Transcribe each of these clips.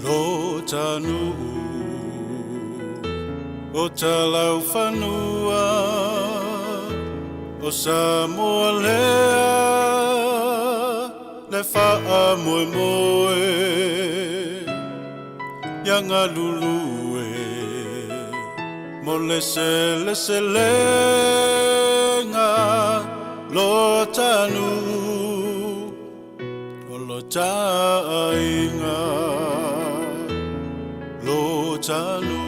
Lo tanu o talau whanua o Samoa lea le wha moe moe Yanga lulue mo le se lenga lo tanu o lo tainga lo tanu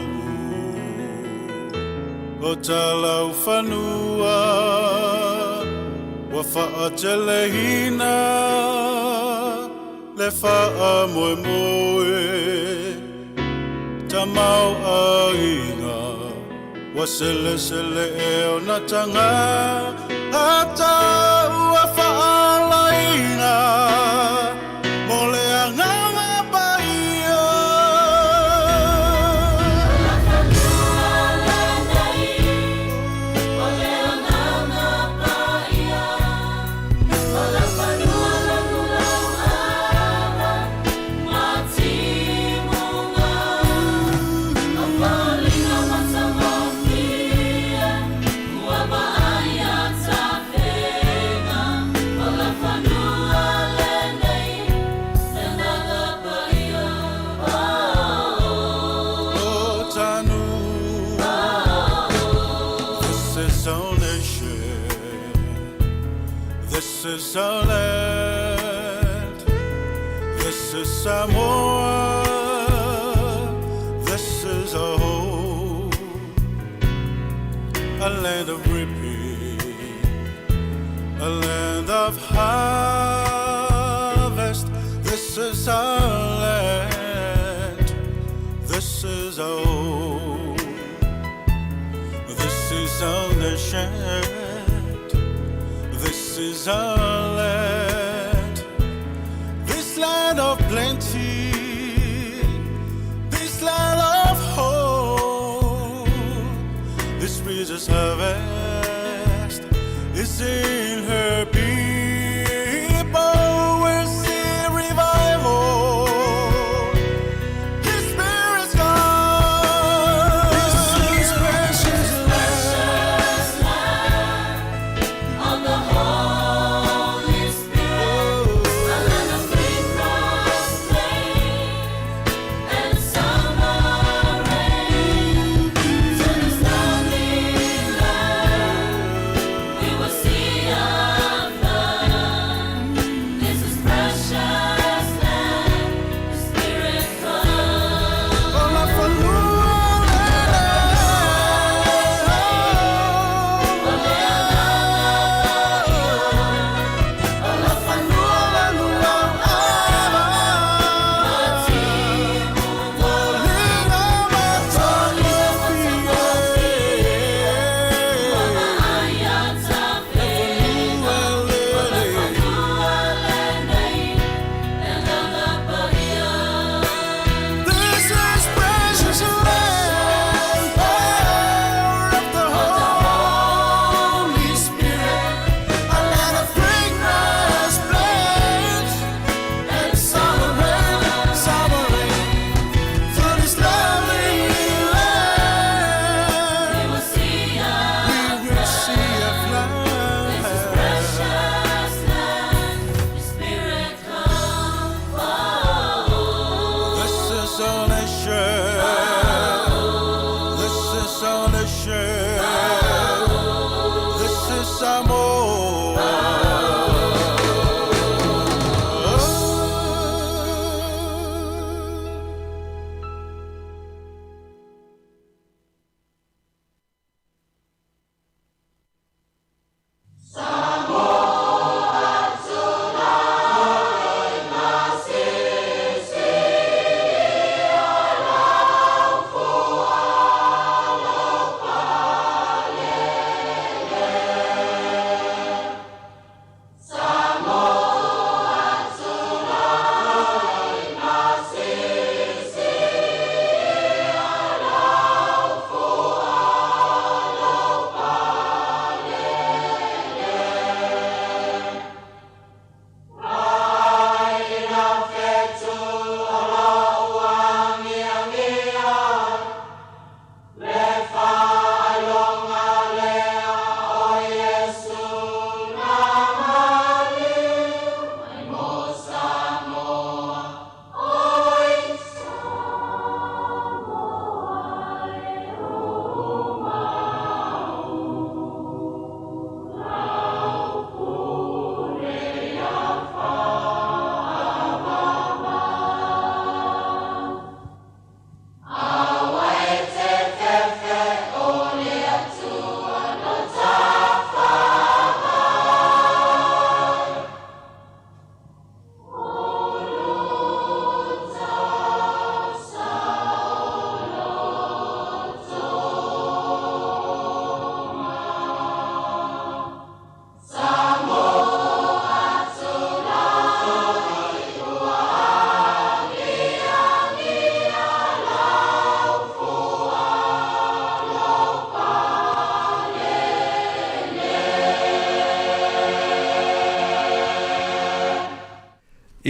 o talau whanua wa whaatelehina le wha moe moe tamau ainga wa sele e o na tanga ata ua whaalaina mo le anganga paia This is our land, this is Samoa, this is our home, a land of reaping, a land of harvest. This is our land, this is our home, this is our nation. This is our land, this land of plenty, this land of hope. This precious harvest is in her people. We'll see revival. His Spirit's gone. This is precious We will see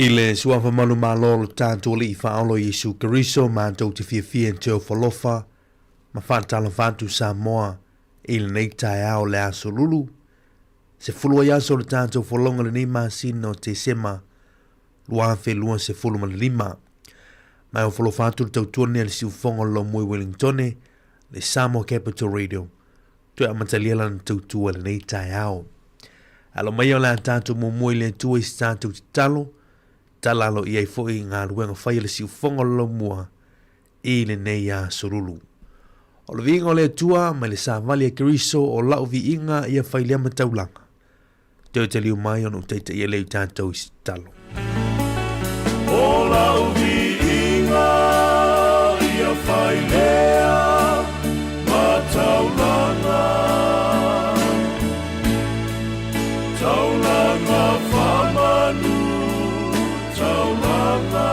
Ile suafa manu malolo tanto li faolo Yesu Keriso manto te fia teo falofa ma fantala fantu Samoa ile nei tai ao le aso lulu se fulua yaso le tanto folonga le nima sino te sema luafe luan se fuluma le lima mai o folo fantu le tautuane le siufonga lo mui Wellingtone le Samoa Capital Radio tu amataliela na tautua le nei tai ao alo mai o le tanto mumui le tua istanto talo talalo ia foi ngā ruenga whai le siufonga lo mua i le nei a sorulu. O le vinga o le tua mai le Savali a Keriso o lau vi inga ia whai lea mataulanga. Teo te liu mai onu teita ia leu tātou i talo. O lau vi inga ia whai lea mataulanga. Taulanga whamanu taulanga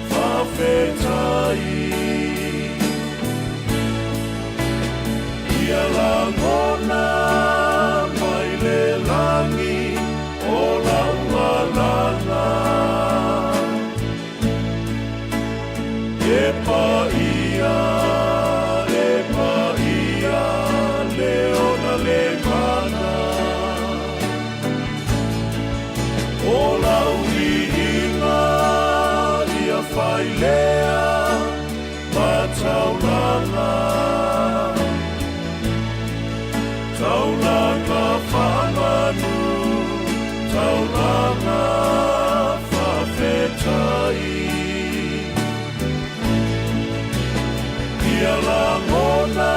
whawhetai ia langona mai le langi o laumalanga e pa ia leona le mana o lau whai lea mataulanga taulanga whamanu taulanga whawhetai ia langona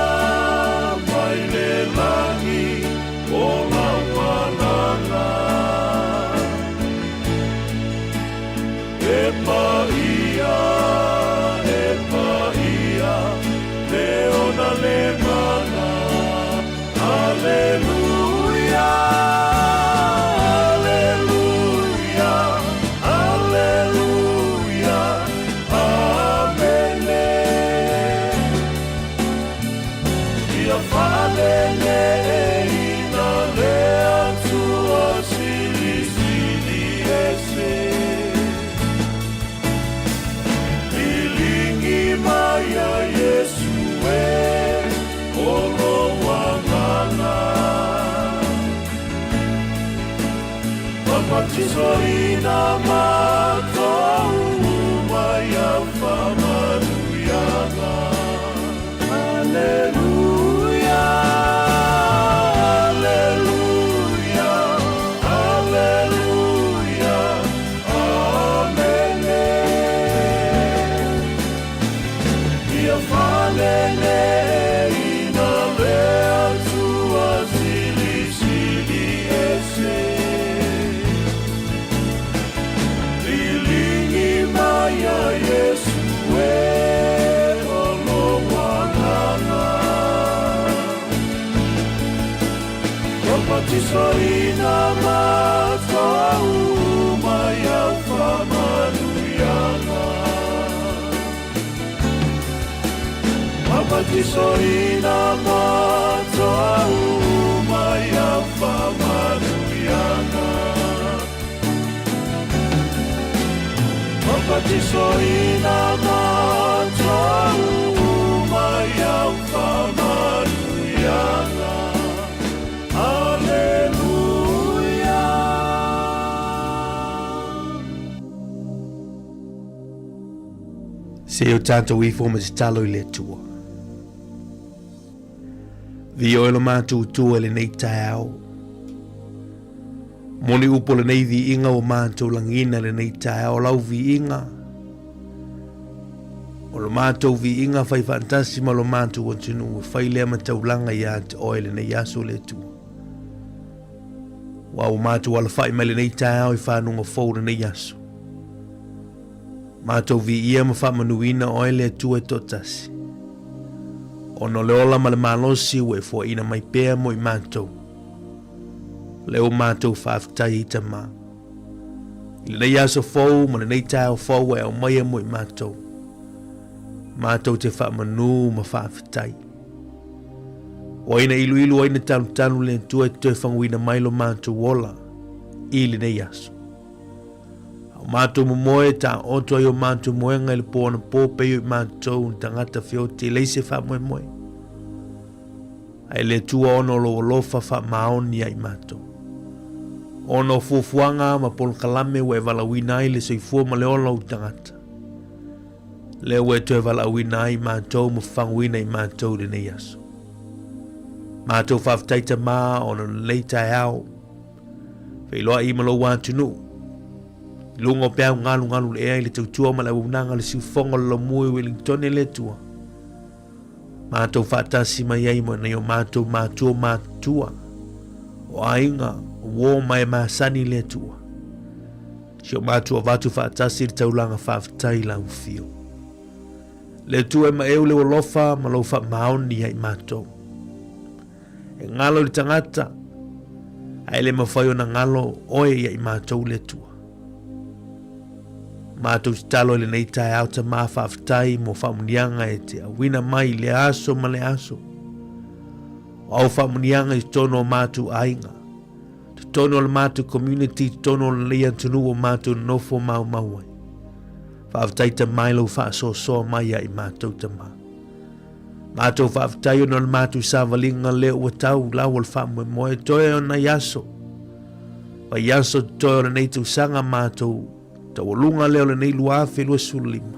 mai le langi o laumalanga e pa leona le mana Alleluia Alleluia Alleluia Amen ia falele ina lea tua sili ese Maya Yesu olo wangana Baptizo ina matou Maya famanuyana Alleluia Alleluia Alleluia Amen Falele ina lea tua sili ese Lilingi maya Yesu olo wanana Baptizo ina matou maya famanuyana Baptizo ina matou maya famanuyana Baptizo ina matou maya famanuyana Alleluia Se o tātou i fōma se talo i le tua. Vi oilo mātou tua le nei tai au. Moni upo le nei vi inga o mātou langina le nei tai au lau vi inga. O lo mātou vi inga fai fantasi ma lo mātou o tunu fai lea matau langa ia te oile nei aso le tua. Wa o mātou ala fai mai le nei tai au i whanunga fōra nei aso. Mātou vi ia ma whamanuina oile tua totasi. Ono leola ma le malosi ue fo ina mai pea mo i mātou. Leo mātou whaafitai i ta mā. I le nei aso fau ma le nei tai au fau e au mai mo i mātou. Mātou te whaamanu ma whaafitai. O ina ilu ilu o ina tanu tanu le tua te whanguina mailo mātou wola. I le nei aso. Mātou moe ta oto yo mātou moenga le pōna pōpe yo mātou tangata whioti leise wha moe. Ai le tua ono lo lofa wha maoni ai mātou. Ono fufuanga ma polo kalame we walawina ai le soifua ma le ola u tangata. Le we tu walawina ai mātou ma whanguina i mātou le nei aso. Mātou whaftaita mā ono leita e au. Whailoa i malo wātunu. Lungo pea ngalu le ea le tautua ma le unanga le siufonga lo mui Wellington le tua. Mātou whatasi mai ai mo na yo mātou mātua. O ainga, wō mai māsani le tua. Sio mātua watu whatasi le taulanga whaftai la ufio. Le tua ma eu le walofa ma lo wha maoni ai mātou. E ngalo le tangata, ai le mawhaio na ngalo oe ai mātou le tua. Mātou stalo le nei tae au ta maa whaftai mo whamunianga e te awina mai le aso ma le aso. Au whamunianga i tono mātou ainga. Te tono le mātou community, te tono le lea tunu o mātou nofo mau mauai. Whaftai ta mai lau whaasoa mai ai mātou ta maa. Mātou whaftai o le mātou sāwalinga leo ua tau lau al whaamue moe toe o na yaso. Wa yaso toe o le nei tu sanga mātou Tawalunga leo le nei lua whelua sulima.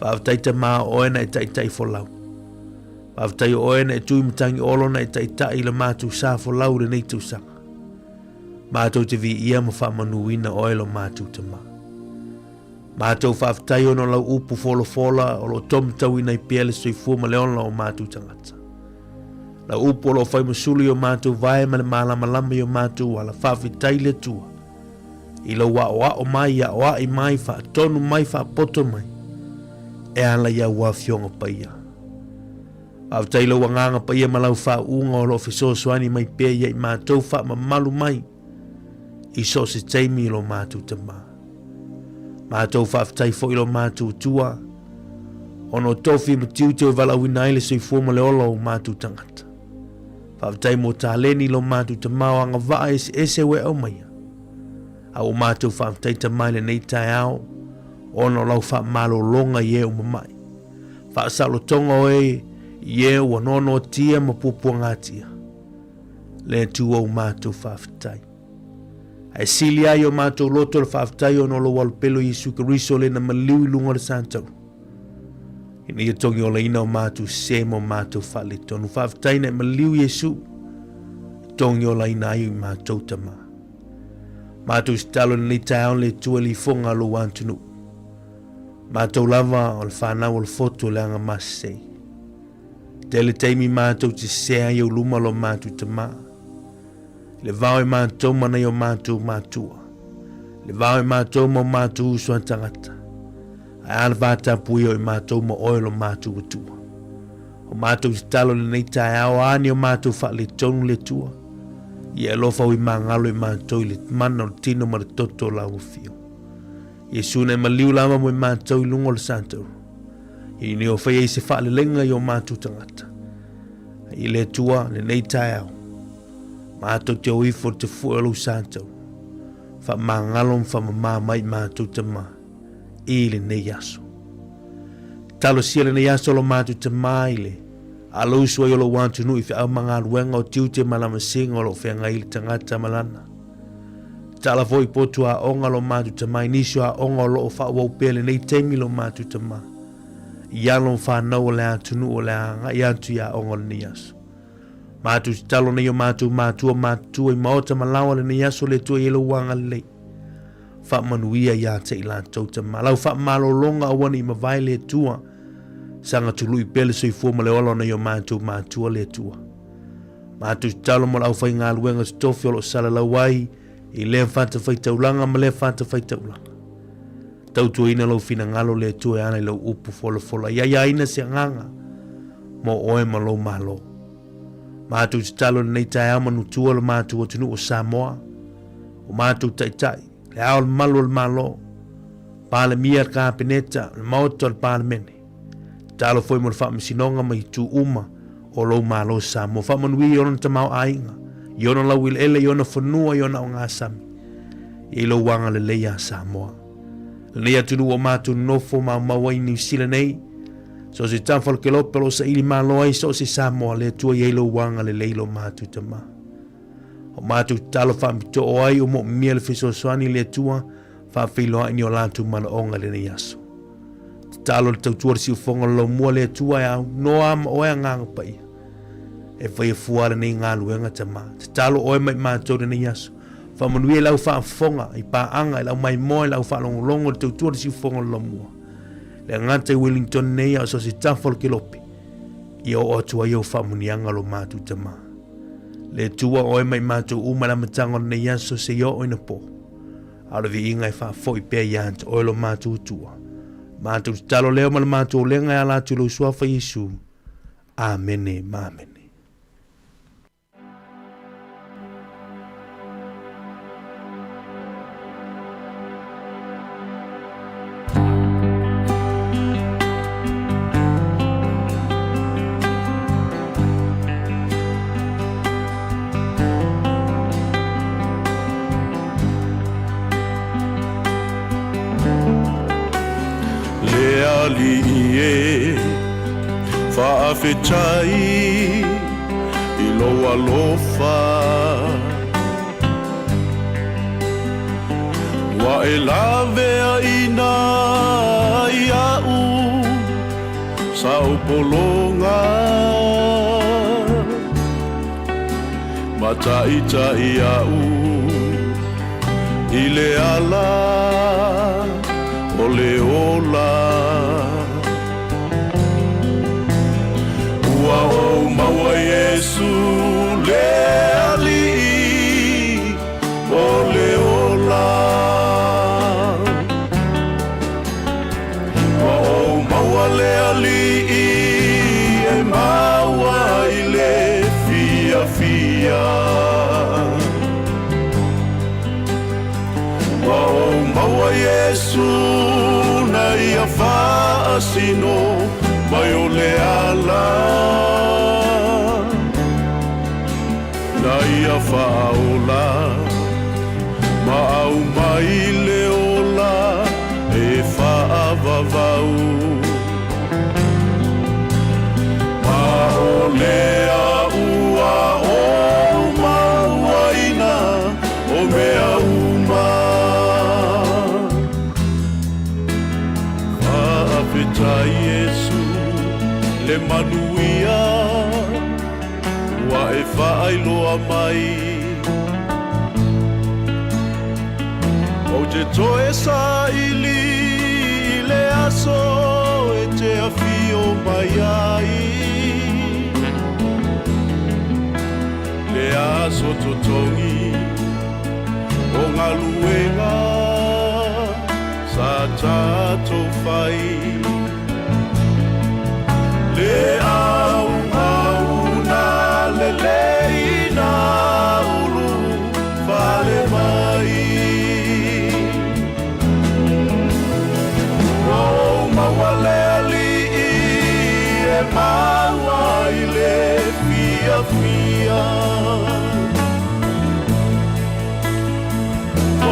Whaaftaita maa oena e taitai folau. Whaaftai oena e tui matangi olona e taitai le mātou sā folau le nei tūsanga. Mātou te vi ia ma whamanuina oelo mātou te maa. Mātou whaaftai ono lau upu fola o lo tomtau ina i piele soifua ma leona o mātou tangata. Lau upu o lo whaimasuli o mātou vae ma le malama o mātou ala whaafitai le tua. I lo wa o mai ya wa I mai fa tonu mai fa poto mai e ala ya wa fionga paia au tai lo wanga paia malau fa unga lo fiso swani mai pe ya ma to fa malu mai I so se taimi lo matu tama ma to fa tai fo lo matu tua ono tofi mutiu te vala winaile se fo ma le olo matu tangata fa tai mo taleni lo matu tama wanga va ese we o mai au mātou whaamtaita mai le nei tai au, ono lau wha malo longa ye o mamai. Wha asalo tonga oe, ye o anono tia ma pupua ngatia. Le tu au mātou whaaftai. Ai sili ai o mātou loto le whaaftai ono lo walpelo Yesu Keriso le na maliu lunga le santau. Ina ia tongi o le ina o mātou semo mātou whale tonu whaaftai na maliu Yesu. Tongi o le ina ai o mātou tama. Mātou stalo ni taon le tua li fonga lo wantunu. Mātou lava o le whanau o le foto le anga masei. Te le teimi mātou te sea i o luma lo mātou te maa. Le vau e mātou mana i o mātou mātua. Le vau e mātou mo mātou usua tangata. Ai ana vāta pui o i mātou mo oilo mātou utua. O mātou stalo ni tai au ani o mātou wha le tonu le tua. Ia lofa ui mangalo I mātou I le mana o tino ma le toto la ufio. Yesu ne maliu lama mo I mātou I lungo le santo. I ni o whai eise wha le lenga I o mātou tangata. I le tua le nei tai au. Mātou te oifo te fuelo santo. Wha mangalo wha mamai mātou te ma. I le nei aso. Talo sia le nei aso lo mātou te ma I le. Alo usua I lo wantu nui fi au mga luenga o tiute malama singa o lo whenga ili tangata malana. Tala foi potu a onga lo matu tamai nisio a onga lo o wha waupele nei teimi lo matu tamai. Ialo whanau o le atunu o le anga I atu ia onga le niaso. Matu talo nei o matu I maota malawa le niaso le tua yelo wanga le. Wha manuia ia te ila tauta ma. Lau wha malo longa awani I mawai le tua. Sanga tului pele soi fuma le olo na yo mātua le tua. Mātou talo mo lau whai ngā luenga stofi o lo sala lawai I le whanta whai taulanga ma le whanta whai taulanga. Tautua ina lau fina ngalo le tua e ana I lau upu fola. Ia ina se nganga mo oe ma lau malo. Mātou talo nei tai au manutua lo mātou o tunu o Samoa. O mātou tai. Le ao le malo. Pale mia ka peneta, le maoto le pale mene. Talo foi mo fa misinonga mai tu uma o lo malo Samoa. Fa manui ona tamau ainga. Iona la wil ele iona fonua iona o ngā sami. I lo wanga le leia Samoa. Le ia tunu o mātu nofo mau i New Zealand nei. So se tawhal ke lope lo sa ili malo ai so se Samoa le tua i lo wanga le leilo mātu tama. O mātu talo whamito o ai o mo mia le fiso soani le tua whawhiloa ini o lantu mana onga le nei aso. Talo le tautua le siufonga lo mua le tua e au no ama oe nganga pai. E whai fuara nei ngā luenga tama. Talo oe mai mātou le nei aso. Whamanui e lau whaafonga i pāanga i lau mai moe lau whaalongolongo le tautua le siufonga lo mua. Le ngata i Wellington nei au so se tawhal ke lope. I o atua i au whamunianga lo mātu tama. Le tua oe mai mātou umana matango nei aso se i o ina po. Aura vi inga i whaafoi pia i anta oe lo mātou tua. Mātou talo leo ma le mātou lenga e ala tu lo suafa Yesu. Amene, mamene. Whaafetai I loa lofa Wa e lavea ina I au Sa upolonga Mataita I au I le ala O le ola O maua Yesu le ali o le ola O maua le ali e maua I le fia fia O maua Yesu na ia whaasino mai o le ala na ia whaola ma au mai le ola e whaavavau ma o le ua o mauaina o mea uma whaapetai Yesu le manuia wa e whaailoa mai o te toe sa ili le aso e te awhio mai ai le aso totongi o ngā luenga sa tātou whai le au na le leina ulu vale mai o maua le ali e maua I le fia fia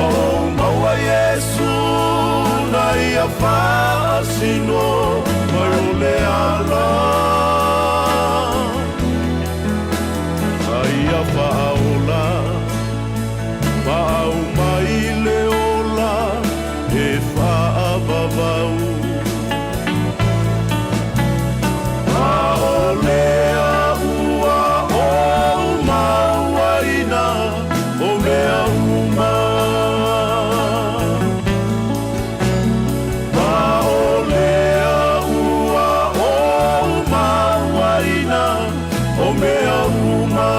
o maua Yesu na ia whaasino mai o le ala ia whaola Whao mai le ola e whaavavau Whao lea ua o mauaina o mea uma Whao lea ua o mauaina o mea uma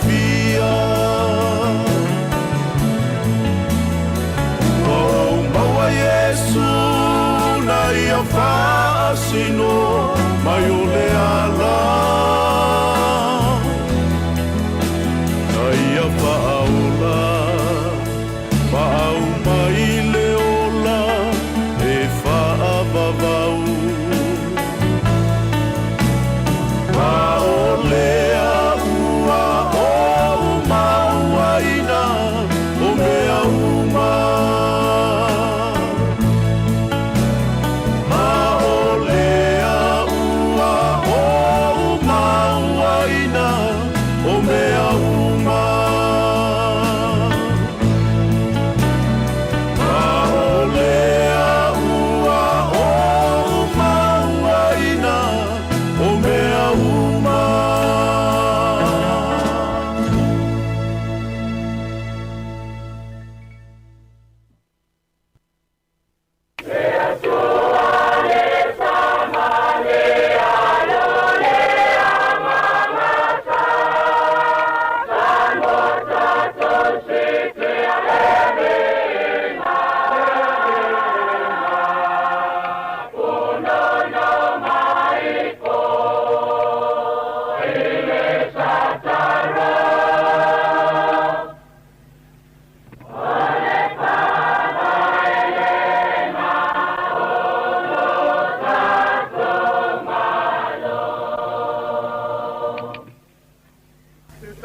fia O maua Yesu na ia whaasino mai o le ala na ia whaola whaau mai le ola e whaavavau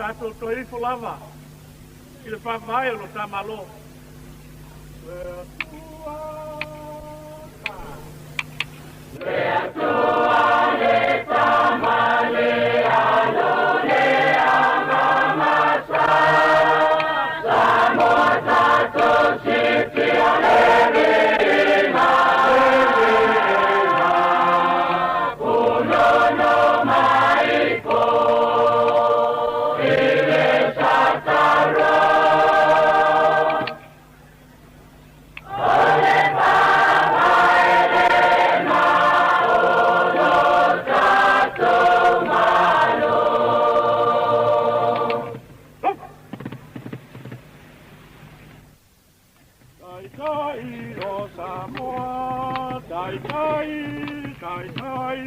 tātou toi fo lava. I le whawhai o lo tā malo. Lea tua le tamale alo lea mamasa. Samo tātou siti o le rima. Puno no maiko. Ile sataro. Ole mama Elena. Olo tātou malo. Tai tai o Samoa, tai tai, tai tai.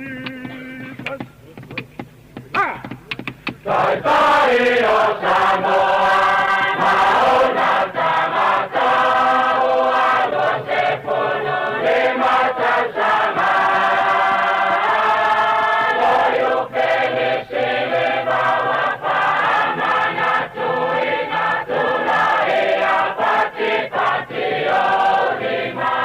Tai tai o Samoa, maona tamata, o alo se pono le mata sama. Loyo pelese le bawa pamana tuina tula e apati pati o rima.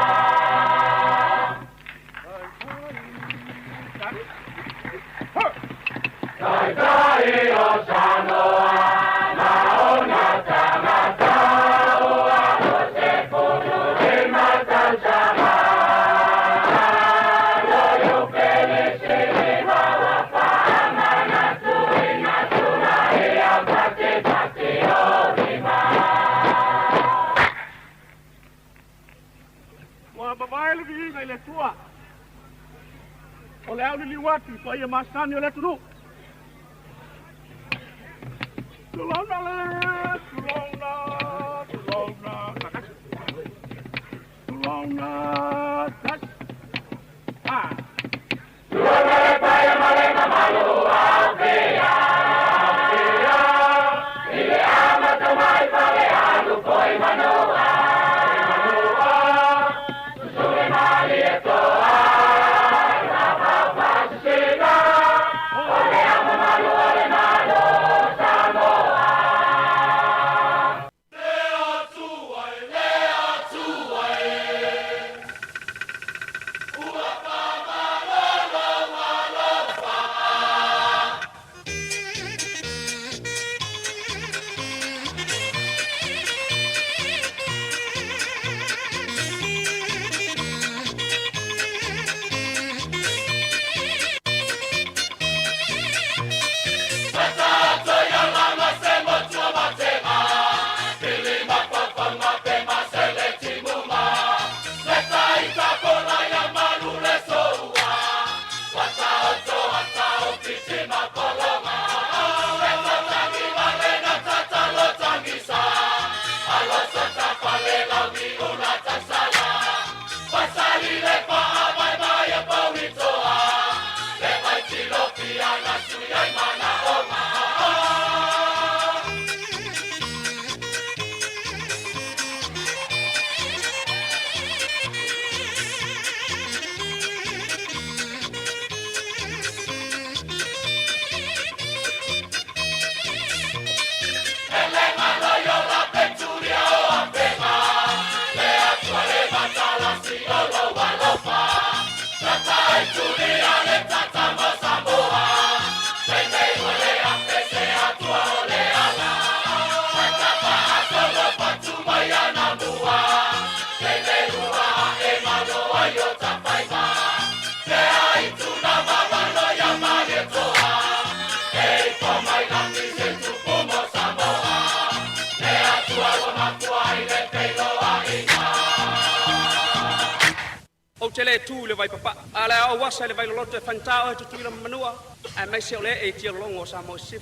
Tai tai o Samoa, maona tamata, o alo se pono le mata sama. Loyo pelese le bawa pamana tuina tula e apati pati o rima. Wa babae le vi le tua. O le au li watu, ko ia masani o le tunu. Tulona le, tulona, tulona, takas. Tulona, takas. Ah. Tulona le paia malema malua o pea. Ile ama tomai pale alu koi manoa. Susule mali e toa. Rapa pasina. Ole ama malu ole malo Samoa. Lea tuai, lea tuai. Ua pama lolo malofa. O te le tū le vai papa, a le au wasa le vai lolote e whantao e tutui la manua, a mai se o le e tia longo sa mo sif.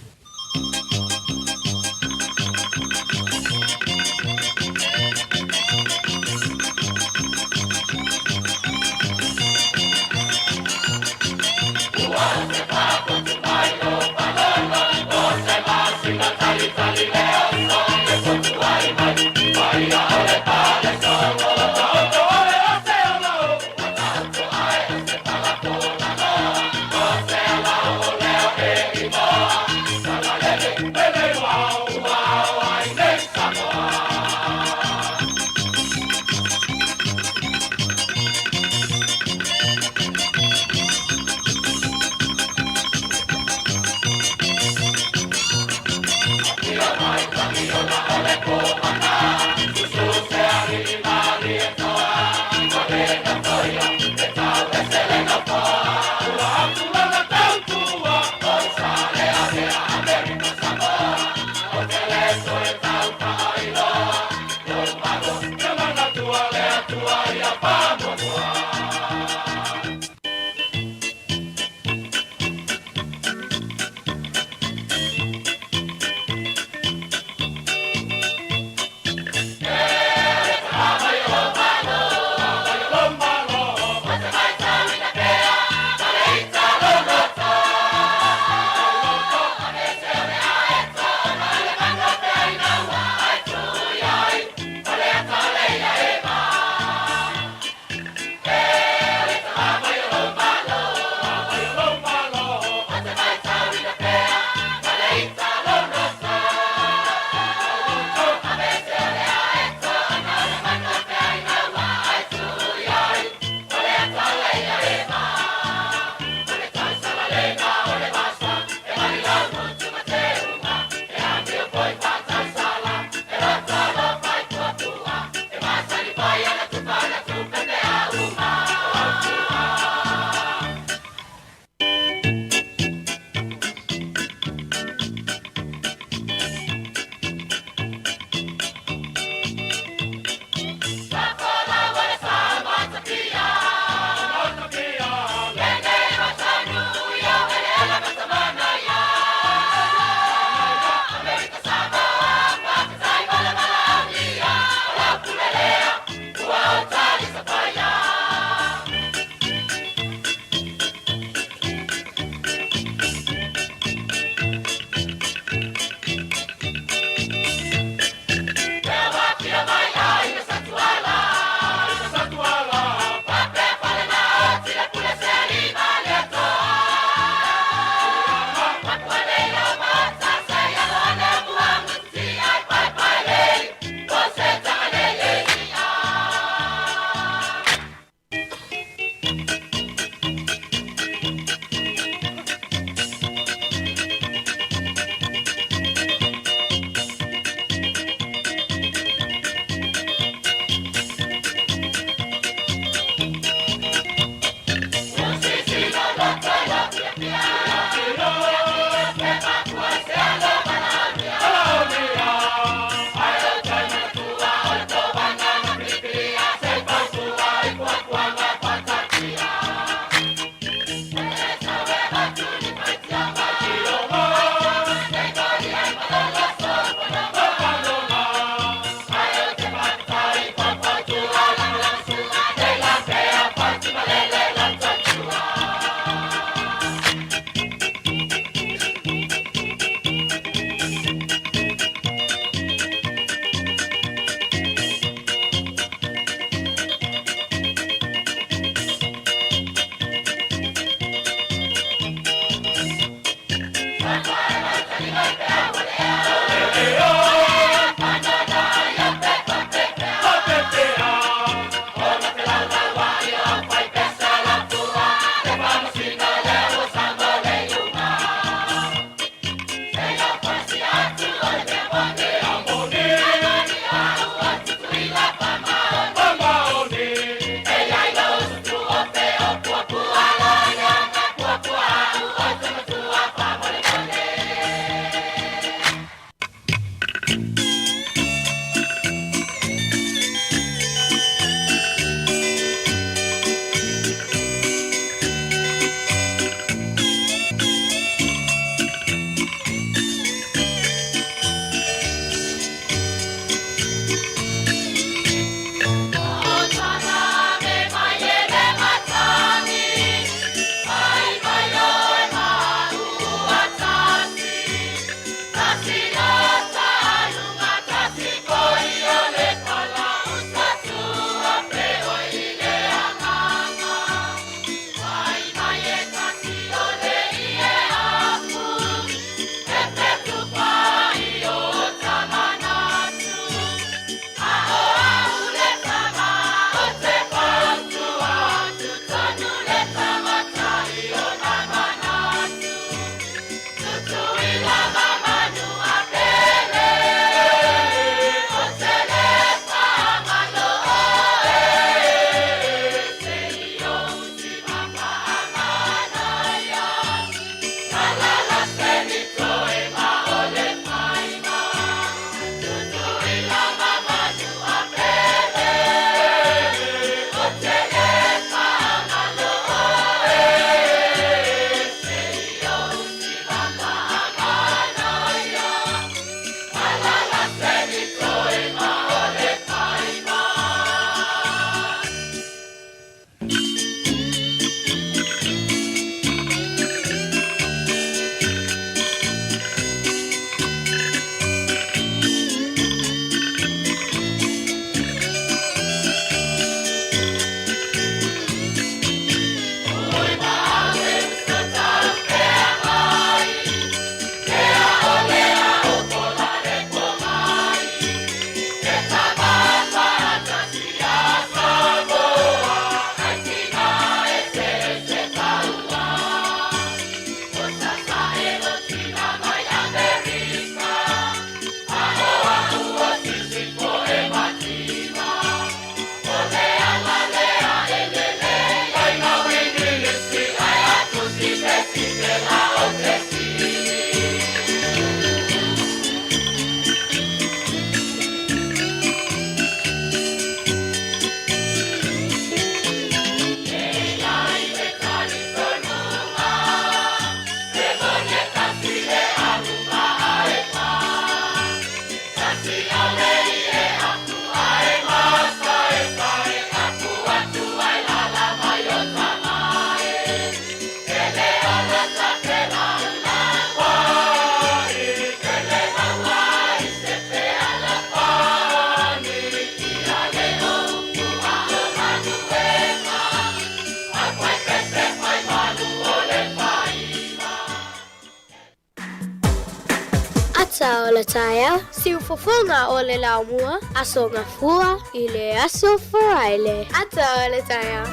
Ata o le taia, siu fofonga o le laumua, aso ngafua, i le aso foraile. Ata o le taia.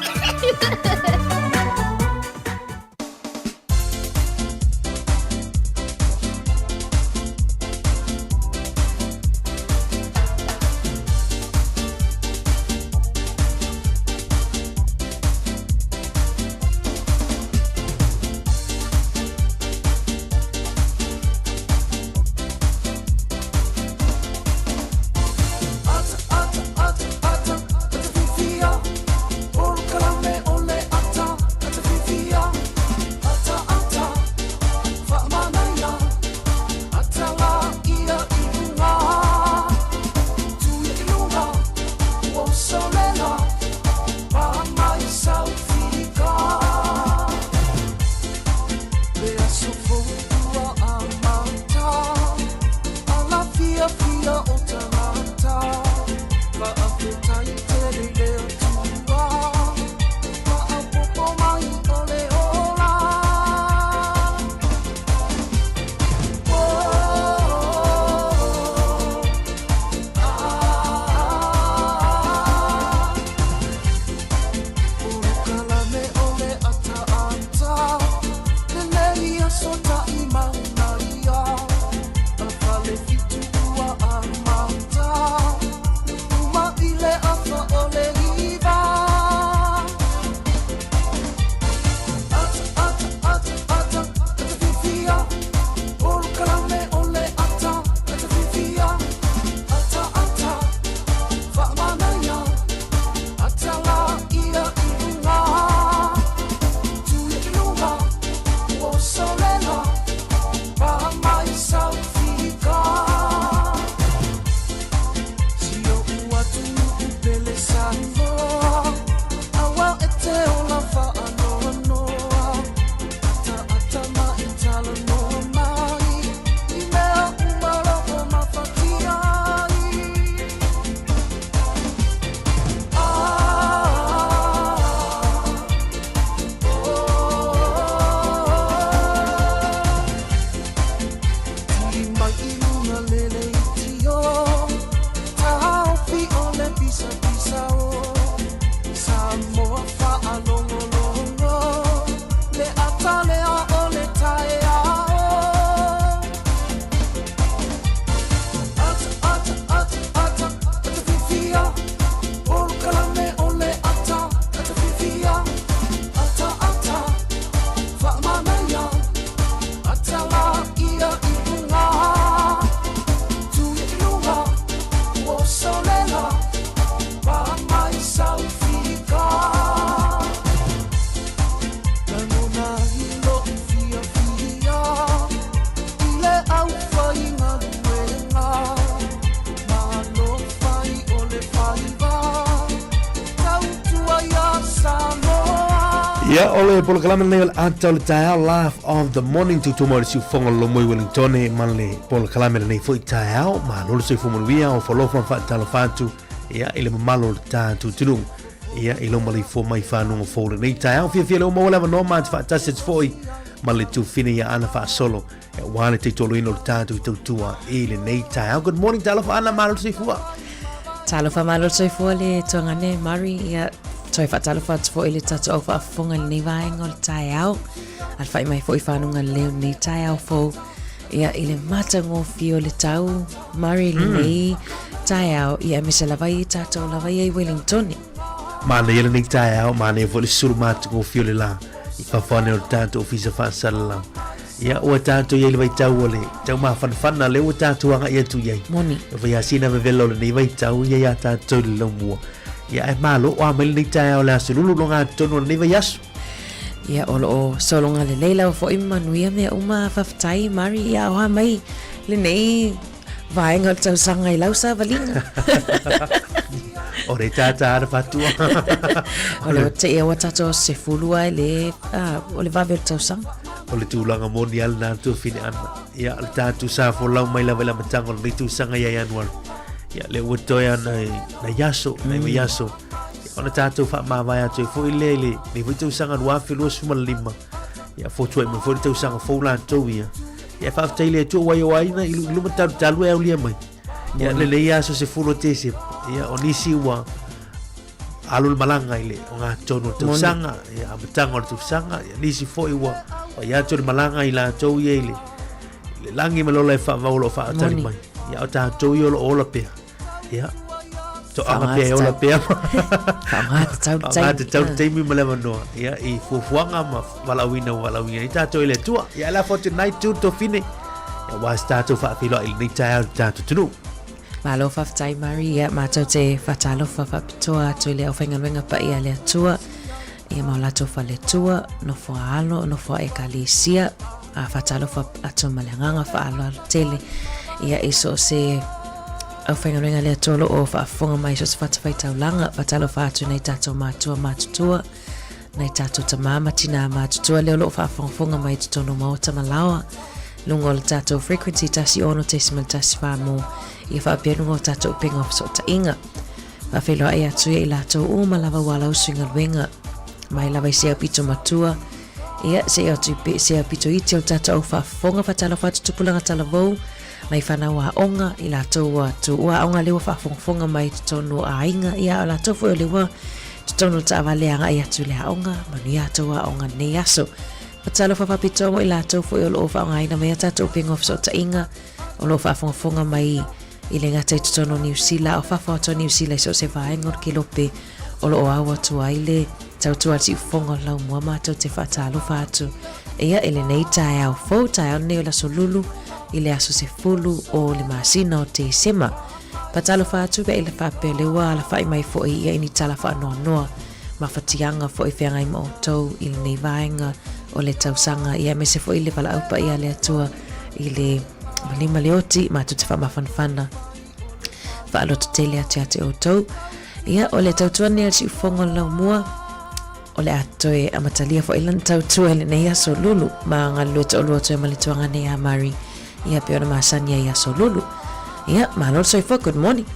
Ia ole polo kalame nei ata le tae laugh of the morning to tomorrow si fonga lo moi Wellington e male polo kalame nei foi tae au ma lo se fumo via o folo fa fa talo fatu ia ile malo ta tu tulu ia ile mali fo mai fa no fo nei tae au fia lo mo leva no ma fa ta se foi male tu fine ia ana fa solo e wana te tolo ino ta tu tua ile nei tae au good morning talo fa ana malo se fua talo fa malo se fua le tongane mari ia Toi fa talo fa tfo ile tatu au fa fonga ni vai ngol tai au. Al fa mai foi fa nunga leo ni tai au fo. Ia ile mata ngo fio le tau mari ni tai au ia misela vai tatu la vai Wellington. Ma le ile ni tai au ma ne fo le sur mata ngo fio le la. I fa fa ne o tanto ofisa fa sala. Ia o tanto ia le vai tau ole. Tau ma fa na le o tanto anga ia tu ia. Moni. Vai asina ve velo le ni vai tau ia tanto le lo mua. Ia e malo o amel ni tae o le asilulu longa tono ni va yasu. Ia olo o solonga le leila o fo imanuia me uma faftai mari ia o mai le nei vaenga tau sanga i lausa valinga. O re tata ara fatua. O le te e watato se fulua le o le vavel tau sanga. O le tūlanga moni al nā tu fine ana. Ia le tātu sa fo lau mai la vela matanga le tu sanga ia januar. Ia le utoia na yaso, na yaso. Ona tātou fa mawai atu fo ile ni vitu sanga wa filo suma lima. Ia fo tuai mo fo tau sanga fo la tu ia. ia fa taile tu wai na ilu mata talu e ulia mai ia le ia so se fulo tese ia onisi wa alul malanga ile nga tono tu sanga ia abatanga tu sanga ia nisi foi wa ia tu malanga ila to ye ile le langi malola fa vaulo fa tali mai ia ta to yo ola pe ia to anga pe ola pe fa tau temi malama no ia I fuanga ma walawina ita to ile tua ia la fortnight to fine ia wa sta to fa filo il ni ta tu Malo fa tai Mari ia matou te fatalo fa toa to le ofenga pa ia le tua ia maula to fa le tua no fo alo no fo ekalisia a fatalo fa ato malanga fa alo tele ia iso se ofenga le tolo o fa fonga mai so fa fai taulanga fatalo fa to nei tato matua nei tato tamama tina matua le lo fa fonga mai to no mo tamalawa lungo le tato frequency tasi ono testament tasi fa mo ia fa penungo tato ping off so ta inga fa felo ai atu ia lato o malava wala usinga wenga mai lava se pito matua ia se atu pe se pito iti o tato fa fonga fa tala fa tupulanga tala vo mai fa na wa onga i lato wa tu wa onga le fa fonga mai tono ainga ia lato fo le wa tono ta vale anga ia tu le onga mania to wa onga ne aso Patalo fa pito mo ilato fo yo fa ngai na me tato ping off so ta inga o lo fa fonga mai ile ngata tono New Zealand o fa to New Zealand so se va ngor kilope o lo awa tu aile tau tu ati fonga la mo ma to te fatalo fa tu ia ile nei tai au fo tai ne la solulu ile aso se fulu o le masina o te sema patalo fa tu be ile fa pele wa la fa mai fo ia ini tala fa no ma fatianga fo I ngai mo to ile nei vainga o le tausanga ia me se fo ile pala upa ia le atua ile malima leoti ma tu te fa mafanfana fa alo te tele ate o tau ia o le tautua ne si fonga la mua o le atoe amatalia fo ilan tautua le nei aso lulu ma ngalu te olu atoe malituanga ne a Mari ia peona masania ia so lulu ia malo so fo good morning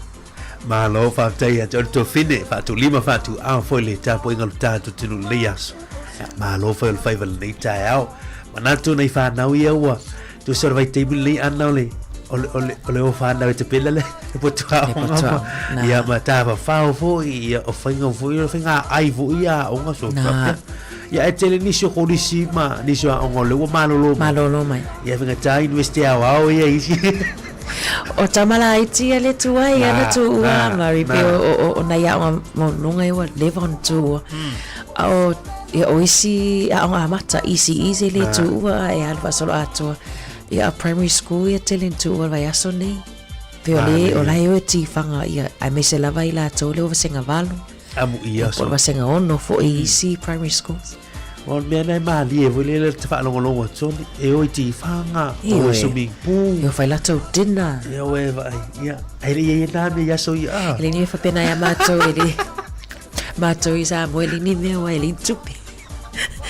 malo fa tai atu to fine fa tu lima fa tu a fo le tapo ingal tatu tinu le aso malo fa el faival nei tai au manatu nei fa nau ia wa tu survey table ni anole ole o fa na te pelale po tu ia mata fa fo ia o finga ai vo ia o ngaso ia etele ni so kodisi ma ni so ngole o malolo mai ia venga tai investi au ia isi o tamala iti ale tua ia na tu Mari pe o na ia mo lunga ia levon tu o ia o isi a mata isi le tu ia alfa solo ato ia primary school ia telen tu o vai aso nei peole o lai o ti fanga ia ai me se lava ila to le o senga valu amu ia so o senga ono fo isi primary school on me na mali e vole le fa longo so e o ti fanga o swimming pool ia fai la to dinner ia we vai ia ai le na me ia so ia le ni fa pena ia mato isa mo le ni me wa le tupi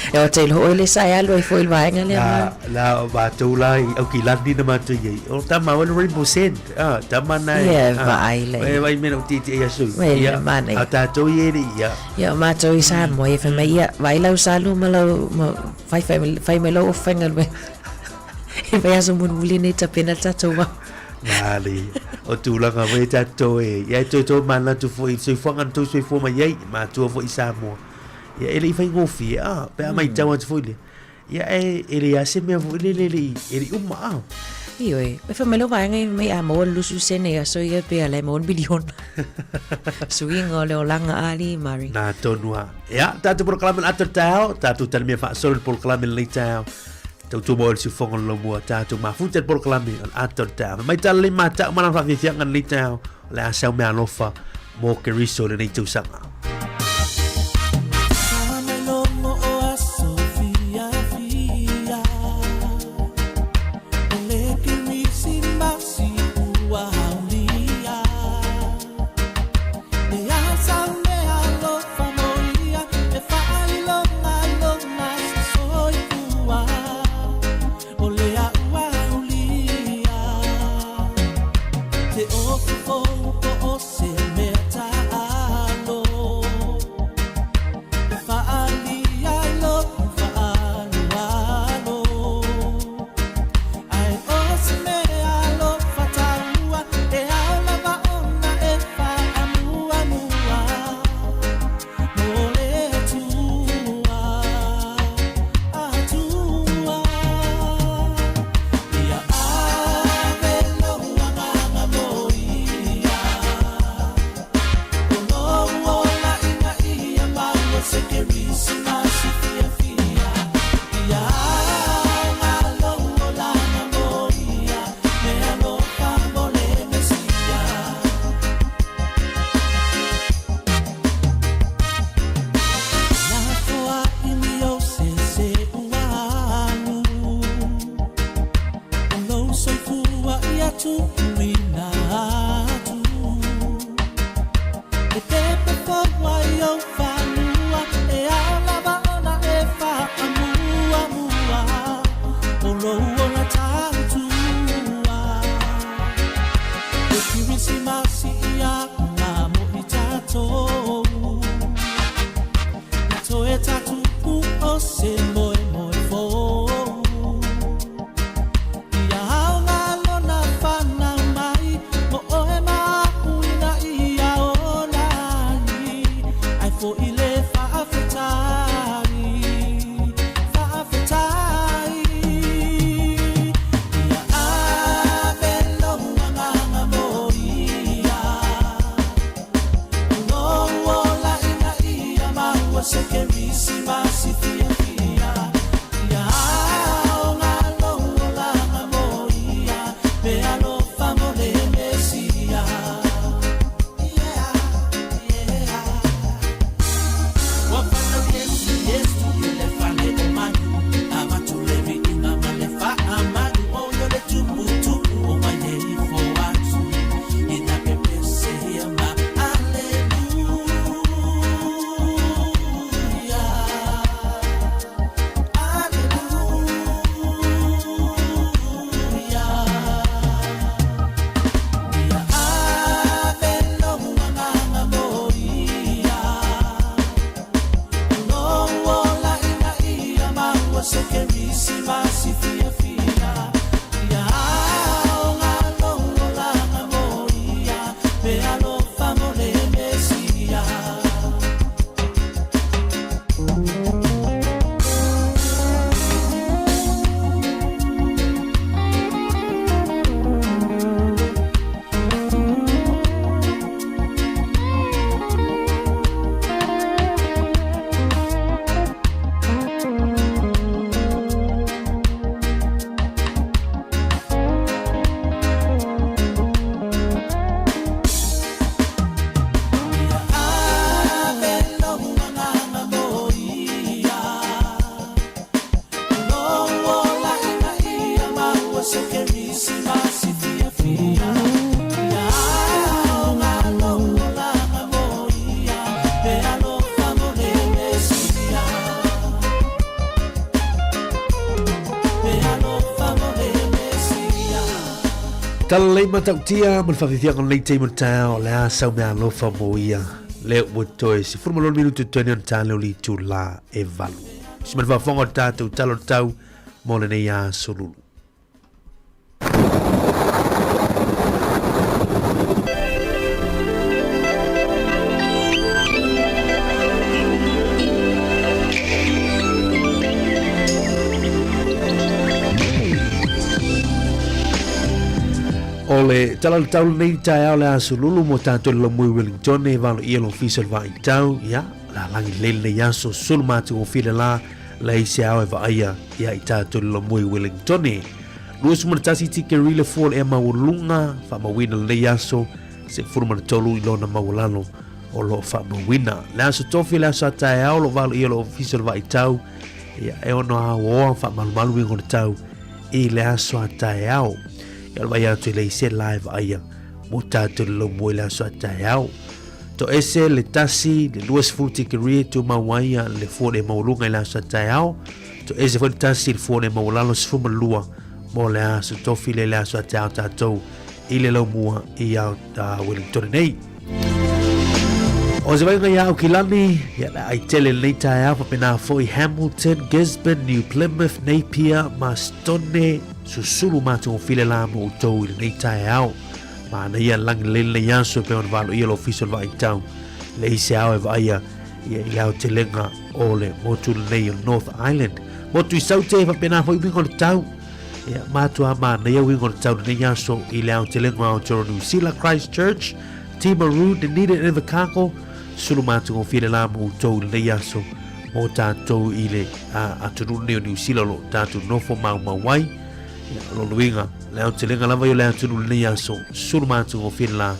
e o te lo le sai alo e foi vai ngale la ba tu la o ki la ni na ma tu ye o ta ma wen rainbow sand ta ma na vai le e vai me no ti ia so ia a ta to ye ia ma to isa mo e fa me ia vai la usalu ma lo fai me lo ofengal me e vai aso mun vulini ta pena ta to wa vale o tu la nga ve ta to e ia to ma la tu foi so fo ngan to so fo ma ye ma tu fo isa mo ia ele fai ngofi pe mai tawa foi le ia ele ia se me le ele uma io e fa me lo vai ngai mai a mo lu su se ne so ia pe ale mo bilion suingo le olanga ali Mari na tonua ia ta tu proclamen ater tao ta tu tel me fa sol proclamen le tao tu bol si fongon lo mo ta tu ma futet proclamen ater tao mai tal le mata mana fa fi ngan le tao la sa me alofa mo ke riso le nei tu sanga Te o se meta alo ia tu mina tu e pepe po wai o whanua e alawa ona e wha amua mua o rou ona tātua e kirisi masi ia ngā mohi tātou e toe tātu pu o se moe moe fō ia hao ngā lona whana mai mo oe mahuina ia o nai ai fo i le whaafetai ia ave loa nganga moia no ola ina ia maua se kerisi masi fia fia ia hao ngā loa nganga moia me alo famole mesia wapana yesu yesu ile fane umanu amatu levi ina malefa amanu oyo le tupu tupu o manei fo atu ina pepe se ma aleluia aleluia ia ave loa nganga moia no ola ina ia maua se kerisi masi fia fia ia hao ngā loa nganga moia me alo famole mesia ave loa nganga moia no ola ina ia maua se kerisi masi fia fia ia hao ngā loa nganga moia me alo famole mesia me alo famole mesia Tala lei matautia man whawhithia kon lei teimon tau le a sau mea lofa moia leo watoe si furmalon minutu 20 on tā leo li tū la e valu. Si man whawhonga tātou talo tau mo le nei a solulu. O le tala tau nei tae au le aso lulu mo tātou le mui Wellington e valo i alo fisal va i tau ia la langi lele nei aso sulu mātu o file la la ise au e va aia ia i tātou le mui Wellington e lua sumana tasi tike rile fuol e mawulunga fa mawina le aso se furumana tolu i lona mawulano o lo fa mawina le aso tofi le aso a tae au lo valo i alo fisal va i tau ia e ono a oa fa malumalu i ngone tau i le aso a tae au ia vai atu le ise live aia mo tātou lo mo le aso a tae au to ese le tasi le luas futi ke rie tu mawaia le fuone maulunga i le aso a tae au to ese fuone tasi le fuone maulalo sifuma lua mo le aso tofi le aso a tae au tātou i le lau mua i au Wellington nei o se vai ngai au kilani ia la ai tele nei tae au papena foi Hamilton, Gisborne, New Plymouth, Napier, Mastone susulu mātou o file la mo utou i nei tae au ma na ia lang le yaso pe on valo ia lo official vai tau le ise au e vai ia i au te lenga o le motu nei North Island motu i saute fa pena foi wingo le tau ia mātua ma na ia wingo le tau nei yaso i le au te lenga o Toro New Zealand Christchurch Timaru Dunedin e Invercargill sulu mātou o file la mo utou i nei yaso mo tātou i le aturu neo New Zealand lo tātou nofo mau mawai lo luinga le au te lenga lava yo le atunu le nei aso sulu mātou o file la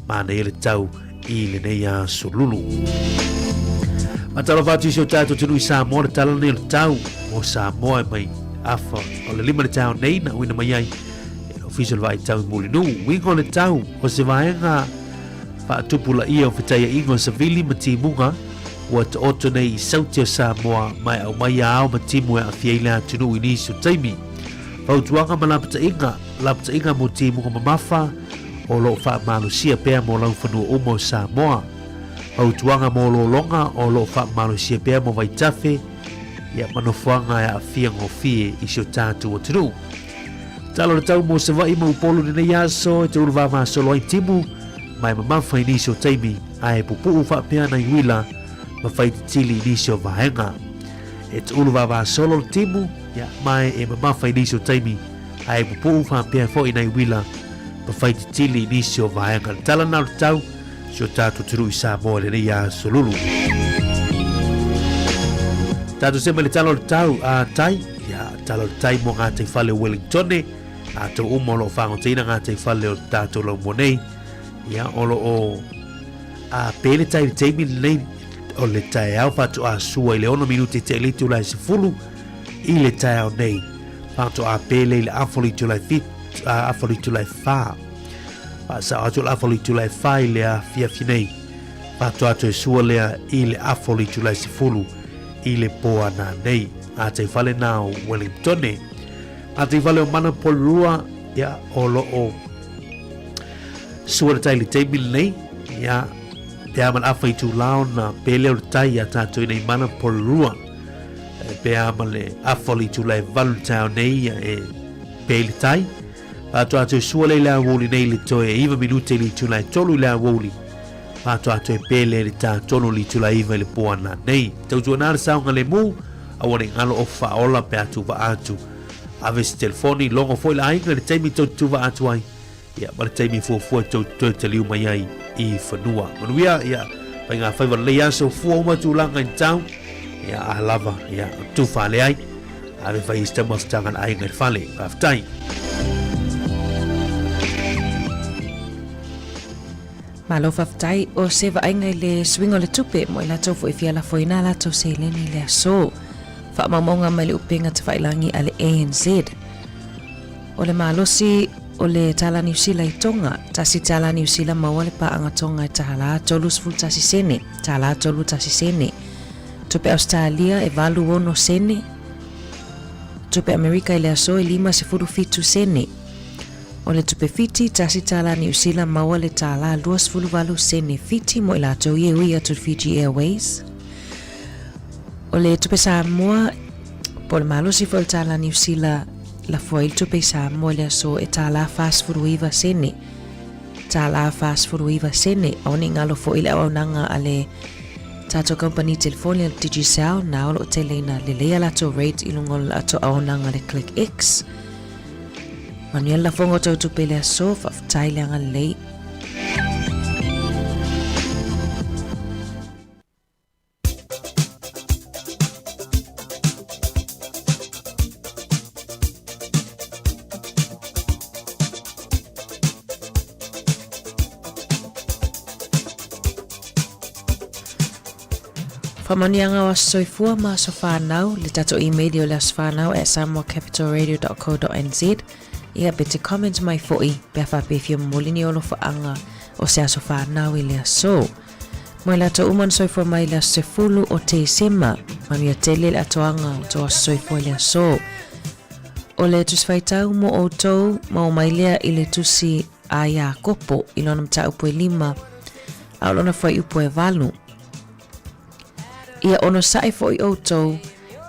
ma na ia le tau i le nei aso lulu matalo fatu isi o tātou tunu i Samoa le tala nei le tau o Samoa mai afa o le lima le tau nei na uina mai ai official vai tau mulinu wingo le tau o se vaenga faatupula ia o fetaia ingo savili ma timunga ua tooto nei i sauti o Samoa mai au mai ao ma timu e awhiaile atunu inisu taimi fautuanga ma lapatainga mo timunga mamafa o loo faamalusia pea mo lau fanua uma o Samoa fautuanga mo lolonga o loo faamalusia pea mo vaitafe ia manofuanga e awhia ngofie i sio tātu o tunu talo le tau mo se vai mo upolu nei aso te urva ma solo ai timu mai mamafa inisu taimi ai pupu fa pea na iwila ma fai tili inisio vaenga e te urva ma solo timu ia mai e mamafa inisio taimi ai pupu fa pea fo ina iwila ma fai tili inisio vaenga tala na tau sio tatu turu i Samoa le nei aso lulu tatu sema le talo le tau a tai ia talo le tai mo ngā te fale Wellingtone a tau umolo whangotina ngā te fale o tatu lau monei ia olo o a pele tai le teimi nei o le tai au fatu a sua i le ono minuti te elitu lai se fulu i le tai au nei fatu a pele i le afolitu lai fit afolitu lai fa sa atu le afolitu lai fa i le a fiafinei fatu atu e sua lea i le afolitu lai se fulu i le poa na nei a te fale nao Wellingtone a te fale o mana polua ia o lo o sua le tai le teimi nei ia te aman afa i tu lao na pele o tai a tato i nei mana polua pe ama le afoli tu lai valu tau nei e pele tai pato atu sua le lea woli nei le toe iwa minute li tu lai tolu lea woli pato atu e pele le ta tolu li tu lai iwa le poa na nei tau tu anara saunga le mu a wane ngalo o faola pe atu va atu aves telefoni longo foi la ainga le teimi tau tu va atu ai ia ma le teimi fuafua tau te liu mai ai i whanua manuia ia pai ngā whaiwa le aso fua uma tūlanga i tau ia a lava ia tu whale ai ave whai i stema stangan ai ngai whale aftai Malo whaftai o sewa ainga le swingo le tupe mo i lato fo i fiala fo ina lato se leni le aso whaamamonga mai le upenga te whailangi a le ANZ o le malosi o le tala New Zealand i tonga tasi tala New Zealand maua le paanga tonga i tahala tolu sful tasi sene tahala tolu tasi sene tupe Australia e valu ono sene tupe Amerika i le aso e 5 fitu sene o le tupe fiti tasi tala New Zealand maua le tala 2 sene fiti mo i lato i ui atu Fiji Airways o le tupe Samoa po le malosi fo le tala New Zealand la foi il tupe Samoa le aso e tala fast food iwa sene tala fast food iwa sene oni ngalo fo ile aunanga ale tato company telefoni al Digicel na o telena le lea lato rate ilungol ato aunanga le Click X manuel la fongo tau tupe le aso faftai le anga lei Whamanianga wa soifua ma sofanau le tato email o le sofanau at samoacapitalradio.co.nz ia bete comment mai foi pe whapewhia molini o lo whaanga o se sofanau i le aso. Mai lato uman soifua mai le sefulu o te sema mamia tele le atoanga o toa soifua le aso. O le tusfaitau mo o tou ma o mai lea i le tusi a ia kopo i lona mta upo e 5 a lona fai upo e valu. Ia ono sae fo i outou,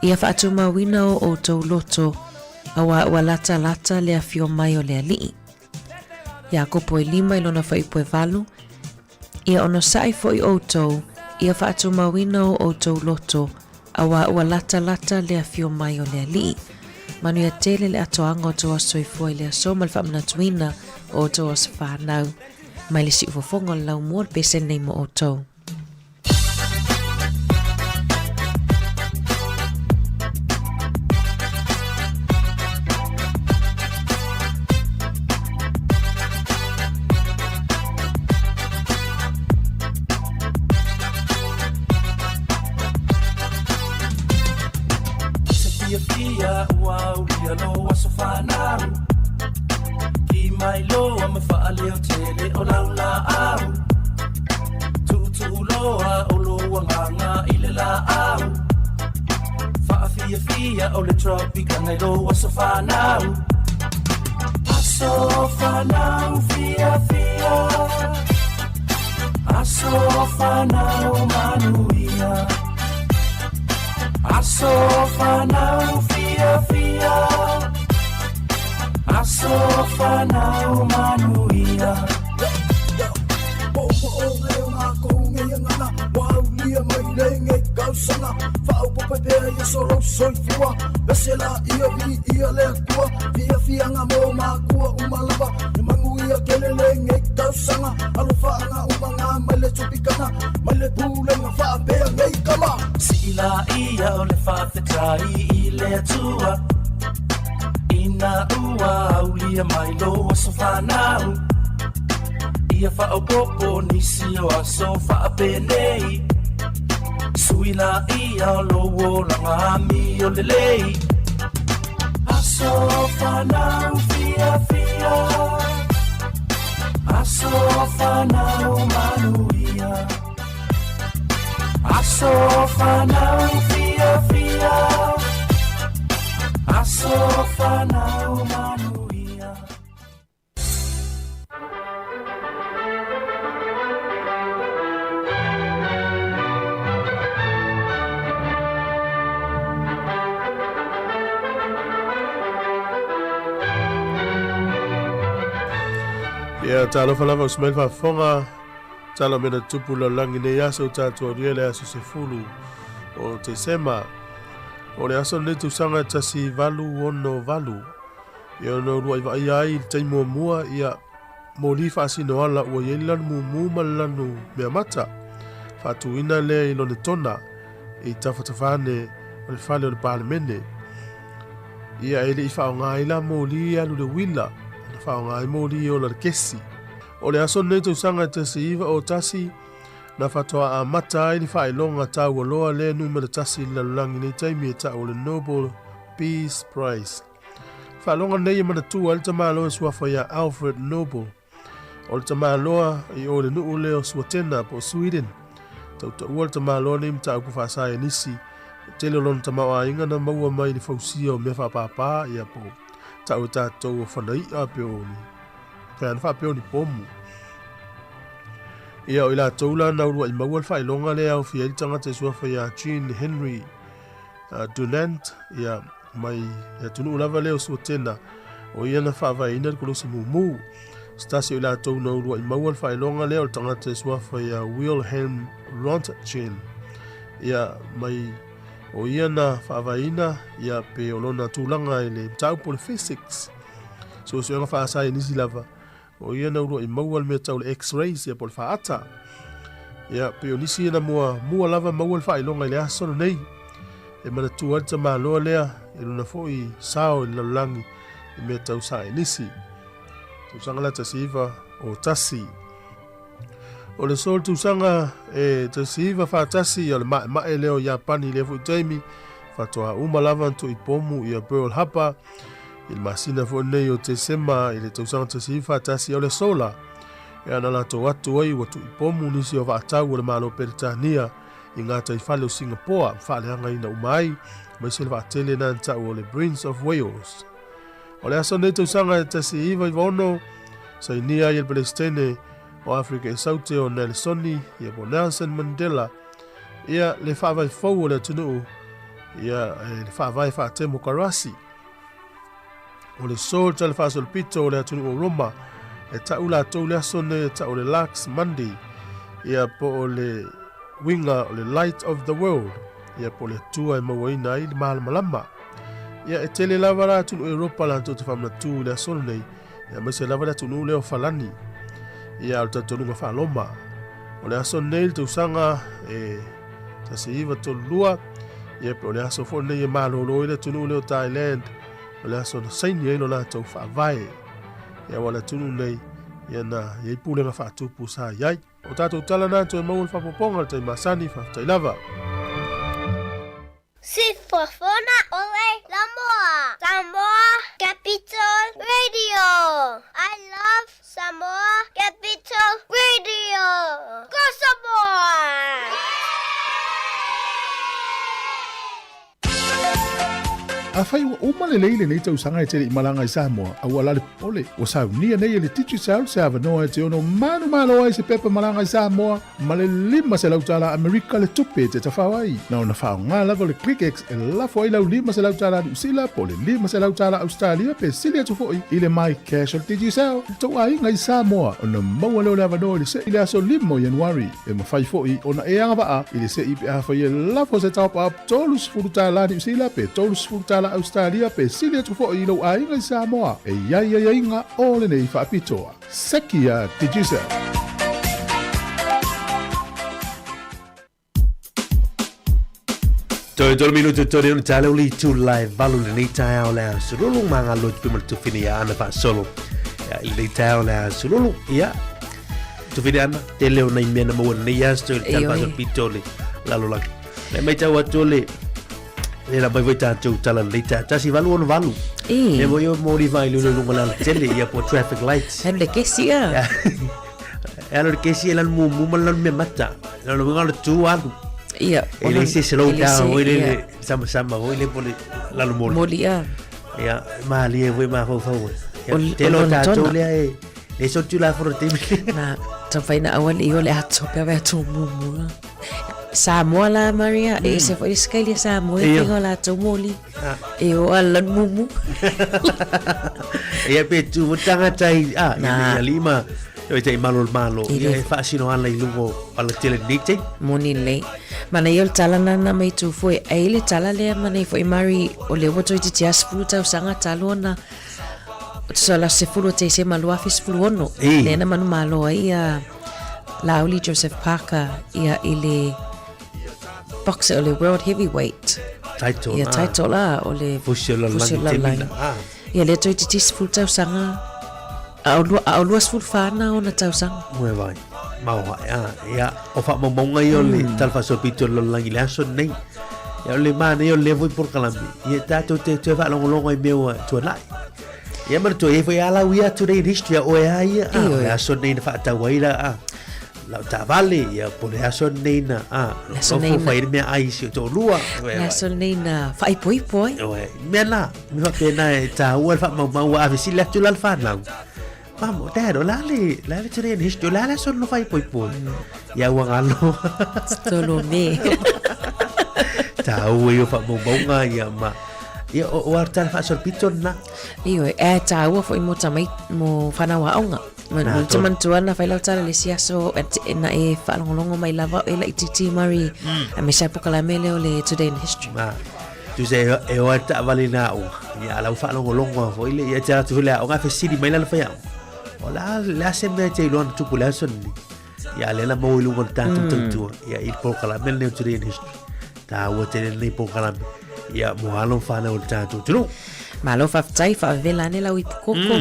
ia whaatu mawina o outou loto, awa lata lata lea fio mai o lea lii. Ia kopo i 5 ilona whaipo e valu, ia ono sae fo i outou, ia whaatu mawina o outou loto, awa lata lata lea fio mai o lea lii. Manu ia tele le atoanga o toa soifua i lea so mal whamnatuina o toa se whanau, mai le si ufofonga lau mua pese nei mo outou. Fia ua uria loa so whanau Ki mai loa ma fa leo tele o la au tu loa o loa nganga ile la au fa fia o le tropica nai loa so fa now aso fa now fia aso fa now manuia aso fa now fia aso fa now manuia Fau popa pea ia solo soifua Vesela ia vi ia le kua Fia nga mo makua umalava Ni mangu ia kelele ngei tausanga Alofa nga umanga male tupikana Male pule nga faa pea ngei kama Sila ia ole faa fetai ile atua Ina ua aulia mailo aso whanau Ia faa popo nisi o aso faa penei Suila ia lowo langa mi o lelei Aso whanau fia Aso whanau manuia Aso whanau fia Aso whanau manuia Ia talo falava usmail fafonga talo mena tupu la langi ne yaso tatua riele aso se fulu o te sema o le aso netu sanga tasi valu ono valu ia no rua iwa iai taimo mua ia moli fasino ala ua yelan mumu malanu mea mata fatuina le ilo ne tona i tafatafane o le fale o le palemene ia ele i faongaila moli alu le wila whaongai mōri o la kesi. O le aso nei tau sanga tasi iwa o tasi na whatoa a mata ai ni whaelonga tau o loa le numera tasi la langi nei taimi e ta o le Nobel Peace Prize. Whaelonga nei e mana tua le tamaloa suafa ia Alfred Nobel. O le tamaloa i o le nuu leo suatena po Sweden. Tau ta ua le tamaloa nei mta upu whaasai nisi. Tele lon tamawa inga na maua mai ni fausia o mea whapapa ia po. Tau tātou o whanai a peoni. Whaen wha peoni pomu. Ia o ila taula na urua i maua le whaelonga le au fia ilitanga te suafa ia Jean Henry Dunant ia mai ia tunu ulava leo suatena o ia na whaavaina le kolosi mumu. Stasi o ila tau na urua i maua le whaelonga leo le tanga te suafa ia Wilhelm Röntgen ia mai o ia na whaavaina ia pe o lona tūlanga i le tau po le physics. So nga whaasai nisi lava. O ia na urua i maua le mea tau le x-rays ia po le whaata. Ia pe o nisi na mua lava maua le whailonga i le asono nei. E mana tuarita maloa lea e luna fo i sao i lalangi i mea tau sai nisi. Tausanga la tasiva o tasi. O le sol tusanga e tasiva whaatasi o le mae leo Japani le fu taimi whatoa umalava tu i pomu i a Pearl Harbor i le masina fu nei o te sema i le tausanga tasiva whaatasi o le sola e ana la to atu ai watu i pomu nisi o whaatau o le malo Peritania i ngā taifale o Singapore whaaleanga ina umai mai se le whaatele na ntau o le Prince of Wales. O le aso nei tausanga tasiva i vono sa inia i le Palestine o Afrika e saute o Nelsoni ia po Nelson Mandela ia le whaavai fau o le tunu ia le whaavai whaatemo karasi o le sol tale whaasol pito o le tunu o Roma e taula tau le asone e tau le Lux Monday ia po o le winga o le Light of the World ia po le tua e mawaina i le malamalama ia e tele lava la tunu Europa la tau te whamna tu le asone nei ia maise lava la tunu leo falani ia o tatonunga whaloma. O le aso nei te usanga e tasi iwa tolua ia pe o le aso fo nei e malolo i le tunu leo Thailand o le aso na saini eilo la tau whaavae ia wala tunu nei ia na iei pule nga whaatupu sa iai o tatou tala na to e maul whapoponga te masani whaftailava Sifofona ole Samoa Capital Radio I love Samoa Capital Radio. Go Samoa! Afai wa umale leile nei tau sanga e tere imalanga I Samoa au alale pole o sau nia nei le titu sau se ava noa e te ono manu malo ai se pepa malanga I Samoa ma le lima se lautala Amerika le tupe te tawhawai na ona whao ngā lava le ClickX e lafo ai lau lima se lautala New Zealand po le lima se lautala Australia pe silia tu foi i le mai cash o le titu sau tau ai ngai Samoa ona maua leo lava noa le se i le aso limo Januari e mawhai foi ona e anga waa i le se i pe awhai e lafo se top up tolu sifurutala New Zealand pe tolu sifurutala Australia pe silia tu fo I lo ai ngai Samoa e ia inga o le nei whaapitoa. Sekia Tijisa. Toi minuto toi on tale uli tu live valu le nei tai au la sululu manga lo tu tu fini ana fa solo. Ya il nei tai au la sululu ya. Tu fini ana tele ona I mena mo nei ya sto tal pa pitole la lo la. Le mai tau atole e la vai tātou tala leita tasi valu on valu e voi mori vai lu la tele ia po traffic lights Hem le kesia e ala kesi lan mu lan me mata la lo ngalo tu alu ia ele se slow down ele sama ele pole la lo molia ia ma li e voi ma ho te lo tātou le e so tu la forte na ta faina awal I ole atso pe va tu mumu Samoa la Maria e se foi skali Samoa e gola to moli e o alan mumu e pe tu tanga tai na lima e te malo e fa sino ala I lungo ala tele nite moni le mana yol talana na mai tu foi e le tala le mana foi mari o le woto ti tia spruta usanga talona sala se fulu te se malo afis fulu ono le na manu malo ia Lauli Joseph Parker ia ile boxer ole world heavyweight title ia title la ole fusiala line ia le toi titis futa sanga au luas fut fana ona tau sanga mo vai mau ia o fa mo monga yo le tal fa so pito lo langi la so nei ia le mane yo le voi por calambi ia tato te va longo I meu to lai ia mar to e foi ala ia today history o ia ia so nei fa ta waira la ta vale ia pole aso neina so fai me ai si to lua la so neina fai poi me la mi fa pena ta u fa mau a visi la tu la fa la vamos te la le tere ni sto la so no fai poi ia wa ngalo to lo me ta u io fa mo bonga ia ma ia o artan fa so piton na io e ta u foi mo tamai mo fana wa onga man teman tuana fai lautala le siaso na e whalongolongo mai lava e la ititi mari a me sa pokala mele o le Today in History tu se e o ta valina o ya la whalongolongo fo ile ia tera tu le o nga fesidi mai la fai o la se me te lon tu kula son ya le la mo lu con tanto tu ya il pokala mele Today in History ta o te le pokala ya mo halon fana o tanto tu malo fa tai fa vela ne la wi koko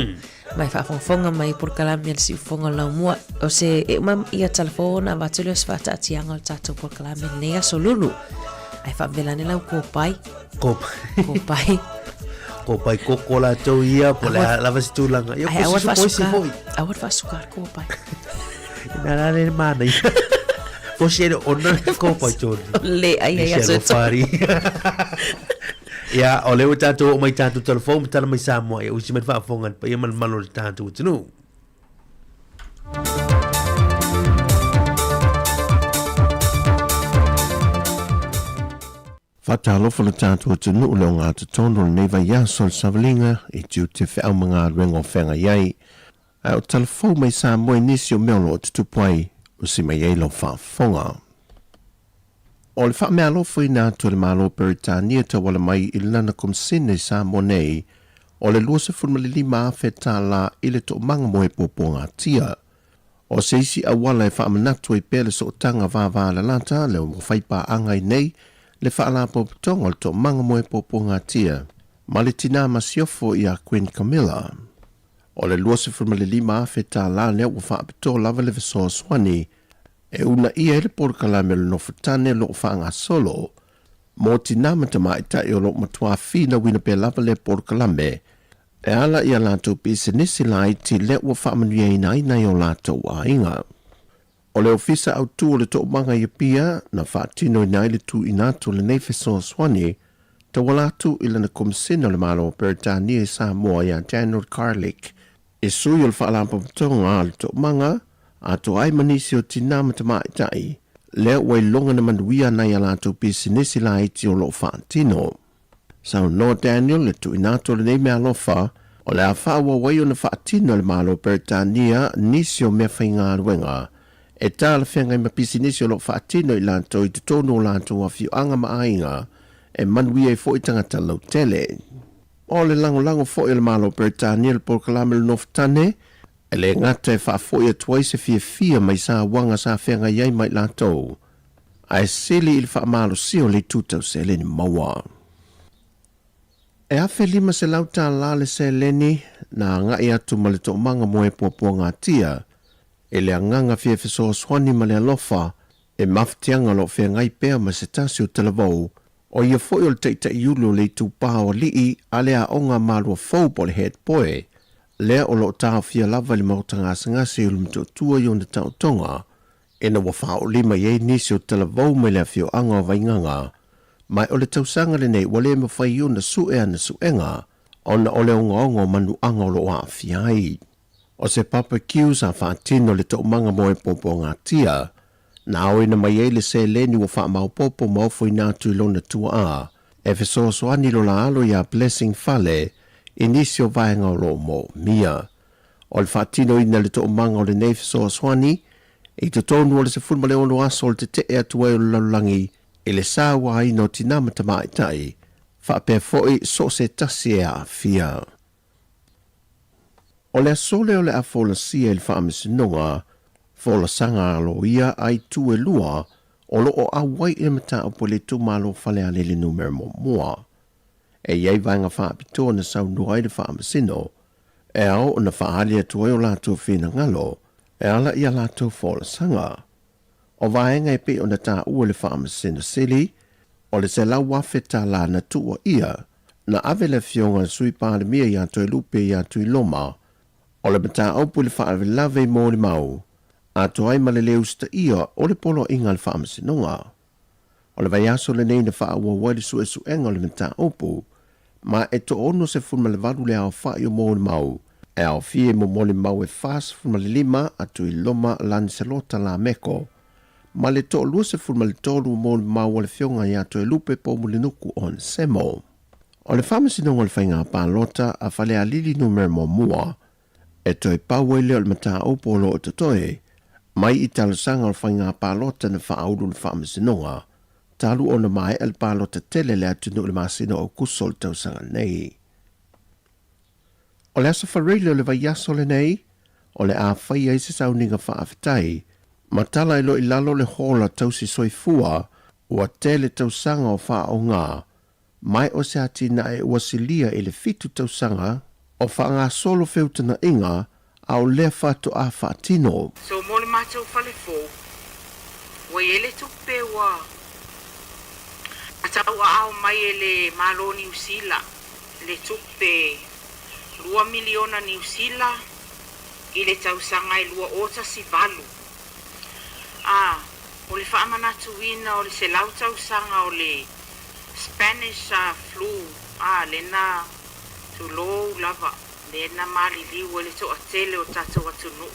mai fa fonga mai por calamel si fonga la mua o se mam ia telefona va tulos fa ta tianga tato por calamel ne so lulu ai fa vela ne la ko pai koko la to ia por la vestulanga ia ko si foi awat fa sukar ko pai na le mana Fosero ona ko pai to le ai so fari ia o leo tātou o mai tātou telefon tala mai Samoa ia usi mai whaafongan pa ia man malo tātou tunu Whatalofa na tātou tunu o leo ngā tatono nei vai ia sol savalinga e tiu te whiau mga rengo whenga iai ai o telefon mai Samoa nisi o meolo o tutupai o si mai ei lo whaafonga O le wha mea lofa I nā tua le malo Peritania ta wala mai I lana komsine sa monei o le lua se funmali lima a whetā la I le to manga moe popo ngā tia. O se isi a wala e wha manatu I pele so tanga vāvā la lata le o mwhaipa angai nei le wha la popotonga le to manga moe popo ngā tia. Ma le tina masiofo I a Queen Camilla. O le lua se funmali lima a whetā la le o wha apito lava le viso swani e una ia ele por kalame no futane lo fanga solo mo tina mata mai ta e lo matua fina wina pe lava le por kalame E ala ia lātou pisinisi lai ti le ua whaamanuia ina o lātou a inga. O le ofisa au tu o le tō manga i pia na whaatino ina le tu inato le neifeso swane ta walatu ila na komisina le malo Peritania i Samoa ia Daniel Carlick. E sui o le whaalampa mtonga a le tō manga a to ai manisi o tina matamaitai le ua ilonga na manuia na ia lātou pisinisi lai ti o lo whaatino. Sao no Daniel le tu inato le nei mea lofa o le a whaawa wai o na whaatino le malo Peritania nisi o mea whainga ruenga. E tā la whengai mapisi nisi o lo whaatino i lanto i te tono o lanto a whiu anga maainga e manuia i fo i tangata lau tele. O le lango fo i le malo Peritania le polkalame le noftane e le ngata e wha fo i atuai se fia mai sa wanga sa whengai iai mai lanto. A e sili i le wha malo sio le tutau se le ni maua. E awhi lima se lau tā lale se leni na ngai atu ma le to manga moe puapua ngā tia e le anganga fia fiso swani ma le alofa e maftianga lo fia ngai pea ma se tasi o telavou o ia foi o le teita iulu le tupā o lii a lea onga malua fau po le head poe lea o lo tau fia lava le mautanga sangasi o le mtutua i onda tau tonga e na wafa o lima ye nisi o telavou me le fio anga o vainganga mai o le tausanga le nei wale me fai o na suea na suenga ona o le onga manu anga o lo a fiai. O se papa kius a whaatino le tau manga moe popo ngā tia, na au ina mai eile se leni wa wha mau popo mau fo ina tu ilona tua a, e fiso soani lo la alo ya blessing fale, inisio vaenga o lo mo mia. O le whaatino ina le tau manga o le nei fiso soani, e te tonu o le se fulma le ono aso le te te ea tuai o le lalulangi, e le sawa ino tinama tamaitai, whaapea foi so se tasi e a fia. O le asole o le afola sia il whaamesinonga, fola sanga alo ia ai tu e lua, o lo o awai e mata o po le tu malo fale a lele numero mo mua. E iei vanga whaapitoa na sau nuai le whaamesino, e au na whaali atu o lato whina ngalo, e ala ia lato fola sanga. O vaenga e pe o na ta ua le whaamesino sili, o le se lau wafeta la na tua ia, na ave le fionga sui pāle mia ia to e lupe ia tu i loma, o le mata aupu le whaare lave mo le mau, a to ai male leu sta ia o le polo inga le whaamesinonga. O le vai aso le nei na wha ua wale su e su enga o le mata aupu, ma e to ono se funma le varu le au whaio mo le mau, e au fie mo le mau e fas funma le lima atu i loma lan se lota la meko, ma le to lua se funma le tolu mo le mau o le fionga ia to e lupe po mo le nuku on semo. O le whaamesinonga le whainga pa lota a whale a lili numero mo mua, e toi paue leo le mata o polo o tatoe, mai i talusanga o whainga pālota na whaaudu le whaamesinonga, talu o na mai el pālota tele le atunu le masino o kuso le tausanga nei. O le asa whareile o le vaiaso le nei, o le a whaia i se sauninga whaafetai, matala ilo i lalo le hola tausi soifua, ua tele tausanga o whaonga, mai o se atina e uasilia i le fitu tausanga, o whaanga solo whiutana inga au lea whatu a whaatino. So mo le mātou whale fō, wa ele tupe wa. Atau a au mai ele malo New Zealand, le tupe 2 miliona New Zealand, i le tausanga i lua ota si valu. O le whaamanatu ina o le se lau tausanga o le Spanish flu, le na tu lo lava le na mali liu le to atele o tato atunu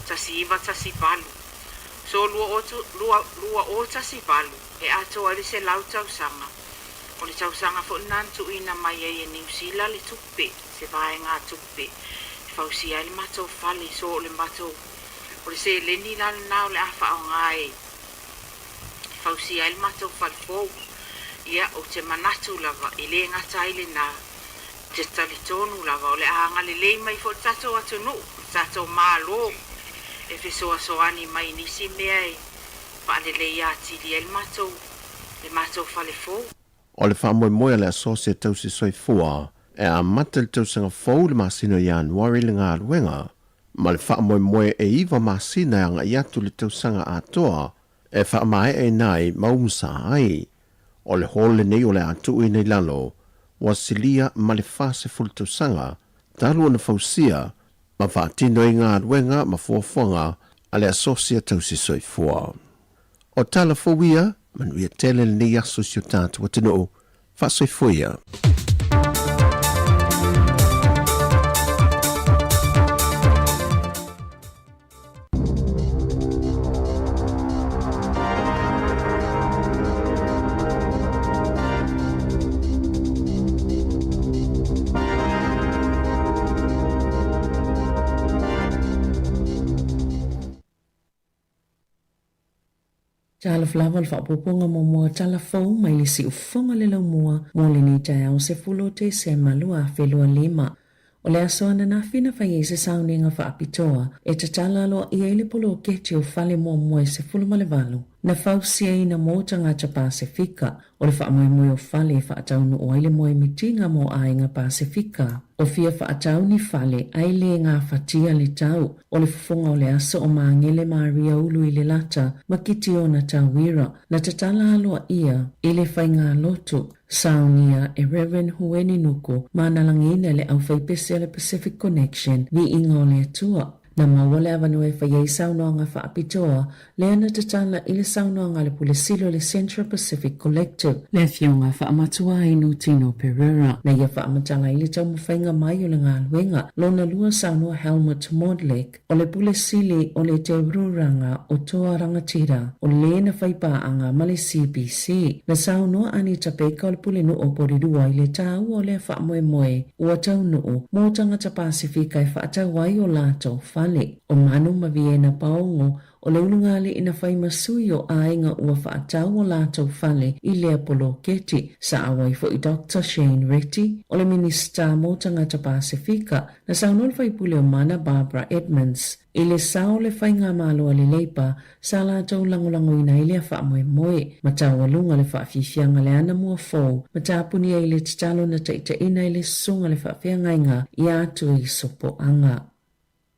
tasi iva tasi valu so lua o tasi valu e ato ale se lau tausanga o le tausanga fo nantu ina mai e New Zealand le tupe se vai ngā tupe fausi ai mato fali so le mato o le se leni la na le afa o ngai fausi ai mato fal fo ia o te manatu lava ile ngata ile na te talitonu lava o le ahanga le lei mai fo tato atunu, tato malo, e fiso asoani mai nisi mea e pa le lei ati li el mato, le mato fale fo. O le wha moe le asosia tausi soifua, e a mata le tausanga fau le masino i anuari le ngā ruenga, ma le wha moe e iwa masina e anga iatu le tausanga atoa, e wha mai e nai maumsa ai, o le hole nei o le atu i nei lalo, wasilia ma le fase fultausanga Talu na fausia, ma whaatino i ngā ruenga ma fuafuanga a le asosia tausi soifua. O tala fawia, manuia tele ni aso sio tātua tino, wha soifuia. Tala flava le whapoponga mo mua tala fau mai le si ufonga le lau mua mo le ni tai au se fulo te se malua whelua lima. O le asoana na fina whai e se sauninga whaapitoa e te tala aloa i eile polo keti o whale mua mua e se fulo malevalo. Na fausia ina mo tangata Pasifika o le whaamoe o whale e whaataunu o aile moe mitinga mo ainga Pasifika. O fia whaatauni whale aile ngā whatia le tau o le fufunga o le aso o maangele Maria ulu i le lata makiti o na tauira na tatala aloa ia i le whainga loto. Saunia e Reverend Hueni Nuku manalangina le au whaipese le Pacific Connection vi inga o le atua. Na mawale avanu e whaiei saunoanga whaapitoa, lea na tatala i le saunoanga le Pulisilo le Central Pacific Collective, le fionga whaamatua inu Tino Pereira, na ia whaamatanga i le tau mawhainga mai o le ngā luenga, lona lua saunoa Helmut Modlek, o le Pulisili o le te ruranga o toa rangatira, o le na whaipaanga ma le CBC, na saunoa ani tapeka o le pulinu o porirua i le tau o le whaamoe moe, ua tau nuu, mo tangata Pasifika e whaatau ai o lato, o manu ma viena paongo o le ulungale ina whai masui o ainga ua whaatau o lātou whale i le Apollo Keti sa awai fo i Dr. Shane Retty o le Minister mo tangata Pasifika na saunol whai pule o mana Barbara Edmonds i le sao le whai ngā malo a le leipa sa lātou langolango ina i le whaamoe moe ma tau alunga le whaafifianga le ana mua fōu ma tāpuni i le titalo na taita ina i le sunga le whaafiangainga i atu i sopo anga.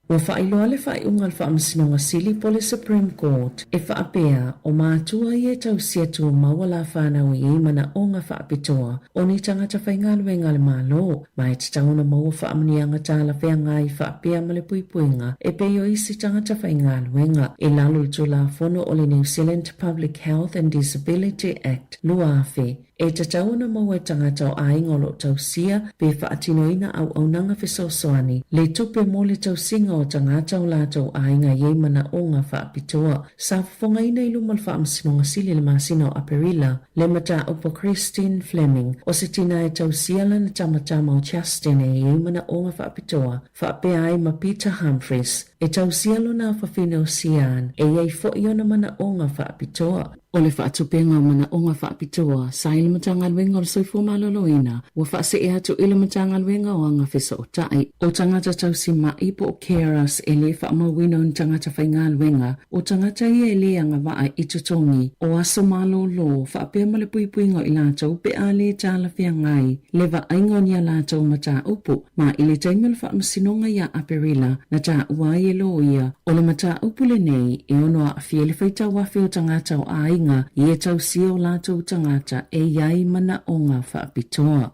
Ua whaailoa le whaaiunga le whaamasinonga sili po le Supreme Court e whaapea o mātua i e tau siatua maua la whanau i mana o ngā whaapitoa o ni tangata whaingaluenga le mālo ma e tatauna maua whaamanianga tāla whainga i whaapea ma le puipuinga e peo isi tangata whaingaluenga e lalo i tō la whono o le New Zealand Public Health and Disability Act luafe e tatauna maua tangata o aingolo tausia pe whaatinoina au aunanga whesosoani le tupe mo le tausinga o tangata o lātou ainga yeimana o ngā whaapitoa. Sa whafonga ina i lumal whaamsinonga sili le masina o Aperila, le mata upo Christine Fleming, o se tina e tausiala na tamatama o Justin e yeimana o ngā whaapitoa, whaapea ai ma Peter Humphreys, e tausialo na whawhine o Sian, e iei fo'iona mana o ngā whaapitoa. O le whaatupenga mana o ngā whaapitoa, sa ila matanga luenga o le soifua maloloina, ua whaase e atu ila matanga luenga o anga whisa o tai. O tangata tausi ma ipo o carers e le whaamawina o tangata whainga luenga, o tangata ia e le anga waa i tutongi, o aso malolo, whaapea ma le puipuinga i lātou pe a le tāla whia ngai, le wa aingo ni a lātou mata upu, ma i le taimio le whaamasinonga ia Aperila, na tā uai e lo ia, o le mata upu le nei, e onoa a fie le whaita wafi o tangata o ainga, i e tausia o lātou tangata e iai mana o ngā whaapitoa.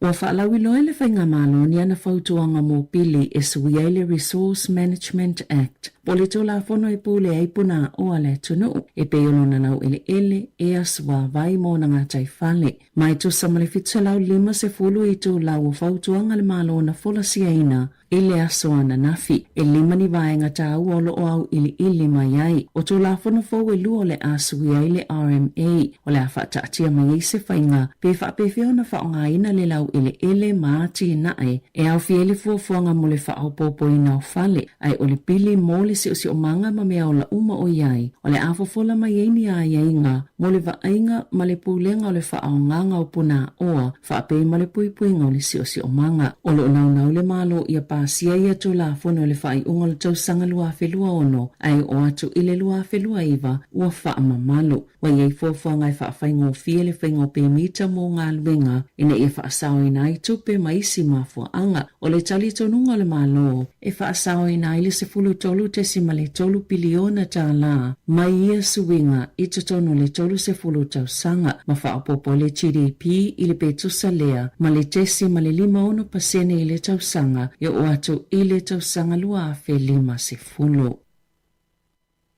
Ua whaalauwi loe le whainga malo ni ana whautuanga mō pili e sui ai le Resource Management Act. Po le tō la whono e pūle ai puna o ale tunu e peono na nau ele e aswa vai mō na ngā tai whale. Mai tō samale fitsalau 5 se fulu i tō la ua whautuanga le malo na whola siaina i le asoana nafi e 5 ni vaenga tā uolo o au ili mai ai. O tō la whono fau e luo le asui ai le RMA o le a whaataatia mai i se whainga pe whaapewheo na whaonga ina le lau ele maati nae e au fiele fuafuanga mo le whaopopo ina o whale ai o le pili mo le si o manga ma mea o la uma o iai o le afofola mai eini a iainga mo le vainga ma le pulenga o le whaonganga o puna oa whaape ma le puipuinga o le si o manga o lo nau le malo ia whaasia ia tu la fono le whai unga le tausanga lua whelua ono ai o atu i le lua whelua iwa ua wha mamalo. Wa iei fōwha ngai wha whaingo fie le whaingo pe mita mō ngā luenga ina ia wha asao ina i tupe maisi mafua anga o le tali tonunga le malo e wha asao ina i le se fulu tolu te si ma le tolu piliona tā la mai ia suinga i tono le tolu se fulu tausanga ma wha apopo le GDP i le petusa lea ma le tesi ma le 5% i le tausanga ia o atu i le tausanga lua a lima se fulu.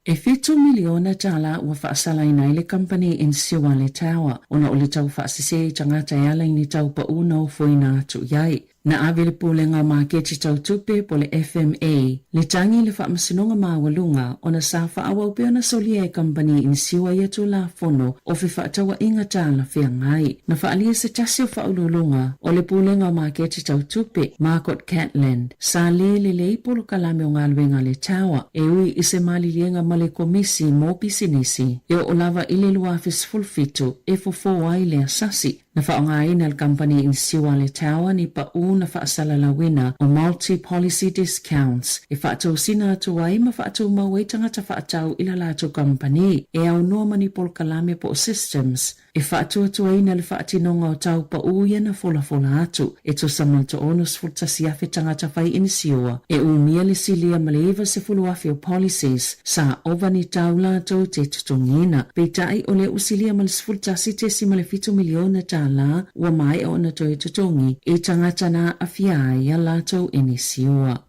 E 5 miliona tala ua whaasala ina i le company in siwa le tawa ona o le tau whaasise i tangata e ala ini tau pa una o foina atu iai. Na awe le pūlenga mā keti tau tupe po le FMA, le tangi le whaamasinonga mā walunga o na sa whaawau pe ona solia e company in siwa ia tu la fono o fi whaatawa inga tāla whia ngai. Na whaalia se tasi o whaululunga o le pūlenga mā keti tau tupe, Margot Catland, sa le ipolo kalame o ngā luenga le tawa, e ui i se mali lienga ma le komisi mō pisinisi, e o lava i le luafis fulfitu e fofo ai le asasi. Na whaongaina le company in siwa le tawa ni pa na whaasala la wina o multi-policy discounts e whaatau sina atu ai ma whaatau mawai tangata whaatau ila lato company e au noa mani pol kalame po systems e whaatau atu ai na le whaatinonga o tau pa uia na fola atu e to samanto onus fultasi afe tangata whai in siwa e umia le silia maleva se fulu afe o policies sa ova ni tau lato te tutungina pe tai o le usilia mal fultasi te si male 5 miliona tala ua mai o na toi tutungi e tangata na afia ia lato inisiua.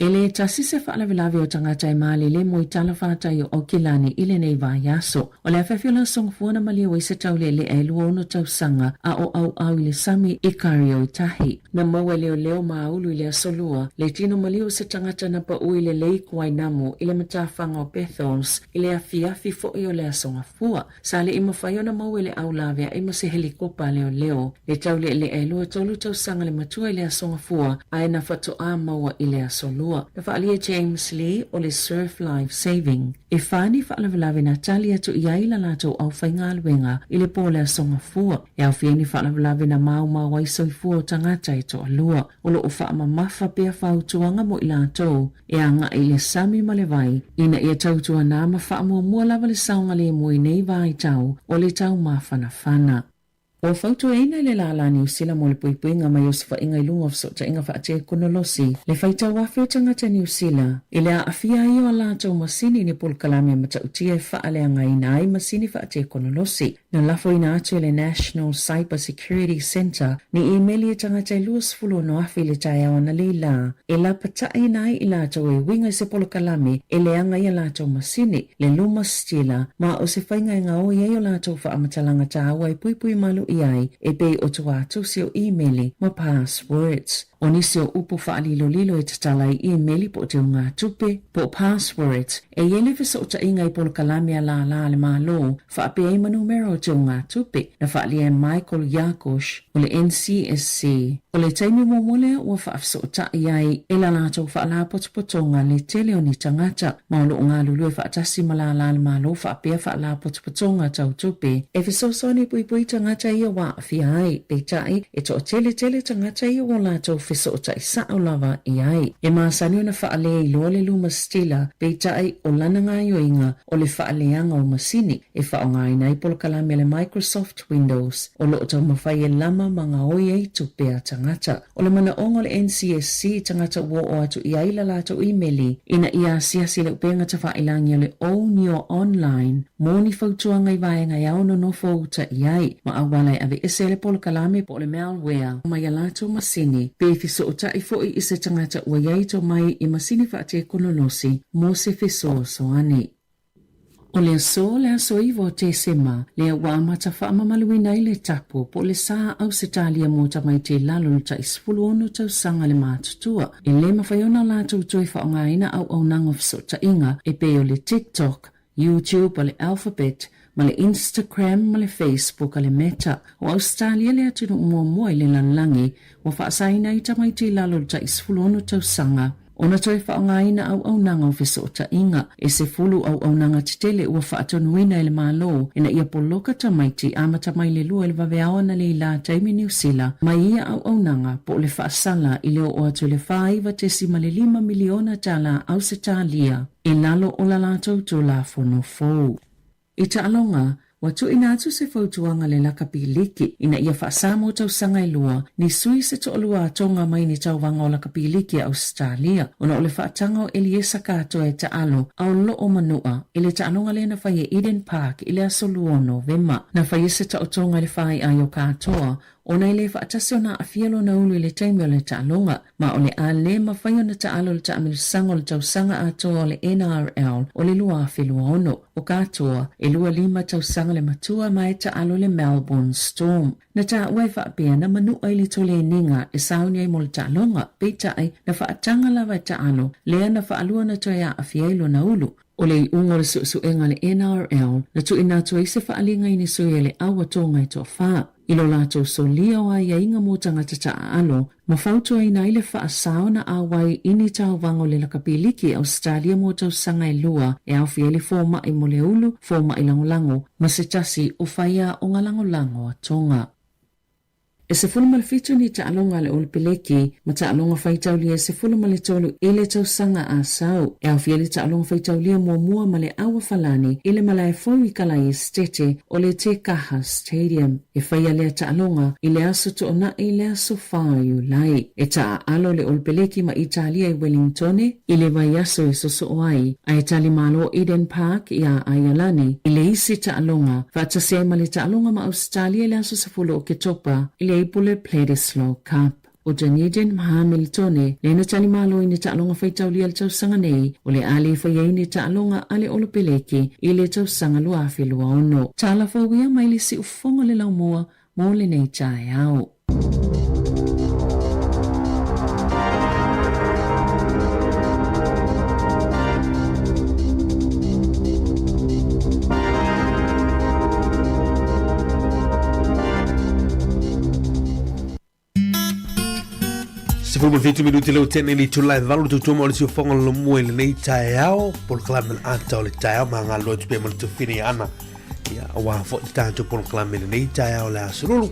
Ele tasi se whaalavelave o tangata e maali le mo i tala whātai o kilani ile nei vāiaso. O le awhewhila songfuana malia o se tau le e lua ono tau sanga a o au i le sami i kari o i tahi. Na maua leo maulu i le asolua, le tino malia o se tangata na pa ui le leiku ai namu i le matawhanga o Bethels i le afiafi fo i o le asonga fua. Sa le ima whaiona maua le au lavea ima se helikopa leo. Le tau le e lua tolu tau sanga le matua i le asonga fua ai na whato a maua i le asolua. Na whaalia James Lee o le Surf Life Saving. E whani whaalavelave Natalia tu iaila lato au whaingaluenga i le pōle asonga fua. E au whieni whaalavelave na mau ai soifua o tangata i to alua. O lo o whaama mafa pia whautuanga mo i lato. E anga i le sami malewai. Ina ia tautua nā ma whaamua mua lava le saunga le mui nei vai tau o le tau mawhana whana. O fautu eina le lalani usila mo le puipuinga mai o sifa inga ilunga of sota inga whaate konolosi. Le whaita wafi o tangata ni usila. Ile a afia i o lato masini ni pol kalame mata utia e whaale anga ina ai masini whaate konolosi. Na lafo ina atu le National Cyber Security Center ni emeli e tangata i luas fulu no afi le tai awa na leila. E la pata ina ai i lato e winga se pol kalame e le anga i lato masini le luma stila ma o se whainga inga o i o lato wha amatalanga ta awa i puipui malu iai e bei o tuatu si o e-maili ma passwords. O nisi o upo whaalilo e tatala i e-maili po te unga tupe po passwords. E yele fisa o ta inga i polo kalamia la le malo whaape e manumero te unga tupe na whaalia e Michael Yakosh o le NCSC. O le taimi momole ua whaafisa o ta iai e la lato whaala potopotonga le tele o ni tangata ma o lo unga lulu e whaatasi malala le malo whaapea whaala potopotonga tau tupe. E fisosoni pui tangata ia wa awhia ai pe tai e to tele tangata ia wa lato fiso o tai sao lava i ai. E maasani o na whaale i loa le luma stila pe tai o lana ngai o inga o le whaaleanga o masini e whaonga i nai polo kalame le Microsoft Windows o lo o tau mawhai e lama mga oi ei tupea tangata. O le mana ongo le NCSC tangata ua o atu i ai la lato e-maili ina ia siasi le upenga ta whaelangia le Own Your Online moni fautuanga i vaenga iao no no fauta i ai ma awalai ave ese le polo kalame po le malware ma ia lato masini pe fiso o tai foi i se tangata ua iai to mai i masini whaate konolosi mo se fiso soani. O le so iwo te sema le wamata whaamamaluina i le tapu po le saa au se talia mo tamai te lalo ta isfulu ono tau sanga le mātutua. E le mawhaiona lātou toi whaongaina au nangofiso ta inga e pe o le TikTok, YouTube o le Alphabet, ma le Instagram ma le Facebook a le Meta. O Australia le atunu mua i le lanlangi wa whaasaina i tamai te lalo ta isfulu ono tau sanga Ona toi whaongaina au nanga o fiso o ta inga e se fulu au nanga titele ua whaatonuina ele malo ina ia poloka tamaiti ama tamaile lua ele vaveawa na leila taimi niusila mai ia au nanga po le whaasala i leo o atu le whaiva te si male 5 miliona tala au se talia i lalo o la latou to la fono fou. I ta alonga watu ina atu se fautuanga le lakapiliki ina ia whaasamo tau sanga ilua ni sui se to olua atonga mai ni tau wanga o lakapiliki a Australia. Ona ole whaatanga o Eliesa katoa e ta alo au lo o manua ile ta alonga le na whaie Eden Park ile asoluono vema na whaie se ta otonga le whai ayo katoa ona ile whaatasi ona afialo na ulu ile taimi o le ta alonga ma ole a le mawhaio na ta alo le ta amilisanga o le tau sanga atoa o le NRL o le lua awhilua ono o katoa e lua 5 tau sanga le matua mai ta alo le Melbourne Storm. Na ta uai whaapea na manua ili tole ninga e sauni ai mo le ta alonga peita ai na whaatanga lawa ta alo lea na whaalua na toia afiailo na ulu. O le ungo le suenga le NRL na tu ina tu eise whaalinga ini sui le awa tonga i toa whaa. Ilo lato so lia o ai inga mo tangata ta alo, mawhautu ai na ile whaasao na awai ini tau wango le lakapiliki Australia mo tau sanga i lua e au fieli fōma i mo le ulu, fōma i langolango, ma se tasi o whaia o ngā langolango a tonga. E se fulu malfitu ni ta alonga le olpeleki, ma ta alonga whaitau lia se fulu malitolu ile tau sanga a sau. E au fieli ta alonga whaitau lia mua ma le awa falani ile malai fau i kalai estete o le Te Kaha Stadium. E whaia lea ta alonga ile aso to ona ile aso whaiu lai. E ta alo le olpeleki ma Italia i Wellingtone ile vai aso e soso oai. A Itali malo Eden Park ia Ayalani ile isi ta alonga. Whaatase ma le ta alonga ma Australia ile aso se fulu o ke topa ile Pule Pledisloe Cup. O Dunedin Hamiltone, le na tali malo ini ta alonga whaitau li al tau sanga nei, o le ali whaia ini ta alonga ale olopeleki, i le tau sanga lua awhi lua ono. Tala whauia mai le si ufonga le lau mua, mo le nei tae au. Fumo 20 minuti leo tene ni tulai valu tu mo le si fonga lo mo le nei taeao por clam anta le taeao ma nga lo tpe mo tu fini ana ya wa fo tanto por clam le nei taeao la sulu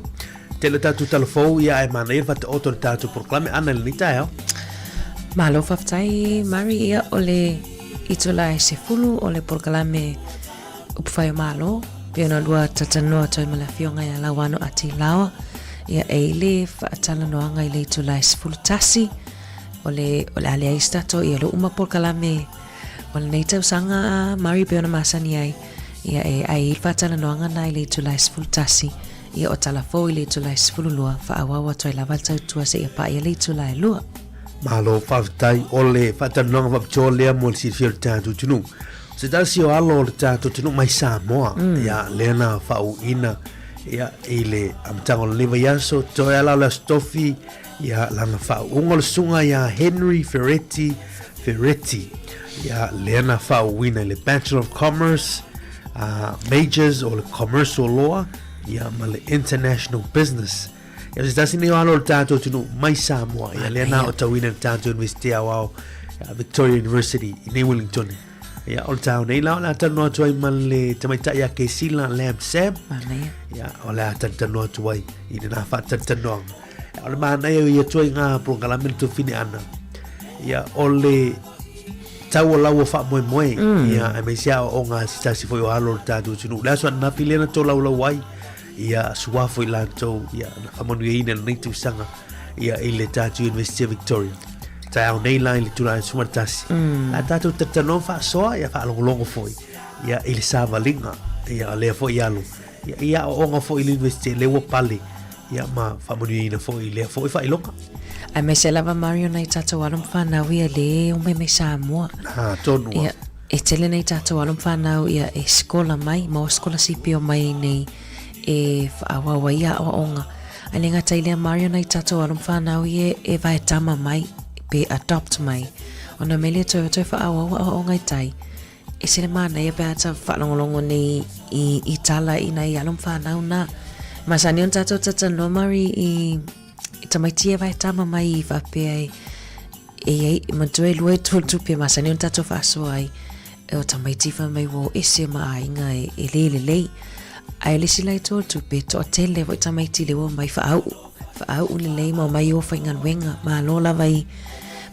te le tatu telefo ya e mana e fat auto tanto por clam ana le nei taeao malo faftai mari ya ole itulai se fulu ole por clam upfai malo pena dua tatano to mala fionga ya la wano atilawa ia eile whaatala noanga i le tulai sfultasi o le alea istato ia lo uma por kalame o le neitau sanga mari peona masani ai ia e ai whaatala noanga na i le tulai sfultasi ia o talafo i le tulai sfululua whaawawa toi lawal tau tua se ia pa ia le tulai lua malo whaftai o le whaatala noanga wapcho lea mo le si whir tātu tunu se tasi o alo le tātu tunu mai Samoa ia leana whau ina ia ile amtango leva yaso to ala la stofi ia lana fa ungol sunga ya Henry Ferretti ia lena fa wina le Bachelor of Commerce majors or commercial law ia male international business ia stasi ni alo tanto tunu mai Samoa ia lena o tawina tanto university ao Victoria University in Wellington ya old town nei la tano tuai male tamaita ya ke sila lamb sam ya ola tano tuai ina na fa tano ola mana ya tuai nga programamento fini ana ya ole tau la wo fa moi ya mesia o nga sita si foi o halo tatu tunu la so na pilena to la wai ya suwa foi la to ya na famonu ina nei tu sanga ya ile tatu University of Victoria tau nei la ile tula sumartasi la tatu tatano fa so ya fa longo foi ya ile savalinga ya le foi yalo ya o nga foi university le wo pale ya ma famoni foi le foi fa ilonga a me se lava Mario nei tatu alum fa na wi le o me Samoa tonu ya e tele nei tatu alum fa na ya e skola mai mo skola sipio mai nei e fa wa ya o nga alenga taile Mario nei tatu alum fa na wi e vai tama mai pe adopt mai ona mele to fa awa o ngai tai e se le mana e pe ata fa longo ni i itala ina i alum fa na masani on tato no mari i tamaitia vai tama mai fa pe e matue lue tupe masani on tato faso ai o tamaiti fa mai wo ese maainga e lei ai lesi lai tupe to tele vo tamaiti le wo mai fa au le lei mo mai o fa inga wenga ma lo la vai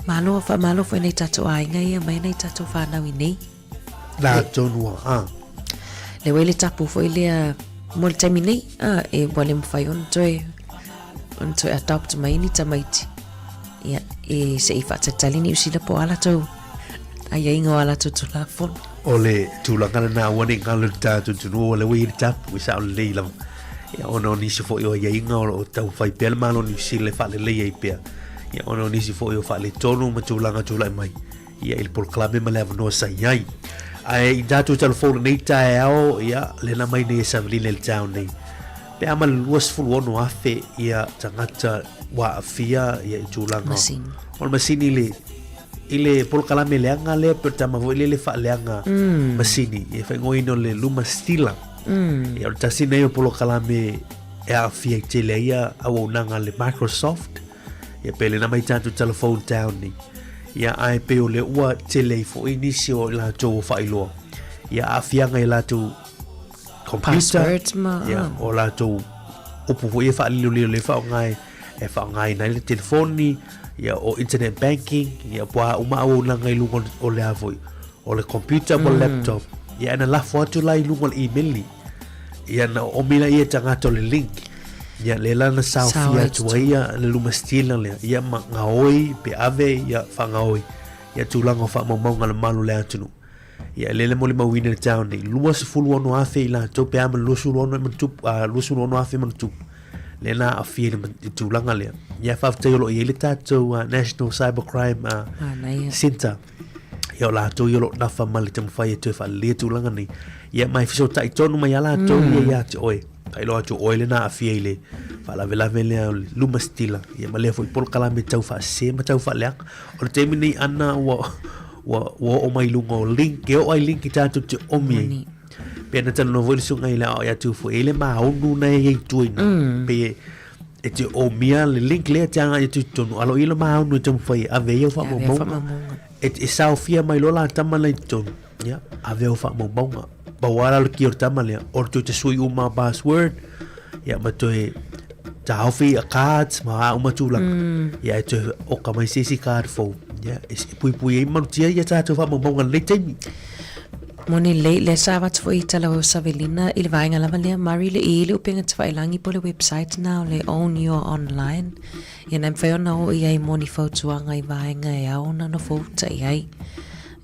malo fa nei tato ainga ia mai nei tato fa na winei la tonua le wele tapu fo ile mo le terminei e wale mfai on toi adopt mai ni tamaiti ia e se fa talini usila po ala to ai ingo ala to la fon ole tulanga na wani ngalo tatu tunu le wi tapu sa le la ia ono ni se fo yo ia inga o tau fai pel malo ni sile fa le ia pe ia ono ni se fo yo fa le tonu ma tulanga tula mai ia il proclame ma le no sai ai ai datu telefone nei tae ia le na mai nei savline le town nei pe amal was full one afe ia tangata wa afia ia tulanga on masini ile proclame le anga le per tama vo le fa le anga masini e fa ngoino le luma stila ia ta sine yo proclame e afia tele ia au nanga le Microsoft ia pele na mai tatu telephone town ni ia ai pe o le ua tele fo inisio la to fa ilo ia afia ngai la to computer ia o la to upu fo ia fa le fa ngai na le telefoni ia o internet banking ia pa uma o na ngai lu o le avoi o le computer o laptop ia na la foto la lu o email ia na o mila ia tanga to le link ia le lana saufia tuaia le luma stila le ia ngaoi pe ave ia fangaoi ia tulanga fa maunga le malu le atunu ia le mo le mawina le town ni lua se fulu ono afe ila to pe am lusu ono mantup lusu ono afe mantup le na afia le tulanga le ia fa telo ia le tato National Cybercrime Center ia la to yo na fa mal te mfai te fa le tulanga ni ia mai fiso tai tonu mai ala to ia te oi ai lo atu oile na afia ile fa la vela vela luma stila ia male foi por kala me tau fa se ma tau fa le o te mini ana wa o mai lungo link o ai link ta tu te omi pe na tano voi sunga ile ya tu fo ile ma onu na ye tuina pe e te omia le link le tanga e tu tonu alo ile ma onu te foi ave yo fa mo e saufia mai lola tama le tonu ya ave o fa mo bonga bawala lo kior tamale or to te sui uma password ya matoi taufi a cards ma uma tula ya to o kama sisi card fo ya es pui man tia ya ta to fa mo bonga le temi moni le savat foi tala o savelina il vainga la valia mari le ile upinga tvai langi po le website now le own your online ya nem fe ona o ia moni fotuanga i vainga ya ona no fota ai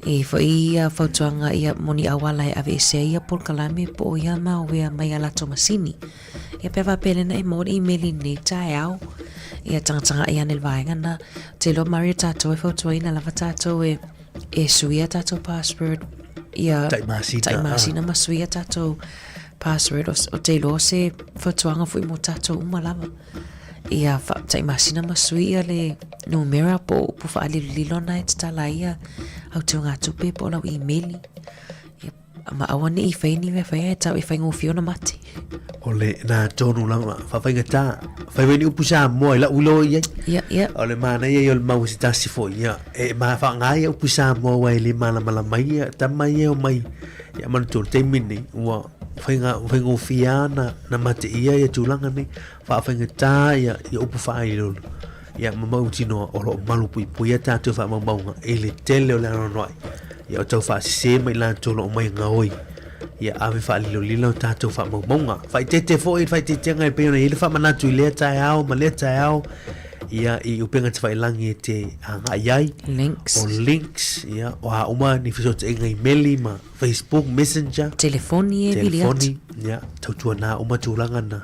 e foi a fotuanga ia moni awala e ave se ia por kalame po ia ma o ia mai ala tomasini ia peva pelena e moni email ni taiao ia tanga ia nel vainga na te lo mari tato e fotuina la tato e suia tato password ia taimasi masuia tato password o te lo se fotuanga foi mo tato uma lava ia taimasi masuia le numera po fa lilo night tala ia au te ngā tupe po lau emaili ma awane i whaini me whaia e tau i whaingo fiona mati ole na tonu lama whawhainga tā whaiweni upu sa moa ila ulo ia ole mana ia i ole mau si tasi fo ia e ma whaanga ia upu sa moa wai le mala mai ia tamai ia o mai ia manu tōru te mini ua whaingo fiana na mate ia ia tūlanga ni whainga tā ia upu whaai lolo ia mamau tino o lo malu pui ta tu fa mamau ele tele o le no ia tau fa se mai la to lo mai ngoi ia ave fa lilo ta tu fa mamau fa te fo fa te ngai pe ele fa mana tu le ta ao ma le ta ao ia i upenga te fa langi te anga yai links ia o uma ni fiso te ngai meli ma Facebook Messenger telefoni ia tau tu na uma tu langa na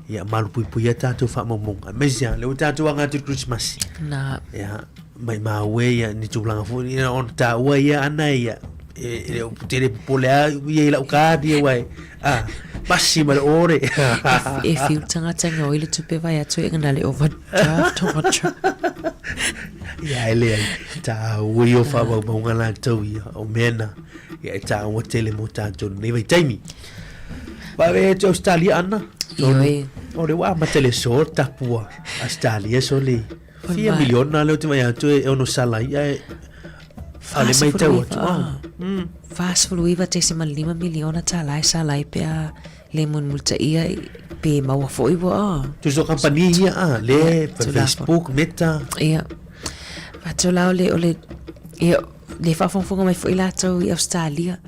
ia malu pui tatu fa momonga mesia le tatu anga tu Christmas na ia mai we ia ni tulanga fu ia on ta we ia ana ia e putere polea ia la ukadi wai pasi mal ore e fiu tanga tanga ile tupe vai atu ngana le overdraft ia ele ta we o fa momonga la tu ia o mena ia ta o tele mo tatu ni vai taimi ba ve to Australia ana o le wa matele sorta pua Australia so le Fia milion na leo te mai atu e ono sala ia ale mai tau atu. Fast fluiva te se malima miliona salai pea le mun multa ia pe maua foi wa. Tu so company ia le Facebook Meta. Ia. Atu la ole ia le fa fonga mai foi lato i Australia.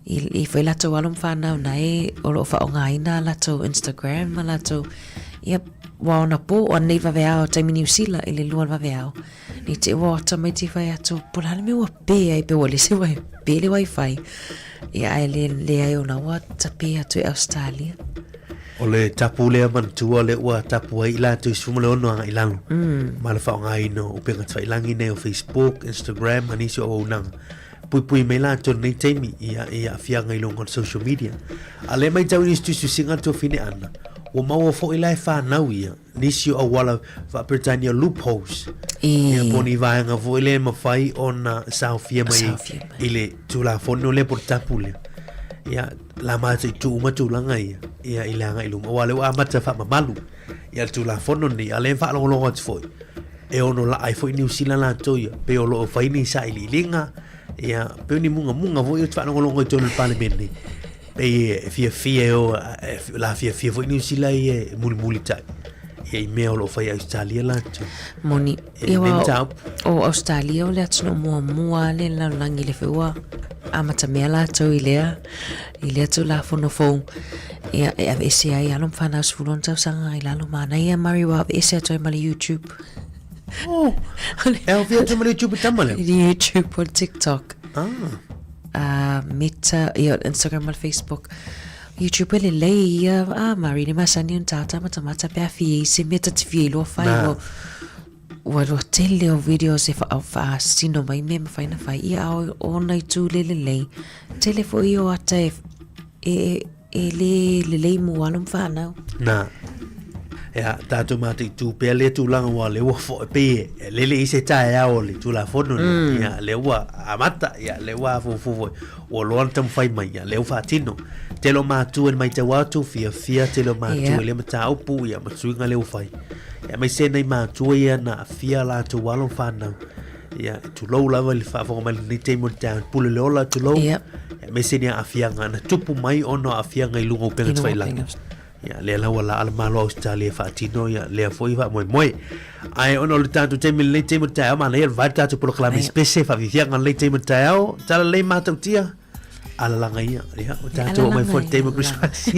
I foi lato alum fa na nai o fa onga ina lato Instagram lato ia wa na po o nei va vea te New Zealand ile luar va vea ni te wa ta mai te vai ato pola me wa pe ai pe wale se vai pe le wifi ia le ai ona wa ta pe ato Australia o le tapu le mantua le ua tapu ai la tu sumo le ono anga ilang ma le fa nga ino o pe ngatfa ilangi nei o Facebook Instagram ani so o nang pui mai la to nei temi ia fia ngai long on social media ale mai tau ni stu singa to fine ana o mau fo ila fa na ia nisi o wala va Britannia loopholes ia boni vai nga vo ile ma fai on Southia mai ile tu la fono le por tapule ia la ma tu langa ia ila nga ilum o wale wa mata fa malu ia tu la fono ni ale fa lo at foi e ono la ai foi New Zealand la to ia pe o lo fai ni sa ili linga ia pe ni munga vo ia fa lo to le parliament ni e fia o la fia foi New Zealand e muli tai e me o lo fai Australia la to moni e o Australia o le atno mua le la langi le feua amata mela to ile to la fono fo e ese ai alum fana sfulon tau sanga ila lo mana ia mari wa ese to mali YouTube e via to mali YouTube tamale YouTube por TikTok Meta e Instagram al Facebook YouTube le lei mari ni masani un tata mata pe fi se meta tv lo fai o walo tele o videos e fa sino mai me fai na fai ia o nai tu le tele fo io ata e le mu alum fa na ya tatu mati tu pe le tu langa wa le wa fo pe le se ta ya o le tu la fono ya le wa amata ya le wa fu o lo antam fai mai ya le fa tino te lo ma tu en mai te wa tu fia te lo ma tu le mata o pu ya ma tu nga le fai ya mai se nei ma tu ya na fia la tu wa lo fa na ya tu lo la va le fa fo mal ni te mo ta pu le ola tu lo ya mai se ni afia nga na tupu mai ono afia nga ilungo pe nga fai la ya le la wala al malo Australia fa tino ya le foi va moi ai ono le tanto te mil le te mo ta ma le va ta tu proclame specie fa vivia nga le te mo ta o ta le ma ta tia ala la nga ya o ta tu mai for te mo Christmas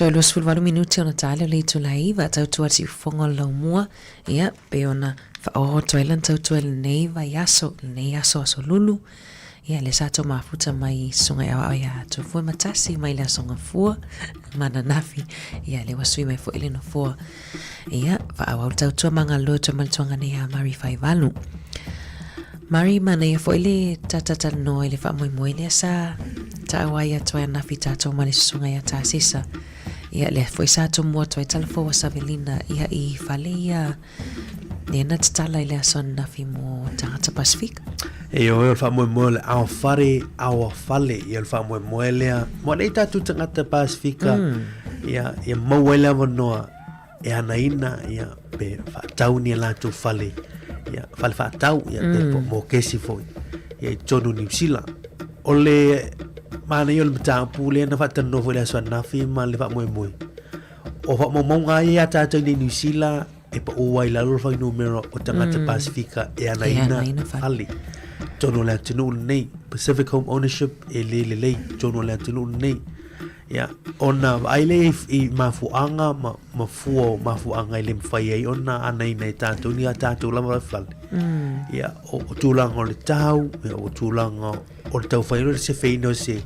Toi lo sul minuti ona tale le tu laiva tau tu ati fonga lo mua ia pe ona fa o toilan tau tu nei va yaso nei yaso so lulu ia le sato mafuta mai sunga ya tu foi matasi mai la songa fu mana nafi ia le wasui mai fo ele no fu ia fa au tau tu manga lo tu mal tonga nei a Mari fai valu Mari mana ia fo ele tata no ele fa moi moi le sa ta wa ya tu nafi tato mai sunga ya ta sisa ia le foi sato mo tu telefo wa Savelina ia I fale ia nena tala ile son nafi mo tangata Pacific e o fa mo mo au fale ia fa mo mo le mo nei tatu tangata Pacifica ia mo wela no e anaina ia pe fa tau ni la tu fale ia fale fa tau ia pe mo kesi foi ia tonu ni sila ole mana yo le tampu le na fa tano foi la son nafi ma le fa mo mo o fa mo nga ia tatu ni New Zealand e pa o wai la lo fa numero o tangata Pacifica e anaina fale Tono la tunu nei Pacific Home Ownership e le tono la tunu nei ya ona aile I mafuanga mafuanga ile mfai ai ona anai nei tatu ni tatu la fal ya o tulang o le tau o tulang o le tau fai se feino se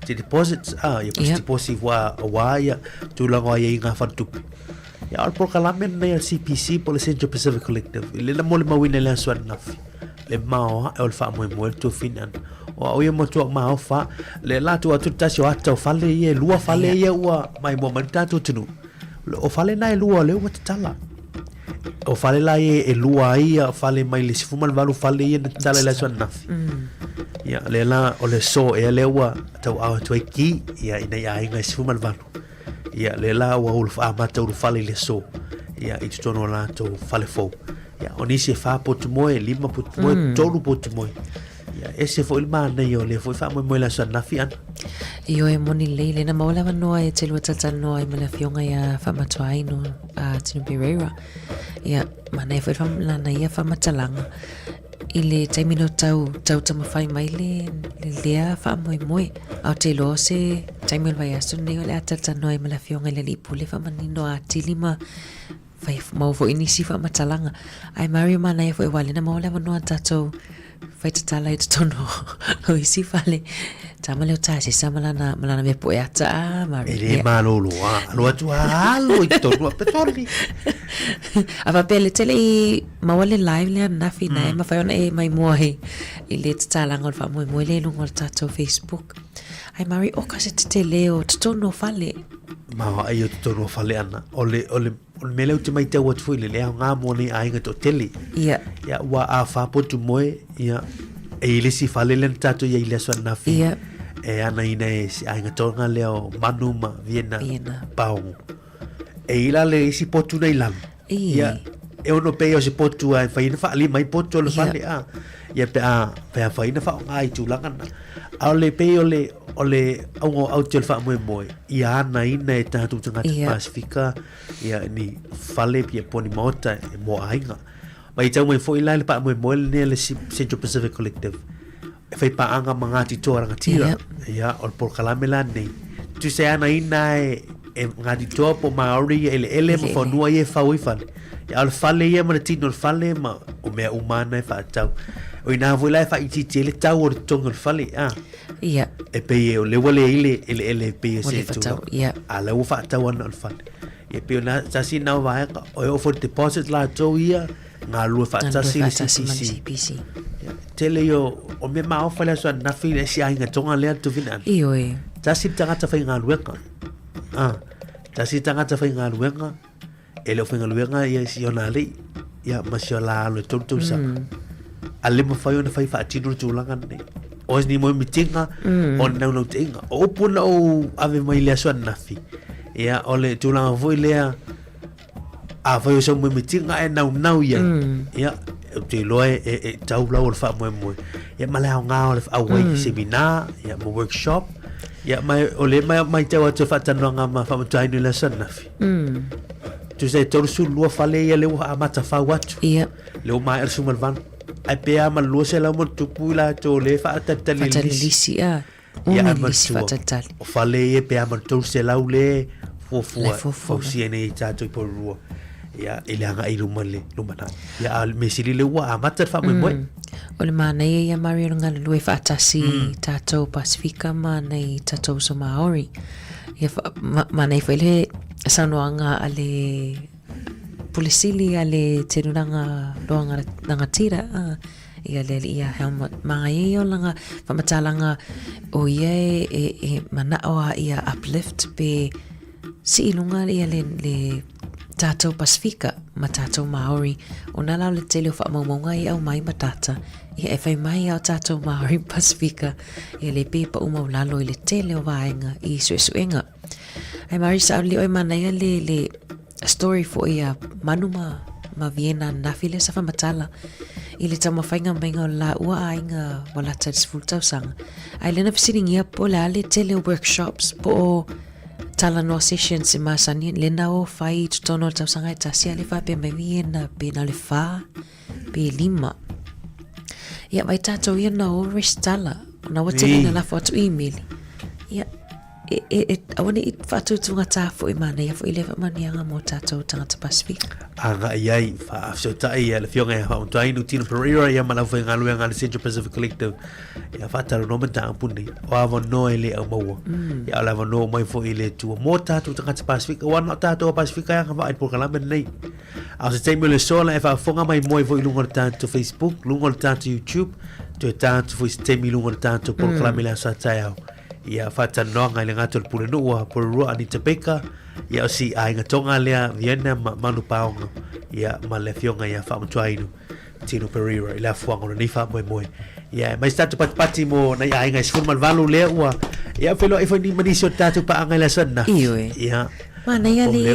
deposits ya deposit wa ya tulang o ya nga fatu ya al por kalamen nei CPC por le Central Pacific Collective le la mole mawina la swan nafi le mao e o le fa mo tu finan o ia mo tu mao fa le la tu atu tasi o ata fale ia lua fale ia ua mai mo manta tu tunu o fale na lua le o tala o fale la e lua ia fale mai le sifuma valu fale ia tala la so nafi ia le la o le so e le ua tau a tu ki ia ina ia inga sifuma valu ia le la o ul fa mata ul fale le so ia I tono la to fale fo ya oni se fa pot moe lima pot moe tolu pot moe ya ese foi il mana yo le foi fa moe la sana fian io e moni leile na maula no e telu tata no e mala fionga ya fa matwai no a tinu Pereira ya mana foi fa la na ia fa matalanga ile taimino tau tama fai mai le lea fa moe au te lo se taimino vai asu ne le tata no e mala fionga le lipu le fa manino a tilima fai mau fo inisi fa matalanga ai Mari mana e foi wale na maula no tato fai tatala I tono o isi fale tamale o tasi samala na malana me po ata Mari ele malolo lo atu alo I tono petorli ava pele tele mawale live le na fina ma fai ona e mai moe ile tatala ngol fa moe le ngol tato Facebook ai Mari o ka se tele o tono fale ma ai o tono fale ana ole mele o te mai te wat foi le nga mo ni ai nga to tele ya wa a fa po tu moe ya e ile si fale len tato ya ile so na fi e ana ina e ai nga to nga leo manuma viena pau e ila le si po tu nei lam ya e ono pe o si po tu ai fa ina fa ali mai po tu lo fale ya pe fa ina fa ai tu langan ole pe ole au te fa moe ia na ina e tatu tanga Pacifica ia ni fale pia poni mota e mo ainga mai tau mai foi la le pa moe ne le Central Pacific Collective e fai pa anga mangati to ranga tira ia ol por kalamela nei tu se ana ina e ngati to po maori ele mo fonua e fa wi fale ia al fale ia ma tino fale ma o me umana e fa tau o ina voi la fa iti le tau o tongo fale ia e pe o le wale ele pe se tu ia ala u fa tau an fale e pe na tasi na va o for deposit la to ia nga lu fa tasi CPC tele yo o me ma o fale so na fi le si ainga tonga le tu finan io e tasi tangata fai ngaluenga tasi tangata fai ngaluenga ele fai ngaluenga ia si ona le ia masiola lo tonto sa ale mo fai ona fai fa tinu tulanga ne o ni mo mitinga on na no tinga o puna o ave mai le so nafi ia ole tulanga foi lea a foi so mo mitinga e nau ia ia te loe e tau lau fa mo ia mala nga o fa wai seminar ia mo workshop ia mai ole mai te wa te fa tananga ma fa mo tainu le so nafi tu sei tolu su lua fale ia le wa mata fa watu ia le mai er sumal van ai pe ama lo se la mo tu pula to le fa tatali lisi ia lisi fa tatali o fale e pe ama to se la ule fo siene tato por rua ia ele anga i lumale lumana ia al mesili le wa mata fa mo o le mana ia Mario ngala lue fa tasi tato Pasifika mana i tato so Maori ia mana i fele sanoanga ale pulisili ale tenunanga doanga nanga tira ia le ia helmet mai o langa famatalanga o ye e mana o ia uplift pe si ilunga ia le tato Pasifika ma tato Maori ona la le tele fa maunga ia o mai matata ia e fai mai au tato Maori Pasifika ia le pepa uma lalo i le tele o vaenga i suenga ai mari sa li o mana ia le story for ia manuma ma Vienna na file sa famatala ile tama fainga menga la ua ainga wala tats fulta sang ai lena visiting ia po la le tele workshops po tala no sessions in masani lena o fai tono tau sanga ta sia le fa pe me Vienna pe na le fa pe lima ia vai tato ia na o restala na watele na foto email ia awane it fatu tunga ta fo imana ia fo 11 mani anga mo tato tangata Pasifika anga iai fa so tai ia le fionga ia fa un tai no tino Pereira ia mala fo ngalu nga le Central Pacific Collective ia fa talo no mata ampuni o ava no ele au maua ia la no mai fo ile tu mo tato tangata Pasifika wana tato Pasifika ia va por kala men nei a se tem le sola e fa fonga mai mo fo ilungo tato Facebook lungo tato YouTube to tato fo tem ilungo tato por kala mela sa tai ia fata noanga le ngato le pule nua por rua ni tepeka ia si ai ngatonga lea Vienna manu paonga ia ma le fionga ia fa mtuainu tino Pereira ila fuanga ni fa moi ia mai statu pati mo na ai ngai sfurmal valu le ua ia felo e foi ni manisio tatu pa anga la sana ia mana ia le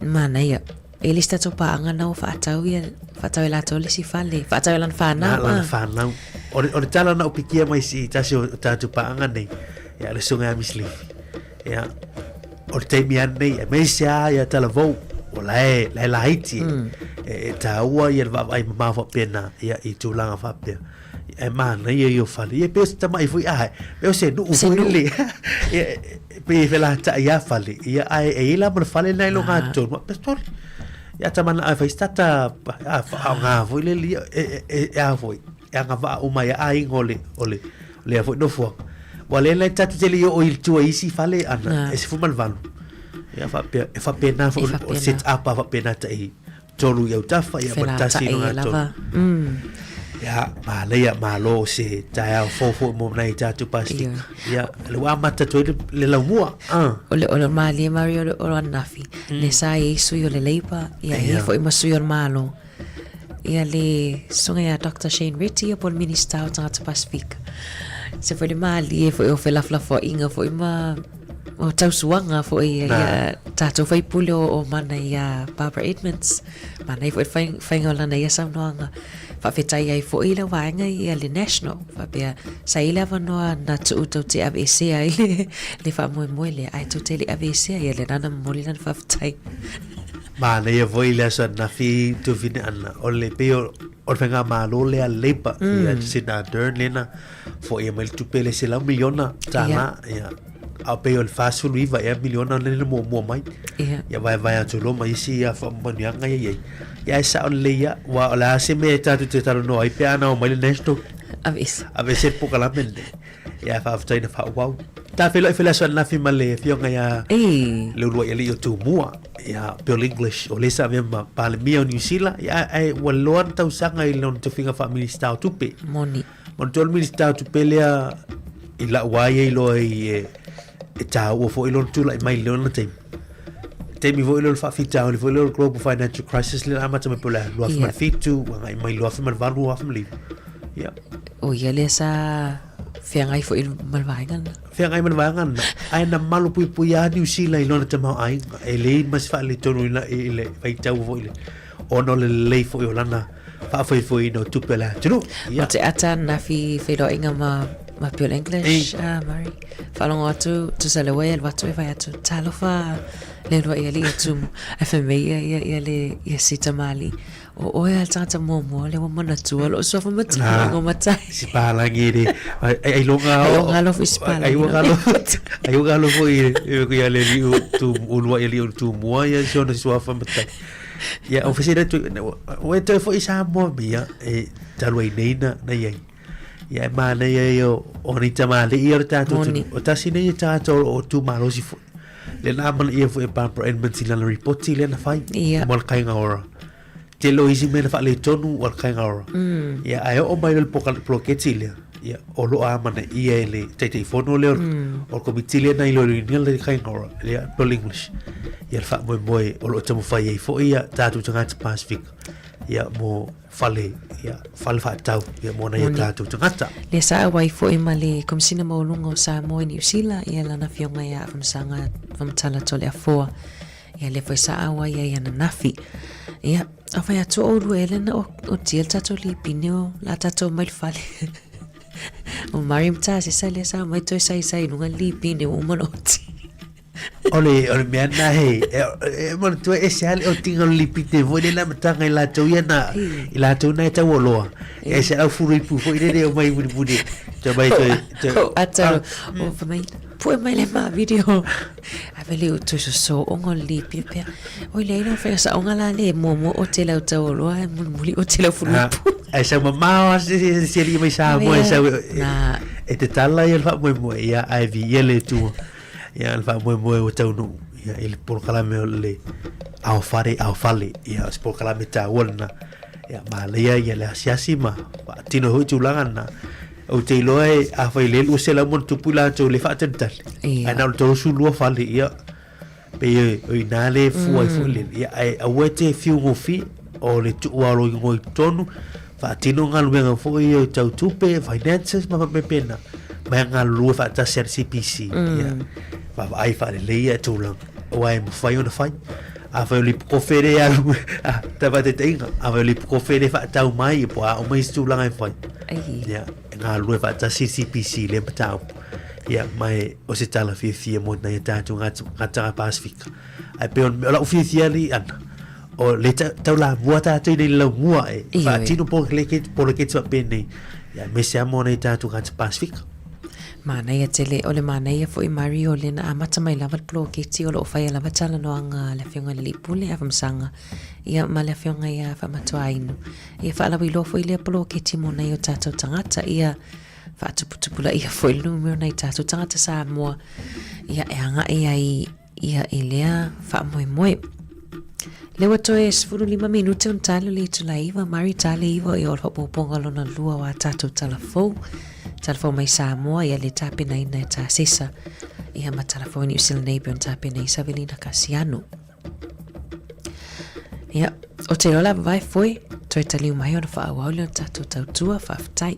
mana ia ele statu pa anga no fa tau ia fa tau la tole si fale fa tau lan fa na o tala na opikia mai si tatu pa anga nei ia le sunga misli ia o te miane e mesia ia talavou o la haiti e taua ia va vai ma fa pena ia i tulanga fa pe e mana ia yo fali e pesta mai foi ai eu se no foi le pe vela ta ia fali ia ai e la mo fali nai lo gato ma pastor ia tamana ai fai stata a nga foi le e a foi ia nga va o mai ai ngole le foi no fo wale la tatu tele o il tua isi fale ana e se fumal valu ia fa pena o set up fa pena tai tolu ia tafa ia batasi no ato ia ma lo se tai fo mo nai tatu pasti ia le wa mata to le la mua o mali Mario o nafi le sai su yo le leipa ia e fo ma su yo malo ia le songa ia Dr. Shane Ritty o pol minister o tangata Pasifika se foi mali e foi o fela fo inga foi ma o tau suanga foi ia tato foi pulo o mana ia Barbara Edmonds mana foi fainga la na ia samnoanga fa fetai ai foi le wanga ia le national fa pe sai le vano na tu te ABC ai le fa mo le ai tu te le ABC ia le nana mo le na fa fetai mana ia foi le sa na fi tu vine ana o le peo o fenga malo le lepa ia sina dern lena fo ia mel tu pele se la miliona tana ia a peo el fast food viva ia miliona le mo mai ia vai tu lo mai si ia fa manyanga ia sa on le ia wa la se me ta tu te talo no ai pe ana o mai le nesto a veces poca la mente ia fa after na fa wow ta felo so na fi male fionga ia le lo ia le tu mua ia pelo English o le sa memba pa le mio New Zealand ia ai walon tau sanga i lon te finga family style tupe moni mon tol minister tu pelea ila waye lo ta o fo ilon tu lai mai leon tem mi vo ilon fa fita o vo ilon global financial crisis le amata me pola lo fa fitu ngai mai lo fa valu af li ya o ia le sa fiangai fo il malvaingan ai na malu pui ya New Zealand ilon te mau ai ele mas fa le tonu ina ele vai tau vo ile ono le fo yolana fa fo ino tupela tru ya te ata na fi do inga ma pure English Mari falong atu tu salewe el watu vai atu talofa le lo ia li atu FMA ia le ia sita mali o ia tata mo le mo na tu lo so fa mati ngo matai si pala ngiri ai lo lo fi spala ai lo fo ia le li tu ulwa ia li tu mo ia so na so fa matai ya ofisira tu o te fo isa mo bia talwai neina na ia ya mana yo onita mali ia tatu o tasine tatu o tu malosi fo le na man ia fo e pa pro enmentina report le na fai mal kai ngora te lo isi me na fa le tonu wal kai ngora ya ai o mai le pokal ploketile ya o lo amana ia le te fono le o komitile na ilo ni le kai ngora le to English ya fa mo o lo tamo fai fo ia tatu tanga Pacific ya mo fale ya falfa tau ya mo na ya tatu tanga le sa wai fo i male kom sina mo lungo sa mo New Zealand ya la na fionga ya famsanga famtala tole afo ya le fo sa wa ya na nafi ya afa ya to o luele na o tiel tatu li pinio la tatu mai fale o Marim ta se sa le sa mai to sai nunga li pinio o monoti ole me na he mo tu ese o tinga lipite vo le la matanga la toia na la tona ta wolo ese au furi pu fo ide o mai budi te mai to ataro o fa mai pu mai le ma video avele o to so o ngol lipi pe o le no fa sa o ngala le mo o te la ta wolo muli o te la furi pu esa mama se li mai sa mo esa e te tala ia fa mo ia ai vi ele tu ya alfa mo o tau no ya el por kala me le au fale ya por kala me ta wona ya malaya ya la siasima tino ho tulangana o te loe a fa le o se la mon tupula to le fa tental ana to su lo fale ya pe o inale fu le ya a wete fiu go fi o le tu wa lo go tonu fa tino ngal me fo yo tau tupe finances ma me pena ma ngal lu fa ta ser CPC ya va ai fa le ia tulang o ai mo fai ona fai a fa li profere a ta va te tinga a fa li profere fa tau mai po a o mai tulang ai fai ya nga lu fa ta CPC le tau ya mai o se tala fi mo na ta tu nga Pacific ai pe on la officially an o le tau la vuota te le la mua fa tino po le ke tsa pene ya me se mo na ta tu nga Pacific mana ia tele ole mana ia fo i Mario le na amata mai lava plo ke ti o lo fa ia lava tala no anga le fionga le pule a famsanga ia ma le fionga ia fa matuainu ia fa la wilo fo ile plo ke ti mo na ia tato tangata ia fa tuputupula ia fo i numero na tato tangata sa mo ia e anga ia ilea fa moi le wato e 5 minuti un talo le tulaiva Mari tale iva i o poponga lona lua wa tato talafo mai Samoa ia le tape na ina ta sesa ia ma telefon New Zealand neighbor tape na Isavelina Casiano ia o te ola vai foi toi taliu mai ona fa awau le tato tautua fa aftai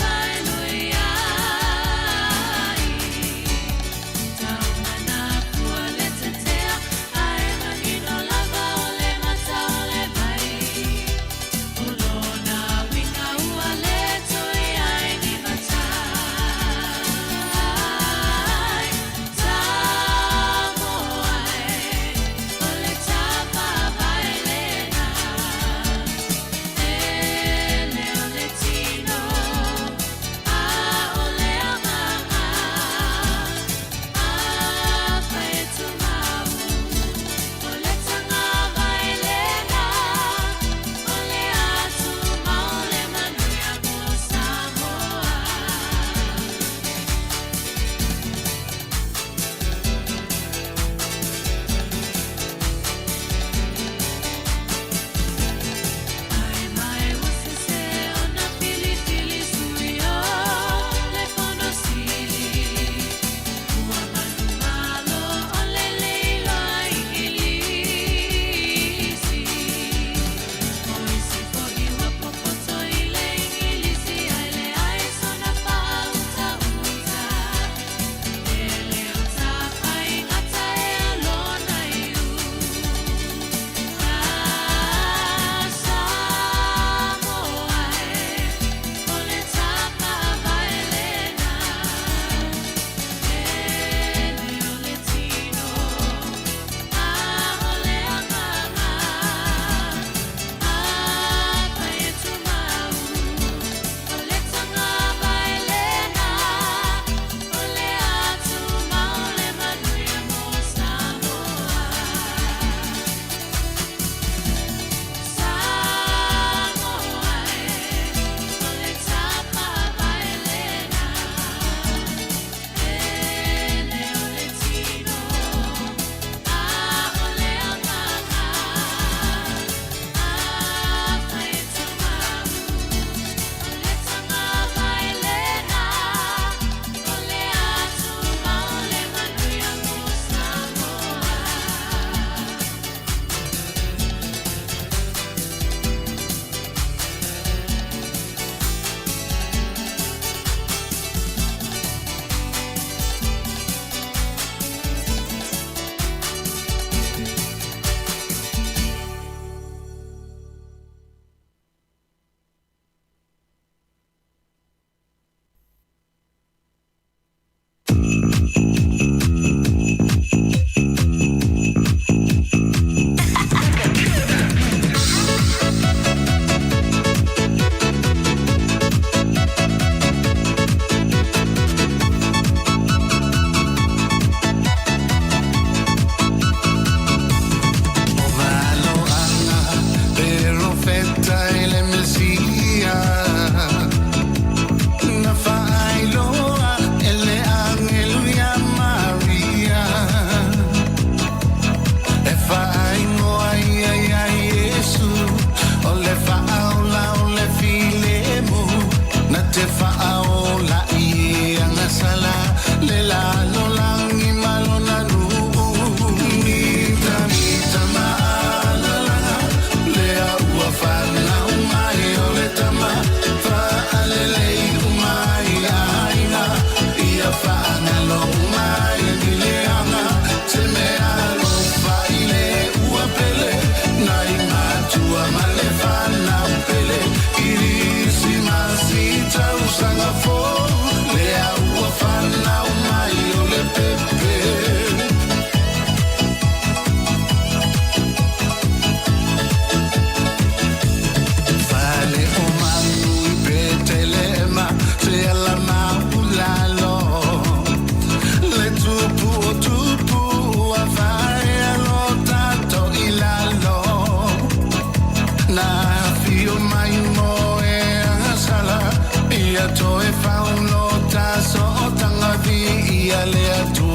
Hallelujah.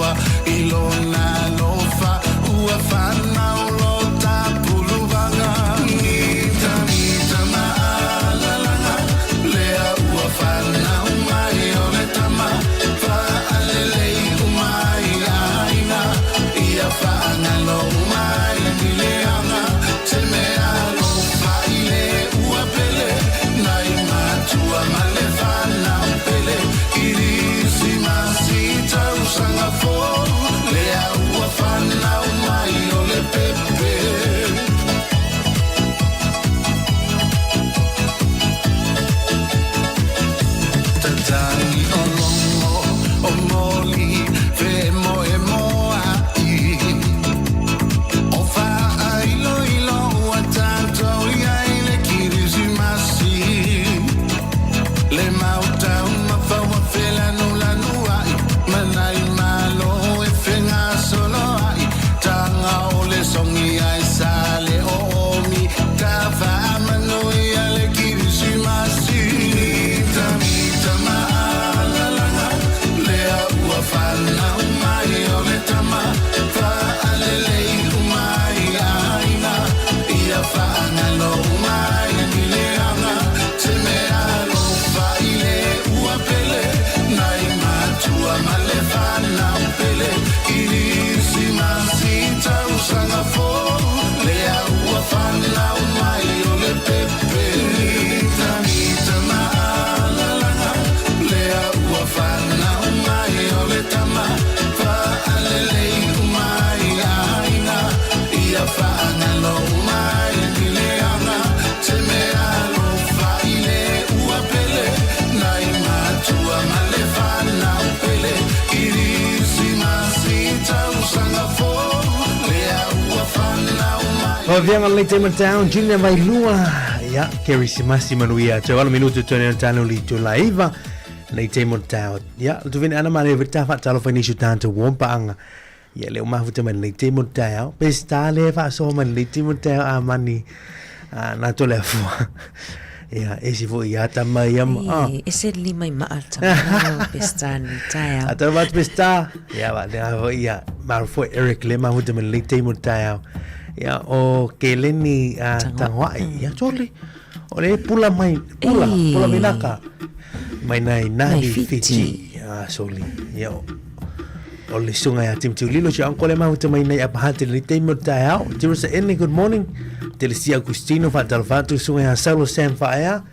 ua ilona lofa ua fana lo tapuluvanga nita nita maalalanga lea ua fana umai ole tama fa alelei umai aina ia fana lo umai nileanga te mea lo faile ua pele nai matua male fana pele irisi masita usanga fo lea ua fana umai ole pepe tatani olongo omoli fe mo e moa i o fa ailo ilo ua tanto iai le kirisi masi le mauta uma faua felanu lanu ai manai malo e fenga solo ai tanga o le songi ai sale o omi tafa amanu ia le kirisi masi nita maalalanga lea ua fana umai o le tama fa alelei umai aina ia faangalo umai nileanga te mea lo faile ua pele nai matua male fana pele irisi masita usanga fo lea ua fana umai o le pepe nita maalalanga lea ua fana umai o le tama fa alelei umai aina ia faangalo umai nileanga te mea lo faile ua pele nai matua male fana pele irisi masita usanga fo lea ua fana umai O vianga le tema town Junior vai lua ya Kerisimasi manuia te wala minuto tone tano li to laiva le tema town ya tu vini ana male vita fa talo fa nishu tanto wompa anga ya le uma futa man le tema town pesta le fa so man le tema town a mani na to le fo ya esi fo ya tama yam ese lima i maalta pestani taya ata va pesta ya va ya mar fo Eric le ma futa man le tema town ya o keleni tangwai ya tole ole pula minaka mai nai fiti ya soli ya ole sunga ya tim tulilo cha ankole ma uta mai nai apahate le temo tao jirsa ene good morning Delisia Agustino fa talfatu sunga ya salo sem fa ya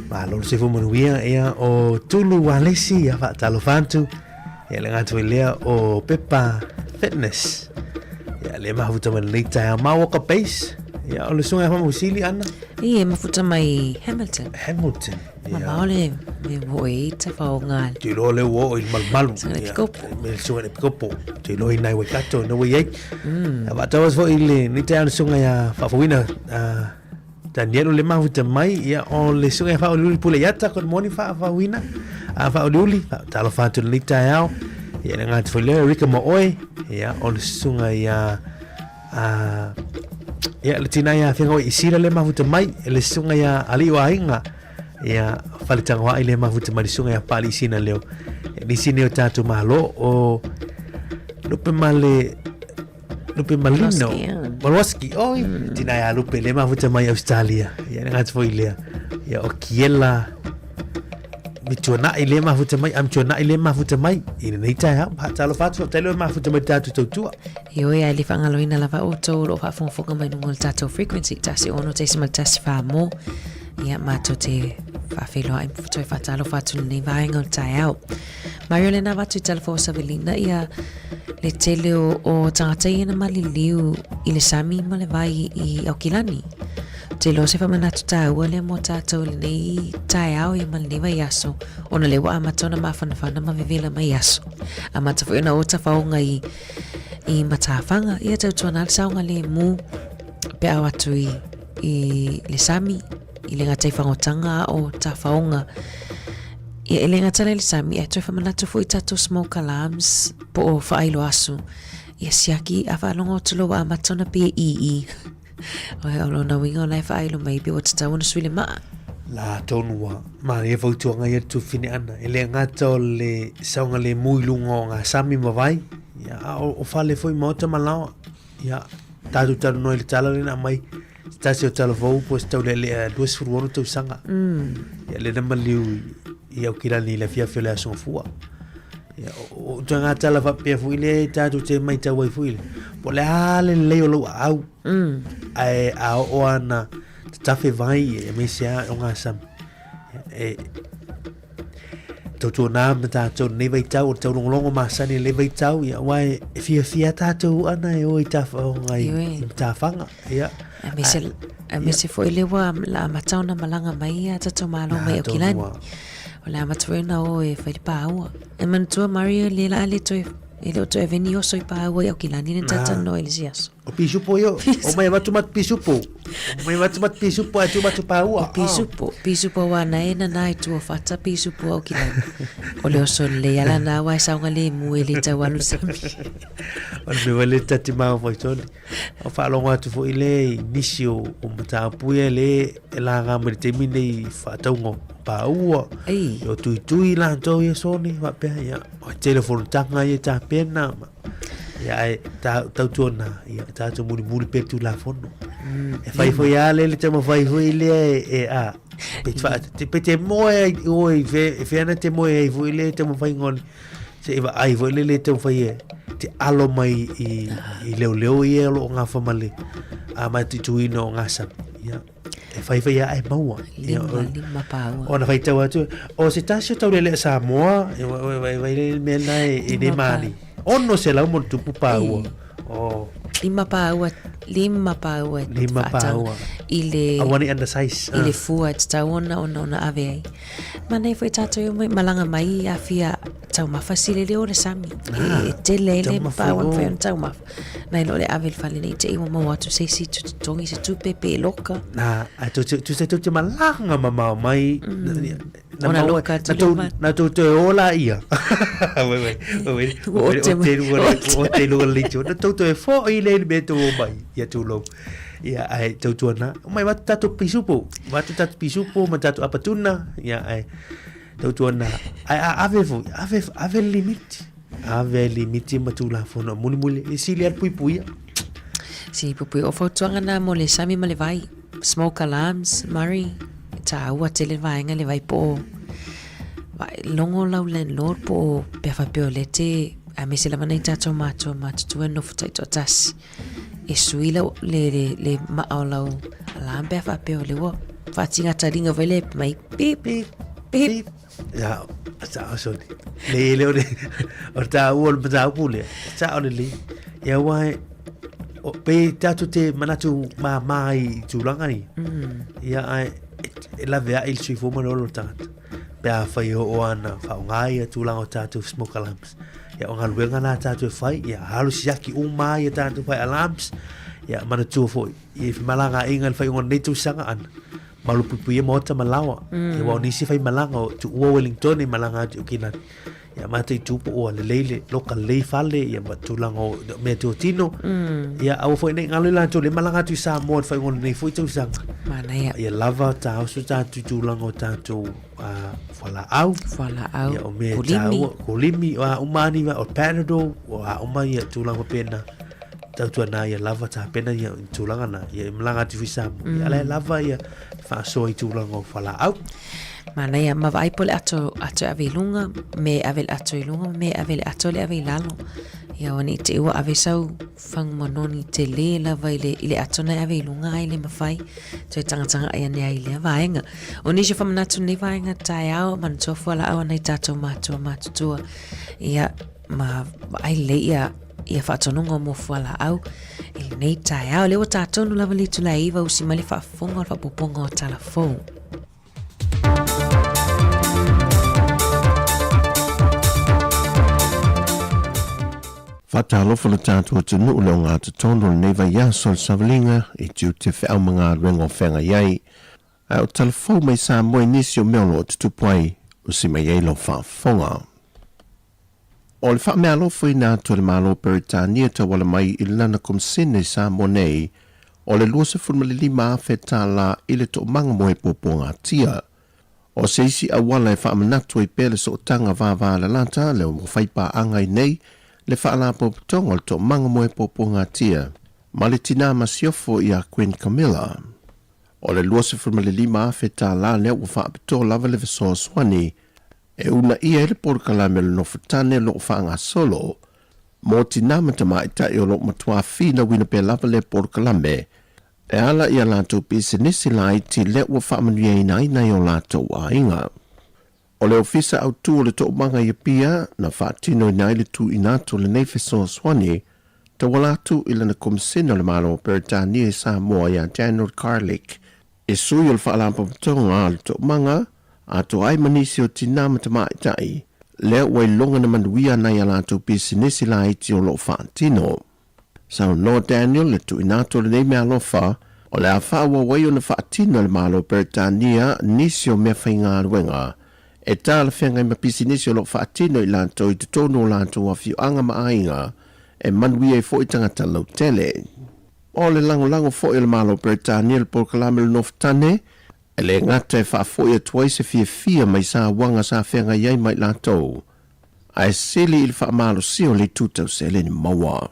ma lo se fu monuia ya o tulu walesi ya fa talfatu ya le ngatu lea o Pepa Fitness ya le mafuta man leita ya mawaka base ya ole sunga fa musili ana mafuta mai Hamilton ma ole me voi ta fa ngal ti lo le wo il malmalu me sunga le kopo ti lo inai we kato no we ba tawas fo ile ni ta sunga ya fa wina Daniel le mafuta mai ya ole sunga fa ole pule yata kon moni fa wina fa ole talo fa tu leita ya ya ngat fo le Rika Mooi ya ole sunga ya ya le tina ya fengo isira le mafuta mai le sunga ya ali wainga ya falitang wa ile mafuta mai sunga ya pali sina leo di sini o tatu malo o lupe malino Malwaski tina ya lupe le mafuta mai Australia ya ngat fo ile ya okiela Michona ile mafuta mai amchona ile mafuta mai ina neita ya talo fatu talo mafuta mai tatu totua yo ya ile fangalo ina lava auto ro fa fonga mai ngol tato frequency tasi ono tesi mal tasi fa mo ya matote fa felo ai futoi fa talo fatu ni vai ngol tayao Mario na vatu talo fo savelina ya le tele o tangata ina maliliu ile sami male vai I Aukilani te lo se fa manatu ta wale mo tato le nei tayao ya malni vai yaso ona le wa amatona mafana ma vivela mai yaso amata fo na ota fa nga I matafanga ia tau tuana saunga le mu pe awatu I le sami I le ngatai whangotanga o tafaonga ia ele ngatala le sami e toi whamanatu fo I tato smoke alarms po o whaailo asu ia siaki a whaalongo tulo wa amatona pe ii o lo na winga lai whaailo mai pe o tatawana suile maa la tonua ma e vautuanga ia tu fine ana ele ngata o le saunga le muilunga o ngā sami mawai o fale foi mota malao ya tatu tatu no le tala le na mai tasi o tala fo po sta le duas furwono tu sanga ya le na maliu ya o kila ni le fia fia so fua ya o tanga tala fa pe fu ile tatu te mai ta wai fu ile po le ale le o lo au ai a o ana tafe vai e me sia o nga sam Toto na mata to ne vai tau to longo masani le vai tau ya wai fia tato ana e oi ta fa ngai ta fanga ya me se foi le wa la matau na malanga mai a tato malo mai o kilani la matwena o e fai pa wa e man to Mario le la le to ele to veni o soi pa wa o kilani ne tata no elisias o pisu po yo o mai watu mat pisu po o mai watu mat pisu po atu watu pa wa pisu po wa na ena na tu o fata pisu po o kilani o le so le ala na wa sa ngale mu ele ta walu sami o me wale tati ma foi tole o fa lo watu fo ile nisio o mata pu ele la ga me te mine fa taungo pa ua o tui la to ye soni va pe ya o telefon tanga ye ta pena ya ta tona ya ta to muri pe tu la fono e fai foi ale le tamo fai foi le a pe te mo o ve na te mo e foi le tamo fai ngol se va ai foi le tamo fai te alo mai i leo ye lo nga famale a ma tu ino nga sa ya e fai ai maua lima paua ona fai tau atu o se tasio tau le Samoa vai le mena e de mani ono se la mo tupu paua o lima paua ile awani anda size ile fua taona ona ave mana foi tato yo malanga mai afia tau mafasile le ore sami tele le paua foi tau maf na lo le ave fale nei te mo watu se si tu tongi se tu pepe loka na tu se tu malanga mama mai na loka na tu te ola ia we o te lo le tu na tu te fo ile be tu mai ya tu lo ya ai tu na mai wat tatu pisupo matatu apatuna ya ai tu na ai ave limit matula fono muli isilia pui si pui o fotuanga na mo le sami male vai smoke alarms Murray ta wa tele vai nga le vai po vai longo laulen lord po pe fa piolete a me se la mana tato mato tu no futai to tas e suila le ma aulau la be fa piole wo fa tinga taringa vele mai pip ya sa so le o ta o ta pule sa o le ya wai o pe tato te manatu mai tu langani ya ai la vea il sui fuma no lo tanto pe a fai o ana fa ngai tu lango tato smoke alarms ya o ngal wenga na tato fai ya halu siaki o mai tato fai alarms ya mana tu foi e malanga ingal fai on netu sanga an malu pupuye mota malawa e wa nisi fai malanga tu Wellington e malanga tu kinan ya mate tu po le lele local le fale ya batulango me tu tino ya au foi nei ngalo la tu le malanga tu sa mo fai on nei foi tu sang mana ya lava ta su ta tu lango ta tu fala au ya o me ta kolimi wa umani wa o panado wa umai ya tu lango pena tu na ya lava ta pena ya tu langa na ya malanga tu sa ya la lava ya fa so tu lango fala au mana ya ma vai pole ato avelunga me ato le ave lalo ya oni te wa ave sau fang mononi te le la vai le ato na ave lunga ile mafai te tanga ya ne ile vaenga oni je fam natu ne vaenga tai au man to fola au nei tato mato tu ya ma ai le ya fa tonunga mo fola au ile nei tai au le wa tato no la vali tu la iva usimali fa fonga fa poponga o telefone Whātālofa le tātua te nuu leo ngā te tono nei vai ia sol savalinga e tiu te whiau mga rengo whenga iai. Ai o talafou mai sā moe nisi o meolo o te tupuai o si mai eilo whaafonga. O le wha mea lofo i nā tua le malo Peritania ta wala mai i lana komsene sā mo nei o le lua se funma le lima a whetā la i le to manga moe popo ngā tia. O se isi a wala e wha manatu i pele so tanga vāvā la lanta leo mo whaipa angai nei le whaala popotonga le to manga moe popo ngā tia, ma le tina masiofo i a Queen Camilla. O le lua se firma le 5 afe tā la lea ua whaapito lava le vesoa swani, e una ia ele porokalame le nofutane lo whaanga solo, mo tina matama i tai o lo matua fina wina pe lava le porokalame, e ala ia lato pisenisi lai ti le ua whaamanuia ina ina i o lato a inga. O le ofisa au tu o le to manga i pia na whaatino ina ile tu inato le neifeso swani, ta walatu ila na komisina le malo Peritania i Samoa ia Daniel Carlick, e sui o le whaalampa patonga a le to manga, a to ai manisi o tina matama i tai, lea wai longa na manuia na ia lato pisinisi la iti o lo whaatino. Sao no Daniel le tu inato le nei mea lofa, o le a whaawa wai o na whaatino le malo Peritania nisi o mea whainga ruenga, e tā la whengai ma pisinisi o lo whaatino i lanto i te tono o lanto a fiu anga maainga, e manuia i fo i tangata lau tele. O le lango fo i le malo Peritania le porkalame le noftane, e le ngata e wha fo i atuai se fia mai sa wanga sa whengai ai mai lanto. A e sili i le wha malo sio le tutau se le ni maua.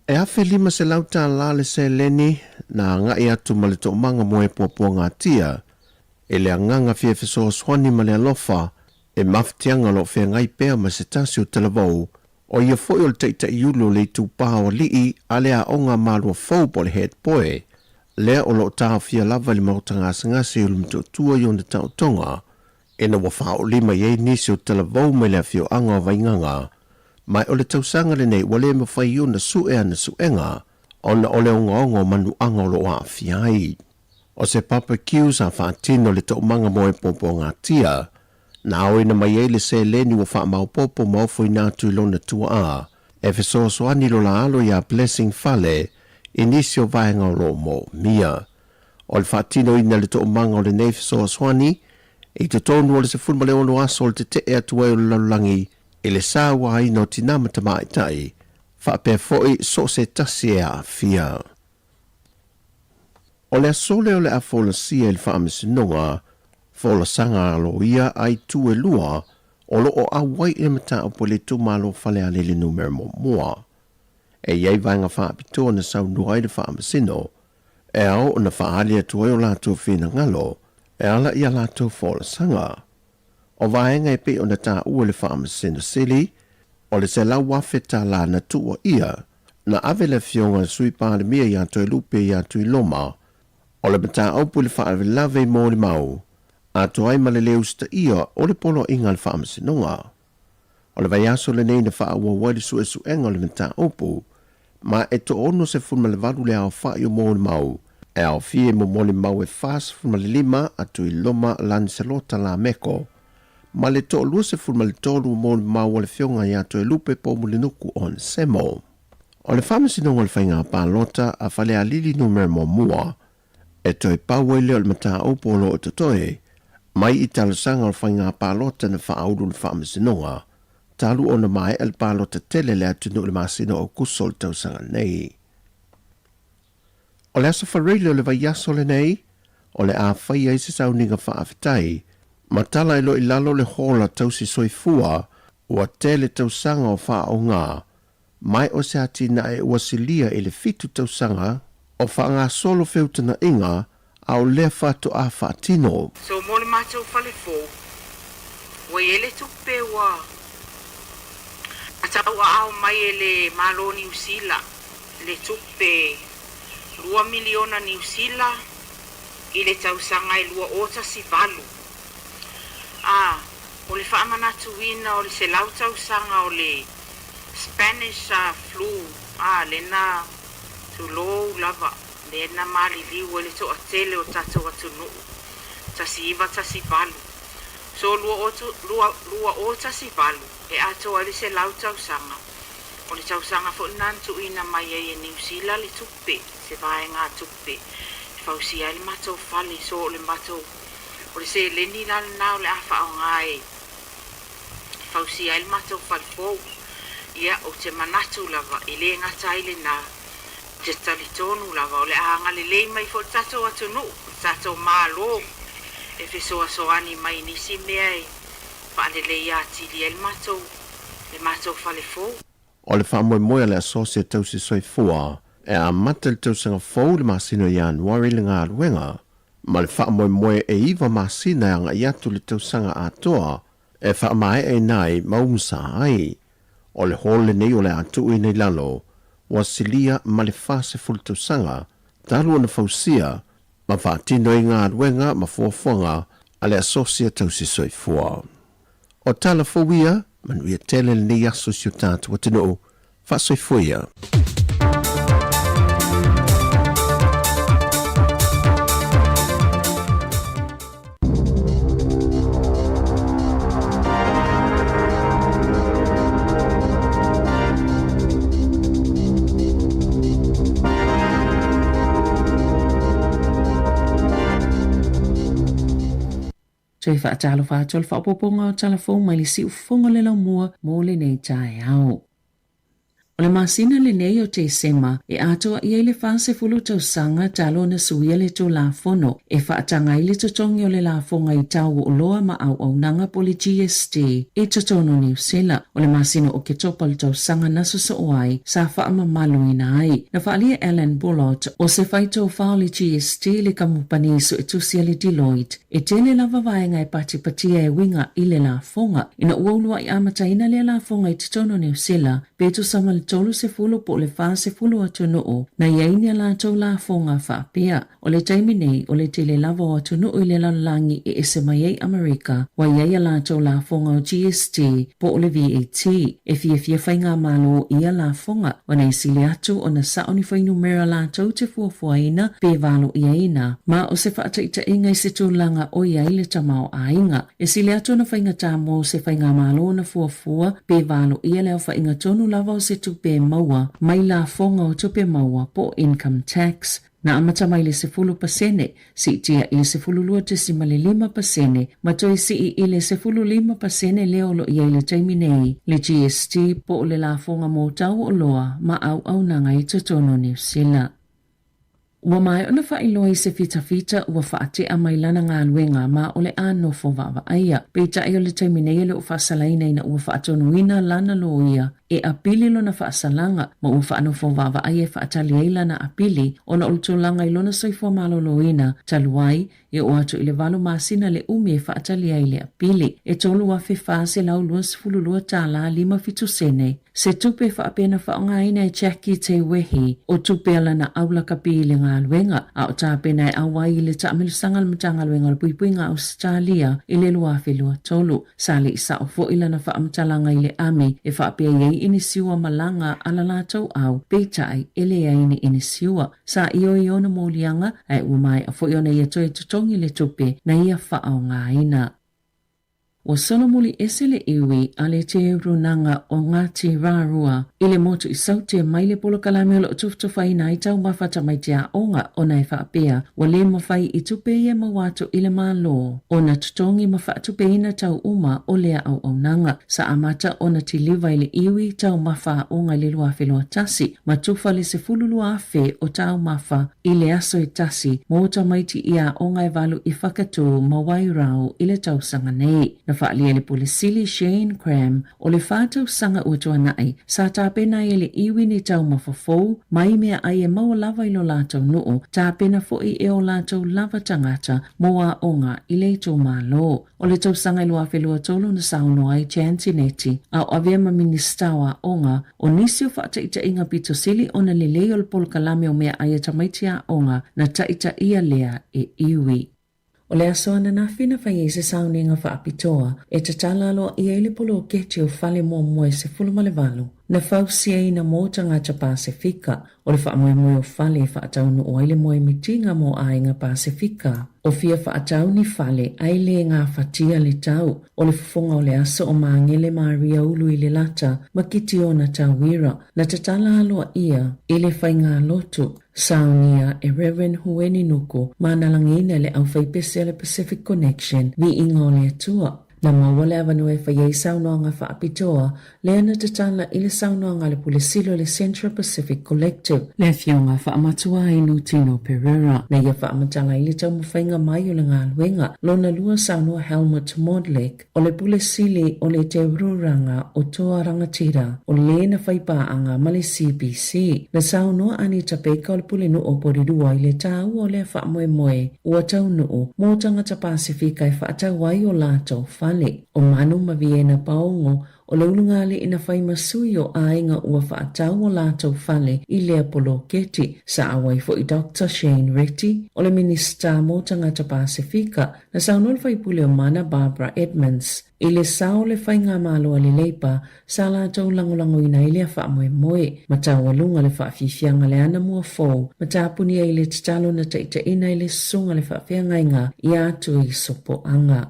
E awhi 5 se lau tā la le se leni, na ngai atu ma le to manga moe pua ngā tia, e le anganga fiefeso swani ma le alofa, e maftianga lo whengai pēr ma se tasi o telavou, o ia foi o le teita iulo le tūpā o lii, a lea onga malua fau po le head poe, lea o lo tau fia lava li mautanga sangasi o le mtotua i onda tau tonga, e na wafa o 5 ye nisi o telavou me le fio anga o vainganga, mai o le tausanga le nei wale ma fai o na suea na suenga, ona o le onga manu anga o lo a fiai. O se papa kius a whaatino le tau manga moe popo ngā tia, na oi na mai ele se leni wa wha mau popo mau fo i nātu i lona tua a, e feso soani lo la alo ia blessing fale, inisio vaenga o lo mo mia. O le whaatino ina le tau manga o le nei feso soani, e te tonu o le se fulma le ono aso le te te ea tuai o le lalulangi, e le sāwa ai no tinama tamai tai, whaapea foi so se tasi e a fia. O le asole o le afola sia il whaamesinonga, fola sanga alo ia ai tu e lua, o lo o awai e mata o pole tu malo fale ale le numero mo mua. E iei vanga whaapitoa na sau nuai le whaamesino, e au na whaali atu o lato whina ngalo, e ala ia lato fola sanga. O vaenga e pe o na ta ua le whaamesino sili, o le se lau wafeta la na tua ia, na ave le fionga sui pāle mia i ato e lupe i ato i loma, o le mata aupu le whaave lave mo le mau, a to ai ma le leu sta ia o le polo inga le whaamesinonga. O le vai aso le nei na whaaua wai le su enga o le mata aupu, ma e to ono se funma le valu le au whaio mo le mau, e au fie mo le mau e fas funma le 5 atu i loma lan se lota la meko, ma le to lua se funma le tolu mo le mau o le fionga i ato e lupe po mo le nuku on semo. O le whaamesinonga le whainga pa lota a whale a lili numero mo mua, e toi paue leo le mata aupu o lo o totoe, mai i talusanga o whainga pālota na whaauru le whaamesinonga, talu o na mai el pālota tele le atunu le masino o kusol tausanga nei. O le asa whareile o le vai aso le nei, o le a whaia i se sauninga whaafitai, matala ilo i lalo le hola tausi soifua, ua tele tausanga o whaaonga, mai o se ati na e uasilia i le fitu tausanga, o whaanga solo feutana inga, au lea whatu a whaatino. So mo le mātou whale fō, wa ele tupe wa. Atau au mai ele malo New Zealand, le tupe 2 miliona New Zealand, i le tausanga i 2.8. O le whaamanatu wina o le se lau tausanga o le Spanish flu, le na tu lou lava. Le na mali liu ele to atele o tatou atunu. Tasi iwa tasi valu. So lua o tasi valu. E ato ali se lau tausanga. O le tausanga fo nantu ina mai e New Zealand le tupe. Se vae ngā tupe. Fausi ai le matou fali so o le matou. O le se leni nal nao le afa o ngai. Fausi ai le matou fali fo. Ia o te manatu lava. Ile ngata ile na. Te talitonu lava o le ahanga le lei mai fo tatou atunu, tatou malo, e fesoa soani mai nisi mea e, wha le lei ati li el matou, le mātou whale fō. O le wha moe le asosia tausi soifua e a mata le tausanga fōu le masino i anuari le ngā ruenga. Ma le wha moe e iwa masina e anga iatu le tausanga atoa e wha mai e nai maumsa ai. O le hole nei o le atu i nei lalo wa silia ma le fase ful tausanga talu na fausia ma wha tino i ngā ruenga ma fuafuanga a le asosia tausi soifua. O tala fōwia manuia tele le nei aso si o tātua tino wha soifuia. Tui whaatalo whaatolo whaapoponga o telefon mai li si ufonga le lau mua mō le nei tae au. O le masina le nei o te sema e atoa ia le whaase fulu tau sanga talo na suia le tō la fono e whaatanga i le totongi o le la fonga i tau o loa ma au au nanga po le GST e totono New Zealand. O le masina o ke topa le tau sanga naso sa oai sa whaama malu ina ai. Na whaalia Alan Bullot o se whaito whao le GST le kamupani so e tusia le Deloitte e tele lava vaenga e patia e winga i le la fonga. Ina uaulua i amataina le la fonga i totono New Zealand petu sama le tolu se fulu po le fa se fulu atu noo na iaini la tau la fonga whaapea. O le taimi nei o le tele lava atu noo i le lalangi e ese mai Amerika wa iaia la tau la fonga o GST po o le VAT e fia whainga malo ia la fonga o nei sile atu o na sa oni whainu mera la tau te fuafuaina pe valo iaina ma o se whaataita inga i se tūlanga o iai le tamao ainga e sile atu na whainga tamo se whainga malo na fuafua pe valo ia leo whainga tonu lava o se tupe maua mai la fonga o tupe maua po income tax. Na amata mai le 10% si tia i le 10.5% ma toi si i le 10.5% leo lo ia le taimi nei le GST po le la fonga mo tau o loa ma au nanga i totono New Zealand. Ua mai ona whailoi se fita ua whaate a mai lana ngā luenga ma o le ano fo wawa aia. Peita e o le taimi nei le o whaasalaina ina ua whaatonuina lana loia e apili lona whaasalanga ma ua whaano fo wawa aia whaatali ei lana apili ona ultolanga i lona soifua malo loina taluai e o atu i le valo masina le umi e whaatali ei le apili. E tolu wa whewhase lau lua sifululua tāla 5 fitu sene. Se tupe whaapena whaongaina e Jackie te wehi o tupe alana aula kapi le ngā luenga a o tāpena e awai i le taamilusanga le matanga luenga le puipuinga Australia i le lua whelua tolu. Sali isa o fo ilana whaamtalanga i le ami e whaapea iei inisiua malanga ala lātou au peitai ele aini inisiua. Sa iyo na mōlianga ai umai a fo iona ia toi tutongi le tupe na ia whaongaina. O solomuli esele iwi ale te runanga o ngati rārua ile motu i sautia mai le polo kalame o lo tuftuwhai na i tau mawhata mai te a onga o nai whaapea wa le mawhai i tupe ia mawato ile malo o na tutongi mawhaatupe ina tau uma o lea au nanga sa amata o na tiliva ile iwi tau mawha onga le lua whelua tasi ma tufa le se fululua afe o tau mawha ile aso i tasi mota maiti ia onga e valu i whakatu mawai rau ile tau sanga nei. Na whaalia le polisili Shane Cram o le whātau sanga utua nai sa tāpena i le iwi ni tau mawhafou mai mea ai e mau lava ilo lātau nuu tāpena foi e o lātau lava tangata moa onga i le tō malo. O le tau sanga ilua whelua tolu na sauno ai Jantineti a o avea ma ministawa onga o nisi o whaataita inga pito sili o na le leo le polkalame o mea ai e tamaitia onga na taita ia lea e iwi. O le aso ana na fina whai se sauninga whaapitoa e tatalalo i eile polo keti o whale moe se fuluma le valu. Na whausia ina mō tangata Pasifika o le whaamoe o whale whaataunu o aile moe mitinga mō ainga Pasifika. O fia whaatauni whale aile ngā whatia le tau o le fufonga o le aso o maangele Maria ulu i le lata makiti o na tawira na tatala aloa ia ile whai ngā lotu. Saunia e Reverend Hueni Nuku ma nalangina le au whaipese le Pacific Connection vi ingo le atua. Na mawale avanue whaiei saunoa ngā whaapitoa, lea na tatala i le saunoa ngā le Pulisilo le Central Pacific Collective, le fionga whaamatua i Nutino Pereira, na ia whaamatala i le tau mawhainga mai o le ngā luenga, lona lua saunoa Helmut Modlek, o le Pulisili o le te ururanga o toa rangatira, o le na whaipaanga ma le CBC, na saunoa ani tapeka o le pulenu o porirua i le tau o le whaamoe ua tau nuu, mō tangata Pasifika e whaatau ai o lato fale, o manu ma viena paongo, o le ulungale ina whai masui o ainga ua whaatau o lato fale i le Apollo Keti, sa awai fo i Dr. Shane Retty, o le Minister mō tangata Pasifika, na saunol whai pule o mana Barbara Edmonds, i le sao le whai ngā malo a le leipa, sa lato langolango ina i le whaamoe, ma tawa lunga le whaafifianga le ana mua fō, ma tāpunia i le tatalo na taita ina i le sunga le whaafiangainga i atu i sopo anga.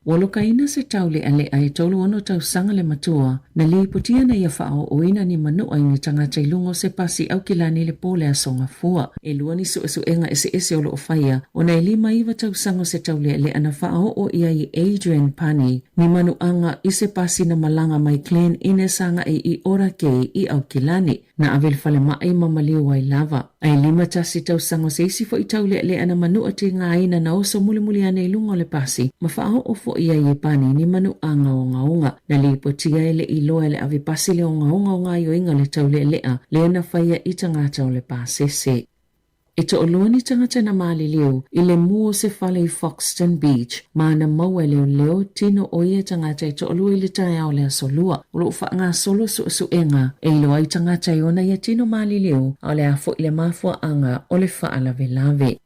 Waluka ina se taule ale ai tolu ono tau sanga le matua, na li putia na ia whao o ina ni manua ni tangata ilungo se pasi au kilani le pole a songa fua. E lua ni su enga ese o lo ofaya, o na ilima iwa tau sanga se taule ale ana whao o ia i Adrian Pani, ni manuanga i se pasi na malanga mai Glen ine sanga i ora kei i au kilani, na avel fale mai mamaliu wai lava. Ai lima tasi tau sanga se isi fo i taule ale ana manua te ngā ina na oso muli ane ilungo le pasi, ma whao o fo ia i Pani ni manuanga o ngaunga, na li potia ele i loa le avi pasi le o ngaunga o ngā inga le taule lea, le ana whaia i tangata o le pasese. E to oloa ni tangata na mali leo, i le mua se fale i Foxton Beach, ma na maua leo tino o ia tangata i to oloa i le tae au le asolua, o lo wha ngā solo su enga, e loa i tangata i ona ia tino mali leo, au le afo i le mafua anga o le wha alave lave.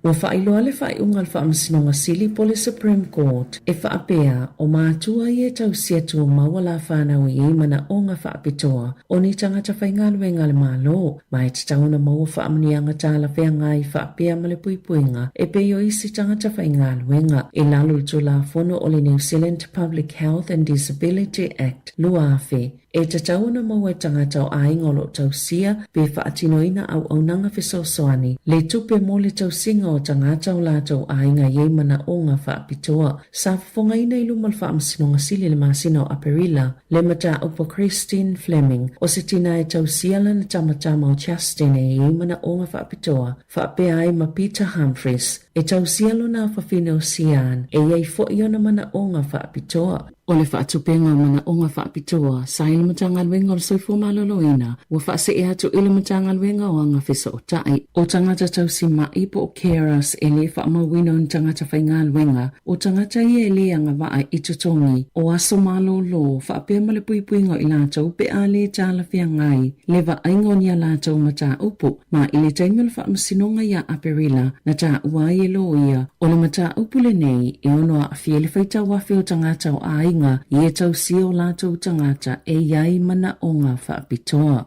Ua whaailoa le whaaiunga le whaamasinonga sili po le Supreme Court e whaapea o mātua i e tau siatua maua la whanau i mana o ngā whaapitoa o ni tangata whaingaluenga le mālo, mai te tauna maua whaamanianga tāla whea ngai whaapea ma le puipuinga e peo isi tangata whaingaluenga e lalu tu la fono o le New Zealand Public Health and Disability Act luafe. E te tauna maua tangata o aingolo tausia pe whaatinoina au nanga whesosoani, le tupe mo le tausinga o tangata o lato ainga ye mana o ngā whaapitoa. Sa whafonga ina i lumal whaamasinonga sili le masina o Aperila, le mata upo Christine Fleming, o se tina e tausia lana tamatama o Justin e ye mana o ngā whaapitoa, whaapea ai ma Peter Humphreys, e tausia lona whawhine o Sian, e yei fo iona mana o ngā whaapitoa. O le whaatupenga mana o ngā whaapitoa, sa ili matangaluenga o le soifua maloloina, ua whaase e atu ili matangaluenga o anga whisa o tai. O tangata tausi maipo o Keras e le whaamawina o tangata whaingaluenga, o tangata i e le anga waa i tutongi, o aso malolo, whaapea male puipuinga i lātou pe a le tāla whia ngai, le wa aingonia lātou mata upu, ma i le taimi le whaamasinonga ia Aperila, na tā ua i e lo ia, o le mata upu le nei, e ono a fie le whaita wafi o tangata o ai i e tausia o lātou tangata e iai mana o ngā whaapitoa.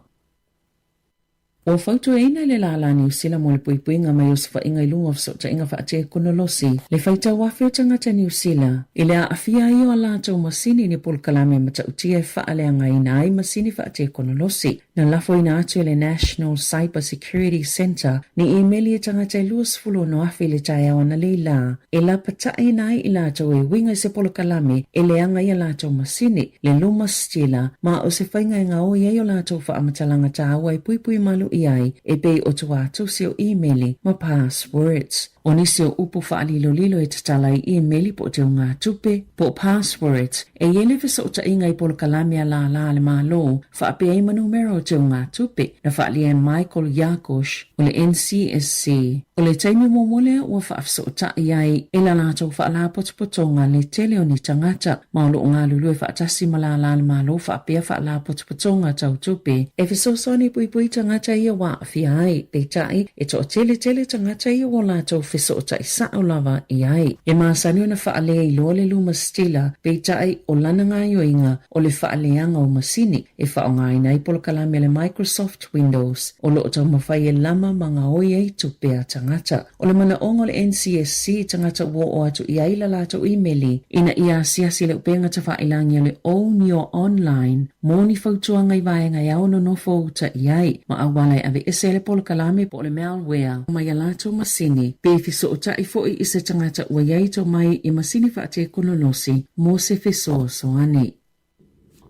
O whautu eina le lalani usila mo le puipuinga mai o se whainga ilunga fsota inga whaate konolosi, le whaita wafi o tangata ni usila, i le aafia i o lātou masini ni polkalame mata utia e whaalea ina ai masini whaate konolosi, na lafo ina atu le National Cyber Security Center ni emaili e tangata i luas fulo no afi le tae awana le la, e la patai nai i lātou e winga i se polkalame e le anga i a lātou masini, le luma stila, ma o se whainga i ngā o i o lātou whaamatalanga tāua i puipui malu iai e bei o tuatu si o emaili ma passwords. O nisi o upu whaalilo e tatala i emaili po te o ngā tupe, po passwords, e iele visa o ta inga i polo kalamia la le malo, whaapea i manumero o te o ngā tupe, na whaalia Michael Yakosh o le NCSC. O le taimi momole ua whaafisa o ta iai e la lātou whaala potopotonga le tele o ni tangata, maolo o ngā lulu e whaatasi ma la le malo whaapea whaala potopotonga tau tupe, e visosoni pui tangata ia wa fiai, pe tai e to tele tangata ia o lātou fiso o tai sao lava i ai. E maasani o na whaalea i loa le luma stila, pe tai o lana ngā yoinga o le whaaleanga o masini, e whaonga ina i polo kalame le Microsoft Windows, o lo o tau mawhai e lama mga oi ei tupea tangata. tangata. O le mana ongo le NCSC tangata ua o atu ia ila lato imeli ina ia siasi le upenga tawhailangi le Own Your Online moni fautuanga i vaenga iao no no fauta iai ma awalai ave ese le polo kalame po le malware ma ia lato masini pe fiso o tai foi i se tangata ua iai to mai i masini whaate konolosi mo se fiso soani.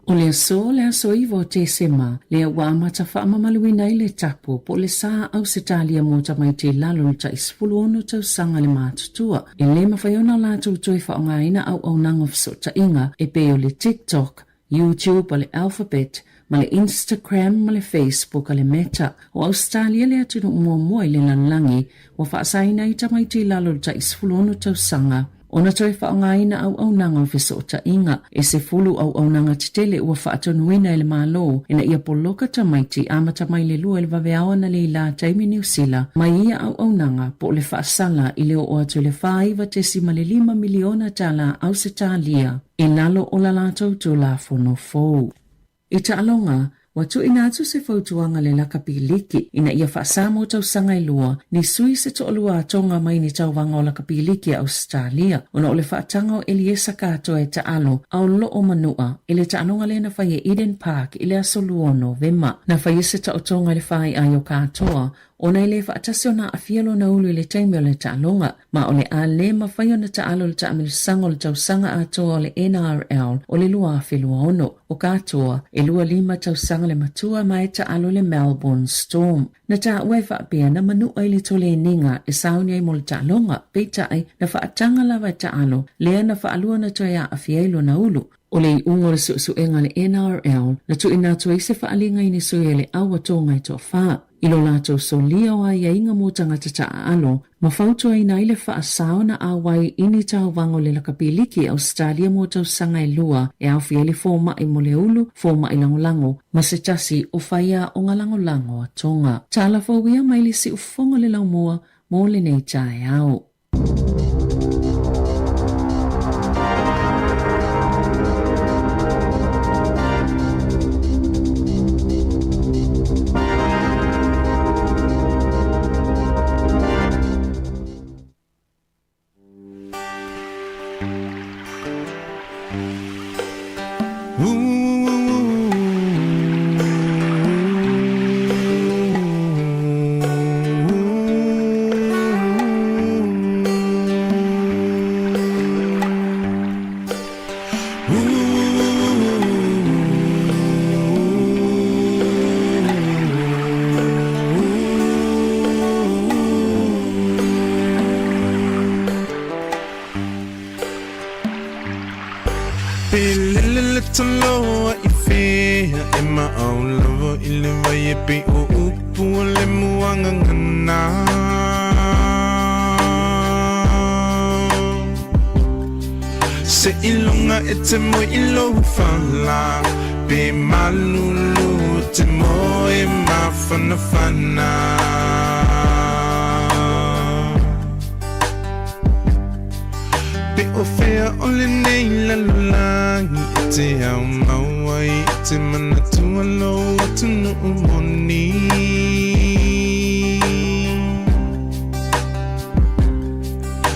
O le aso iwo te sema, lea wa mata wha mamaluina i le tapo po le saa au se talia mo tamai te lalo ta isfulu ono tau sanga le mātutua. E le mawhaiona la tautoi whaongaina au nanga fiso ta inga e pe o le TikTok, YouTube, le Alphabet, ma le Instagram, ma le Facebook, le Meta. O Australia le atunu mua i le lanlangi, wa whaasaina i tamai te lalo ta isfulu ono tau sanga. Ona toi whaongaina au nanga fiso o ta inga, e se fulu au nanga titele ua whaatonuina ele malo, ina ia poloka tamaiti ama tamai le lua ele waweawa na le ila taimi New Zealand, mai ia au nanga po le whaasala i leo o atu le whaiva te sima le 5 miliona tala au se talia, e lalo o la lato to la fono fou. I ta alonga, watu ina atu se fautuanga le lakapiliki ina ia whaasamo tau sanga ilua ni sui se toolua atonga mai ni tau wanga o lakapiliki Australia. Ona o le whaatanga o Eliesa katoa e taalo au loo manua ele taanonga le na whaie Eden Park ile asoluono vema na whaie se taotonga le whai ayo katoa ona ile whaatasi na afielo na ulu ile taimi o le taalonga ma o le a le mawhaio na taalo le taamilisanga o le tau sanga atoa o le NRL o le lua awhilua ono o katoa e lua 5 tau sanga le matua mai taalo le Melbourne Storm. Na ta wefa pia na manua ili tole ninga e saunia i mol taalonga peitai na whaatanga lawa taalo lea na whaalua na toia afielo na ulu. O le ungo le suenga le NRL na tu ina tu se whaalinga ini sui le awa tonga i toa whaa. Ilo lato so lia wa ia inga mo tangata taa alo, mawhautua ina ile whaasao na awai ini tau wango le lakapiliki Australia mo tau sanga i lua e au fieli fōma i mole ulu, fōma i langolango, ma se tasi o whaia o ngalangolango a tonga. Tala fōwia maili si ufonga le laumua mo le nei tae au. Se ilunga e te mo ilo whala Pe malulu te mo e mawhana whana Pe o whea o le nei lalulangi E te au mawai E te mana tua lo atu no umoni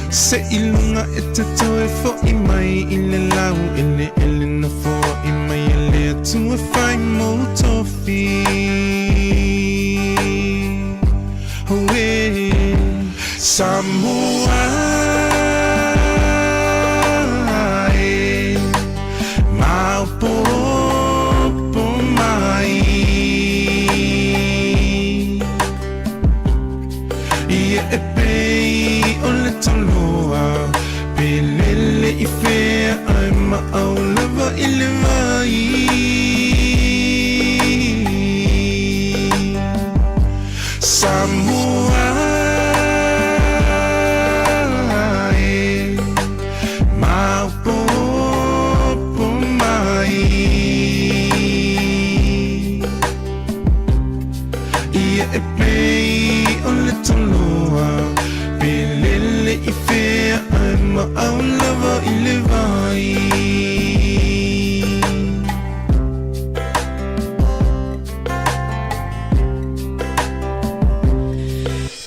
Se ilunga e te toe fo I mai I le lau ele na fo I mai e le atu e whai mo tofi Hoe Samoa e Maupopo mai Ia e pei o le taloa Pelele I whea ai ma au lava I le vai Samoa e Maupopo mai Ia e pei o le taloa Pelele I whea ai ma au lava I le vai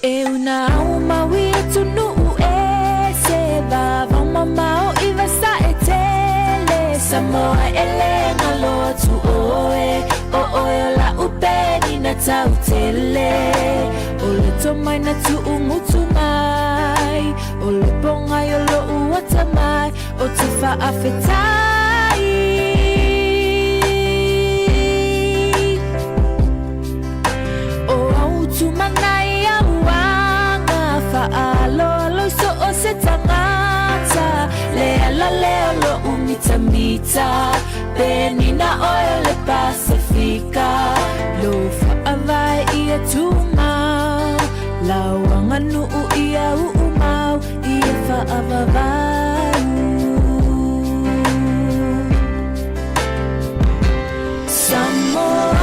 E una uma Samoa ele ngalo tu oe o oe la upeni na tau tele o le tomai na tu umutu mai o le ponga yo lo uata mai o te whaafetai o au tu manai au anga whaalo alo so o se tangata lea la leo lo umita Beni na oe le Pasifika lo whaavai ia tūmau Lauanga nuu ia uumau ia whaavavau Samoa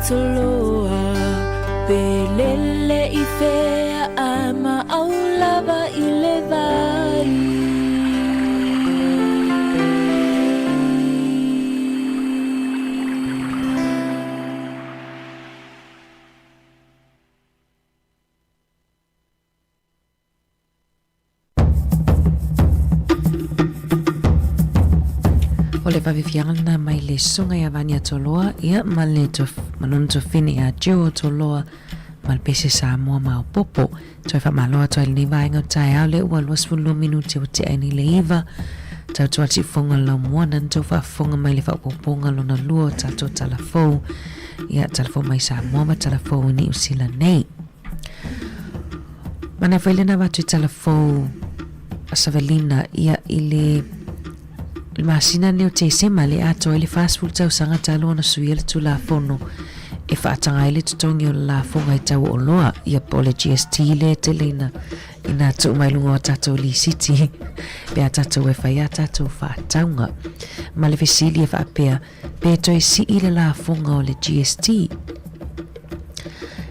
Toloa pelele ifea ama aulava ilevai O le pavifiana mai le sunga ia vania toloa ia ma le manon tofini a Joe toloa ma le pese Samoa ma o popo toi whamaloa toi le vainga tai au le ua luas fulu minuti o te aini le iwa tau tua ti fonga la muana nto whafonga mai le whapoponga lona lua tato talafou ia talafou mai Samoa ma talafou ni usila nei mana whailena watu talafou a Savelina ia ile le masina neo te sema le ato ele fast food tau sanga talo na suia le tula fono e whaatanga ele tutongi o la fonga i tau o loa ia po le GST le te leina ina tau mai lunga o tato li city pe a tato e whai a tato whaataunga ma le vesili e whaapea pe toi si ile la fonga o le GST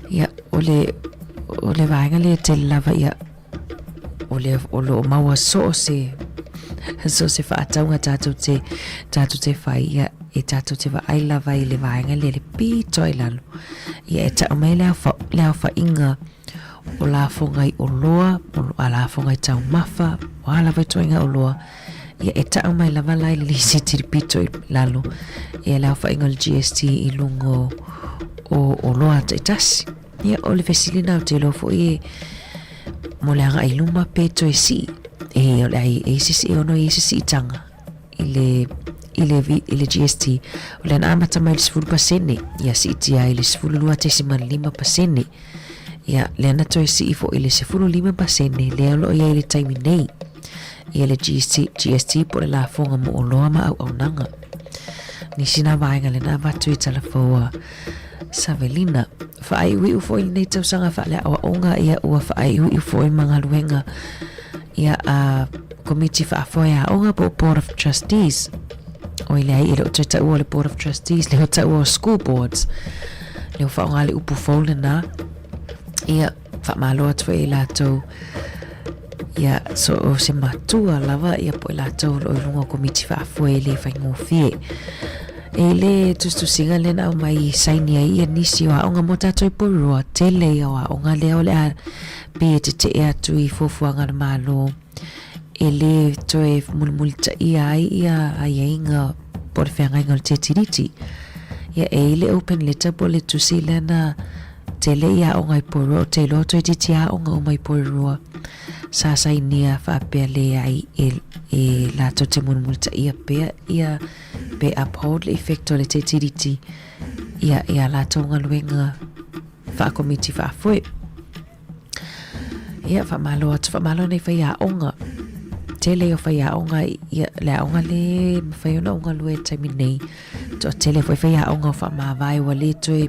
ia o le vaenga le te lava ia o lo maua so so se whaataunga tātou te whai ia e tātou te wa aila vai le vaenga le pito i lalo ia e tau mai leo whainga o la fonga i o loa o la fonga i tau mafa o ala vai toinga o loa ia e tau mai lava lai li siti le pito i lalo ia leo whainga le GST i lungo o loa te tasi ia o le vesilina o te lofo i mo le anga i luma peto i si e ole ai e sisi ono e sisi tanga ile GST ole na amata mai 10% ia si tia ile 10.5% ia le na toi si ifo ile 10.5% le lo ia ile time nei ia le GST por la fonga mo loa ma au nanga ni sina vainga le na vatu i talafoa Savelina fa ai wi ufo i nei tau sanga fa le o onga ia ua fa ai wi ufo i manga luenga ia a committee fa foia onga po board of trustees o ile ai ile o ua le board of trustees le o ua school boards le fa onga le upu folder na ia fa malo atu e lato ia so o se matua lava ia po lato lo lunga committee fa foia le fa ngofie ele tustu singa le na mai saini ai nisi wa onga mota toi porua tele wa onga le ole a be te atu i fofuanga na malo ele toi mulmulta ia inga por fenga ngol te tiriti ia ele open letter pole tu silana tele ia o ngai poro te loto i titia o ngau mai porua sa sai nia fa pele ai e la to te multa ia pe uphold effect o le te tiriti ia la to ngaluenga fa komiti fa foi ia fa malo nei fa ia onga tele o fa ia onga ia la onga le fa ia onga lue taimi nei to tele fa ia onga fa ma vai wale to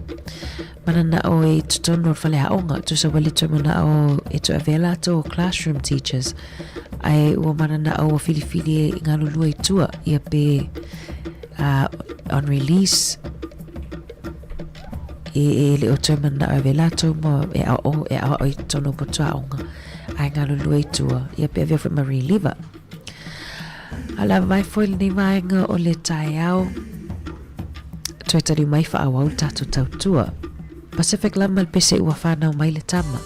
manana o e tono fa le onga to so wale to mana o e to avela to classroom teachers ai o manana o filifili ngalu lue tua ia pe on release e le o to mana avela to mo e o tono potua onga ai ngalu lue tua ia pe ave fa reliever ala vai foi ni vai nga o le tai au to tari mai fa au tatu tautua Pacific Lamal pese ua whanau mai le tama.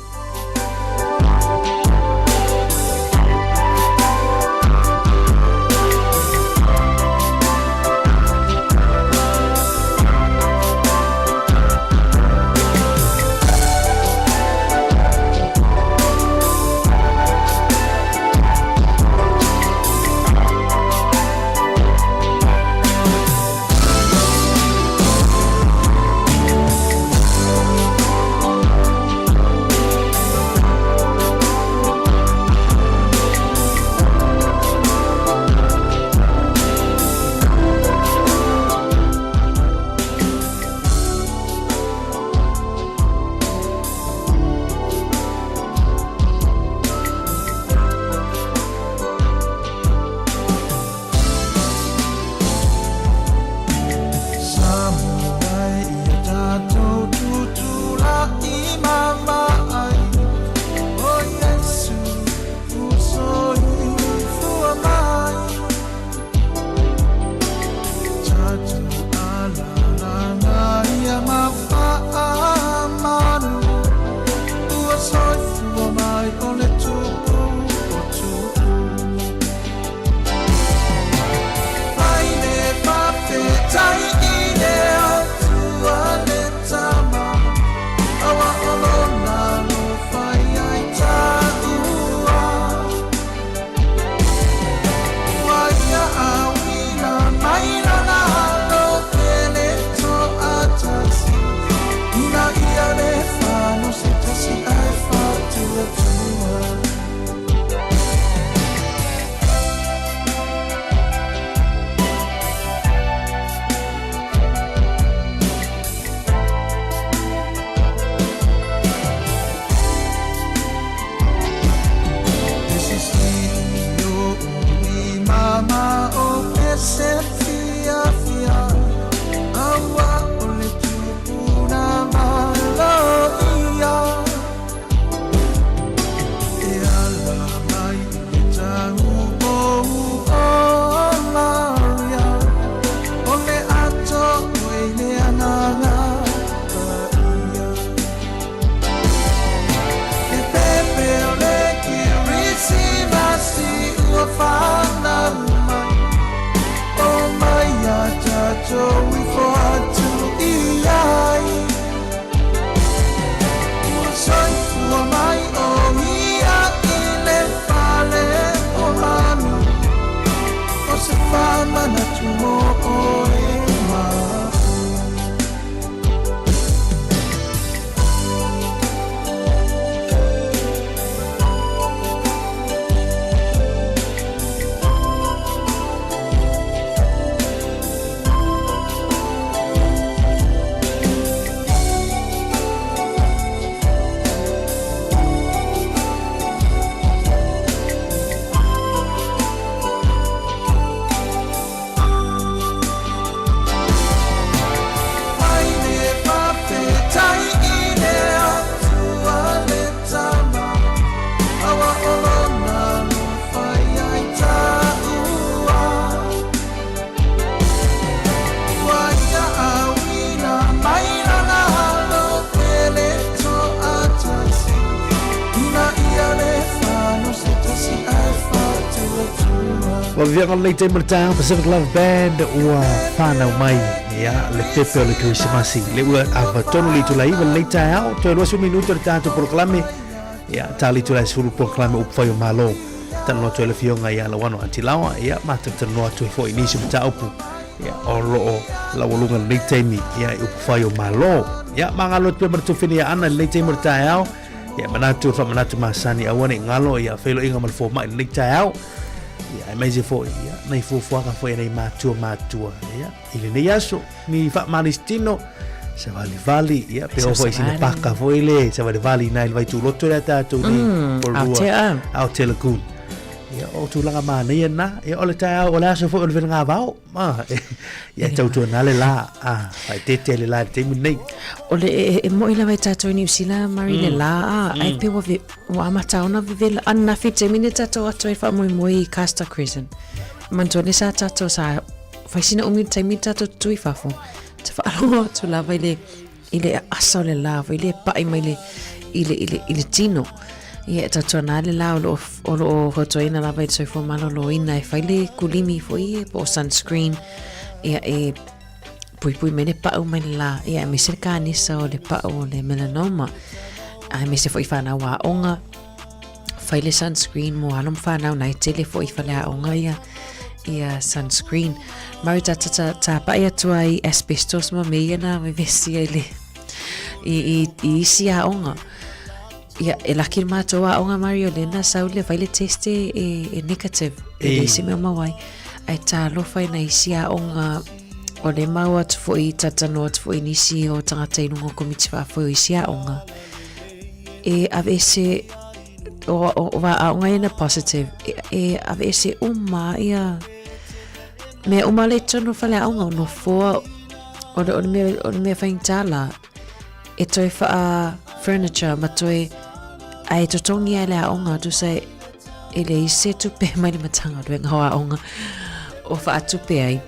Well, viang on late Timber Town Pacific Love Band ua whanau mai ia le pepe o le Krismasi le ua avatonu li tulai va le tae to lo su minuto de tanto proclame ia tali tulai suru proclame up foi malo tano to le fionga ia la wano atilawa ia mata tano to foi ni sum taupu ia o lo la wolunga le temi ia up foi malo ia mangalo pe bertu finia ana le temi tae ia manatu fa manatu masani awane ngalo ia felo inga mal fo mai le tae ia mai se foi ia nei fo ka foi nei matua ia ile nei aso ni fa malistino se vali ia pe o foi sina paka foi le se vali nai vai tu loto la ta tu ni por au telekun ia o tu langa mana ia na ia ole ta o la so foi o venga vao ma ia tu na le la vai te le la te nei ole e mo ila vai tato ni usila marine la ai pe wa amata ona vivela anna fite minute tato ato e fa moi Casta Crescent mantole sa tato sa fa sina umi taimi tato tui fafo te fa alo tu la vai ile asa le la vai le pa mai ile tino ia tato na le la o hoto ina la vai so fo malo lo ina e fa le kulimi fo ie po sunscreen ia e pui mene pa o mai la ia me se kani sa o le pa o le melanoma ai me se foi fana wa onga fai le sunscreen mo alom fana na tele foi fala onga ia sunscreen mari ta pa ia tu ai asbestos mo me na me vesi ele i sia onga ia e la kirma to wa onga Mario Lena saule fai le teste e negative e se me mawai ai ta lo fai na isia onga o le maua tu foi tatano tu foi nisi o tangata inungo komiti fa foi sia onga e avese o va onga ina positive e avese uma ia me uma le tono fale onga no fo o me fa intala e toi fa furniture ma toi ai to tongi ala onga tu sai ele ise tu pe mai le matanga do nga onga o fa tu pe ai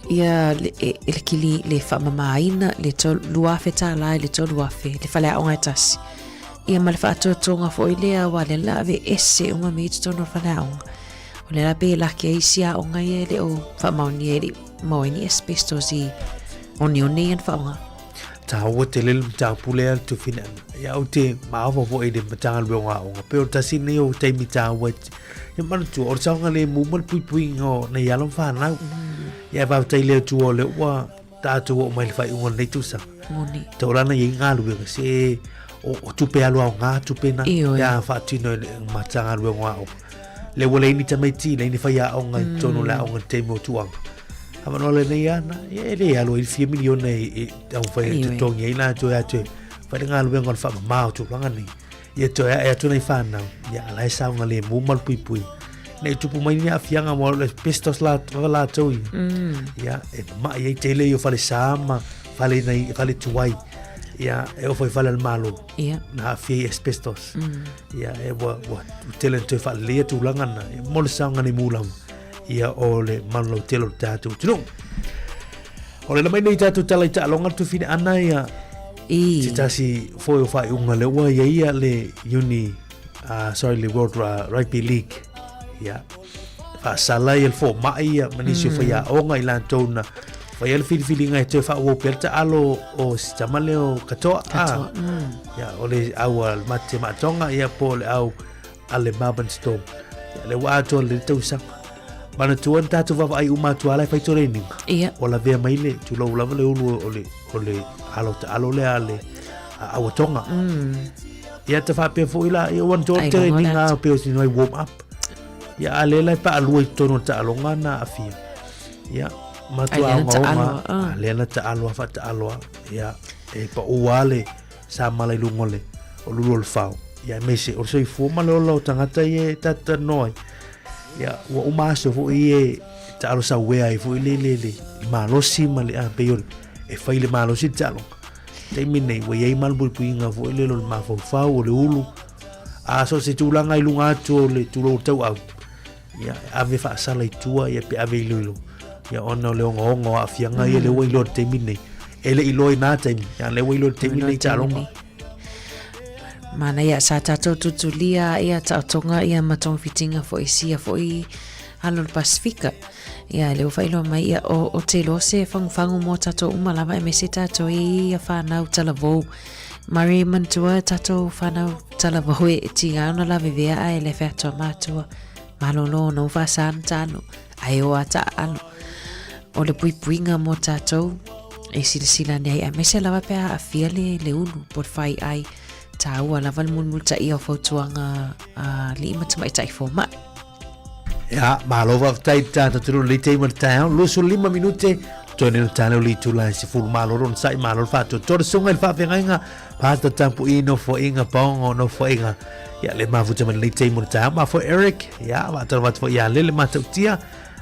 ia le kili le fa mamaina le to luafe ta la le to luafe le fale onga tas ia mal fa to tonga fo ile a wale la ve esse uma me to no fale onga o le la be la ke isia onga ia le o fa mauni mo ni asbestosi oni en fa onga ta o te le ta pule tu fina ia o te maavo fo ide matanga le onga pe o tasini o te mita o ia man tu o sanga le mumal pui ngo na ia lon fa na ia va te le tu o le wa ta tu o mai fa un nei tu sa moni to la na inga lu se o tu pe alu nga tu pe na ia fa tu no matanga le wa le wole ni tameti le ni fa ia onga tonu la onga te mo tu anga amano le nei ana ele alu 5 milione e au fa tu tongi ina tu ya tu fa nga lu ngon fa ma tu langa ni ia to ya tu nei fa na ia la sa nga le mumal pui nei tu mai ni afianga mo le pestos la tu ia e ma ia tele yo fa le sama fa le nei fa le tuai ia e o foi fa le malo ia na fi pestos ia e wa tele tu fa le tu langa na mo le sa nga ni mulam ia o le malo telo tatu tu o le mai nei tatu tala ta longa tu fina ana ia tasi foi fa unga le wa ia le uni sorry le World Rugby League ia fa sala il fo mai ia manisio fa ia onga ilantona fa ia fili ngai te fa o pelta alo o stamale o katoa ia o le awal mate matonga ia pole au ale Melbourne Storm le wa to le tau sa mana tuan tatu va ai uma tu ala fa training ia o la vea mai le tu lo lava le o le alo le ale a tonga ia te fa pe fo ila ia wan to training a pe o si no warm up ia ale la pa alu tono ta alonga na afia ia matua ma ale na ta alo fa ta alo ia e pa o wale sa mala lungole o lulu fao ia mese o sei fo malo lo tangata ye tata noi ia wa uma so fo ie ta alo sa we ai fo le malo si male a pe e fai le malo si talo te mine we ai mal bul puinga fo le lo ma fo fa o le ulu a so se tu langa i lunga tu le tu lo tau au ia ave fa sala i tua ia pe ave lulu ia ona le ngo a fianga ia le we lo te mine ele i loi na te ia le we lo te mine talo mana ia sa tatou tutulia ia tautonga ia matong fitinga fo isia fo i halo Pasifika ia le failo mai ia o te lo se fangu mo tato umalama e mese tato ia whanau talavou Mari mantua tato whanau talavou e tia ona la vivea ai le whatua matua malolo no fasan tano ai o ata alo o le puipuinga mo tato e sila nei a mese lava pe a fiale le ulu por fai ai tau ala val multa ia fautuanga a li matamai tai fo mai. Ya, malova tai tata tru le te martao, lo su 5 minute tone no tale li tu la si ful maloro non sai malor fatto tor songa il fa venga pasta tempo ino fo inga pongo no fo inga. Ya le ma futa le te martao ma fo Eric, ya va tro fo ya le matutia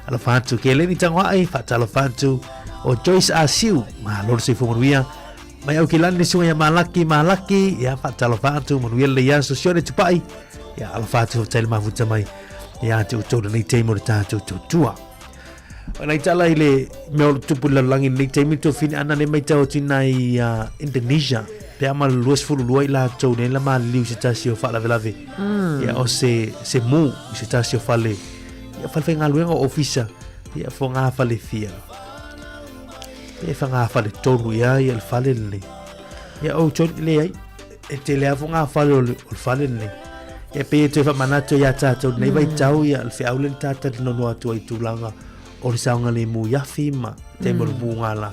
ala fatto che le ni tangwa ai fatta ala fatto o Joyce Asiu malor si fo via mai au kilan ni sunga malaki ya fatta ala fatto mon le ya sosione tupai ya ala fatto tel ma futa mai ya te uto ni te mo tato tua ona itala ile me tupu la langi ni te mito fin ana le mai tau tinai Indonesia pe ama luas fulu luai la tau ne la ma liu se tasio fa la velave ya o se mu se tasio fa le ya fa fe ngalu ngo ofisa ya fo nga fa le fia e fa nga fa le tolu ya el fa le ya o chon le ai e te le fo nga fa le fa le e pe te fa manato ya tato nei vai tau ya al fe aulen tata no no atu ai tulanga o saunga le mu ya fima te mo bunga la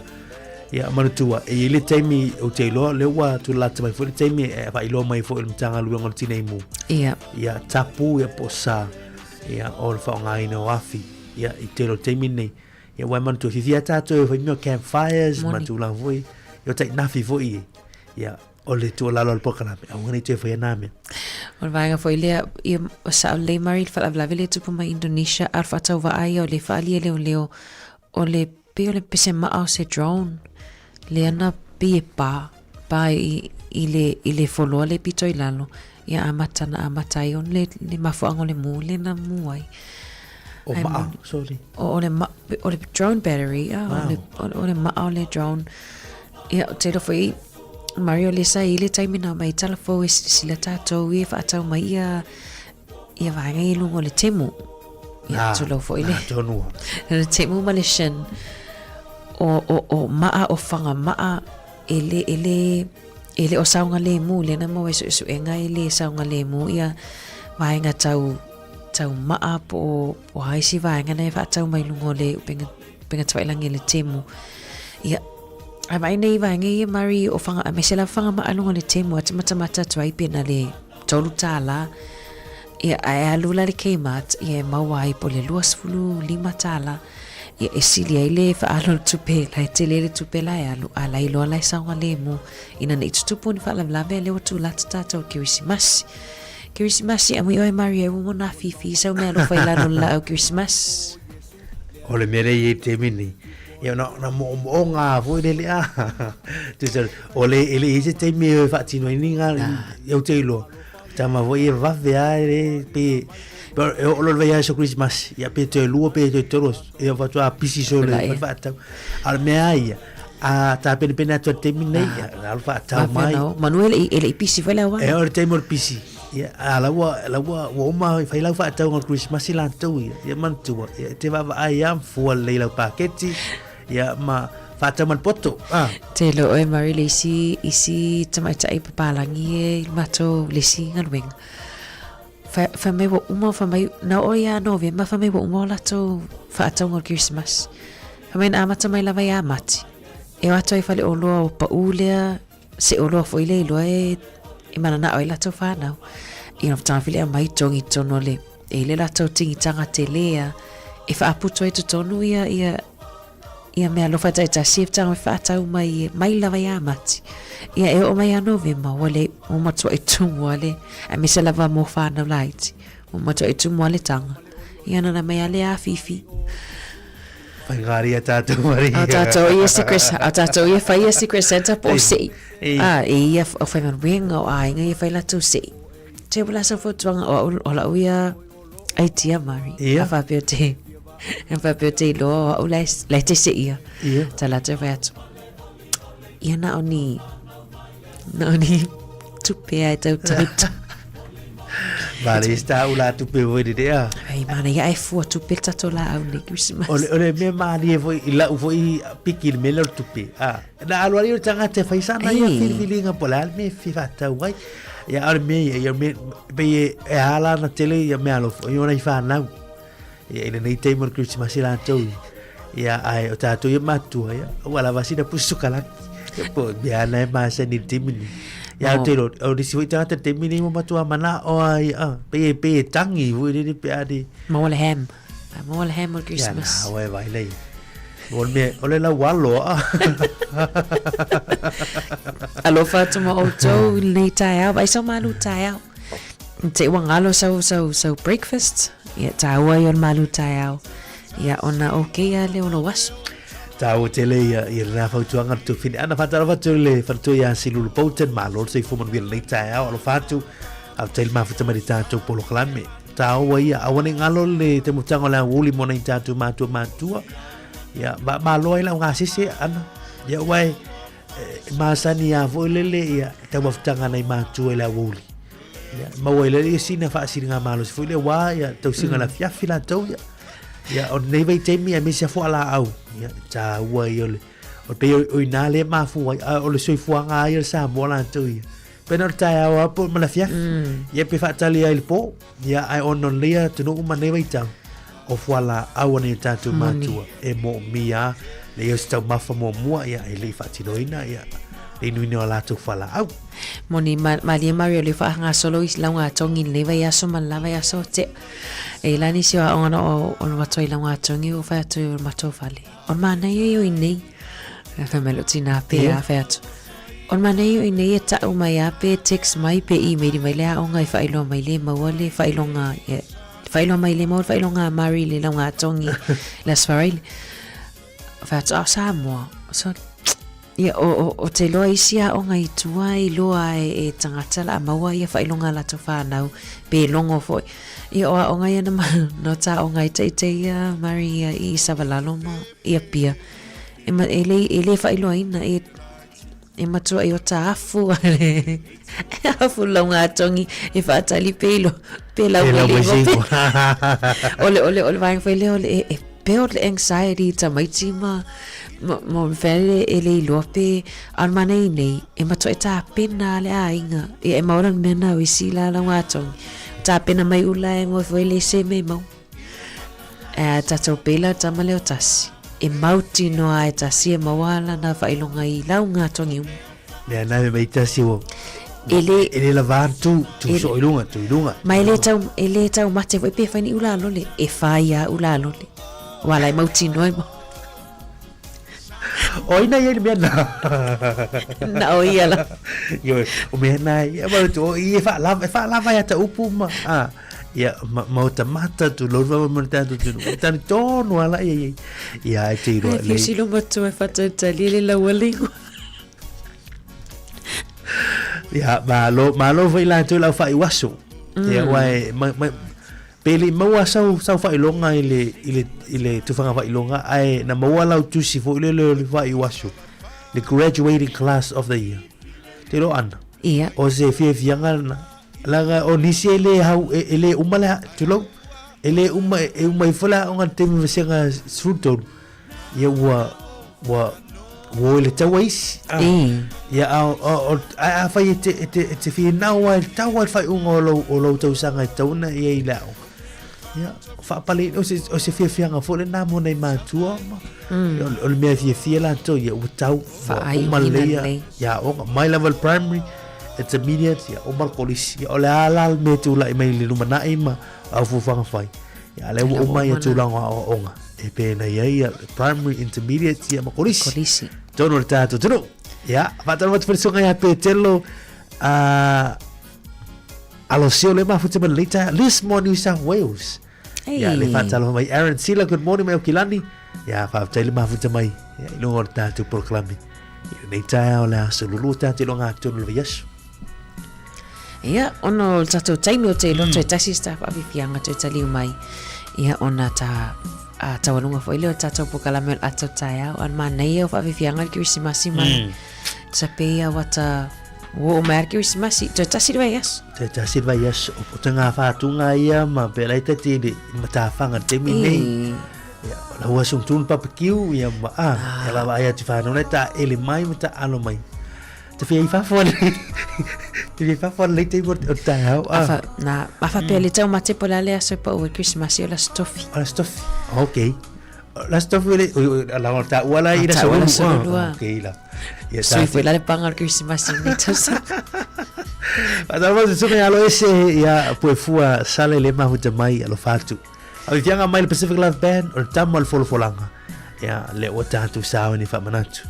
ya manutua e le temi o te lo le wa tu la mai fo le temi e fa ilo mai fo il tanga lu ngol tinei mu ya tapu ya posa ya o fa ngai no afi ya i te lo temi nei ya wa manutua fi ya tato fa no campfires matula voi yo tai nafi voi ya o le tu la lo pokala a ngani te fa na me o vai nga foi le i sa le mari fa la vele tu pa Indonesia ar fa tau va ai o le fa ali leo o le pe o le pese ma o se drone le ana pe pa i le folo le pito ilalo ya amata i on le mafuango le mu le na mu ai o ma sorry o le drone battery o le ma o le drone ya te lo foi Mario le sa ile taimina mai talafo e sila tatou e whaatau mai ia vanga i lungo le temu ia tulo fo ile le temu Malaysian o maa o whanga maa ele o saunga le mu le na mo e su enga ele saunga le mu ia vanga tau maa po haisi vanga na e whaatau mai lungo le penga tawailangi le temu ia ai mai nei vai ngai mari o fanga a mesela fanga ma alunga le temu at mata tuai pena le tolu tala ia ai alula le kemat ia mawai po le luas fulu 5 tala ia esilia ile fa alo tupe la tele tupe la alu ala ilo la saunga le mu ina nei tupu ni fa la le o tu la tata o Christmas amu oi mari e mo na fifi so me lo fa la o Christmas o le mere ye temini ia na mo nga vo le a te o le ise te me fa tino ni nga eu te lo tama vo ia va veare pe o lo veia so Christmas ia pe te lu pe te toros ia va tu a pisi so le va ta al me ai a ta pe to te mine al va ta mai Manuel ele pisi fa la wa e o te mo pisi ia ala wa o ma fa la fa ta on Christmas la tu ia man tu te va ai am fu le la paketi ya ma fata man poto te lo e mari lesi isi tamaita i papalangi e mato lesi ngalwing fa me wo uma fa mai na o ya November fa me wo uma la to fata ngol Christmas fa me na mata mai lava ya mati e wato i fale olo pa ulea se olo fo ile lo e mana na o la to fa na in of time file mai tongi tono le e le la to tingi tanga te lea e fa aputo e to tonu ia me alofa tai ta sif tanga fatau mai lava ya mati ia e o mai a November wale o matua e tumu wale a me se lava mo whanau laiti o matua e tumu wale tanga ia nana mai ale a fifi pai ngari a tatou mari a tatou ia whai a secret center po se ia o whai manwenga o ainga ia whai latu se te wala sa fotuanga o la uia aitia mari a whapio te en fa pe lo o la te se ia tala te vat ia na oni tu pe ai tau Marista ula tu pe voi dia. Ai mana ia e fu tu pe tato la au ni Christmas. Ole me mani voi ila voi pikil melor tu pe. Na alu ali tanga te faisana ia filinga polal me fifata wai. Ya arme ya me be ala na tele ya me alo yo na fa na. Ya ile nei te mo Christmas ila tu. Ya ai o tatu ya matu ya. Wala vasida pusukala. Po biana masa ni timini. Ya telo o disi voi tanga te timini mo matu mana o ai pe tangi voi ni pe adi. Mo le ham o Christmas. Ya na vai vai lei. Bon me ole la walo Alo fatu mo auto nei tai au, ai so malu tai au. Te wangalo so breakfast. Ya tawa yon malu tai au. Ya ona okay ya le ono was. Tau te le i rana fautuanga tu fini. Ana fatara fatu le fatu ya silulu pouten malo se fuman vil nei tai au alo fatu. Au te ma futa marita tu polo klame. Tau wa ia awane ngalo le te mutango la wuli mo nei tatu matua. Ya malo ila nga sisi ana. Ya wai masani ya volele ya te waftanga nei matua ila wuli. Ya mawele le sina fa singa malo se foi le wa ya tau singa la fiafila tau ya. Ya on nei vai temi a misia fo ala au. Ya ta wa yole. O pe o inale ma fu o le soi fuanga ia sa mola tu ya. Penor ta wa po mala fiaf. Ya pe fa tali ai po. Ya ai on non lia tu no ma nei vai tau. O fuala au ni tatu matua e mo mia le yo sta mafa mo mua ya e le fatinoina ya le nui no la tu fala au moni malia mario le fa nga solo is la nga tongi le va ya so man la va ya so te e la ni si on wa toi la nga tongi o fa tu ma to fale on ma na yo ni fa me lo tina pe a fa tu on ma na yo ni ta o mai a pe text mai pe email mai le o nga fa ilo mai le ma wale fa ilo nga failo mai le mo failo nga mari le nga tongi las farile fa sa mo so ya o te loa isia o ngai tuai loa e tangata la maua ia failo nga la to fa nau pe longo foi ia o ngai na no ta o ngai te ia mari i savalalo mo ia pia ele failo ina e matua i o ta afu afu longa tongi e fa tali pelo pela ole vai foi le ole e peo le anxiety ta mai tima mo fele ele lope armane nei e matua ta pena le ainga e maura mena wisila longa tongi ta pena mai ula e mo foi le se me mo ta topela ta maleo tasi e mauti no ai ta si mawala na failonga i launga tongi le na me tasi wo ele la vantu tu so ilunga mai ele tau mate foi pe fani ula lole e faia ula lole wala mauti no mo oina ye me na oia la yo o me na ya ba tu i fa la vai ta upuma ya mau tamata tu lo va mo tanto tu tan tono ala ya te ro le si lo matu e fata tali la walingo ya malo vai la tu la fa iwaso ya wai peli mau sau fa ilonga ile tu fa fa ilonga ai na mau la tu si fo ile le fa iwaso the graduating class of the year te lo an ia o se fianga laga onisi ele umala tulo ele uma fola on tem vesenga fruto ya wa le tawais ya a fa te fi nawa tawa fa o lo to sanga tona ya ila ya fa pale o se fianga fola na mo nei matua o le me fi la to ya utau fa ai ya o my level primary intermediate ya o mal kolis ya ole ala me tu la mai le lumana ima au fu fanga fai ya le o mai tu la onga e pe na ya primary intermediate ya ma kolis tono tato tono ya fatalo mat persona ya pe telo alo sio le ma futa malita Lismore New South Wales ya le fatalo mai Aaron Sila good morning mai okilani ya fa tele ma futa mai ya lo orta tu proclame nei tai ola solulu ta te longa tu lo yes. Ia ono tato taimi o te loto e tasi staff a vifianga te tali mai. Ia ona ta tawalunga fo ile o tato pokalame o ato tai au an mana ia o fa vifianga ki wisimasi mai. Tapea wata O mer Christmas te tasi vai as. Te tasi vai as o tanga fatunga ia ma pela te tili matafanga te mine. Ya, la wa sung tun papakiu ia ma ya la vai ati fa no ta ele mai mata alo mai. Te fai fa fon. Te fa fon le te o ta afa na afa pele tau mate pola le aso pa o Christmas ia la stoffi. La stoffi. Okay. La stoffi la ta wala ira so. Okay la. Ya sui foi la le panga Christmas ni tasa. Pada mo so me alo ese ya po fua sale le mahuta mai alo fatu. Au fianga mai le Pacific Love Band o tamal folanga. Ya le o tatu sawa ni fa manatu.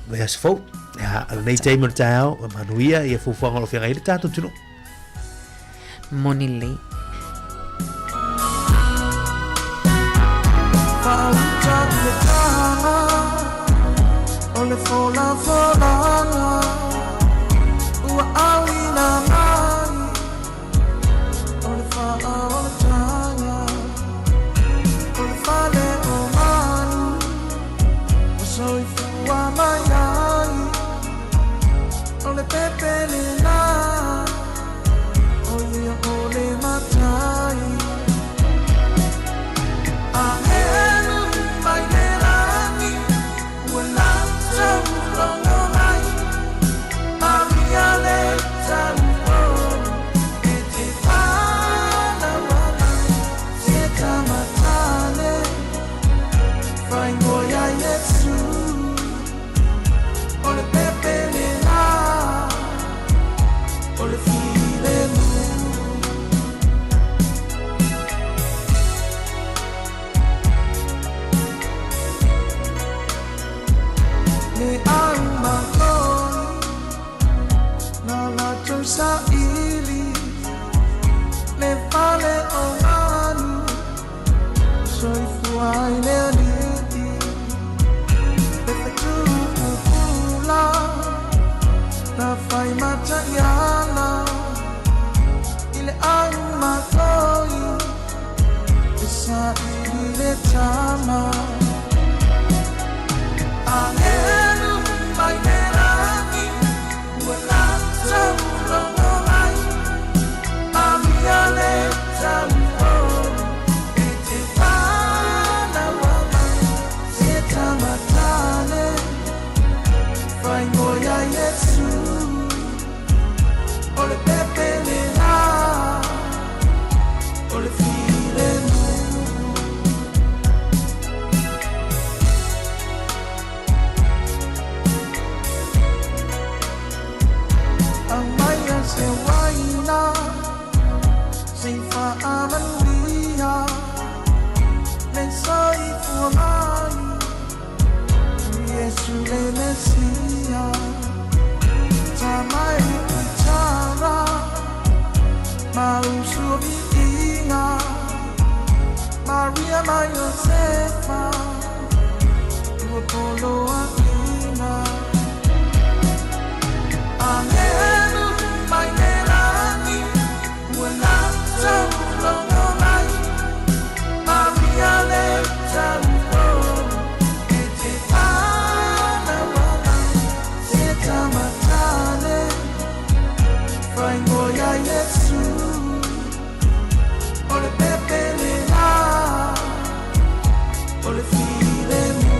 Vai as fo. Ya al nei te mo tao manuia ia fu fanga lo fianga ile tatu tuno. Monili. Ole fola ua awina mai ole fala ole tanga ole fale o manu o soi fua mai ai ole pepe le na ole matai ahenu mai le rani ua lanzau longo mai Amiale tanpo e te fana wala sieta matale fai ngoia Yesu ole pepe le la ole file mu me alma sa ili le fale o manu soi fuai le aliti le fetu pula la fai matayala ile ai makoi sa ili le tama ahenu mai nerani wala so Ole pepe le la, ole file mu. Amaya se waina, se fa amalia, le sai fuamai, Yesu le Mesia, tamai bicara, mau suami inga, Maria ma Yosefa, dua polo akina, ahenu mai nerani, wala tau longo mai, Maria le tau e te ana wala, sieta matale, fai ngoia Yesu, ole pepe le la, ole file mu.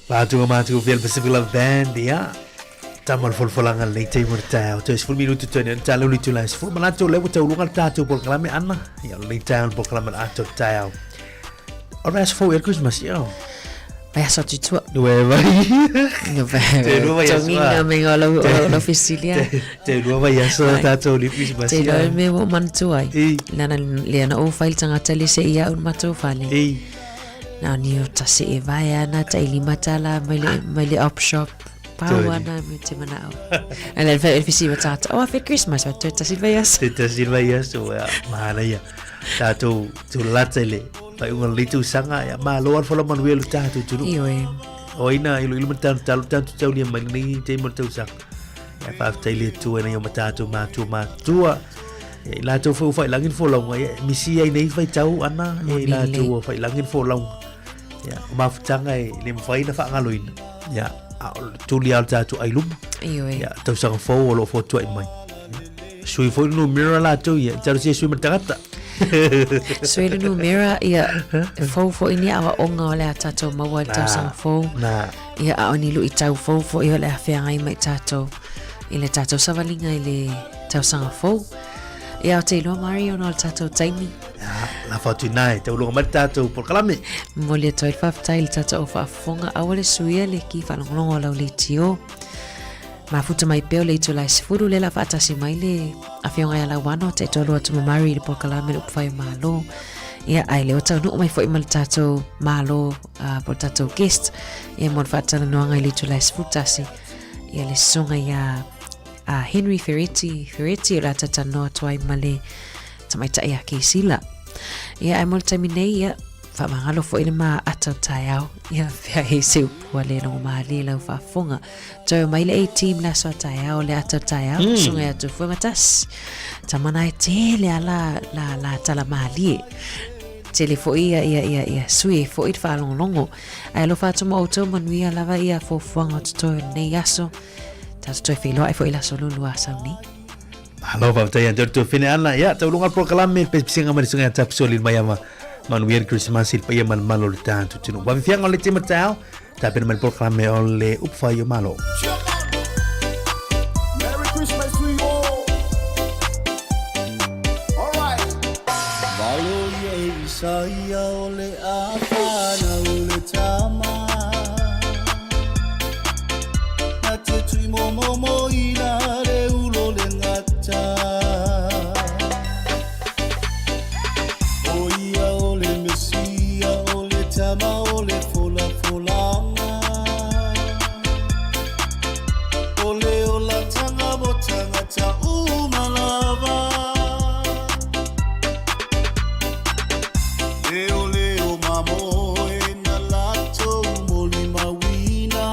Patu matu fiel Pacific Love Band ya. Tamal folfolangan le tay mortao. 10 minuto to ni talo li tulais. Fu malato le buta ulungan tatu por kalame anna. Ya le town por kalame ato tao. Oras fo el Christmas yo. Vaya so tu. Nueva. Nueva. Tonginga mengo lo oficilia. Te nueva ya so tatu li Christmas. Te lo me mo mantuai. Lana Leana o file tanga tali se ia un mato fale. Na ni o tasi e vaya na taili matala mai op shop. Pawana me te manao. Ala el fisi matata. Oh, for Christmas wa tu tasi vayas. Tasi vayas so ya mana ya. Tatu tu latele. Pai un litu sanga ya malo al fola manuel tatu tu. Iwe. O ina ilu matan talu tantu tau ni mani te mo tau sang. Ya pa taili tu ena yo matatu ma tua. La tu fo fai langin fo long ya misi ai nei fai tau ana la tu fai langin fo long. Ya ma ftanga le mfai na fa ngaloin. Ya tuli al tatu ai lum. Ya tau sang fo lo fo tu ai mai. Sui fo no mira la tu ya taru si sui matata. Sui no mira ya fo ini awa onga le tatu mawal tau sang fo. Na ya ani lu i tau fo ya le afia ngai mai tatu. Ile tatu savalinga ile tau sang fo. Ya te lo Mario no tatu taimi. La foto nai te ulunga matatu por kalame. Mole toi fa tail tatu fa fonga awale suia le ki fa longo la litio. Ma futa mai peo le to la sfuru le la fata si mai le afionga ya la wano te tolo atu Mari por kalame up fa malo. Ya ai le ota no mai fo mal tatu malo por tatu guest. Ya mon fata no ngai le to la sfuta si. Ya le songa ya Henry Ferretti la tata no tuai male tamai ta ya kisila ya ai molta minei ya fa mangalo fo ile ma atau ya fa hese wale no mali la fa fonga to mai le team la so tayao le atau sunga ya tu fo matas tamana tele ala la tala mali tele fo ia sui fo it fa longo ai lo fa tuma auto manuia lava ia fo fonga to ne yaso Tato filo ai foi la solo lua sauni. Halo pa tayo tu fine ana ya taulungan proklame pesinga marisunga tap solin mayama manuel Christmas il payaman malo tanto tino. Wa fiang ole tema tao tapi man proklame ole upfayo malo. Merry Christmas to you all. All right. Malo ye saya ole afana ole tama. Momo ina re ulo le ngata Oia ole mesia ole tama ole fola folanga Ole ola tanga botanga ta umalava E ole o mamo e na lato moli mawina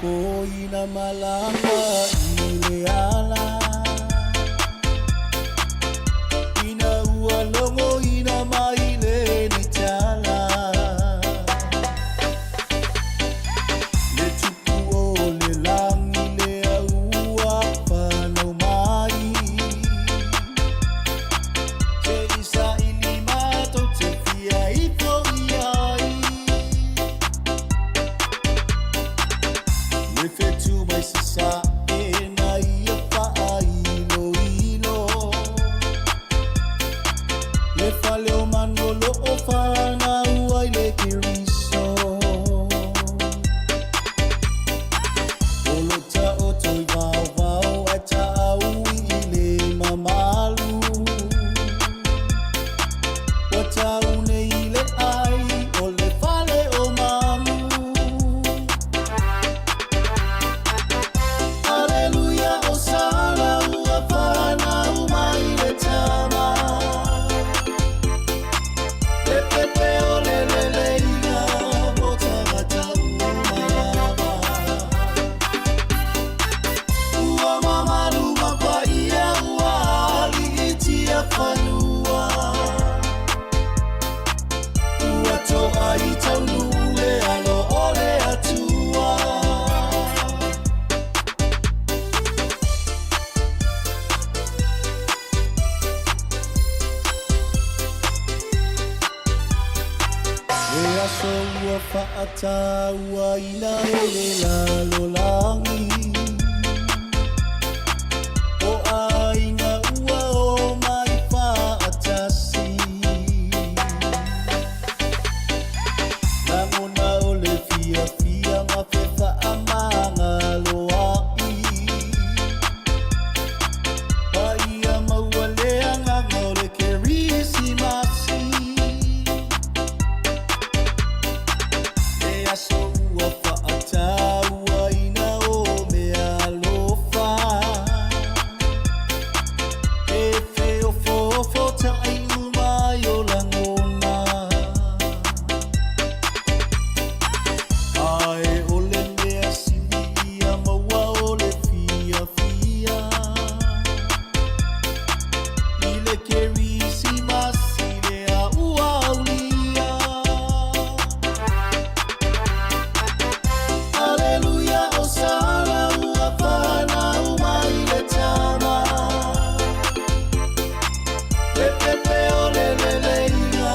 Koina malanga ile ala ina ualongo ina maile ni tala le tupu ole langi le aua pano mai te isa ilimato te fia ito iai If it to my sister, in I Ea soua whaataua ina ele lalo langi O aina ua o mai whaatasi Nangona o le fia fia ma whewha amanga loai Paia maua leanga ngore ke risi masi Ea soua whaataua ina o mea lofa E wheo fofo tai umai o langona Ae ole mea simi ia maua ole fia fia Ile ke risi masi lea ua ulia Aleluia, Osana, ua pana, umai le tama. Pepe ole le leina,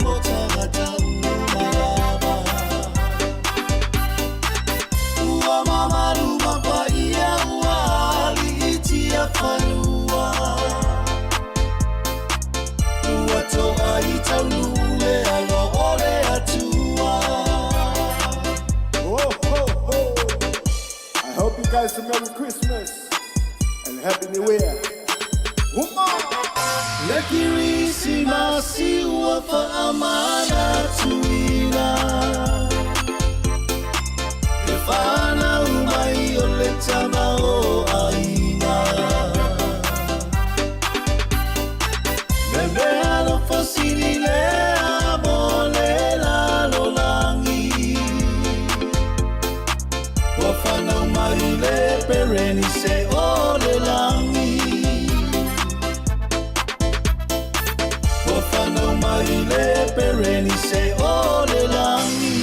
mo tagata umalama. Ua mama luma pa ia, ua ali itia whanua. Ua toa i taunule, alo ole atua. Ho, ho, ho. I hope you guys have a Merry Christmas and Happy New Year. Le kirisi masi ua whaamana tuina E whana umai o le tama o aina Me mea no fasili lea mo le lalo langi Ua whana umai le pereni se o le langi Wafana mai le pereni se ole langi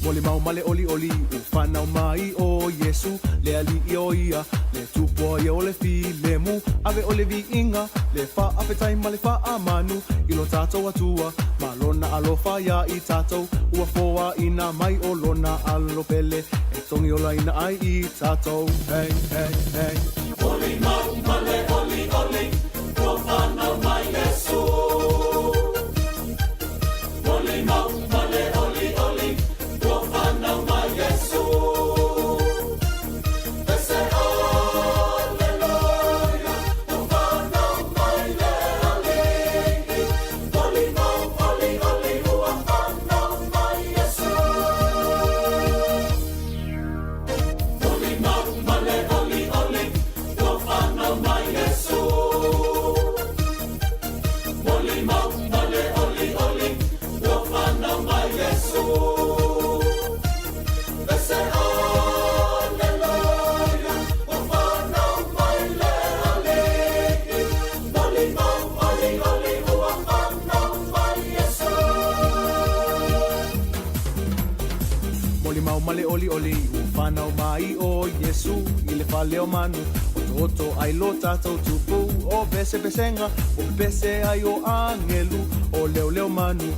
Mole mau male oli oli u whanau mai o Yesu le ali i o ia le tupo i o le fi le mu ave o le vi inga le wha apetai ma le wha amanu i lo tātou atua ma lona alofa ia i tātou ua foa ina mai o lona alo pele e tongi o laina ai i tātou hey hey hey Oli mau male oli oli o whanau mai Yesu Oli mau male oli oli o whanau mai Yesu Ese Alleluia o whanau mai le alingi Oli mau oli oli o whanau mai Yesu Oli mau male oli oli o whanau mai Yesu oli ufana o mai o Yesu i le fale o manu o toto ai lo tatou tupu o bese besenga o bese ai o angelu o leo leo manu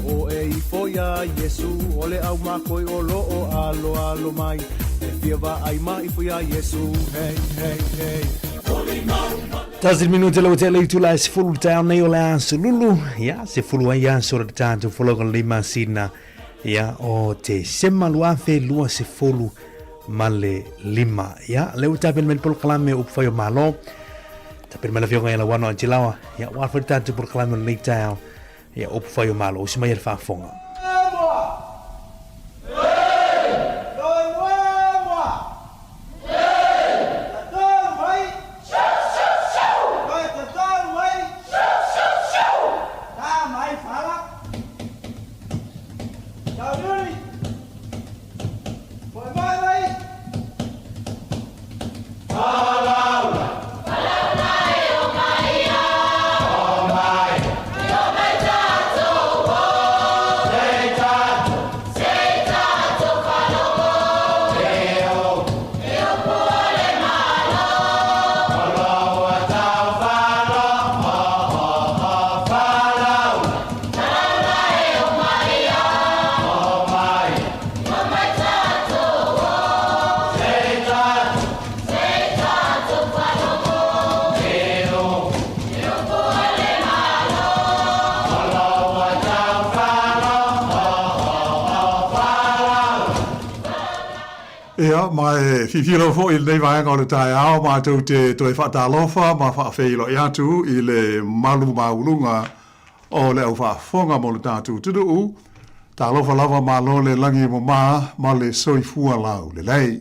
o e i foia Yesu o le au makoi o lo o alo alo mai e fiava ai mai foia Yesu hey hey hey Tazir minuti lo tele tu la se fulu tau nei o la sululu ya se fulu ai ya sora tanto fulu con lima sina ya o te semalua fe lua se fulu male lima ya le uta pel mel pol klame up fayo malo ta per mel fionga la wano antilawa ya wa fa tanto por klame nei tau ya up fayo malo si mai fa fonga Ia, mai fifilo fo il nei vai ngau le tai ao, ma tau te toi whaatalofa, ma whaafeilo i atu i le malu maulunga o le au whaafonga mo le tātu tudu u. Talofa lava ma lo le langi mo ma le soifua lau le lei.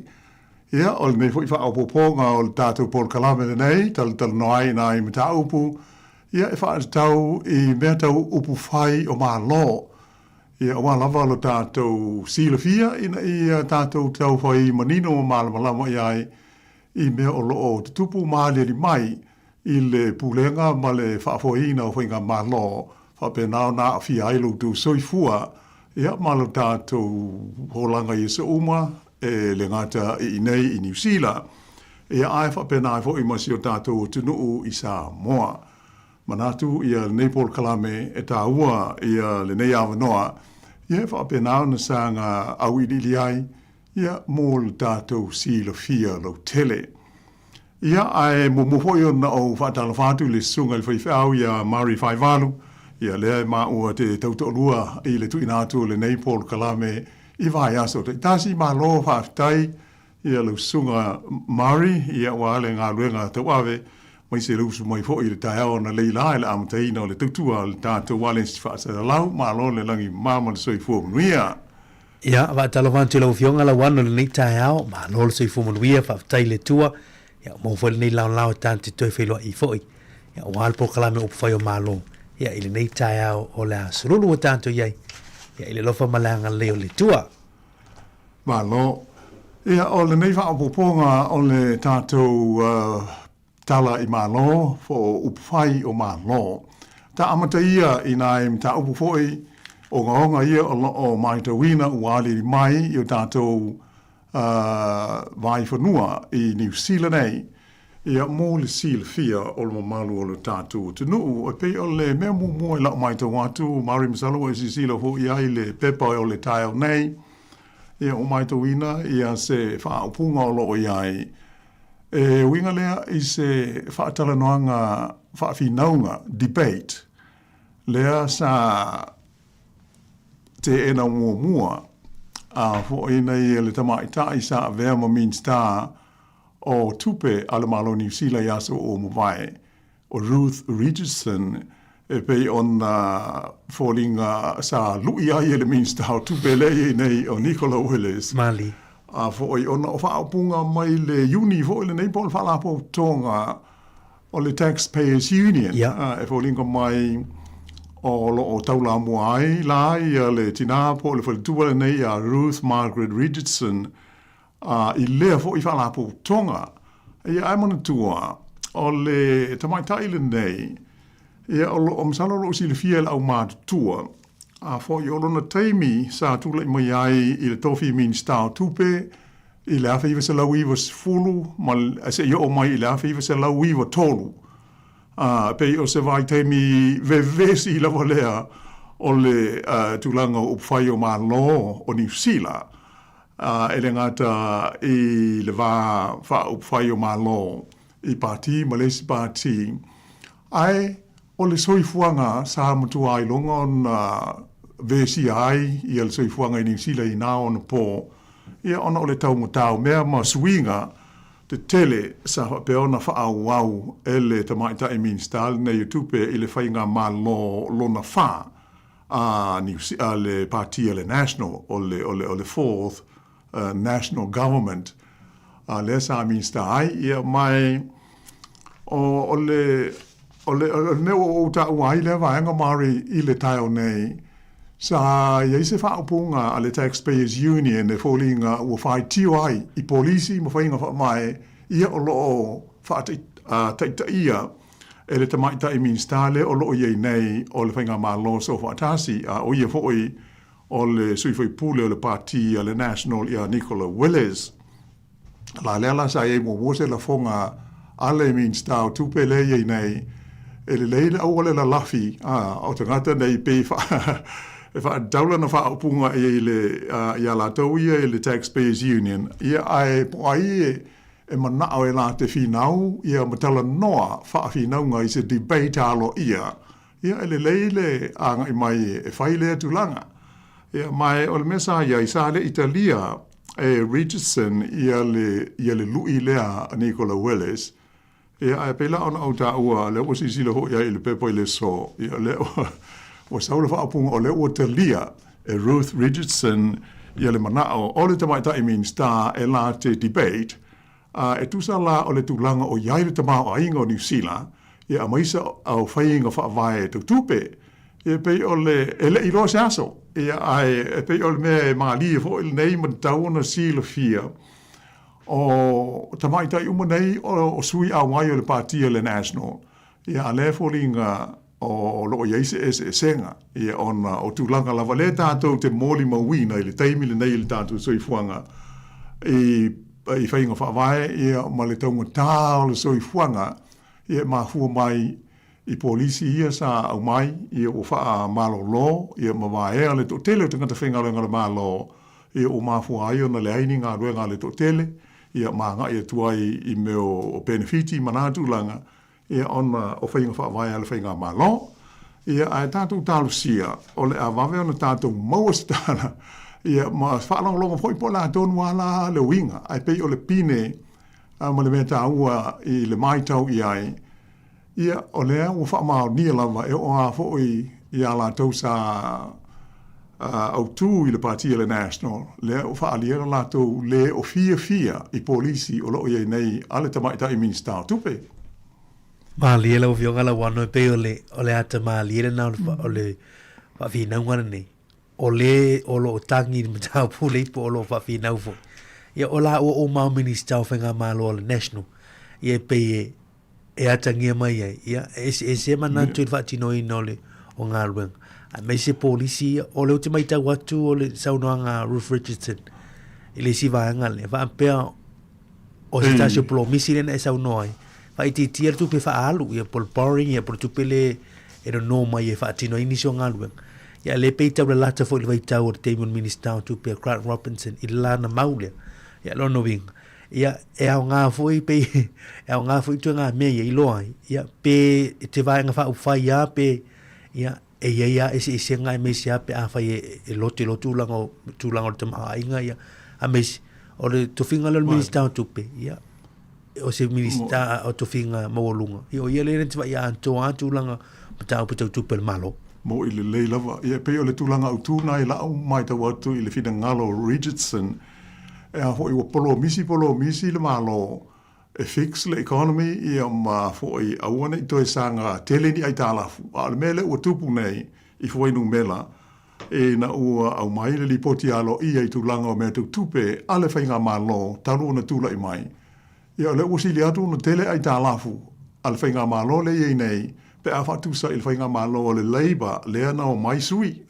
Ia, o le nei fo i whaapoponga o le tātu por kalame le nei, tal noai na i mita upu. Ia, e whaatau i mea tau upu whai o ma lo. Ia o lava lo tātou silafia ina i tātou tau whai manino o malama i ai i mea o loo te tupu maali mai i le pulenga ma le whaafoina o whainga malo whapenao na a fia ailu tu soifua ia ma lo tātou holanga i sa uma e le ngata i nei i New Zealand ia ai whapenao i masi o tātou tunuu i Samoa. Manatu ia Nepal kalame e tā ua ia le nei awanoa ia whapenao na sanga au ili ai, ia mōl tātou sila fia lau tele. Ia ai momohoi na o whaatala whātu le sunga le whaiwhau ia Mari Whaivalu, ia lea ma ua te tautolua i le tuinatu le Nepal kalame i vai aso. Tasi ma lo whaatai ia lau sunga Mari, ia wale ngā luenga tau awe, mai se lusu mai fo i le tae au na leila le amataina o le tautua le tātou wale si whaasa lau ma lo le langi mama le soifua manuia. Ia, whaatalo whantu lau fionga la wano le nei tae au, ma lo le soifua manuia whaatai le tua, ia mo fo le nei lau lau tānti toi whailua i foi, ia wale po kalame upu whaio ma lo, ia i le nei tae au o le asurulu o tātou iai, ia i le lofa malanga leo le tua. Ma lo, ia o le nei whaapoponga o le tātou tala i malo fo upwhai o malo. Ta amata ia i nai mta upwhoi o ngaonga ia o maita wina uali i mai i o tātou vai whanua i New Zealand nei. Ia mō le sila fia o le mamalu o le tātou tunu. O pei o le mea mua i lau maita watu, Mari Masalo e si sila fo i ai le pepa o le taio nei. Ia o maita wina ia se whaupunga o lo i ai. E winga lea i se whaatalanoanga, whaafinaunga, debate, lea sa te ena mua, a fo ina i le tamaita i sa vea ma means ta o tupe ala malo New Zealand yaso o mawai, o Ruth Richardson, e pei on falling sa lui ai le means ta o tupe lei nei o Nicola Willis. Mali. A fo i ona o whaapunga mai le uni fo i le Nepal whalapo tonga o le Taxpayers Union. E fo linga mai o lo o taula mua ai la i le tina po le whalitua le nei a Ruth Margaret Richardson i lea fo i whalapo tonga. E ai mana tua o le tamaitai le nei e o msalo lo si le fiel au mātua A fo i olona taimi sa tula i mai ai i le tofi min stau tupe i le awhi iwa se lau iwa fulu ma se i o mai i le awhi iwa se lau iwa tolu. Pei o se vai taimi vevesi i lawa lea o le tulanga upwhai o maa lo o New Zealand. Ele ngata i le wha upwhai o maa lo i pāti, Malaysia pāti. Ai, o le soifuanga sa matua ai longa on vesi ai i le soifuanga i New Zealand i nā ona pō. Ia ona o le tau matau mea ma suinga te tele sa pe ona wha au au ele tamaita i minstal na YouTube i le whainga maa lona wha. Le party le national o le fourth national government le sa minsta ai ia mai o le me o ta wai le vaenga mari i le taio nei sa ia se fa upunga ale taxpayers union e folinga o fai TI i polisi mo fainga fa mai ia o lo fa ta ia e le tamaita i minstale o loo iei nei o le whainga maa lo so whaatasi o ia foi o le suifoi pule o le parti a le national ia Nicola Willis. La leala sa iei mo wose la fonga ale minsta o tupe le iei nei e le leile au le la lafi o te ngata nei pe fa daula na fa upunga iei le ia la tau ia le taxpayers union ia ai po ai e manao e la te whinau, ia matala noa wha whinau ngai se debate alo ia. Ia ele leile anga i mai e whaile tulanga. Ia mai o le mesa ia i sa le Italia e Richardson ia le lui lea Nicola Willis. Ia e pela ona au ta ua le o sisila ho ia i le pepo i le so. Ia le o saula wha apunga o le o Italia e Ruth Richardson ia le manao o le tamaita i minsta e la te debate. E tusa la o le tūlanga o iai le tamao a inga o New Zealand, ia maisa au whainga whaavae e tutupe, ia pei o le ele i roa se aso, ia ai pei o le mea e maa lia fo il nei man tauna sila fia, o tamaitai uma nei o sui au mai o le partia le national, ia a le folinga o loo iai se e senga, ia ona o tūlanga lava le tātou te moli mawina i le taimi le nei le tātou soifuanga, i whainga whaavae, ia ma le taunga tāo le soifuanga, ia ma hua mai i polisi ia sa au mai, ia o wha malo lo, ia ma waea le to tele o tangata whenga le ngale malo, ia o ma hua ai o na le aini ngā ruenga le to tele, ia ma ngā ia tuai i meo o benefiti manatulanga, ia ona o whainga whaavae le whainga malo, ia ai tātou tālu sia, o le a wawe ona tātou mauastana, ia ma whaalonga foi po la tonu ala le winga ai pei o le pine ma le meta ua i le maitau i ai ia o le o whaamao nia lava e o a foi i ala tau sa au tu i le partia le national le o whaaliera la tau le o fia i polisi o loo iei nei ale tamaita i minsta tupe Maaliela o fionga la wano e pei o le ata maaliela na o le whawhina wana nei o le o lo tangi ni matau pule po o lo whawhinau fo. Ia o la o mau minista o whenga malo o le national. Ia pe e atangia mai ai. Ia e se manantu i whaatino i no le o ngā ruenga. A me se polisi o le o te maitau atu o le saunoanga Ruth Richardson. I le si vaanga le. Whaapea o se tasio polo misi lena e saunoa ai. Whaiti tia tu pe whaalu. Ia pol boring ia pol tupele e no no mai e whaatino i nisi o ngā ruenga. Ia le peitau le lata fo i le waitau o le Damon Minister tu pe Grant Robinson i lana maulea. Ia lono winga. Ia e au ngā fo i pe e au ngā fo i tu ngā mea i loa. Ia pe te vai ngā wha uwhai ia pe ia e ia e se ngai me se pe a whai e lote lo tūlanga o te maha inga ia a mesi o le tofinga le Minister tu pe ia o se Minister o tofinga mawalunga. Ia o ia le rente vai a antoa tūlanga patau tu pe malo. Mo i le lei lava. Ia pei o le tūlanga au tūna i lau mai tau atu i le whina ngalo Richardson. E a hoi wa polo misi le malo e fix le economy ia ma hoi awana i toi sanga tele ni ai tālafu. A le mele ua tupu nei i hoi nung mela e na ua au mai le lipoti alo i ai tūlanga o mea tu tupe a le whainga malo taru na tūla i mai. Ia le ua sili atu na tele ai tālafu a le whainga malo le iei nei pe a fatu sa il whainga malo o le Labour, lea na o mai sui.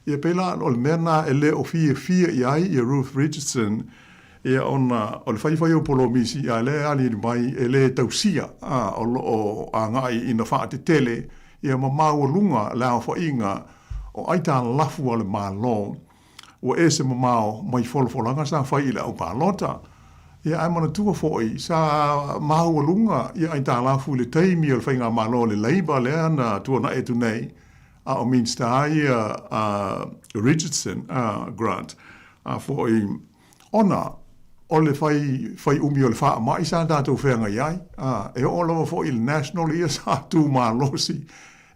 Ia pela o le mena e le o fia i Ruth Richardson, ia ona o le whaiwhai o polo misi, ia le ali mai e le tausia, o a ngai ina wha te tele, ia mamau lunga lao whainga, o aita lafu o le malo, o e se mamau mai wholawholanga sa whai i le au pālota. Ia ai mana tua foi, sa mau lunga, ia aita lafu le teimi o le whainga malo le Labour, lea na tua na etu nei, a o minsta Richardson grant, foi ona, o le whai umi o le wha mai sa tātou whenga iai, e o lawa foi il national ia sa tū malosi,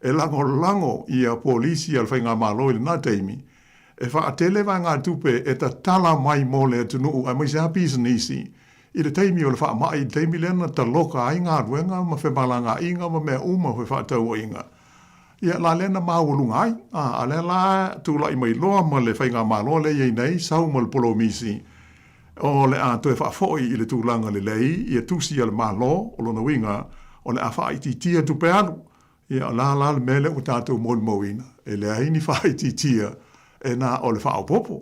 e lango ia polisi al whainga malo i le nā teimi, e wha atele wa ngā tupe e ta tala mai mo le tunu, a mai sa pisa nisi, i le teimi o le wha mai, teimi lena ta loka ai ngā ruenga, ma whebala ngā inga, ma mea uma wha tau inga. Ia la lena maulunga ai, a le la tula i mai loa ma le whainga malo le iei nei, sau ma le polo misi, o le a toe whaafoi i le tūlanga le lei, ia tusi a le malo, o lona winga, o le a whaiti tia tupe alu, ia la le mele o tātou mon mowina, e le aini whaiti tia, e na o le whaopopo,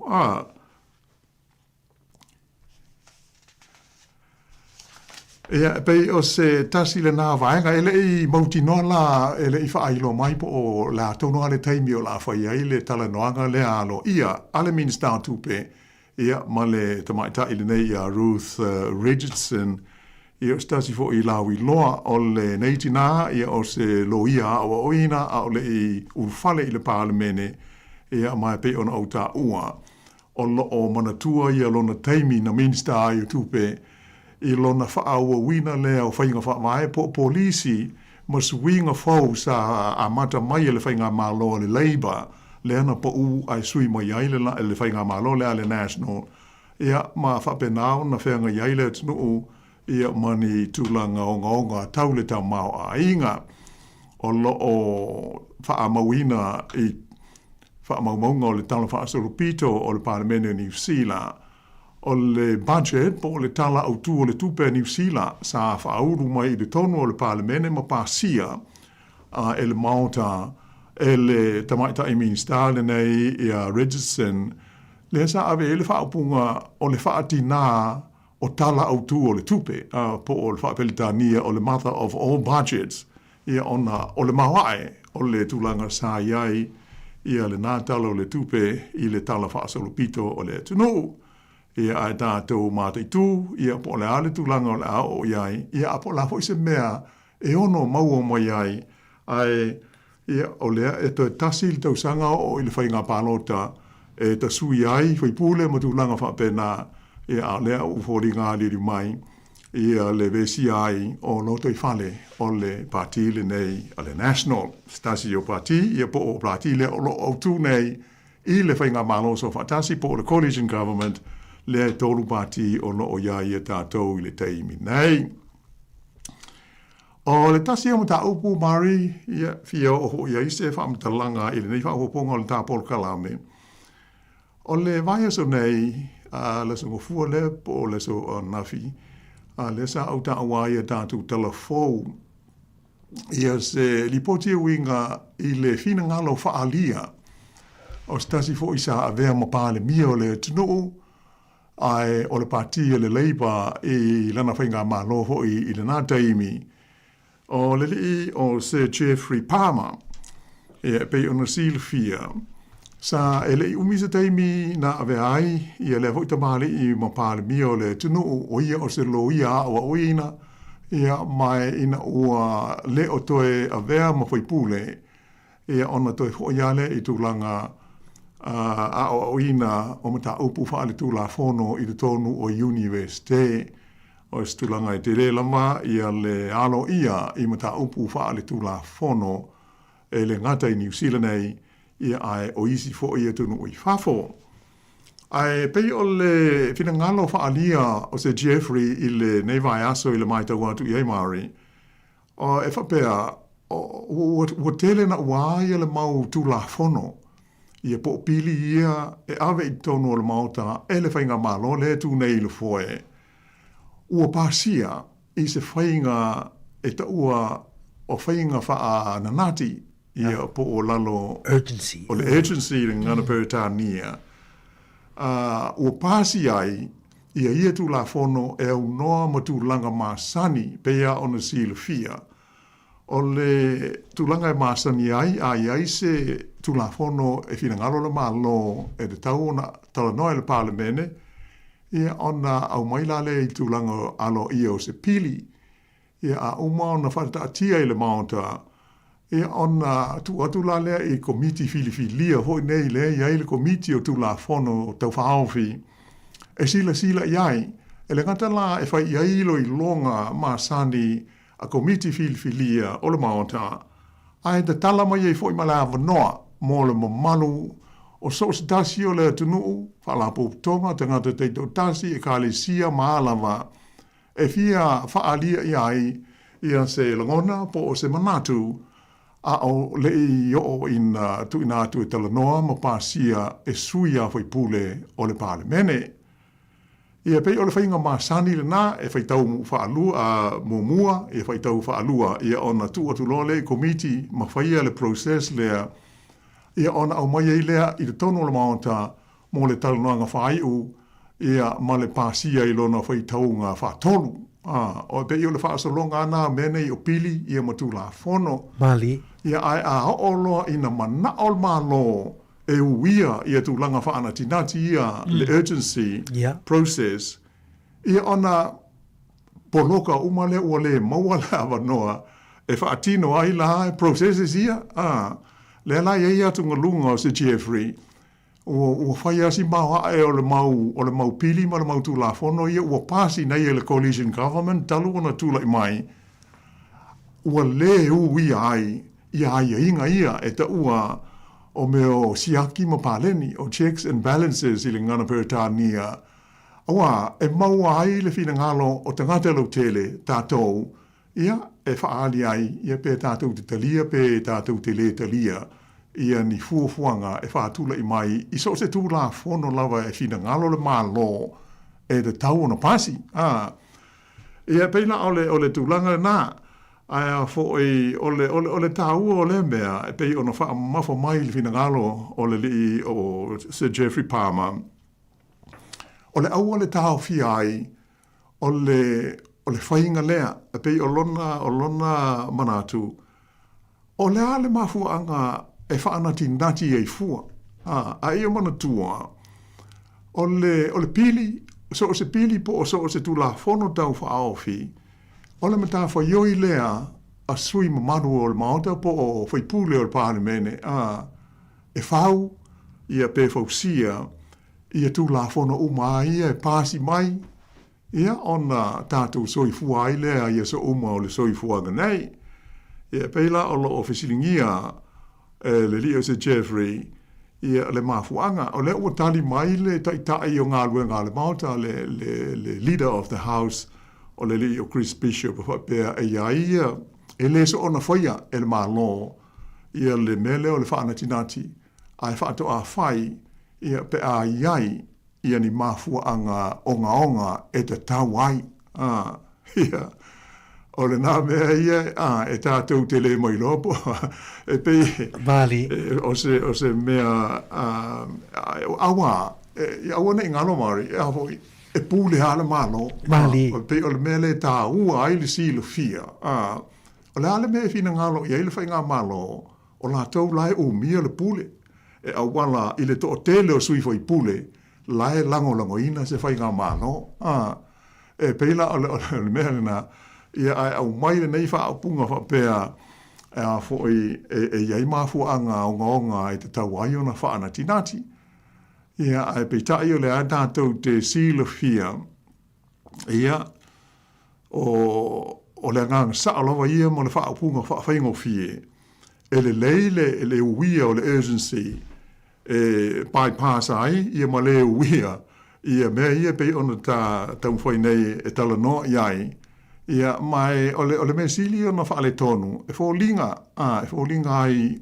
Ia, pei o se tasi le nā vaenga, ele i mauti noa la, ele i whaailo mai po o la tono ale taimi o la whai ai le tala noanga le alo. Ia, ale Minister tupe, ia, ma le tamaita ili nei a Ruth Richardson, ia o stasi fo i lawi loa o le neitina, ia o se loia o oina, a o le i urfale i le parlemene, ia mai pe ona o ta ua. O lo o manatua ia lona taimi na Minister ai tupe, i lona whaaua wina lea o whainga whaamae po polisi ma suinga fau sa a mata mai le whainga malo le Labour le ana po u ai sui mai ai le whainga malo le ale national ia ma whapenao na whainga iai le tunu ia mani tūlanga o ngaonga tau le tau mau a inga o lo o whaamawina i whaamaunga o le tala whaasorupito o le Parliament o New Zealand o le budget po le tala au tu o le tupe New Zealand sa whauru mai i le tonu o le parlemene ma pasia e le mauta e le tamaita i Minister le nei i a Richardson le sa ave e le whaupunga o le whaatina o tala au tu o le tupe po o le whaapelitania o le mother of all budgets ia ona o le mawae o le tūlanga sa iai ia le nātala o le tupe i le tala whaasolupito o le tunu ia ai tātou mātai tū, ia po le ale tūlanga o le ao o iai, ia apo la fo i se mea e ono mau o mai ai, ai ia o lea e toi tasi il tau sanga o i le whainga pālota, e ta sui ai, whai pūle ma tūlanga whapena, ia lea u fōri ngā liri mai, ia le vesi ai o loto i whale o le pāti le nei, a le national, stasi o pāti, ia po o pāti le o lo au tū nei, i le whainga malo so whatasi po o le coalition government, le tolu pati o no o ia tātou i le teimi nei. O le tasi o mata upu mari, ia fia o ho ia ise whaamtalanga i le nei whaapoponga o le tāpol kalame. O le vai aso nei, le so ngofua le po le so nafi, le sa au ta awa ia tātou telefou, ia se lipoti winga i le fina ngalo whaalia, o stasi fo isa avea mapale mia o le tunu, ai o le pati le Labour i lana whainga malo ho i le nā taimi. O le li o Sir Geoffrey Palmer, e pe ona silfia, sa e le umisa taimi na ave ai, i le hoi tamale i mapale mi o le tunu o ia o se loia o oina, ia mai ina ua le o toe avea ma whaipule, ia ona toe hoiale i tūlanga a o ina o mata upu whaale tūla whono i te tonu o universite o stulanga i te relama ia le alo ia i mata upu whaale tūla whono e le ngata i New Zealand nei ia ai o isi fo ia tunu o i whafo. Ai pei o le whina ngalo whaalia o se Geoffrey i le neivai aso i le maita watu i Eimari o e whapea o tele na ua ia le mau tūla whono ia po pili ia e ave i tonu o le mauta e le whainga malo le tu nei le foe. Ua pasia i se whainga e ta ua o whainga wha nanati ia po o lalo urgency. O le urgency le ngana Peretania. O pasi ai, ia tu la fono e au noa ma tu langa masani pea ona sila fia. O le tu langa e masani ai se tu la fono e fina ngalo le malo e de tau na tala noa le palemene ia ona au maila le tu langa alo ia o se pili ia a uma ona whata atia i le maunta ia ona tu atu la lea i komiti filifilia hoi nei le ia i le komiti o tu la fono tau whaofi e sila iai e le ngata la e whai iai lo i longa masani a komiti filifilia o le maunta ai te tala mai e foi mala vanoa mo le mamalu o so se tasi o le tunuu whalapo tonga te ngata te tasi e ka le sia maalawa e fia whaalia iai ia se langona po o se manatu a o le i o ina tu ina atu e talanoa ma pasia e suia foi pule o le palemene. Ia pei o le whainga masani le na e whaitau whaalua mumua e whaitau whaalua ia ona tu atu lole komiti ma whaia le process lea ia ona au mai ei lea i le tono le maonta mo le talanoa whaiu ia ma le pasia i lona whaitau ngā whaatolu. O pe i o le whaasolonga ana mene i o pili ia matu la fono. Mali. Ia ai a oloa ina mana ol malo e uia ia tu langa whaana tinati ia le urgency process. Ia ona poloka umale ua le maua le awanoa e whaatino ai la processes ia. Le la ia tu ngalunga o se Jeffrey. Ua whai asi maua e o le mau pili ma le mau tu la fono ia ua pasi nei e le coalition government talu ona tula i mai. Ua le ui ai ia inga ia e ta ua o meo siaki ma paleni o checks and balances i le ngana Peretania. Ua e maua ai le fina ngalo o tangata lau tele tātou ia e whaali ai ia pe tātou te talia pe tātou te le talia. Ia ni fuafuanga e whaatula i mai i so se tūla fono lava e fina ngalo le malo e te tau ona pasi. Ia peina o le tūlanga na aia fo o le tau o le mea e pei ona wha mafo mai le fina ngalo o le li o Sir Geoffrey Palmer. O le au o le tau fia ai o le whainga lea e pei o lona manatu o le ale mafuanga e whaanati nati e fua. A ia mana tua. O le pili, so o se pili po o so o se tula fono tau whaofi, o le mata whaioi lea a sui mamanu o le maota po o whaipule o le palemene. E whau, ia pe whausia, ia tula fono uma ia e pasi mai, ia ona tātou soifua ai lea ia so uma o le soifua ganei. Ia peila o lo ofisilingia le li o se Jeffrey ia le mafuanga o le ua tali mai le taitai o ngā luenga le mauta le leader of the house o le li o Chris Bishop o whapea e ia e le so ona whaia e le malo ia le mele o le whaana tinati ai whaato a whai ia pe a iai ia ni mafuanga onga e te tawai ia o le nā mea ia, e tātou te le mai lopo, e pei... Vali. O se mea... awa, awa nei ngalo mari, e pūle hale malo. Vali. O pei o le mea le tā ua ai le silo fia. O le hale mea fina ngalo, i le whai ngā malo, o la tau lai o mia le pūle. E awala, i le to o tele o sui fai pūle, lai lango ina se whai ngā malo. E pei la o le mea na... ia ai au mai nei wha apunga wha pēa a foi e iai mafuanga onga e te tau ai ona wha ana tinati. Ia ai peitai o le a tātou te sila fia. Ia o le ngang sa alawa ia mo le wha apunga wha whaingo fie. E le leile e le uia o le urgency e bypass ai ia ma le uia. Ia mea ia pei ona tau whai nei e tala no iai. Ia mai o le mesili ona whaale tonu. E fōlinga ai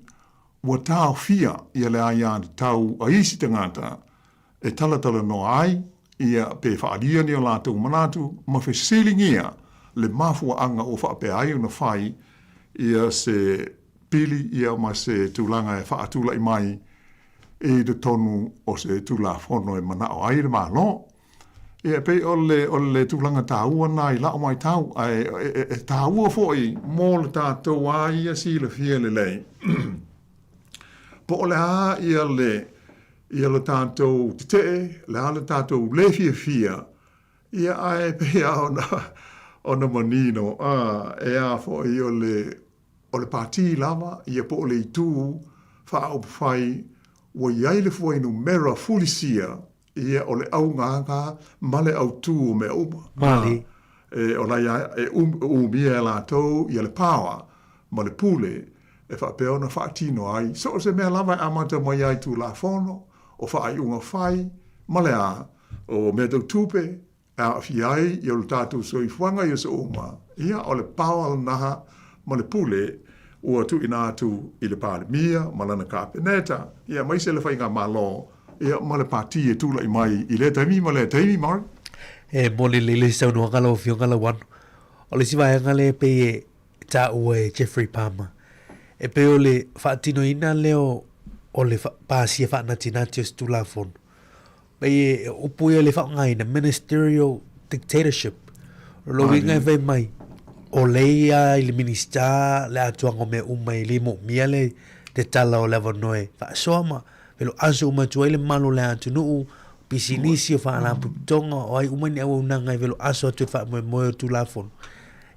ua tāo fia ia le aia tau a isi te ngata. E tala no ai ia pe whaalia ni o lātou manatu ma whesilingia le mafua anga o whaape ai una whai ia se pili ia ma se tūlanga e whaatula i mai e de tonu o se tūla whono e mana o aire ma lo. Ia pei o le tūlanga tāua nai lao mai tau, e tāua fōi mō le tātou a ia si le fia le lei. Po o le a ia le tātou te, le a le tātou le fia, ia ai pei a ona manino, e a fōi o le pāti lava, ia po o le tū, whaau whai, wa iai le fōi no mera fulisia, ia o le au nganga, male au tū me uma. Mali. O la ia umia e la tau, ia le pawa, ma le pule, e whapea ona whaatino ai. So se mea lava e amata mai ai tū la whono, o whaai unga whai, male a, o mea tau tūpe, a fi ai, ia le tātou soi fuanga ia se uma. Ia o le pawa naha, ma le pule, ua tu ina atu i le pāle mia, ma lana kāpeneta, ia mai se le whainga malo, ia ma le pāti e tūla i mai i le taimi, ma le taimi, Mari? E mo le sau no ngalo fio ngalo wanu. O le siwa ngale pe e ta ue Jeffrey Palmer. E pe o le whaatino ina leo o le pāsia whaanatinati o stula fonu. Pe e upu e le whaangai na ministerial dictatorship. Lo inga e mai. O leia i le minista le atuanga me umai li mo mia le te tala o lewa noe. Whaasoama. Pelo aso umatua ile malo le atu nuu pisinisi o whaala putonga o ai umani awa unanga i velo aso atu wha moe o tu la fono.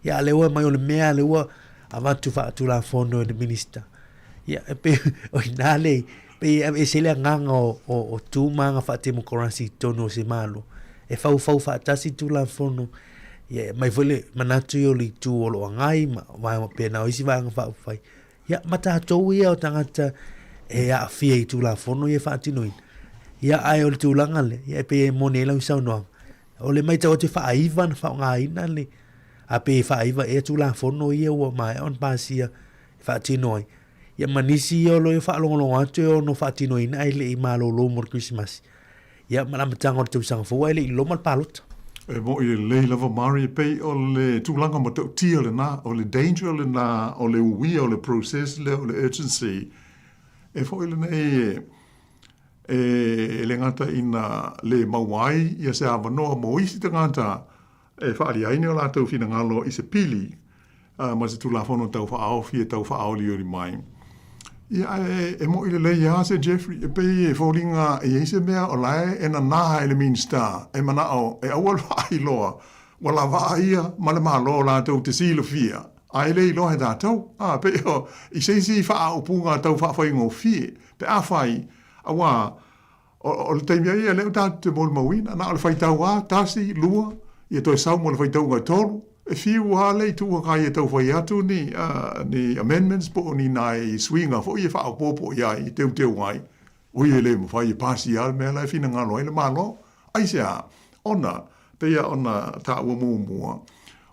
Ia le ua mai o le mea le ua avatu wha tu la fono e le minista. Ia pe o inale pe e se le nganga o tu manga wha te mokorasi tono o se malo. E fau wha tasi tu la fono. Ia mai vole manatu i o li tu o lo angai ma pena o isi vanga wha ufai. Ia mata atou ia o tangata e a fia i tūla whono i e whaatinoin. Ia ai o le tūlanga le, ia e pe e mone e lau sau noang. O le mai tau te whaaiva na whao ngā ina le. A pe e whaaiva e tūla whono i e ua mai on pāsia e whaatinoi. Ia manisi i o lo e whaalongolongo atu e o no whaatinoin ai le i mālo lo mor Christmas. Ia malamatanga o le tausanga fua e le i lomal palota. E mo i le lava Mari e pei o le tūlanga ma tau tia le na, o le danger le na, o le ui, o le process le, o le urgency. E fo ile nei le ngata ina le mauai ia se avanoa mo isi te ngata e whaari aine o la tau fina ngalo i se pili ma se tula fono tau whaao fia tau whaao li ori mai. Ia e mo ile le ia se Jeffrey e pei e fōringa e eise mea o lae e na naha ele minsta e mana o e awal whaai loa wala vaia ma le maa loa la tau te silo fia. Ai le ilo he tātou. Pe o, i seisi wha o punga tau wha whai ngō fie. Pe a whai, a wā, o le teimia ia leo tātou te mōle mawina, na o le whai tau a, tāsi, lua, ia toi sau mo le whai tau ngai tolu. E whiu a le tua kai e tau whai atu ni amendments po ni nai swinga fo i wha o popo ia i teu ngai. Ui e le mo whai e pāsi al mea lai whina ngalo e le malo. Ai sea, ona, peia ona tā ua mua.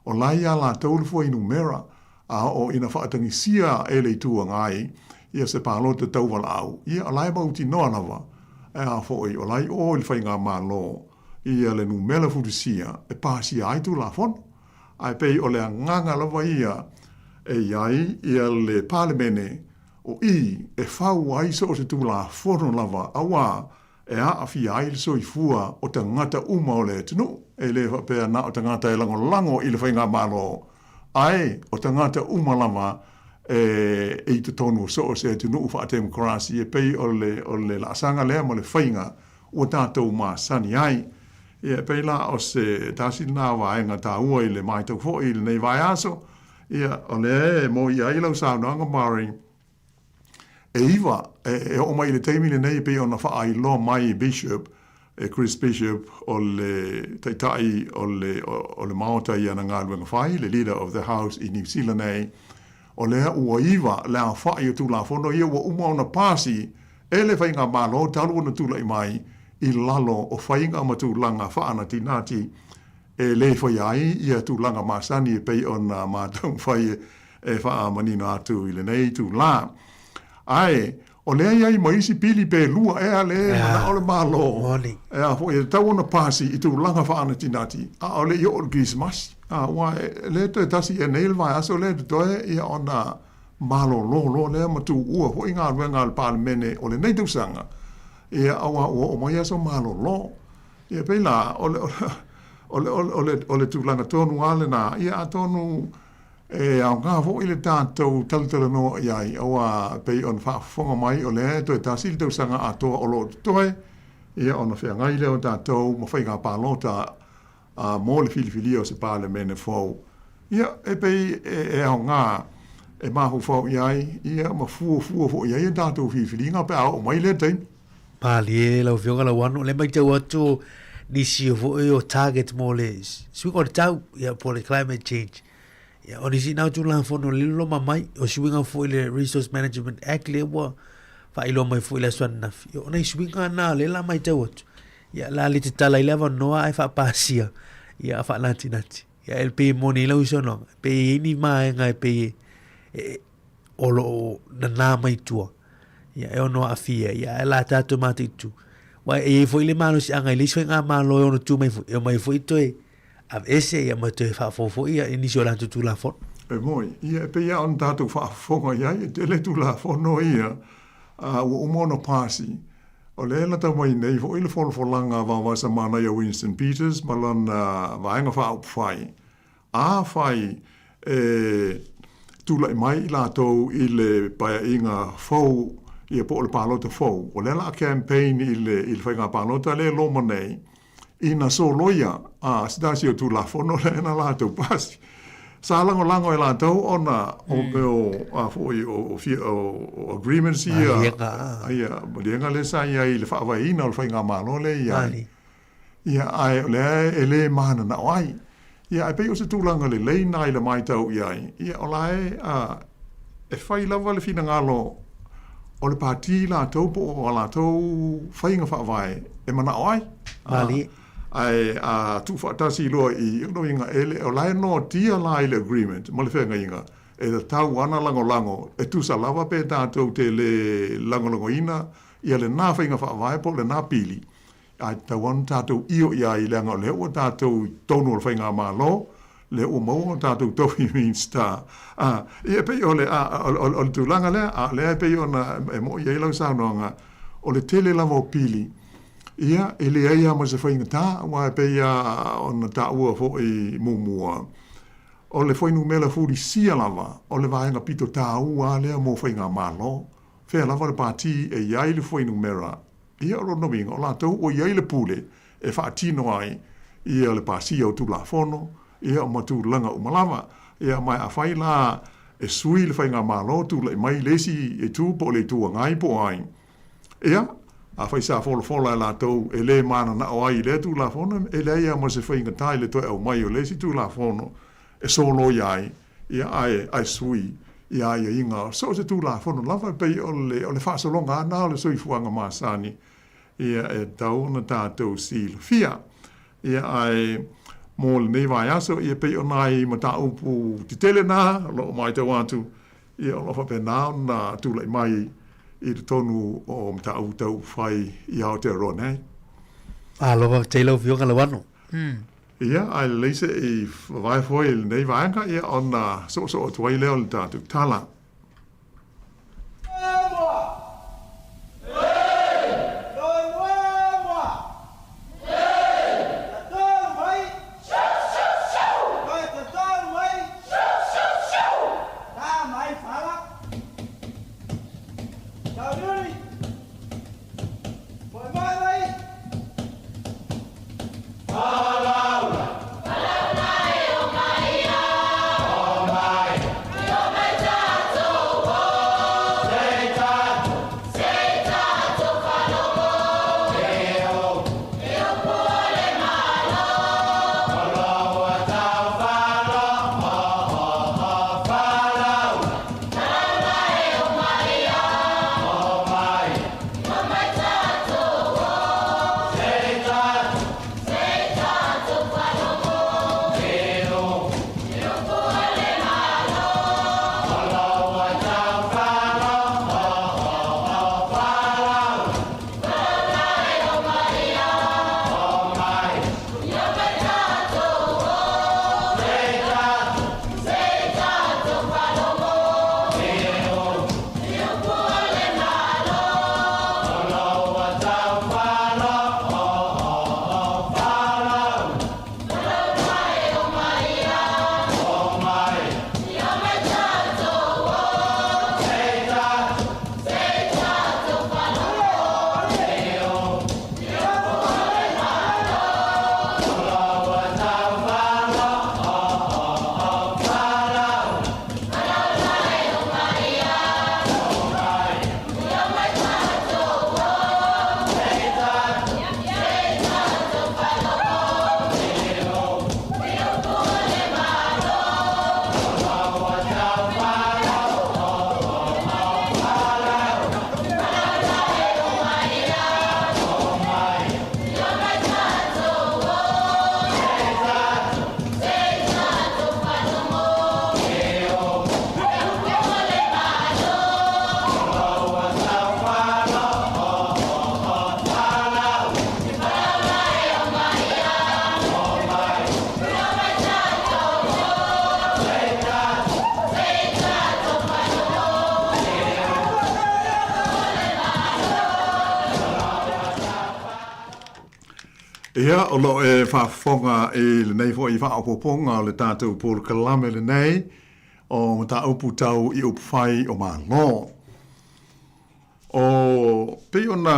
O lai a la tau fo inu mera, a o ina whaatangi sia e le tua ngai, ia se pālo te tau wala au. Ia a lai mauti noa nawa, e a fōi, o lai o il whai ngā mālo, ia le nu mela futusia, e pāsia ai tu la fon. Ai pei o le nganga lawa ia, e iai, ia le pālemene, o i, e whau ai so o se tu la fono lava, a wā, e a fi ai so i fua o te ngata uma o le tunu, e le whapea na o te ngata e lango i le whainga malo. Ai, o te ngata uma lava e i te tonu so o se tunu uwha a demokrasi, e pei o le laasanga lea mo le whainga o tātou mā sani ai. E pei la o se tāsi nā waenga tā ua i le mai tau fo i le nei vai aso, ia o le mo i ailau sāu nanga Mari, e iwa, e o mai le teimi le nei pe ona wha ai lo mai Bishop, Chris Bishop, o le taitai o le maota i ana ngā luenga whai, le leader of the house i New Zealand nei, o lea ua iwa, lea whai o tūla whono, ia ua uma ona pāsi, e le whainga mālo, talu ona tūla i mai, i lalo o whainga ma tūlanga whaana tinati, e le whai ai, ia tūlanga māsani e pei ona mātau whai e wha manina atu i le nei tūla. Ai, O lea iai maisi pili pe lua ea le mana ole malo. Ea fo e tau ona pasi i tu langa whaana tinati. A ole i o Christmas. A wa le te tasi e neil vai aso le te toe i ona malo lo le matu ua fo inga ruenga al parlemene ole nei tausanga. Ia awa o mai aso malo lo. Ia peila ole tu langa tonu ale na ia tonu e au ngā fo ile tātou talutala no iai awa pei on whaafonga mai o le toi tā sili tau sanga atoa o lo toi ia ona whea ngai leo tātou ma whai ngā pālota mō le filifili o se pāle mene fau ia e pei e au ngā e mahu fau iai ia ma fua fo iai e tātou filifili ngā pe au mai le teim Pāli e lau whionga lau anu le mai tau atu nisi o fo e o target mō le suiko le tau ia po le climate change Ya, o nisi nau tu lang fono lilo mamai o swinga fo ile Resource Management Act le wa fa ilo mai fo ile swan naf. Yo nei swinga na le la mai tawot. Ya la li te tala ile no ai fa pasia. Ya fa nati. Ya el pe moni lo sono. Pe ni mai ngai pe olo na mai tua. Ya e ono afia ya la ta tomati tu. Wa e fo ile malo si anga ile swinga malo ono tu mai fo itoe. Av ese ia ma te whaafofo ia inisio lantu tu la fon. E moi, ia pe ia on tātou whaafonga ia, e te le tu la fono ia, ua umono pāsi. O le ela tau mai nei, fo ile folanga wawasa mana ia Winston Peters, malan vaenga whaaup whai. A whai tula mai la tau i le paia inga fau, ia po le pālota fau. O le la campaign i le whainga pālota le loma nei, ina so loia sidasi o tu la fono le na la tu pasi sa lango e la tau ona o o agreements ia ia le sa ia i le fa vai ina o fainga malo le ia ai le ele mana na ai ia pe o se tu langa le na ile mai tau ia o lai e fai lava le fina ngalo o le pati la tau po o la tau fainga fa vai e mana ai Mali ai tu fatasi lo i no inga ele o lai no tia lai le agreement mo le fenga inga e tau ana lango e tu sa lava pe tātou te le lango ina ia le nā whainga whaavai po le nā pili ai tau ana tātou io ia i lenga le o tātou tonu le whainga malo le o mau tātou tohi means tā ia pe o le o le tūlanga le pe o na e mo ia ilau saunoanga o le tele lava o pili ia ele ia ma se fainga ta wa pe ia on ta ua fo i mumua o le foi numela fu di sia lava o le vaenga pito ta ua le mo fainga malo fe lava le parti e ia le foi numera ia ro no bingo la to o ia le pule e fa tino ai ia le pasi o tu la fono ia ma tu langa o malava ia mai a faila e sui le fainga malo tu le mai lesi e tu po le tu ngai po ai ia a fai sa fola la tau e le mana na o ai le tu la fono e le ia mo se fainga tai le to e o mai o le si tu la fono e solo iai ia ai sui ia inga so se tu la fono lava pe o le fa so longa na le sui fuanga masani ia e tau na tātou sil fia ia ai mo le nei vai aso ia pe o nai ma ta upu ti tele na lo mai te wantu ia lo fa pe na tu le mai i te tonu o mta au tau whai i au te rone. Loa te lau whionga la wano. Ia, ai leise i vai fwoi nei vaenga ia on so o tuai leo le tātuk tala. Bye. Ia, o lo e whaafonga e le nei fo i whaapoponga o le tātou Paul Kalame le nei, o mata upu tau i upu whai o mā lo. O pe ona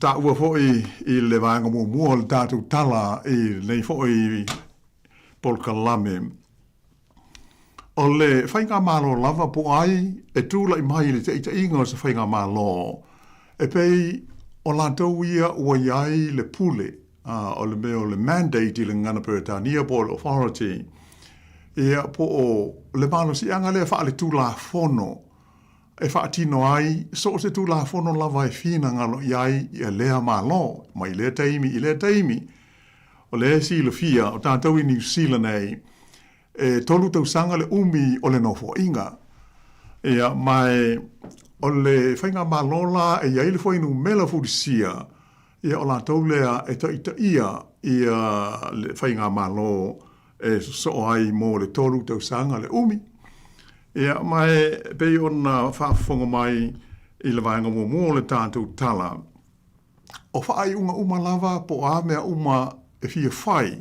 ta ua fo i le vanga mua le tātou tala i nei fo i Paul Kalame. O le whainga mālo lava po ai, e tūla i mai le te inga o sa whainga mālo. E pei o la tau ia ua iai le pule, o le meo le mandate i le ngana Peretania Port Authority. Ia po o le mālo si anga le wha le tūla fono, e wha tino ai, so se tūla fono lava e whina ngalo iai i a lea mālo, mai lea taimi. O le si le fia o tātou i New Zealand ei, e tolu tau sanga le umi o le nofo inga. Ia mai o le whainga malola e iai le whainu mela fudisia, ia o la tau lea e ta ia le whainga malo e so ai mo le tolu tau sanga le umi. Ia mai pei ona whaafonga mai i le vaenga mua le tātou tala. O whaai unga uma lava po a mea uma e fia whai.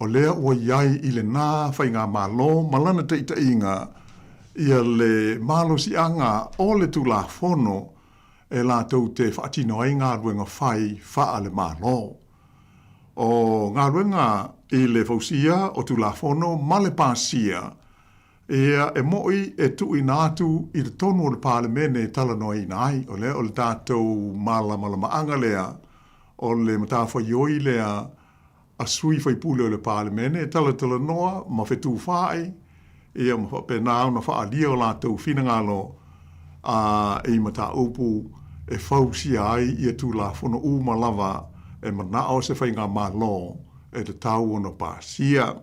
O lea ua iai i le nā whainga malo malana te ita inga ia le malo si anga o le tūla fono e la tau te whaatino ai ngā ruenga whai wha le malo. O ngā ruenga i le fausia o tūla fono ma le pāsia ia e moi e tui nātu i le tonu o le pālemene tala noi nai o le tātou malama anga lea o le matawha ioi lea a sui fai pule o le pālemene e tala noa ma whetū whaai ia ma whapenao na whaalia o lātou whinangalo e mata upu e whausia ai i tū la whono uma lava e manao se whainga malo e te tau ona pāsia.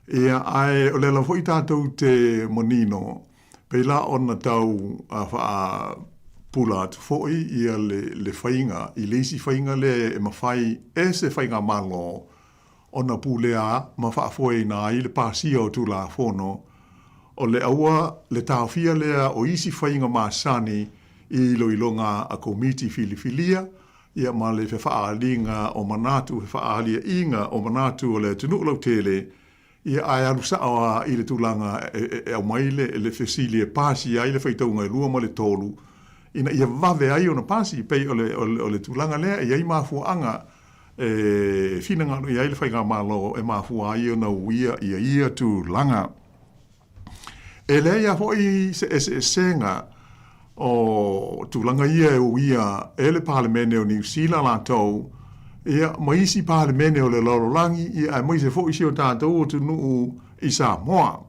Ia ai o le la fwoi tātou te monino peila ona tau wha pula atu fwoi ia le whainga i leisi whainga le e mawhai e se whainga malo ona pulea ma whaafoi nā i le pāsia o tū la whono o le aua le tāwhia lea o isi whainga māsani i loilonga a komiti filifilia ia ma le whaalinga o manatu whaalia inga o manatu o le tunuulau tele ia ai alusaoa i le tūlanga e au maile le fesilia pāsi ai le whaitaunga e lua ma le tolu ina ia vave ai ona pāsi pei o le tūlanga lea ia i mafuanga finanga no ia le whainga malo e mafua ai ona uia ia tūlanga. E le ia hoi se senga o tūlanga ia e uia e le Parlemene o New Zealand la tau ia maisi Parlemene o le Lorolangi ia maise fo isi o tātou o tunu i Samoa.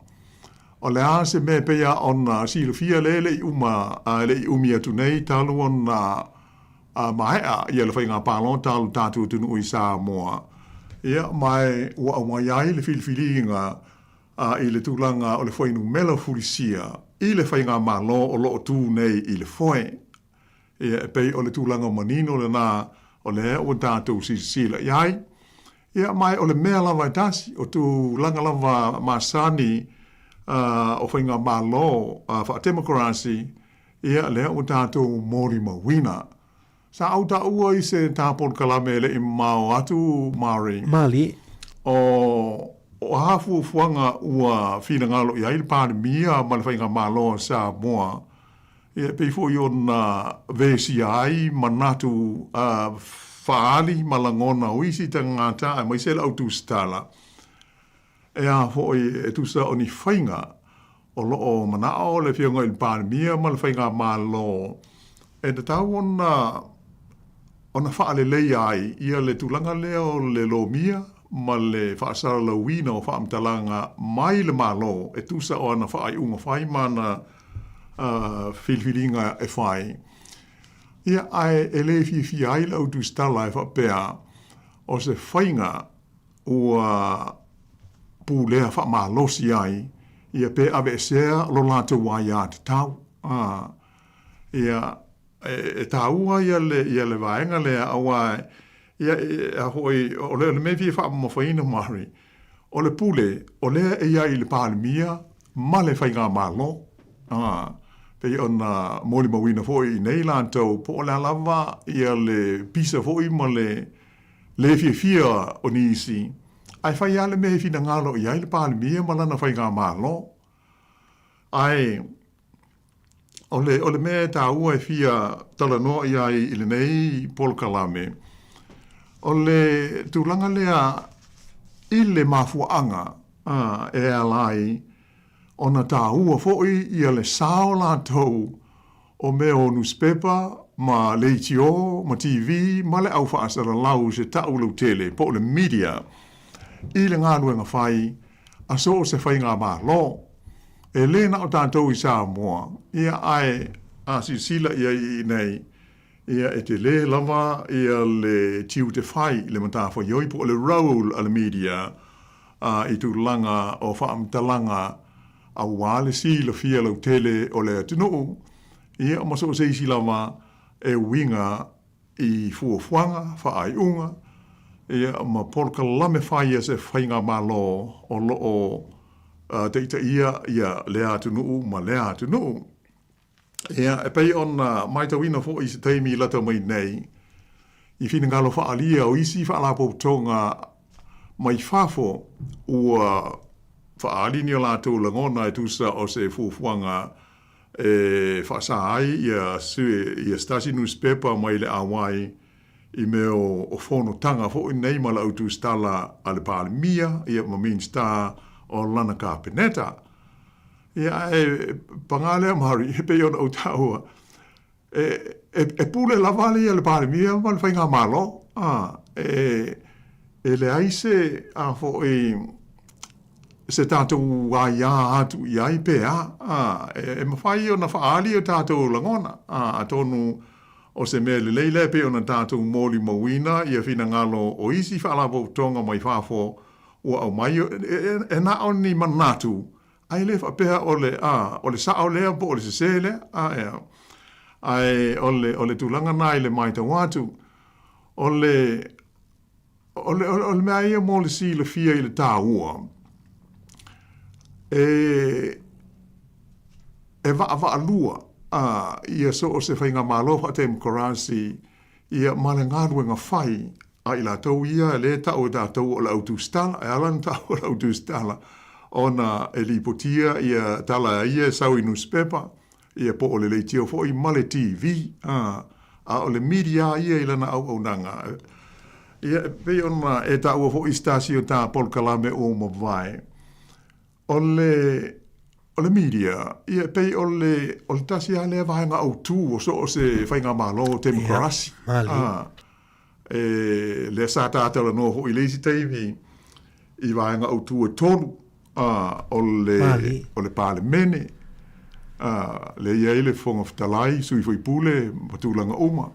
O le ase me pea ona silofia le uma le umia tunei talu ona maea ia le whainga pālon talu tātou tunu i Samoa. Ia mai ua mai le filifilinga i le tūlanga o le whainu mela furisia i le whainga malo o loo tū nei i le whae. Ia pei o le tūlanga manino le nā o le o tātou sila iai. Ia mai o le mea lava tasi o tūlanga lava masani o whainga malo wha demokrasi ia le o tātou mori mawina. Sa au ta ua i se tāpon kalame le i mao atu Mari. Mali. O hafu fuanga ua fina ngalo i aile pāne mia ma le whainga malo sa moa. Ia peifo i ona vesi ai manatu whaali malangona o isi ta ngata a maisela au tūstala. E a foi e tūsa o ni whainga o loo manao le whianga i pāne mia ma le whainga malo. E te tau ona whaale lei ai ia le tūlanga leo le lo mia ma le whaasara la wina o whaamtalanga mai le malo e tūsa o ana whaai unga whai mana whilwhiringa e whai. Ia ai e le fi ai lau tūstala e whapea o se whainga ua pūlea whaamalosi ai ia pe ave sea lo lātou wai a te tau. Ia e tāua ia le vaenga lea awa ia hoi o le me fi fa mo faina Mari o le pule o le ia i le palemia ma le whainga malo Pei ona moli mawina foi i nei lantou po o le lava ia le pisa foi ma le fia o nisi. Ai fai ale me fina ngalo i ai le pāle mia ma lana fai ngā mālo. Ai o le me tā ua e fia tala noa i ai i le nei Paul Kalame. O le tūlanga lea i le mafuanga e alai ona tā ua foi i le sao lātou o me o newspaper ma le itio, ma TV, ma le au whaasara lau se tau lau tele, po le media, i le ngā nuenga whai, a so se whai ngā mā lo. E le na o tātou i Samoa, ia ai a si sila ia i nei, ia e te le lava, ia le tiu te whai, le matawha ioi, po le role a le media, i tu langa o whaamtalanga, a wale si la fia lau tele o le atinu, ia o maso se isi lama e winga i fuafuanga, whaaiunga, ia ma porka lame whaia se whainga malo o loo teita ia le atinu, ma le atinu. Ia e pei on maita wina fo i se teimi lata mai nei, i fina ngalo whaalia o isi whaalapo tonga mai whafo ua whaalini o lātou langona e tusa o se fuafuanga e whaasai ia stasi newspaper mai le awai i meo o whono tanga fo i nei mala autu stala a le pāle mia ia ma min sta o lana ka peneta. Ia e pangale amari e pe ona o taua e pule lavali ia le pāle mia ma le whainga malo e le aise a fo i se tātou waia atu i ai pēa, e mawhai o na whaali o tātou langona, a tonu o se mea le leile pe o na tātou mōli mawina, i a whina ngalo o isi whaalapo tonga mai whafo o au mai, e na o ni manatu, ai le whapea o le sao lea po o le sesele, ai o le tūlanga nai le maita watu, o le mea ia mō le si le fia i le tā ua, e va lua ia so o se whainga mālofa te mkorasi ia male ngāru ngā whai a ila tau ia le tau e tātou o la autustala e alan tau o la autustala ona e lipotia ia tala ia sau i newspaper ia po o le leitio fo i male TV a o le media ia ilana au nanga ia pe ona e tau fo i stasio tā Paul Kalame o mawai o le media, ia pei o le tasi a lea vahenga au tū o so o se whainga malo te mukarasi. Le sa tātala no ho i leisi teimi i vahenga au tū e tonu o le pāle mene, le ia ele whonga whatalai, sui fwoi pule, matulanga uma,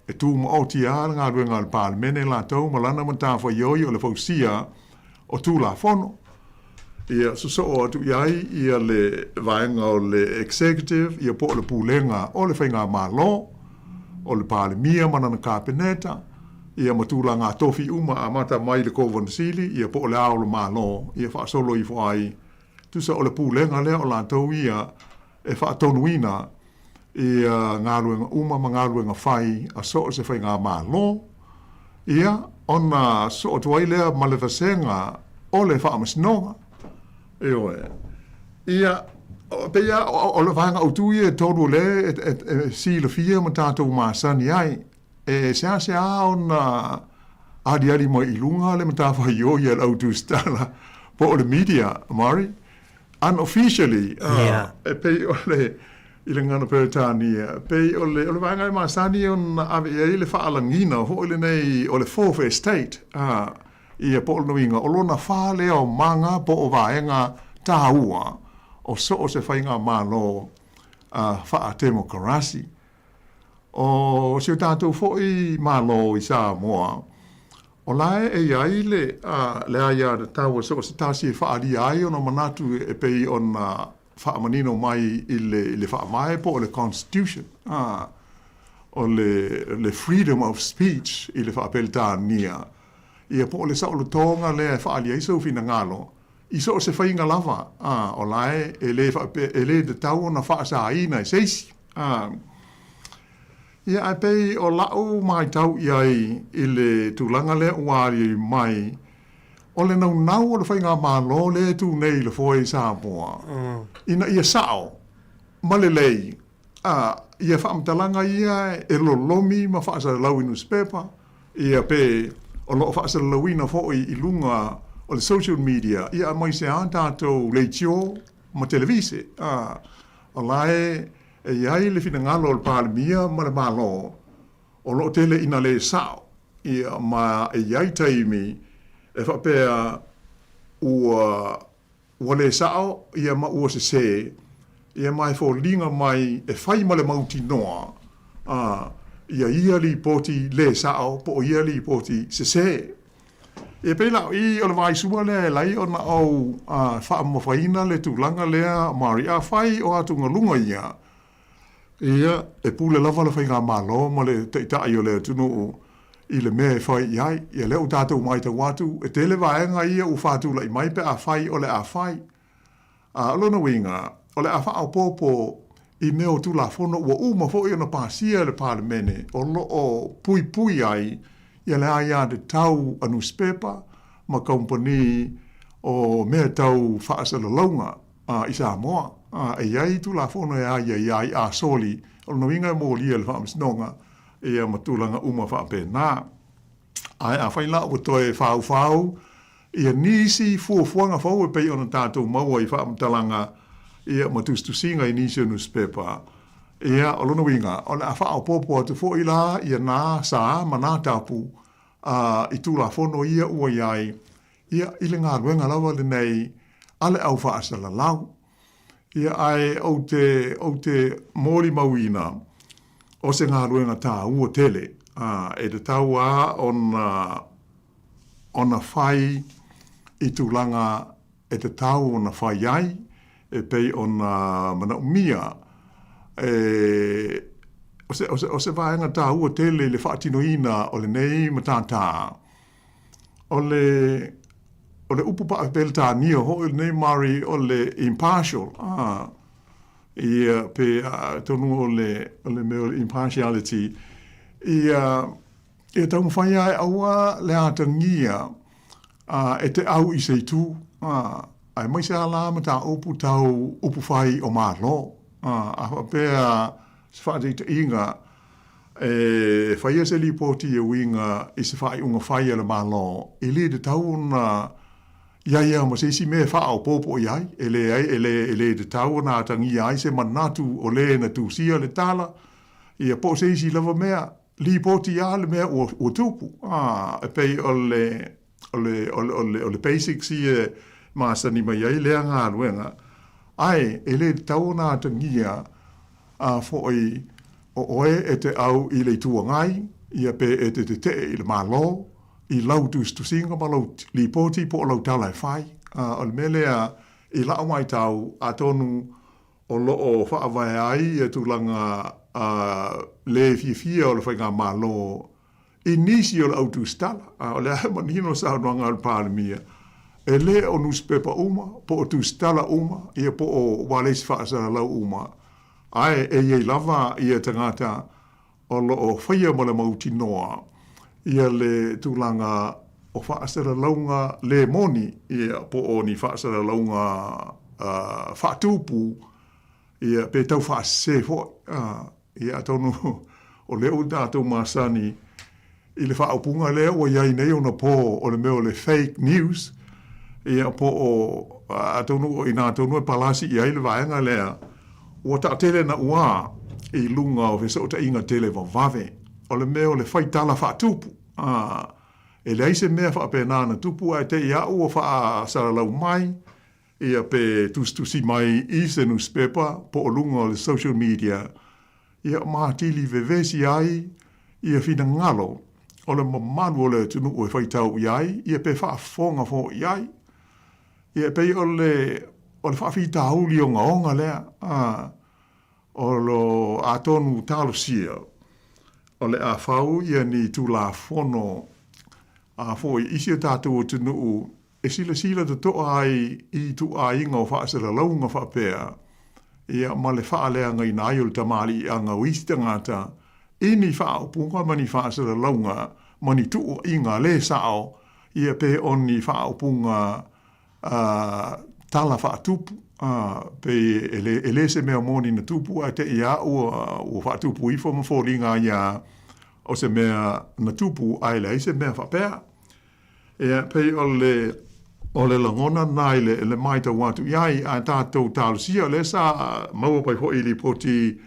e tū ma o tiara ngā ruenga le pāle mene la tau, malana man tā whaioi o le whausia o tū la whono. Ia so o atu iai ia le vaenga o le executive ia po le pulenga o le whainga malo o le pāle mia manana kāpeneta ia matula ngā tofi uma a mata mai le kovansili ia po le ao le malo ia whaasolo i whai tusa o le pulenga lea o lātou ia e whaatonuina ia ngā ruenga uma ma ngā ruenga whai a so o se whainga malo ia ona so o tuai lea ma le vasenga o le whaamasnonga ia peia o le vanga o tui e tolu le si le fia ma tātou māsani ai e se ona adi mo ilunga le ma tāwha io ia au tu stala po o le media Mari unofficially e pei o le i le ngana peretania pei o le vanga māsani ona ave i le whaalangina ho le nei o le fourth estate ia po no inga o lona fale o manga po o vaenga tāua o so o se whainga malo wha demokrasi o se tātou foi malo i Samoa o lae e iai le aia tāua so o se tāsi e whaari ai o no manatu e pei o na whaamanino mai i le whaamai po o le constitution o le freedom of speech i le whaapel tā nia ia po le sa o le tonga le whaali ai sau fina ngalo so se whainga lava, o lae, e le te tau na whaasa ina e seisi. Ia ai pei o lau mai tau iai i le tūlanga le uari mai, o le nau o le whainga mālo le tū nei le fōi Samoa. Ina ia sao, ma le lei, ia whaamtalanga ia e lolomi ma whaasa lau inu spepa, ia pe o lo whaasa lau ina fōi i lunga o le social media, ia mai se a tātou le tio ma televise. O lae, e iai le fina ngalo o le pālimia ma le mālo, o lo tele ina le sao, ia ma e iai taimi, e whapea ua le sao, ia ma ua se, ia mai fo linga mai e whai ma le mauti noa, ia li poti le sao, po ia li poti se. E pela i o le vai sua le lai o na au whaamawhaina le tūlanga lea mari a whai o atu ngalunga ia. Ia e pule lava le whainga malo ma le teitai o le tunu i le mea e whai iai. Ia leo tātou mai tau atu e te le vaenga ia u whātu lai mai pe a whai o le a whai. Lona winga o le a whao popo i meo tu la fono ua uma fo i ona pasia le parlemene o lo o pui ai ia le aia de tau a newspaper ma company o mea tau whaasala launga i Samoa. E iai tu la fono e aia iai a soli o no inga mo lia le whaamisnonga e a matulanga uma whaape nā. Ai a whaila o toe whau ia nisi fuafuanga fau e pei ona tātou maua i whaamtalanga ia matustusinga i nisi o newspaper. Ia o lona winga, o le a whao popo atu fo ila ia nā saa ma nā tāpu i tū la fono ia ua iai ia ile ngā ruenga lawa le nei ale au whaasala lau. Ia ai au te mori mauina o se ngā ruenga tā ua tele e te tau a ona whai i tūlanga e te tau ona whai ai e pei ona mana umia o se vaenga tā ua tele le whaatinoina o le nei matata o le upupa a pel tā nia ho le nei mari o le impartial ia pe tonu o le meo impartiality ia tau mwhai ai aua le atangia e te au i seitu ai mai se ala ma tā upu tau upu whai o mālo a pēa se whaate i te inga e whaia se li poti e winga i se whai unga whai ala mālo e le te tau na ia ma se si me wha o popo iai e le te tau na tangi ai se manatu o le na tu sia le tala ia po se si lava mea li poti ia le mea o tupu e pei o le basics ia masani mai ai lea ngā ruenga ai e le tau na tangia fo i o oe e te au i le tuangai ia pe e te i le malo i lau tu singa ma lau li poti po lau tala e whai o le melea i lau mai tau a tonu o lo o whaawai ai e tūlanga le fia o le whainga malo i nisi o le au tu stala o le ahe manino sa noanga al palemia e le o newspaper uma, po o tu stala uma, ia po o walesi whaasara lau uma. Ai e iei lava ia tangata o lo o whaia ma le mauti noa. Ia le tūlanga o whaasara launga le moni, ia po o ni whaasara launga whaatupu, ia pe tau whaase fo, ia tonu o leo tātou masani, i le whaapunga leo o iai nei ona po o le meo le fake news, ia po o atonu o ina atonu palasi ia ile vaenga lea o ta tele na ua i lunga o vesa o ta inga tele va vave o le meo le faitala fa tupu e le ise mea fa pena na tupu ai te ia o fa sara lau mai ia pe tusi mai i se newspaper po o lunga o le social media ia maatili vevesi ai ia fina ngalo o le mamalu o le tunu o faitau iai ia pe fa fonga fo iai ia pei o le whawhita hauli o ngaonga lea, o lo atonu talo sia, o le a whau ia ni tu la fono, a fo i isi o tātou o tunu e sila te toa ai I tu a inga o whaasara launga whapea, ia ma le whaalea ngai na ai o le tamali I anga wisi tangata, ini whaapunga mani whaasara launga, mani tu inga le sao, ia pe oni whaapunga tala whaatupu, pe ele se mea moni na tupu a te ia o whaatupu I wha mawhoringa ia o se mea na tupu ai le se mea whapea. Ia pe o le langona nai le maita watu iai a tātou tālusia le sa maua pai ho ili poti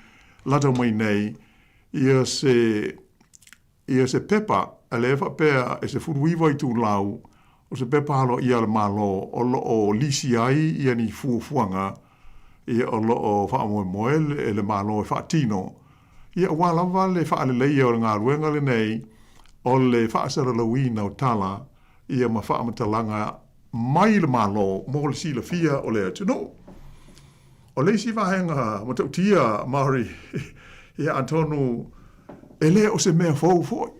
lata mai nei ia se pepa a le whapea e se furuiwa I tu lau o se pepa halo ia le malo o lo o lisi ai ia ni fuafuanga ia o lo o whaamoe moe e le malo e whaatino ia walawa le whaale leia o ngā ruenga le nei o le whaasara lauina o tala ia ma whaamatalanga mai le malo mo le sila fia o le atuno. O le si vahenga ma tau tia Maori ia antonu ele o se mea fau foi.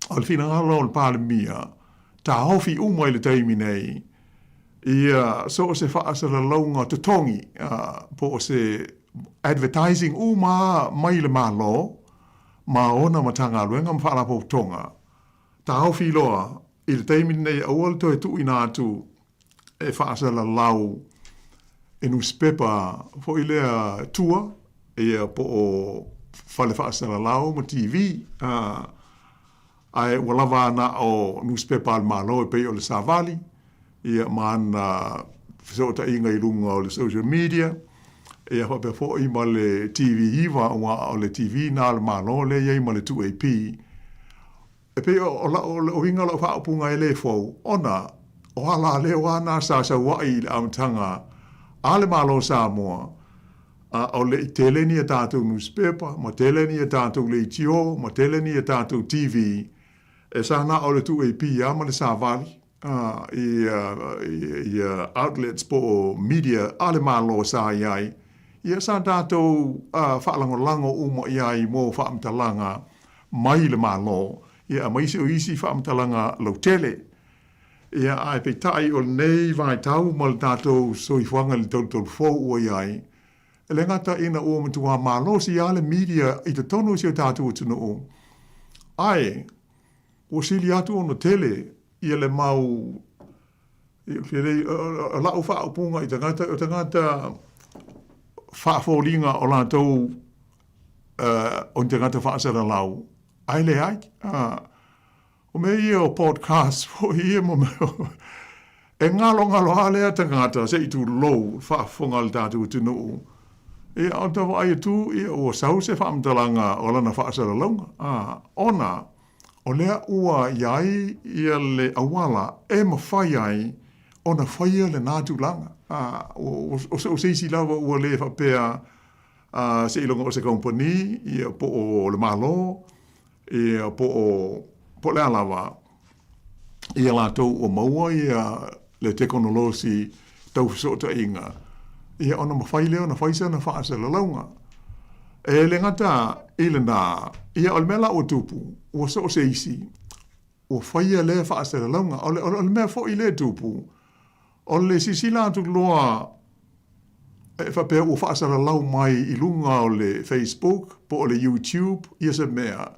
O le fina ngalo o le pāle mia ta hofi umai le taimi nei ia so o se whaasara launga tutongi po o se advertising mai le malo ma ona matanga luenga mwhala po tonga. Ta hofi loa I le taimi nei awal to e tu ina atu e whaasala lau e newspaper fo I lea tua e po o whale whaasala lau ma TV ai walawa na o newspaper al malo e pei o le Savali ia maana fisota inga I runga o le social media e a whape fo I ma le TV iwa o le TV na le malo le iei ma le 2AP e pe o inga lo whaapunga e le fau, ona, o hala le o ana sa wai le amtanga, a le malo Samoa, o le teleni e tātou newspaper, ma teleni e tātou le tio, ma teleni e tātou TV, e sana o le 2AP a ma le Savali, I outlets po media, a le malo sa iai, ia sa tātou whaalangolango umo iai mo whaamtalanga, mai le malo, ia maisi o isi whaamtalanga lau tele. Ia ai pe tai o nei vai tau mal tātou soifuanga li tau fau ua iai. E le ngata ina o matua malo si ale media I te tonu si o tātou tunu o. Ai, o sili atu ono tele, ia le mau, la o whaapunga I te ngata whaafolinga o lātou o te ngata whaasara lau. Ai le ai. O me ia o podcast fo ia mo me e ngalo alea tangata se I tu lou whaafonga le tātou tunu. E au tawa ai tu ia o sau se whaamtalanga o lana whaasara launga. Ona, o lea ua iai ia le awala e mawhai ai ona whaia le nātu langa. O seisi lawa ua le whapea se ilonga o se kompani ia po o le malo ia po le alawa ia lātou o maua ia le teknolosi tau fisota inga ia ona mawhai leo na whaisa na whaasa la launga e le ngata ile na ia o le mela o tupu o so se isi o whaia le whaasa la launga o le mea fo I le tupu o le sisila tu loa e whapea o whaasa la lau mai I lunga o le Facebook po o le YouTube ia se mea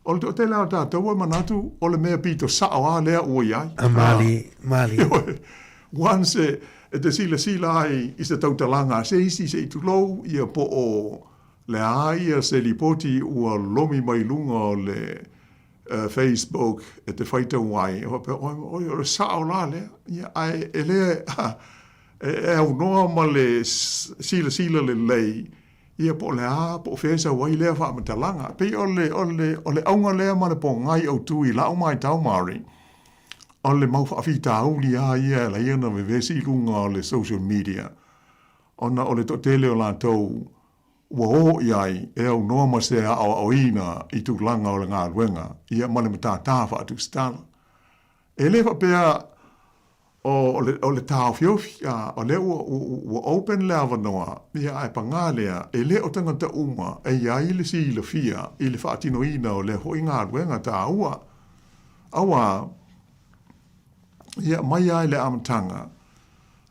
o le te leo tātou manatu o le mea pito sao a lea o iai. Mali. Once e te sila ai I se tautalanga se isi se I tulou ia po o le ai se lipoti ua lomi mai lunga o le Facebook e te whaita wai. O le sao la lea. Ia ai e lea e au noa ma le sila le lei ia po le po fesa wai lea whaamatalaga. Pei o le aunga lea ma le po ngai au tui la o mai tau Māori. O le mau whaafita auli a ia la iana me vesi lunga o le social media. Ona o le totele o lātou ua o iai e au noa ma se au ina I tu langa o le ngā ruenga. Ia ma le mata atu stala. E le whapea o le tāo fiofi, o le ua open le awanoa, ia ai pangā lea, e le o tangata uma, e ia I le si I le fia, I le whaatino ina o le hoi ngā ruenga tā ua. Awa, ia mai ai le amatanga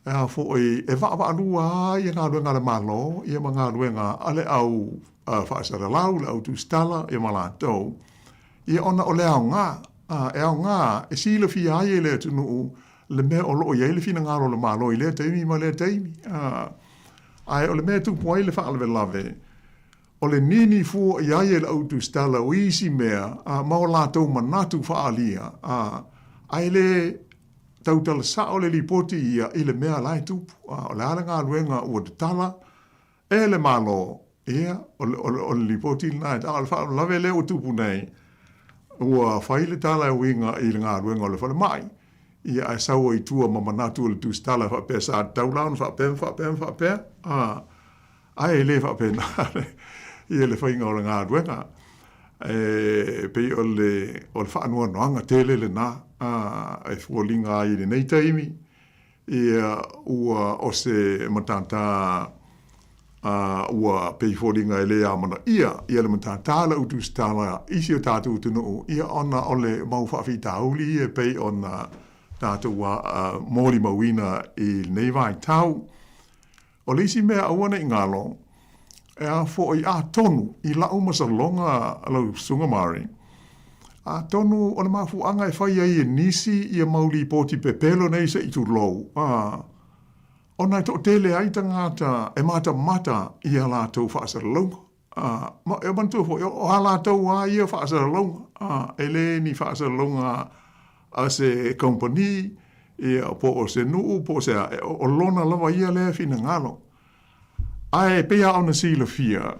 a fo e va lua ia ngā ruenga le malo ia ngā ruenga ale au whaasara lau le au tu stala ia malatou ia ona o le au ngā e sila fi ai le tunu le mea o loo ia le fina ngā ro le malo i le teimi ma le teimi ai o le mea tu poai le whaalwe lave o le nini fu ia le au tu stala o isi mea ma o lātou manatu whaalia ai le tautala sa o le lipoti ia i le mea lai tupu. O le ala ngā luenga ua te tala, e le malo, ia, o le lipoti nai, ta ala wha lave leo tupu nei, ua whai le tala e winga i le ngā luenga o le whale mai. Ia ai saua i tua mamanatu o le tu stala wha pēr sa taulaun, wha pēr. Ai le wha pēr nare, ia le whainga o le ngā luenga. Pei o le whaanua noanga tele le nā, e fuolinga i le nei taimi, ia ua o se matata ua pei fuolinga e le amana ia le matata la utu stala isi o tātou tunu, ia ona o le mau whawhi tauli, e pei ona tātou mōri mawina i nei vai tau. O le isi mea awana i ngalo, e a fo i a tonu i lau masalonga lau sungamari, a tonu o le mafuanga e whai ai e nisi i a mauli poti pepelo nei se i tu lou. O nai to tele ai tangata e mata i a lātou whaasara launga. Ma e mantua fo, o a lātou a i a whaasara launga. E le ni whaasara launga a se company, i a po o se nuu, po se o lona lava i a lea fina ngalo. Ai pea ona sila fia.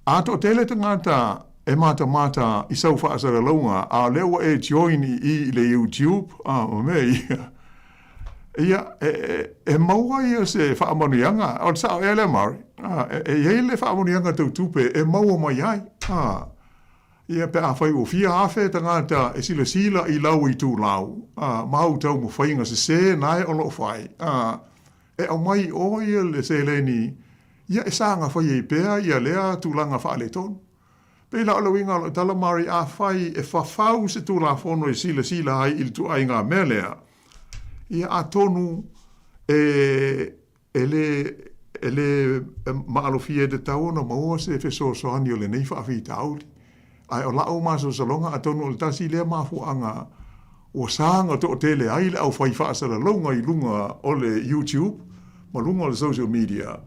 A to tele tangata e mata i sau whaasara launga, a lewa e join i le YouTube, o me ia. Ia, e maua ia se whaamanianga, o sao e le mari, e le whaamanianga tau tupe, e maua mai ai. Ia pe a whai o fia awhe tangata e sila i lau i tū lau, mau tau mo whainga se nai o lo whai. E au mai o ia le se leni, ia e sanga whai e pēa, ia lea tūlanga whaale tonu. Pela o winga o talamari a whai e whawhau se tū la whono e sila ai il tu ai ngā melea. Ia a tonu e le maalofia de taona maua se feso soani o le nei whaafi tauri. Ai o lau maso salonga a tonu o le tasi lea mafuanga o sanga to o tele ai le au whai whaasara launga i lunga o le YouTube, ma lunga o le social media.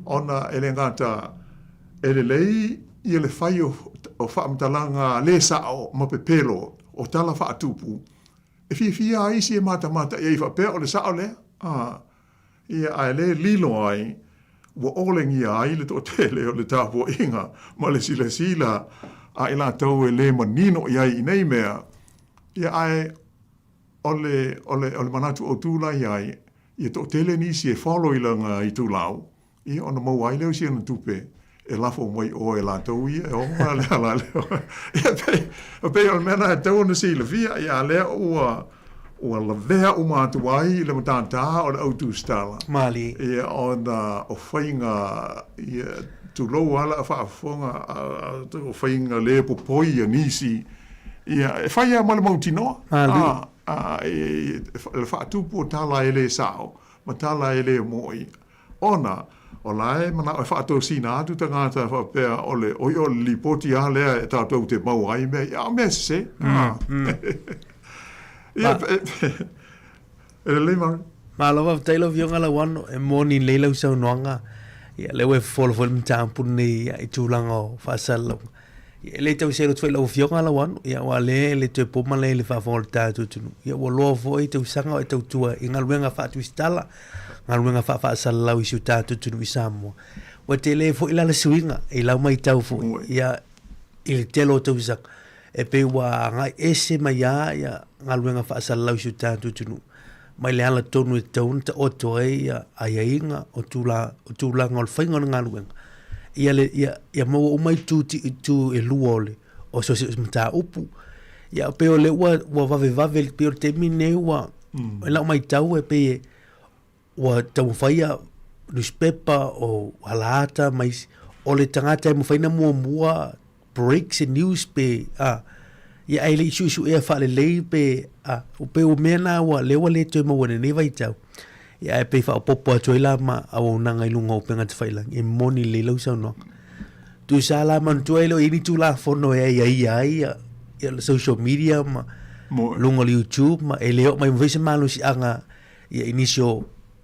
Ona ele ngata ele lei ia le whai o whaamtalanga le sao ma pepelo o tala whaatupu. E fia aisi e mata e i whapea o le sao lea. Ia ai le lilo ai, wa olengi ai le to tele o le tāpua inga, ma le sila a i la tau e le manino i ai i nei mea. Ia ai o le manatu o tūla i ai, ia to tele nisi e follow i langa i tūlau. Ia ona mau ai leo si ana tupe. E lafo mai o e la tau ia, e o ma lea la leo. Ia pei o mena e tau na sila fia, ia lea ua la vea o mātu ai, le matata o le autu stala. Mali. Ia o whainga, ia tu lou ala a whaafonga, o whainga le popoi a nisi. Ia e whaia ma le mautinoa. Mali. Le whaatupu o tala e le sao, ma tala e le moi. Ona, o lai, mana o whaatou sina atu tangata whapea o le lipoti a lea e tātou te mau ai mea, ia mea se. Ia, e le mara. Ma loa tailo vionga la wano, e moni leila usau noanga, ia lewe folo mtampuni ia i tūlanga o whaasala. Ia le tau sero tuwai lau vionga la wano, ia wa le te poma le whaafonga tātou tunu. Ia wa loa foi tau sanga o e tau tua, i ngaluenga whaatu istala, ngaluenga whaasala lau isu tātou tunu i Samoa. Wa te le foi la suinga, i lau mai tau foi, ia i le telo tau sanga. E pe wa ngai ese mai ia ngaluenga whaasala lau isu tātou tunu. Mai le ala tonu e taun ta oto e ai inga o tūla ngol whainga o ngaluenga. Ia maua o mai tu e luole o so se mta upu. Ia pe o le wa vave pe o te mine wa e lau mai tau e pe wa tau whaia newspaper o halaata mai o le tangata e mwhaina mua breaks e news pe ia ai le isu e fa le lei pe o pe o mena wa le wale to mo wene ne vai tau ia e pe fa popo atu ila ma au nanga ilunga o penga te whailang e moni le lau sau no tu sa la man tu elo ini tu la fono e ia le social media ma lunga le YouTube ma e leo mai mwese malu si anga ia inisio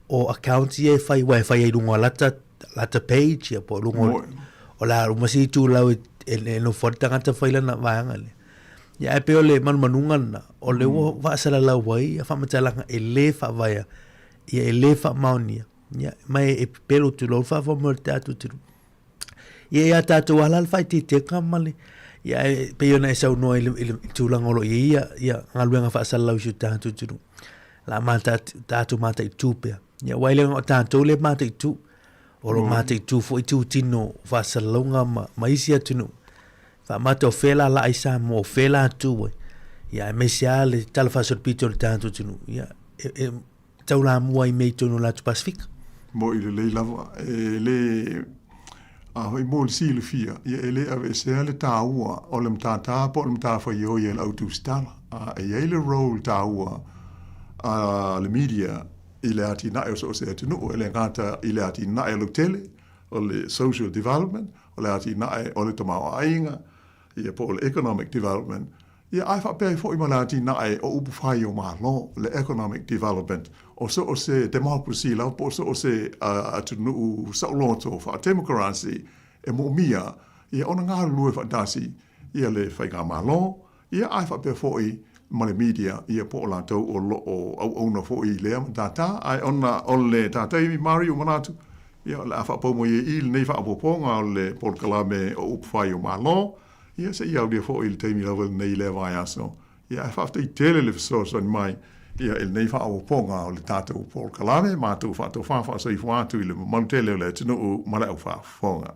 o account ia fai wifi e lunga lata page ia po lunga o la rumasi tu lau e no forta ngata whailang na vaanga le ia e pe o le manunga na o le wa sala lau wai a whamatalanga e le fa vaia ia e le fa maunia ia mai e pelo tu lo fa fo mo tatu tu ia tatu halal fai te kamale ia pe ona sa no ile tu langolo ia ngaluenga fa sala u tatu tu la mata tatu mata tupe ia waile o tatu le mata tu o lo mata tu fo tu tino fa salonga mai sia tunu fa mata fela la isa mo fela tu ia mesiale talfa sur pito tatu tunu ia tau la mua i mei tonu la tu Pasifika. Mo i le lava, le hoi mo le sile fia, ia le ave se le tāua, o le mtata po le mtafa i hoi le autu stala, ia le role tāua, le media, i le ati nae o so se atinu, le ngata i le ati nae lo tele, o le social development, o le ati nae o le tamau ainga, ia po le economic development, ia ai fa pe fo i malati nae o upu fai o malo, le economic development, o se democracy la po o se atunu sauloto fa democracy e mo mia ia ona nga lu fa dasi ia le fa ga malo ia ai fa pe fo i male media ia po la to o ona fo i le data ai ona ole data i Mario manatu ia la fa po mo i nei fa po ponga le por kalame o upu fai o malo ia se ia le fo i te mi level nei le vai aso ia fa te tele le so mai ia el nei fa o ponga o le tata o por kalame ma tu fa so i fa tu le montele le tino mala o fa fonga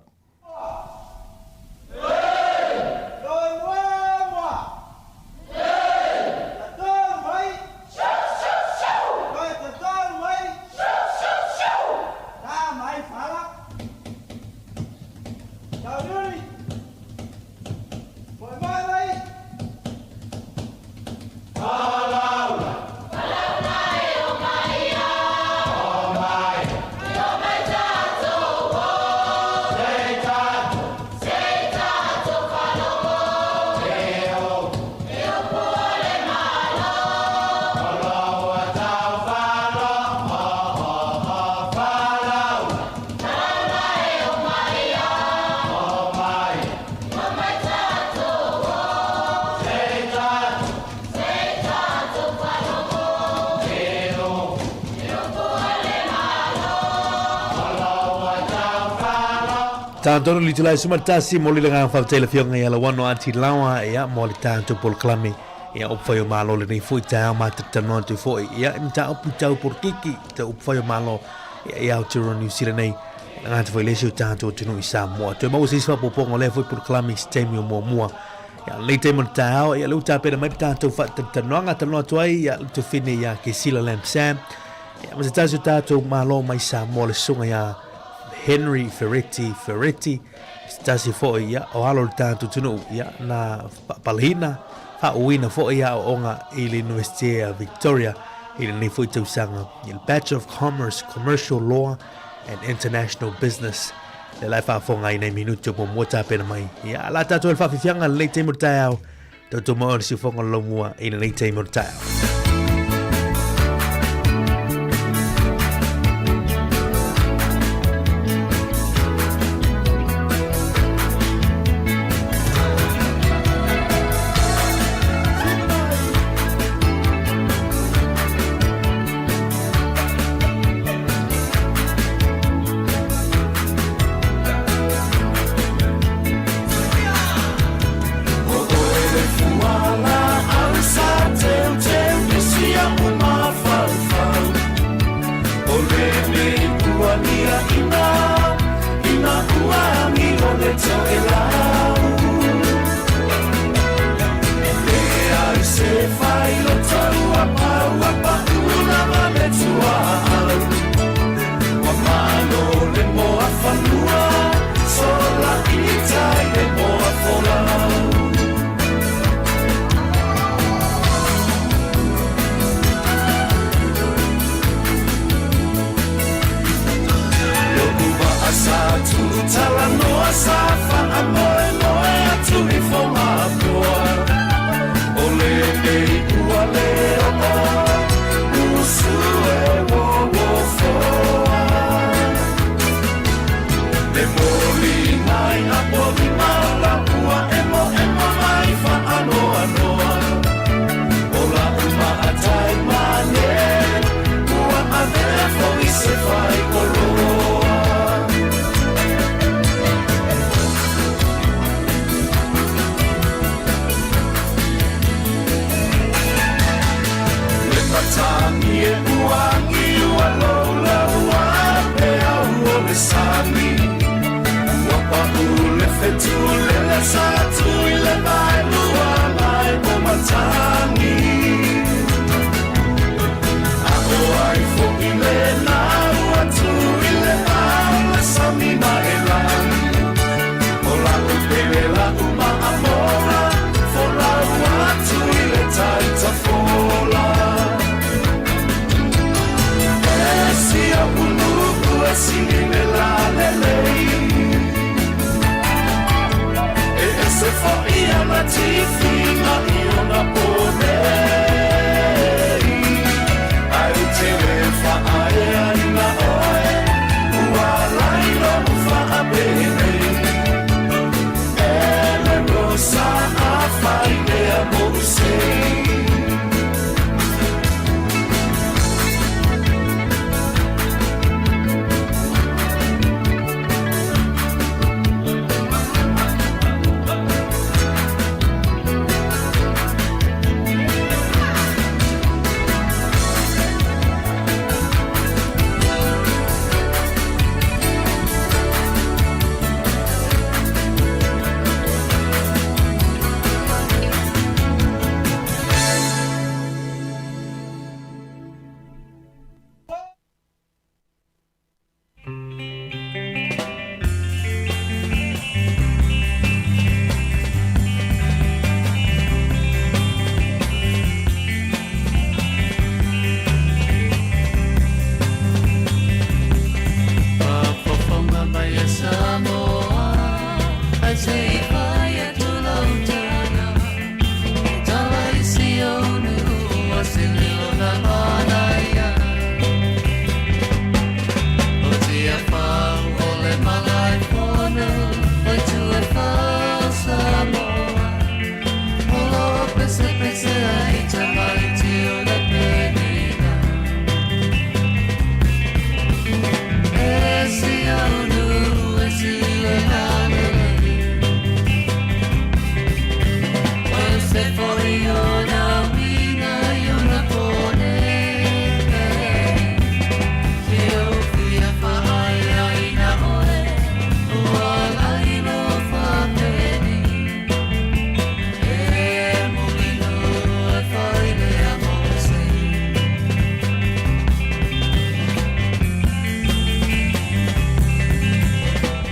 Tanto li tulai sumatasi mo li langa fa tele fionga ya la wano anti lawa ya mo li tanto pol klame ya op fayo malo le nei foi ta ma tano tu foi ya mta op tau por kiki ta op fayo malo ya tiro New Zealand nei nga te foi le so tanto tino isa mo to mo si fa popo ngole foi por klame stemio mo mo ya le te mo ta ya lu ta pe mai tanto fa tano nga tano to ya to fine ya ke sila lam sam ya mo tanto malo mai sa mo le sunga ya Henry Ferretti stasi fo ia o alo tanto tunu ia na palhina fa uina fo ia onga ili University Victoria ili ni fo tu sanga il Bachelor of Commerce Commercial Law and International Business le lai fa fonga ina minuto po mota pena mai ia la tato el fa fianga le temo tao to mo si fonga lo mua ina le temo tao Fuala, I'm sad to safa amoe moe atu I fonga apua Ole e ua leo Usu e wo foa Le moli mai a poli mala Ua emo mai fa anoa Ola uma atai mane Ua avea foi se fai koroa Le matangi e uangi ua lola ua pea ua le sani Ua pa ule fetu le le satu I le mai lua mai po matangi Ako ai fo I le na ua tu I le ala sami ma e lani Ola upele la uma amora Fola ua tu I le taita fola Esi a unuku esi ni la lelei E ese fo I ana tifina I ona ponei Ai utele fa ai aina oe Ua laino ufa a benei Ele rosa a faine a mosei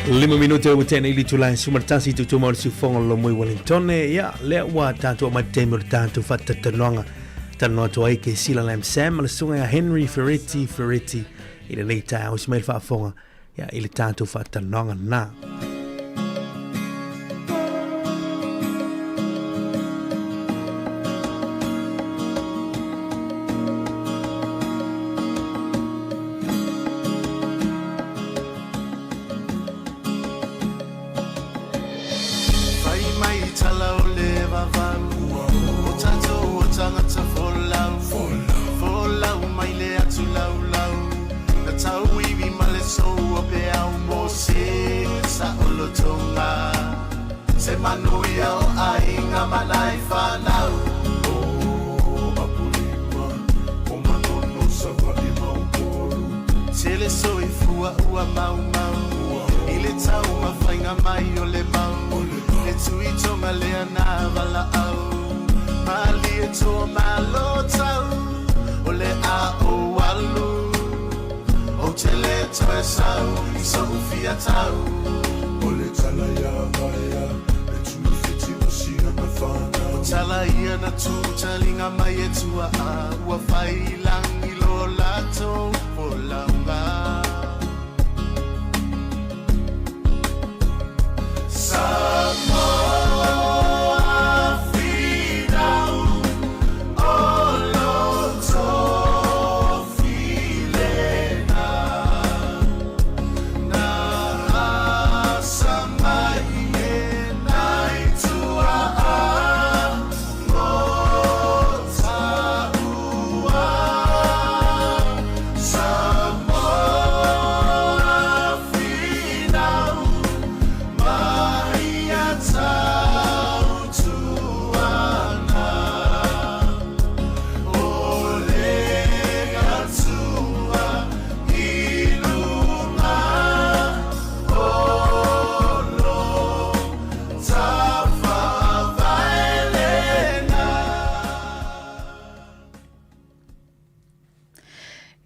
Lima minuto o tena ili tulai sumartasi tu tumor si fonga lo muy Wellington ya le wa tanto ma temur tanto fatta tanonga tanno to ai ke sila lam sam la sunga Henry Ferretti ile leita o smel fa fonga ya ile tanto fatta tanonga na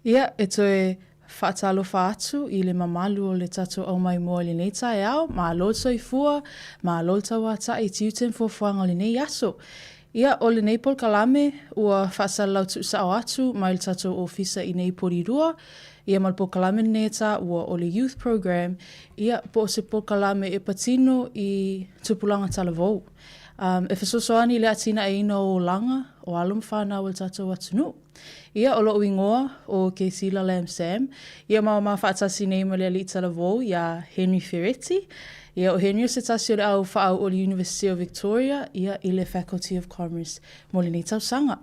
Ia, e toe whaatalofa atu I le mamalu o le tatou au mai moa le nei tae au, ma lol soifua, ma lol tawata I tiuten fuafuanga o le nei aso. Ia, o le nei pol kalame, ua whaasalau tu sao atu, mai le tatou ofisa I nei porirua, ia mal pol kalame nei ta ua o le youth program, ia po se pol kalame e patino I tupulanga talavou. E whasosoani le atina e ina o langa, o alum whana o le tatou atunu. Ia o loo ingoa o ke Sila Lam Sam. Ia maa whaatasi nei ma le alita lavou ia Henry Ferretti. Ia o Henry o se tasi o le au whaau o le University of Victoria. Ia I le Faculty of Commerce mo le nei tausanga.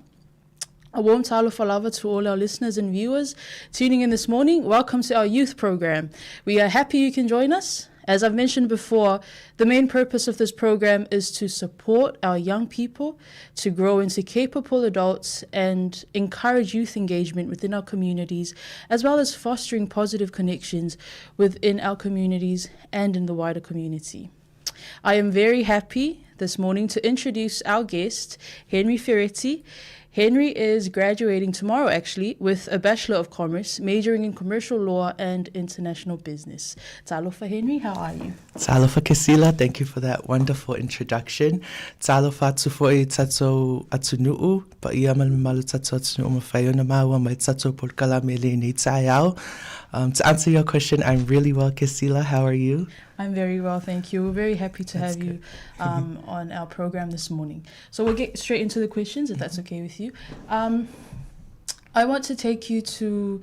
A warm talofa lava to all our listeners and viewers tuning in this morning. Welcome to our youth program. We are happy you can join us. As I've mentioned before, the main purpose of this program is to support our young people to grow into capable adults and encourage youth engagement within our communities, as well as fostering positive connections within our communities and in the wider community. I am very happy this morning to introduce our guest, Henry Ferretti. Henry is graduating tomorrow, actually, with a Bachelor of Commerce, majoring in Commercial Law and International Business. Talofa, Henry, how are you? Talofa Kesila, thank you for that wonderful introduction. Talofa tufoi tato atunuu, pa ia malu tato atunuu mawhaio na maua mai tato polkala mele ni tayao. To answer your question, I'm really well, Kesila. How are you? I'm very well, thank you. We're very happy to have you on our program this morning. So we'll get straight into the questions, if that's okay with you. I want to take you to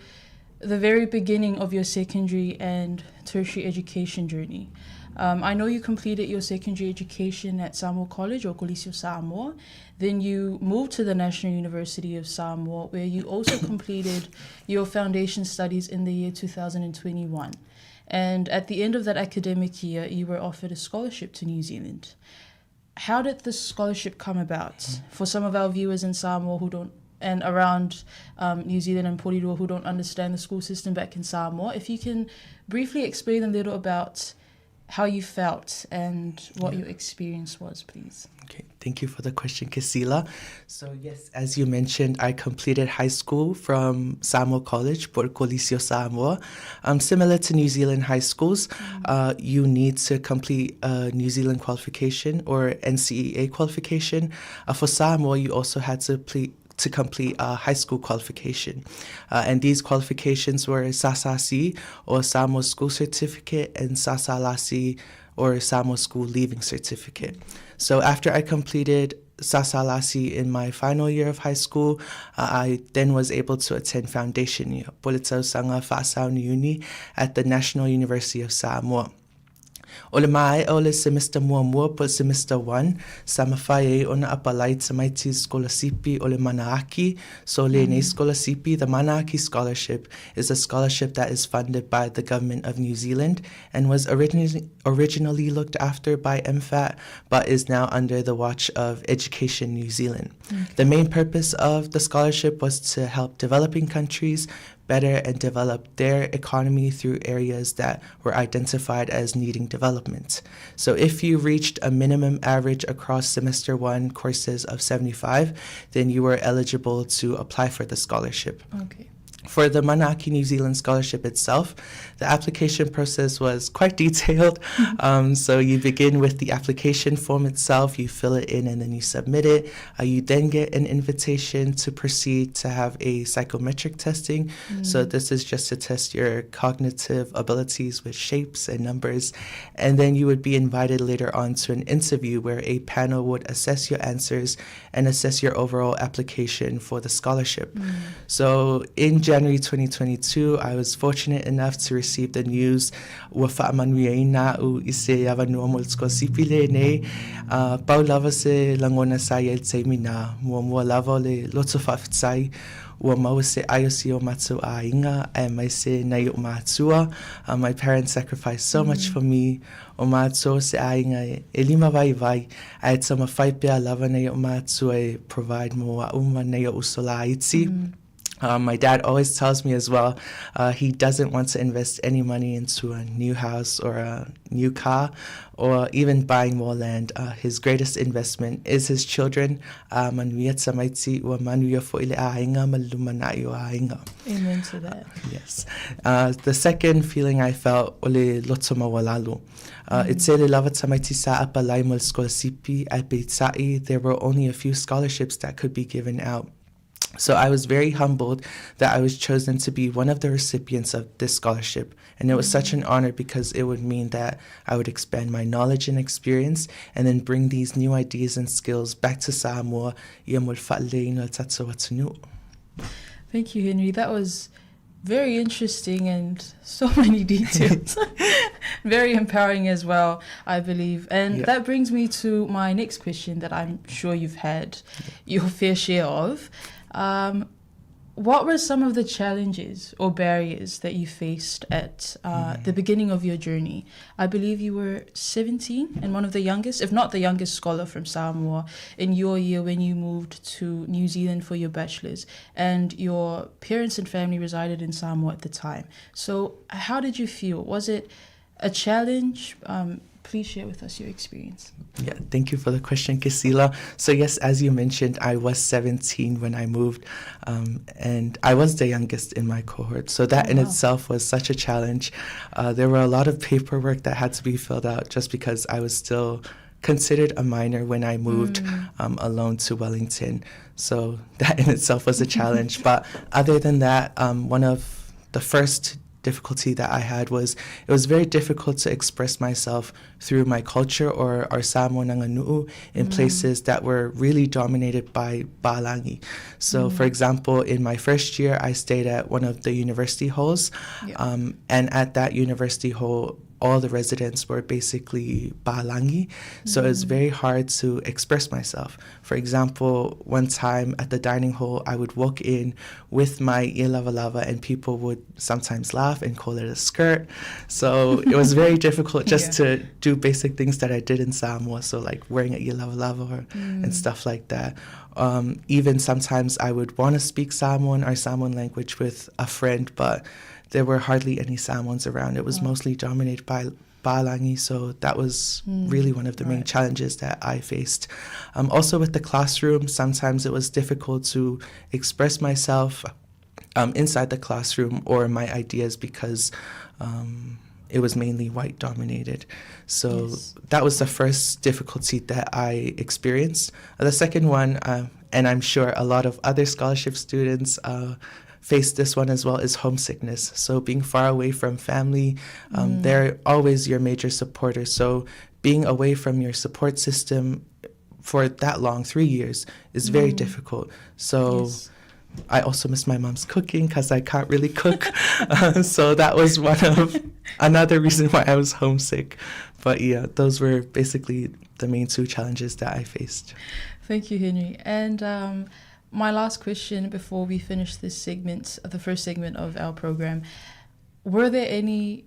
the very beginning of your secondary and tertiary education journey. I know you completed your secondary education at Samoa College or Coliseo Samoa. Then you moved to the National University of Samoa, where you also completed your foundation studies in the year 2021. And at the end of that academic year, you were offered a scholarship to New Zealand. How did this scholarship come about? For some of our viewers in Samoa who don't, and around New Zealand and Porirua who don't understand the school system back in Samoa, if you can briefly explain a little about how you felt and what your experience was, please. Okay, thank you for the question, Kesila. So yes, as you mentioned, I completed high school from Samoa College, por Coliseo Samoa. Similar to New Zealand high schools, you need to complete a New Zealand qualification or NCEA qualification. For Samoa, you also had to complete a high school qualification. And these qualifications were Sasasi, or Samoa School Certificate, and Sasalasi, or Samoa School Leaving Certificate. So after I completed Sasalasi in my final year of high school, I then was able to attend foundation year, Politau Sanga Fa'asau Uni, at the National University of Samoa. Ole mai ole semester mua po semester 1 sama whae ona apalai sa maiti scholarship ole Manaaki. So le nei scholarship, the Manaaki Scholarship is a scholarship that is funded by the government of New Zealand and was originally looked after by MFAT, but is now under the watch of Education New Zealand. The main purpose of the scholarship was to help developing countries better and develop their economy through areas that were identified as needing development. So if you reached a minimum average across semester 1 courses of 75, then you were eligible to apply for the scholarship. Okay. For the Manaaki New Zealand Scholarship itself, the application process was quite detailed. So you begin with the application form itself, you fill it in and then you submit it. You then get an invitation to proceed to have a psychometric testing. So this is just to test your cognitive abilities with shapes and numbers. And then you would be invited later on to an interview where a panel would assess your answers and assess your overall application for the scholarship. So in January 2022, I was fortunate enough to receive the news wa whaamanuiaina u ise avanua mo le scholarship nei pau lava se langona sai el temina mua lava le lots of whawhitai ua mau se aiosi o matu a inga e mai se nei o matua. My parents sacrificed so much for me. O matua se a inga e lima vai vai a e tama whaipea lava nei o matua e provide mo a uma nei o usola iti. My dad always tells me as well, he doesn't want to invest any money into a new house or a new car or even buying more land. His greatest investment is his children. Amen to that. Yes. The second feeling I felt ole lotoma walalu. It's a lava tamaiti sa apalai mol scholarship at there were only a few scholarships that could be given out. So I was very humbled that I was chosen to be one of the recipients of this scholarship. And it was such an honor because it would mean that I would expand my knowledge and experience and then bring these new ideas and skills back to Samoa. Thank you, Henry. That was very interesting and so many details. Very empowering as well, I believe. And that brings me to my next question that I'm sure you've had your fair share of. What were some of the challenges or barriers that you faced at the beginning of your journey? I believe you were 17 and one of the youngest, if not the youngest scholar from Samoa in your year when you moved to New Zealand for your bachelor's, and your parents and family resided in Samoa at the time. So how did you feel? Was it a challenge? Please share with us your experience. Yeah, thank you for the question, Kisila. So yes, as you mentioned, I was 17 when I moved, and I was the youngest in my cohort. So that in itself was such a challenge. There were a lot of paperwork that had to be filled out just because I was still considered a minor when I moved alone to Wellington. So that in itself was a challenge. But other than that, one of the first difficulty that I had was it was very difficult to express myself through my culture or our Samoan Nanganu'u in places that were really dominated by Ba'alangi. So for example, in my first year, I stayed at one of the university halls, and at that university hall, all the residents were basically Ba'alangi, so it's very hard to express myself. For example, one time at the dining hall, I would walk in with my lava and people would sometimes laugh and call it a skirt. So it was very difficult just to do basic things that I did in Samoa, so like wearing a lava and stuff like that. Even sometimes I would want to speak Samoan or Samoan language with a friend, but there were hardly any Samoans around. It was mostly dominated by Ba'alangi, so that was really one of the main challenges that I faced. Also with the classroom, sometimes it was difficult to express myself inside the classroom or my ideas because it was mainly white dominated. So that was the first difficulty that I experienced. The second one, and I'm sure a lot of other scholarship students face this one as well, is homesickness. So being far away from family, they're always your major supporter. So being away from your support system for that long, 3 years, is very difficult. So I also miss my mom's cooking because I can't really cook. So that was another reason why I was homesick. But yeah, those were basically the main two challenges that I faced. Thank you, Henry. And my last question before we finish this segment, the first segment of our program, were there any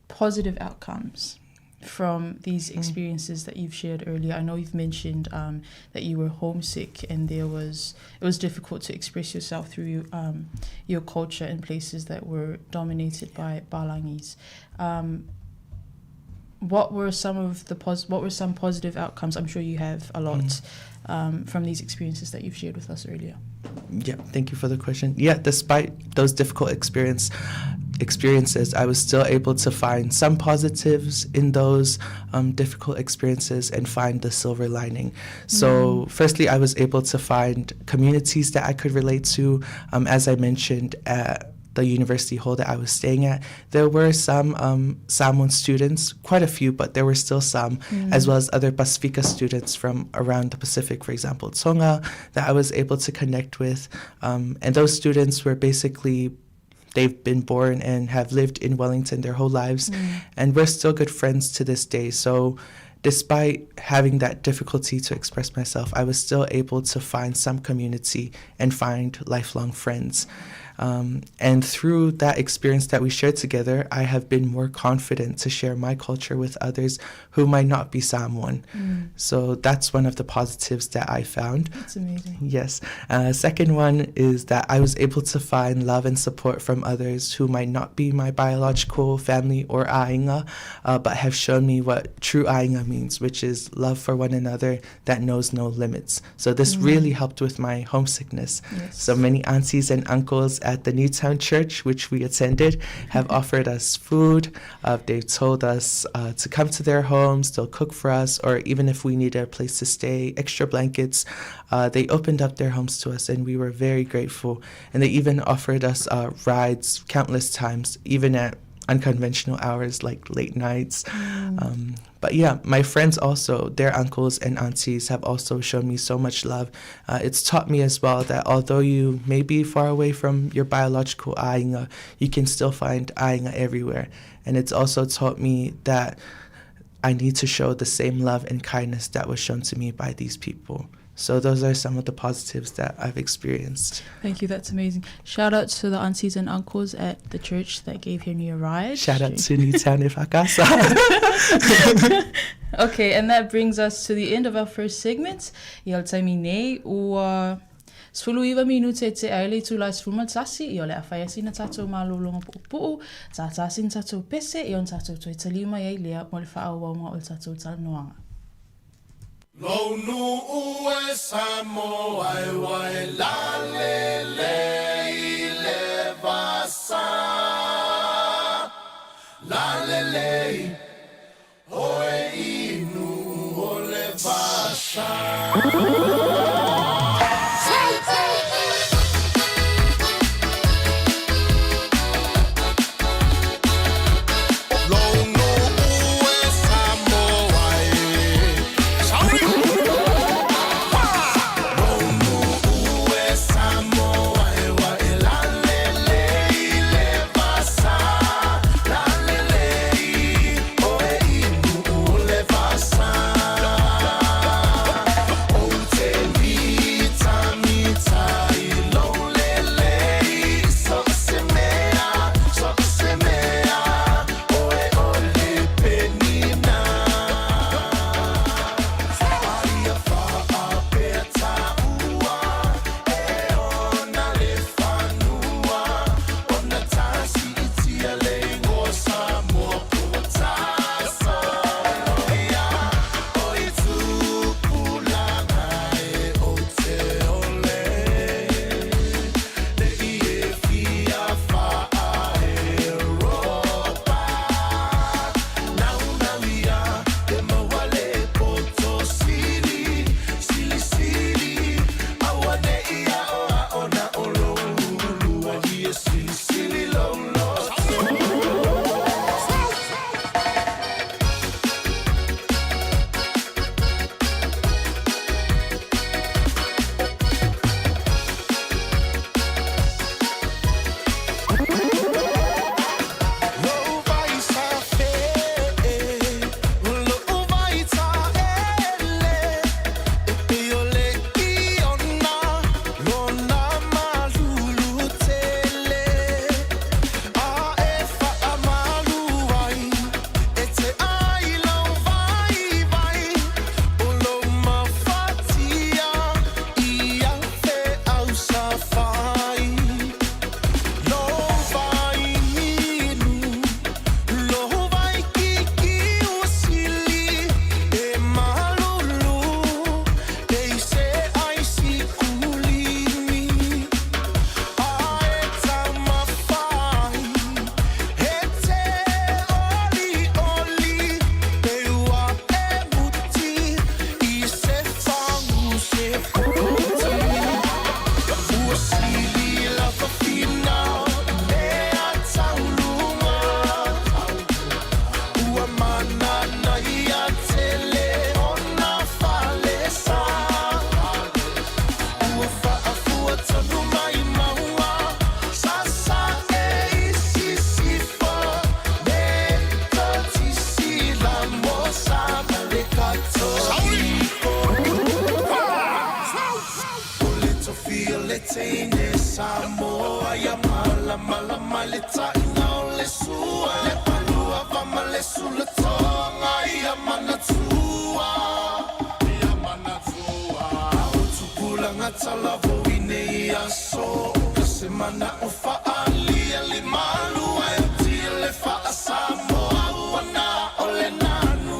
positive outcomes from these experiences that you've shared earlier? I know you've mentioned that you were homesick and it was difficult to express yourself through your culture in places that were dominated by Ba'alangis. What were some positive outcomes? I'm sure you have a lot from these experiences that you've shared with us earlier. Yeah, thank you for the question. Yeah, despite those difficult experiences, I was still able to find some positives in those difficult experiences and find the silver lining. So firstly, I was able to find communities that I could relate to. As I mentioned, at the university hall that I was staying at, there were some Samoan students, quite a few, but there were still some, as well as other Pasifika students from around the Pacific, for example, Tonga, that I was able to connect with. And those students were basically, they've been born and have lived in Wellington their whole lives, and we're still good friends to this day. So despite having that difficulty to express myself, I was still able to find some community and find lifelong friends. And through that experience that we shared together, I have been more confident to share my culture with others who might not be Samoan. So that's one of the positives that I found. That's amazing. Yes. Second one is that I was able to find love and support from others who might not be my biological family or ainga, but have shown me what true ainga means, which is love for one another that knows no limits. So this really helped with my homesickness. Yes. So many aunties and uncles at the Newtown Church, which we attended, have offered us food. They've told us to come to their homes, they'll cook for us, or even if we needed a place to stay, extra blankets, they opened up their homes to us, and we were very grateful. And they even offered us rides countless times, even at unconventional hours like late nights. But yeah, my friends also, their uncles and aunties have also shown me so much love. It's taught me as well that although you may be far away from your biological ainga, you can still find ainga everywhere. And it's also taught me that I need to show the same love and kindness that was shown to me by these people. So those are some of the positives that I've experienced. Thank you, that's amazing. Shout out to the aunties and uncles at the church that gave you a ride. Shout out to Newtown Ifakasa. Okay, and that brings us to the end of our first segment. Iol taimine ua sfuluiva minute te aile tu la sfumaltasi iole afayasi na tato malulunga pu'u tatasi na tato pese ion tato toi talima ia lea mo le fa'auaunga o le tato talanoanga. Lo nu ue Samoa e wai la le le vasa la le oe inu o le vasa. Samoa, lama lama le tainga o le sua le palua vama le sula tonga ia mana tua o tupula ngata lavo ine ia so kase mana o faalia le malu ai ti le fa Samoa wana o le nanu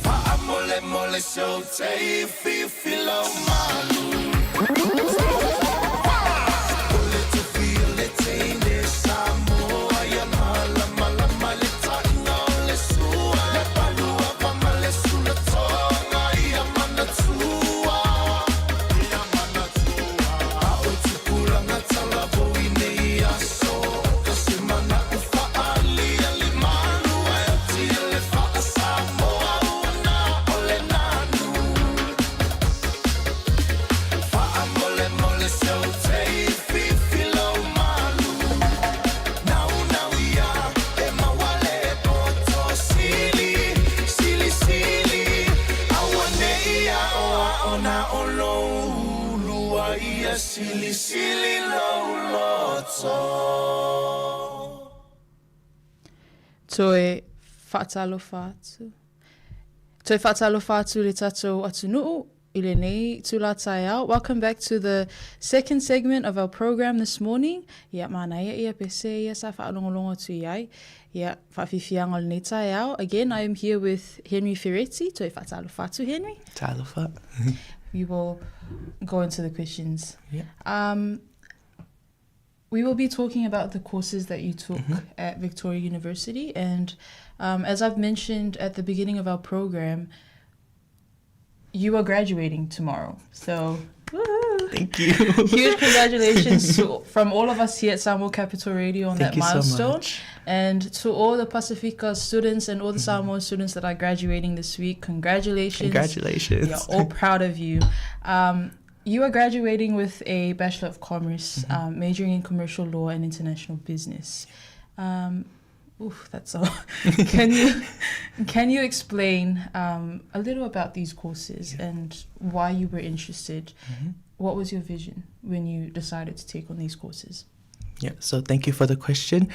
fa amole mole so te filo malu Silly, silly, low, loto. Toi whaatalofa atu. Toi whaatalofa atu le tatou atunuu i le nei tula tai au. Welcome back to the second segment of our program this morning. Ia mana ia pese ia sa whaalongolongo tu iai. Ia whawhiwhianga le nei tai au. Again, I am here with Henry Ferretti. Toi whaatalofa atu, Henry. Talofa. We will go into the questions. Yeah. We will be talking about the courses that you took at Victoria University. And as I've mentioned at the beginning of our program, you are graduating tomorrow. So, thank you. Huge congratulations from all of us here at Samoa Capital Radio on Thank that you so milestone. much. And to all the Pacifica students and all the Samoan students that are graduating this week, congratulations. Congratulations. We are all proud of you. You are graduating with a Bachelor of Commerce, majoring in Commercial Law and International Business. That's all. Can you explain a little about these courses and why you were interested? What was your vision when you decided to take on these courses? Yeah, so thank you for the question.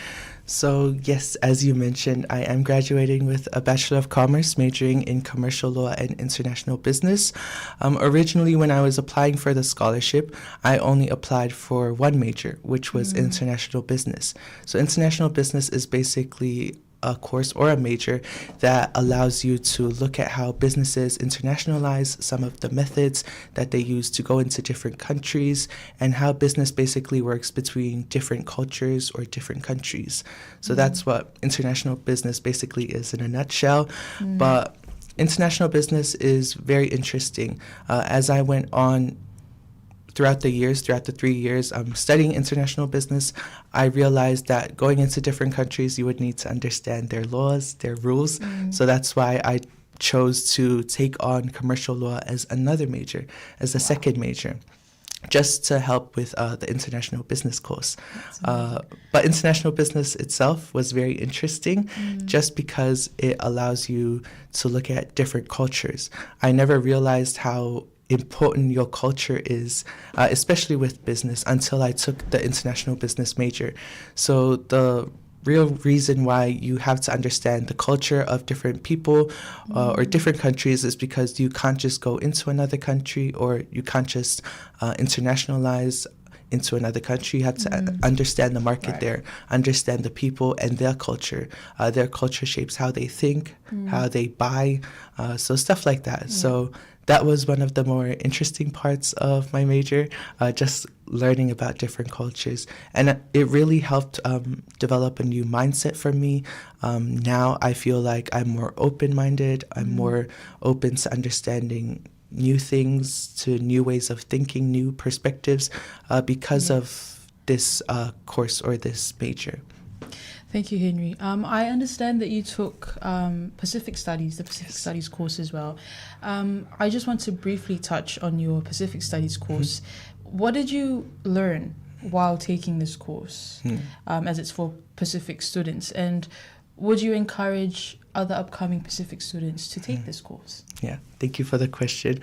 So yes, as you mentioned, I am graduating with a Bachelor of Commerce, majoring in Commercial Law and International Business. Originally, when I was applying for the scholarship, I only applied for one major, which was International Business. So International Business is basically a course or a major that allows you to look at how businesses internationalize, some of the methods that they use to go into different countries, and how business basically works between different cultures or different countries. So that's what international business basically is in a nutshell. But international business is very interesting. As I went on throughout the 3 years studying international business, I realized that going into different countries, you would need to understand their laws, their rules. So that's why I chose to take on commercial law as another major, as a second major, just to help with the international business course. But international business itself was very interesting just because it allows you to look at different cultures. I never realized how important your culture is, especially with business, until I took the international business major. So the real reason why you have to understand the culture of different people or different countries is because you can't just go into another country, or you can't just internationalize into another country. You have to understand the market there, understand the people and their culture. Their culture shapes how they think, how they buy, so stuff like that. So that was one of the more interesting parts of my major, just learning about different cultures. And it really helped develop a new mindset for me. Now I feel like I'm more open-minded. I'm more open to understanding new things, to new ways of thinking, new perspectives, because of this course or this major. Thank you, Henry. I understand that you took Pacific Studies, the Pacific Studies course as well. I just want to briefly touch on your Pacific Studies course. What did you learn while taking this course, as it's for Pacific students? And would you encourage other upcoming Pacific students to take this course? Yeah, thank you for the question.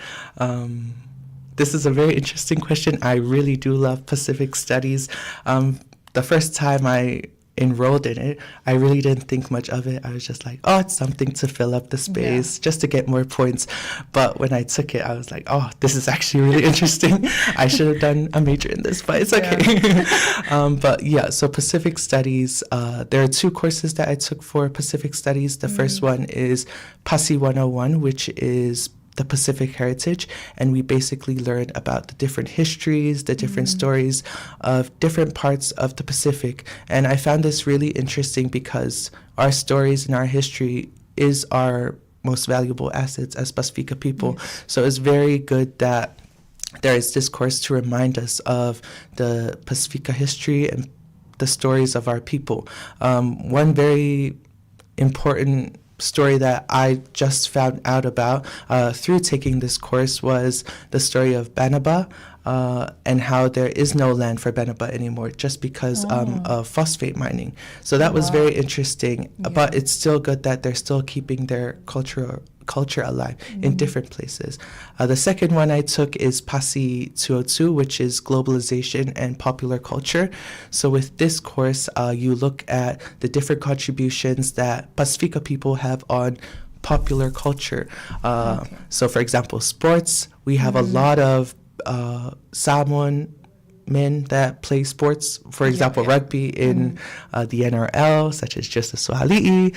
this is a very interesting question. I really do love Pacific Studies. The first time I enrolled in it, I really didn't think much of it. I was just like, oh, it's something to fill up the space, just to get more points. But when I took it, I was like, oh, this is actually really interesting. I should have done a major in this, but it's okay. But yeah, so Pacific Studies, there are 2 courses that I took for Pacific Studies. The first one is PASI 101, which is the Pacific heritage, and we basically learn about the different histories, the different stories of different parts of the Pacific. And I found this really interesting because our stories and our history is our most valuable assets as Pacifica people. So it's very good that there is this course to remind us of the Pacifica history and the stories of our people. One very important story that I just found out about through taking this course was the story of Banaba and how there is no land for Banaba anymore just because of phosphate mining. So that was very interesting, but it's still good that they're still keeping their culture alive in different places. The second one I took is PASI 202, which is Globalization and Popular Culture. So with this course, you look at the different contributions that Pacifica people have on popular culture. So for example, sports, we have a lot of Samoan men that play sports, for example, rugby in the NRL, such as Justice Sohali'i,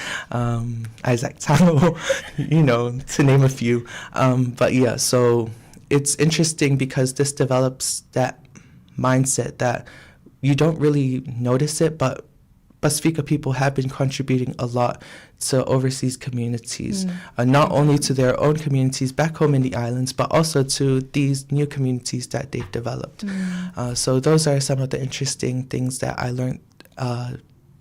Isaac Talo, to name a few. But yeah, so it's interesting because this develops that mindset that you don't really notice it, but Pacifica people have been contributing a lot to overseas communities, not only to their own communities back home in the islands, but also to these new communities that they've developed. So those are some of the interesting things that I learned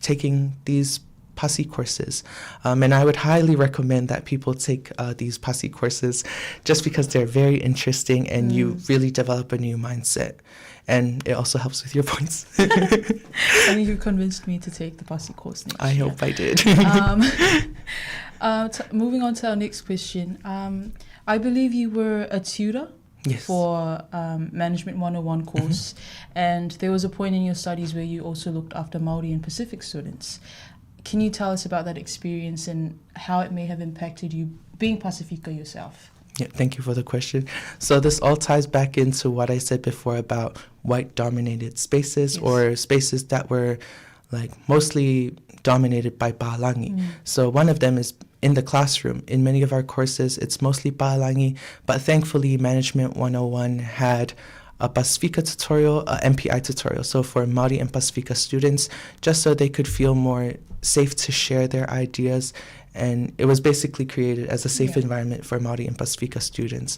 taking these PASI courses. And I would highly recommend that people take these PASI courses just because they're very interesting and you really develop a new mindset. And it also helps with your points. I think you convinced me to take the PASI course next year. Hope I did. Moving on to our next question. I believe you were a tutor for Management 101 course, and there was a point in your studies where you also looked after Māori and Pacific students. Can you tell us about that experience and how it may have impacted you being Pacifica yourself? Yeah, thank you for the question. So this all ties back into what I said before about white-dominated spaces or spaces that were like mostly dominated by Pahalangi. So one of them is in the classroom. In many of our courses, it's mostly Pahalangi, but thankfully Management 101 had a Pacifica tutorial, a MPI tutorial, so for Māori and Pacifica students, just so they could feel more safe to share their ideas. And it was basically created as a safe environment for Māori and Pacifica students.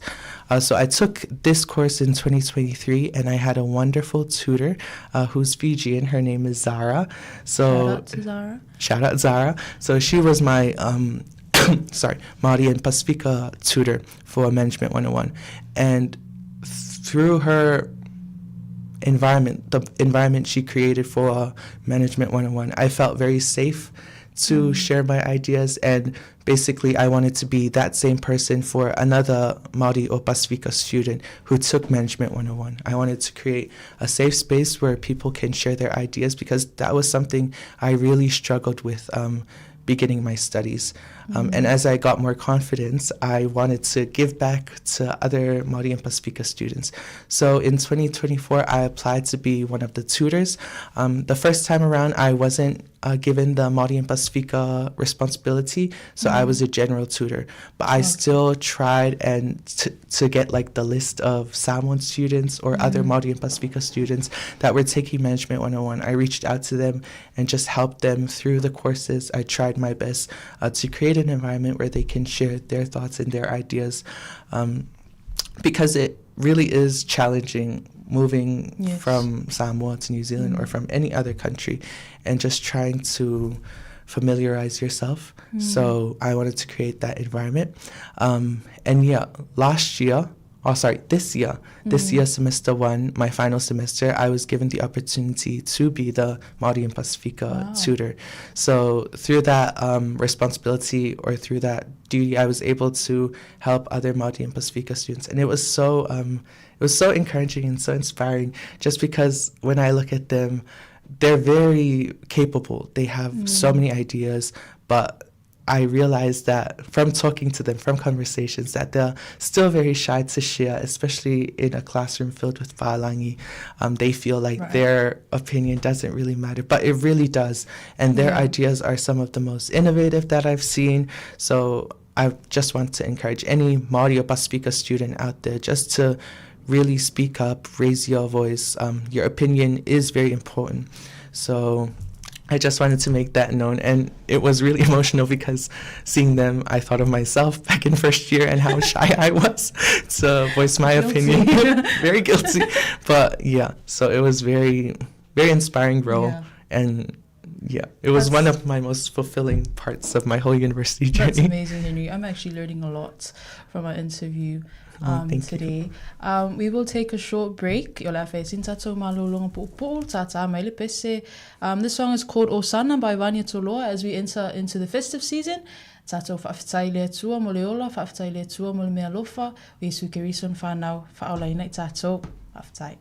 So I took this course in 2023, and I had a wonderful tutor who's Fijian. Her name is Zara. So shout out to Zara. Shout out Zara. So she was my Māori and Pacifica tutor for Management 101. And through her environment, the environment she created for Management 101, I felt very safe to share my ideas, and basically I wanted to be that same person for another Māori or Pacifica student who took Management 101. I wanted to create a safe space where people can share their ideas, because that was something I really struggled with beginning my studies. And as I got more confidence, I wanted to give back to other Māori and Pacifica students. So in 2024, I applied to be one of the tutors. The first time around, I wasn't given the Māori and Pacifica responsibility, so I was a general tutor. But I still tried and to get like the list of Samoan students or other Māori and Pacifica students that were taking Management 101. I reached out to them and just helped them through the courses. I tried my best to create an environment where they can share their thoughts and their ideas, because it really is challenging moving from Samoa to New Zealand or from any other country and just trying to familiarize yourself. So I wanted to create that environment. And yeah, last year this year. This year, semester 1, my final semester, I was given the opportunity to be the Māori and Pasifika tutor. So through that responsibility or through that duty, I was able to help other Māori and Pasifika students. And it was so encouraging and so inspiring, just because when I look at them, they're very capable. They have so many ideas, but I realized that from talking to them, from conversations, that they're still very shy to share, especially in a classroom filled with Pālangi. They feel like their opinion doesn't really matter, but it really does. And their ideas are some of the most innovative that I've seen. So I just want to encourage any Māori or Pasifika student out there just to really speak up, raise your voice. Your opinion is very important. So I just wanted to make that known. And it was really emotional because seeing them, I thought of myself back in first year and how shy I was to voice my opinion. Very guilty. But yeah, so it was very, very inspiring role. Yeah. And yeah, it was one of my most fulfilling parts of my whole university journey. That's amazing, Henry. I'm actually learning a lot from our interview today. We will take a short break. This song is called Osana by Vania Toloa as we enter into the festive seaan. Tatou whaafitai lea tua mo leola, whaafitai lea tua mo le mea lofa, o Iesu Kerison whanau, whaolai nei tatou, whaafitai.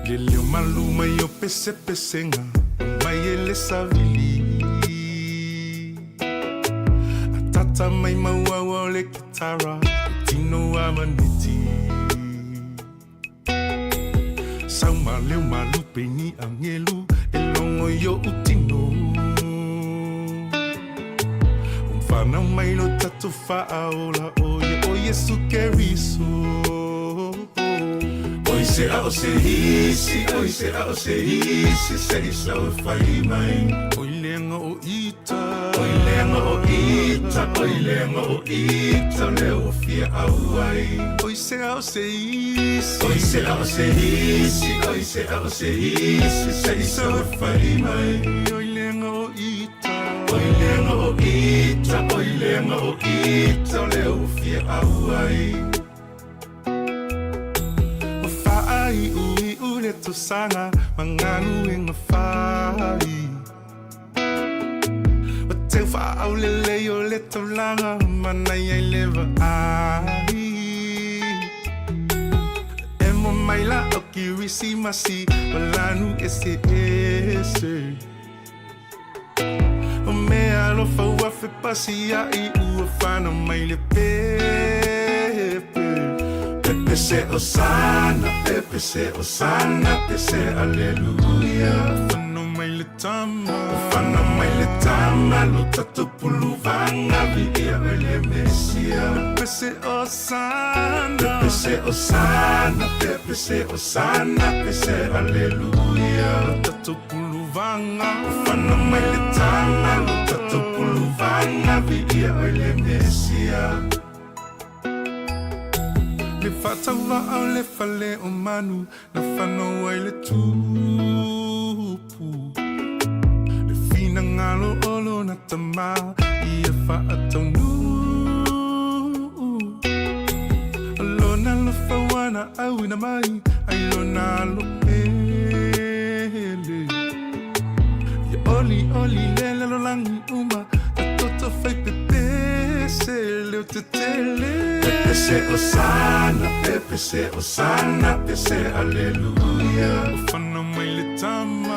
Lelio maluma yo pese pesenga, mai ele savili. Atata mai maua o le kitara, tino amaniti. Sauma leo malu peni angelu, elongo yo utino. Umfana mai lo tatu faaola o Iesu Keriso. Oise a o se hisi, se isa o whai mai. Oi lenga o ita, leo fia au ai. Oise a o se hisi, se isa o whai mai. Oi lenga o ita, leo fia au ai. Ai ui ule to sanga manganu inga fai. O te wha au le o le to langa manai ai lewa ai. E mo mai la o ki risi masi malanu ese. O mea lo fa ua fe pasi ai ua whana mai le pepe. Pepe se osana, Pepe se aleluia. Fano mai le tama, lo tatu pulu vanga via ele mesia. Pepe se osana, Pepe se aleluia. Lo tatu pulu vanga, fano mai le tama, lo tatu pulu vanga via ele mesia. Le fatawa au le fale o manu, na whanau ai le tupu. Le fina ngalo olo na tama, ia whaatau nu. Alona lo whawana au ina mai, ai lona lo ele. Ia oli lele lo langi uma, ta toto fai pepe se leo te tele. Pepe se osana, aleluia. Ufana mai le tama,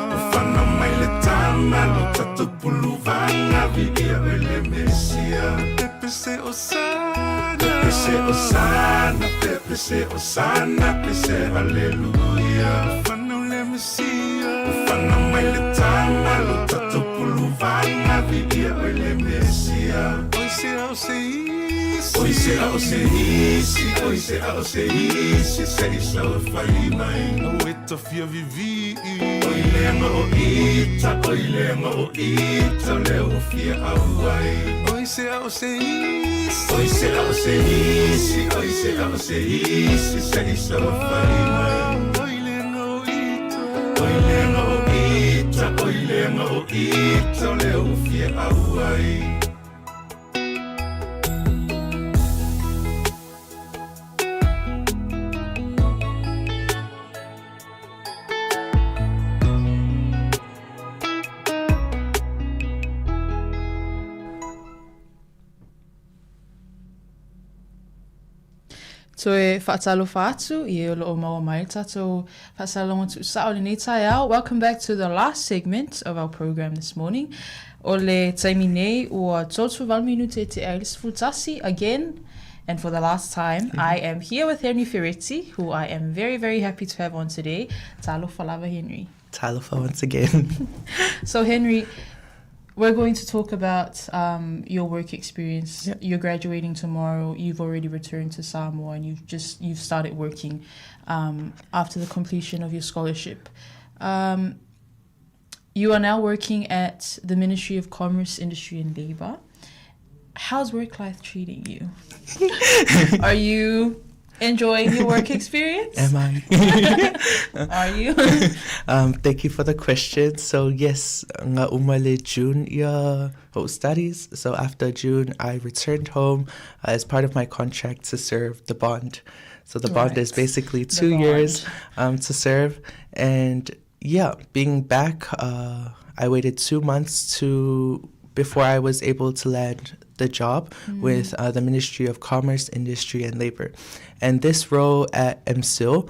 lo tatu pulu vanga via ele mesia. Pepe se osana, aleluia. Ufana le mesia. Ufana mai le tama, lo tatu pulu vanga via ele mesia. Oise a o se hisi, se isa o whai mai. O eta fia vivi, oi lenga o ita, oi lenga o ita, leo fia auai. Oi se au se isi, oi se au se isi, oi se au se isi, se isa o whai mai. Oi lenga o ita, oi lenga o ita, oi lenga o ita, leo fia auai. So e whaatalofa atu I o loo maua mai tatou whaasalonga tu sa o le nei tai au. Welcome back to the last segment of our program this morning. O le taimi nei ua tōtu valminute te ailis futasi again. And for the last time, I am here with Henry Ferretti, who I am very, very happy to have on today. Talofa lava, Henry. Talofa once again. So Henry, we're going to talk about your work experience. Yep. You're graduating tomorrow. You've already returned to Samoa, and you've started working after the completion of your scholarship. You are now working at the Ministry of Commerce, Industry and Labour. How's work life treating you? Are you enjoying your work experience? Am I? Are you? Thank you for the question. So yes, nga umale June ya studies. So after June, I returned home as part of my contract to serve the bond. So the bond is basically 2 years to serve. And yeah, being back, I waited 2 months before I was able to land the job with the Ministry of Commerce, Industry and Labour. And this role at MSIL,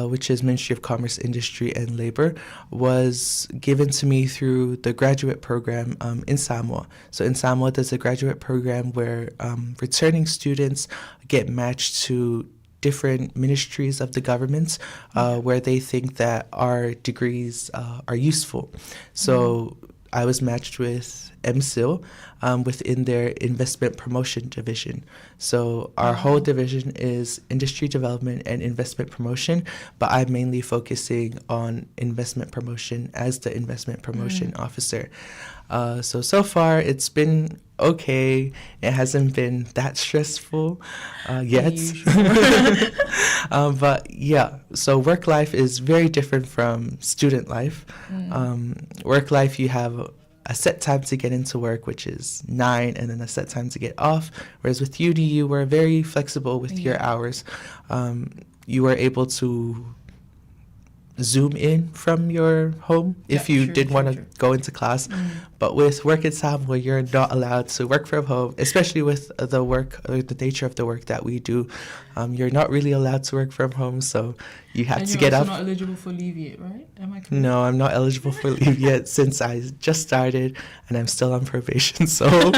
which is Ministry of Commerce, Industry and Labour, was given to me through the graduate program in Samoa. So in Samoa, there's a graduate program where returning students get matched to different ministries of the government where they think that our degrees are useful. So I was matched with MSIL within their investment promotion division. So our whole division is industry development and investment promotion, but I'm mainly focusing on investment promotion as the investment promotion officer. So far it's been okay. It hasn't been that stressful yet. But yeah, so work life is very different from student life. Work life, you have a set time to get into work, which is 9, and then a set time to get off. Whereas with UD, you were very flexible with your hours. You were able to Zoom in from your home if you did want to go into class. But with work at Samoa, you're not allowed to work from home, especially with the work or the nature of the work that we do. You're not really allowed to work from home, so you have to get up. And you're also not eligible for leave yet, right? Am I correct? No, I'm not eligible for leave yet since I just started and I'm still on probation. So,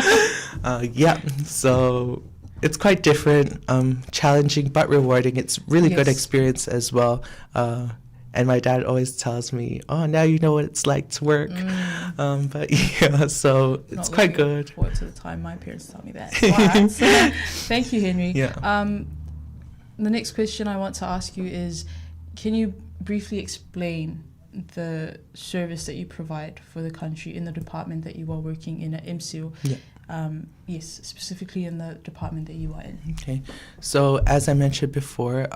yeah, so it's quite different, challenging but rewarding. It's really good experience as well. And my dad always tells me, "Oh, now you know what it's like to work." But yeah, so it's quite good. Forward to the time my parents tell me that. Wow. So, thank you, Henry. Yeah. The next question I want to ask you is, can you briefly explain the service that you provide for the country in the department that you are working in at MSIL? Yeah. Yes, specifically in the department that you are in. Okay. So as I mentioned before,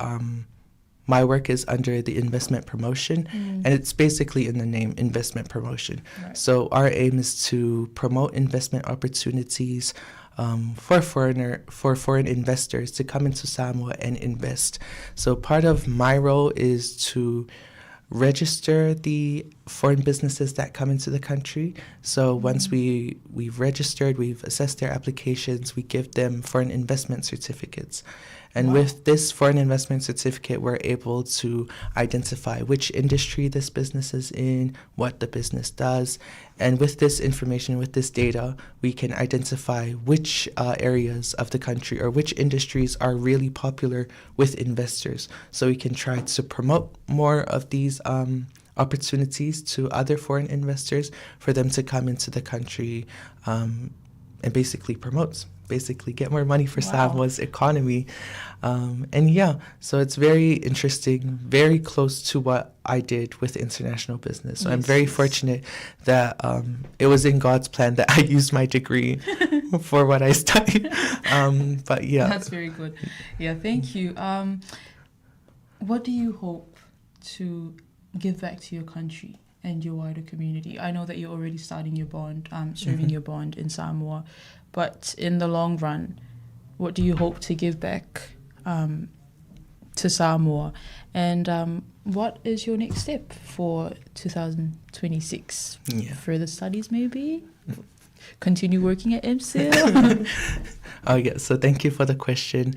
my work is under the investment promotion, and it's basically in the name, investment promotion. Right. So our aim is to promote investment opportunities for foreign investors to come into Samoa and invest. So part of my role is to register the foreign businesses that come into the country. So once we've registered, we've assessed their applications, we give them foreign investment certificates. And with this foreign investment certificate, we're able to identify which industry this business is in, what the business does. And with this information, with this data, we can identify which areas of the country or which industries are really popular with investors. So we can try to promote more of these opportunities to other foreign investors for them to come into the country and basically promote basically get more money for Samoa's economy. And yeah, so it's very interesting, very close to what I did with international business. So I'm very fortunate that it was in God's plan that I used my degree for what I studied. But yeah. That's very good. Yeah, thank you. What do you hope to give back to your country and your wider community? I know that you're already starting your bond, serving your bond in Samoa, but in the long run, what do you hope to give back to Samoa? And what is your next step for 2026? Further studies, maybe? Continue working at MSIL? So thank you for the question.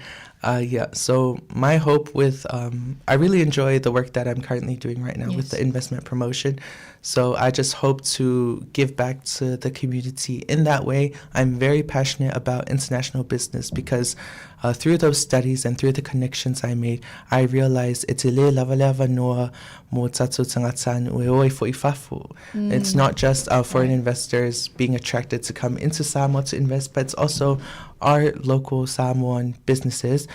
So my hope with, I really enjoy the work that I'm currently doing right now with the investment promotion. So I just hope to give back to the community in that way. I'm very passionate about international business because through those studies and through the connections I made, I realized it's It's not just foreign investors being attracted to come into Samoa to invest, but it's also our local Samoan businesses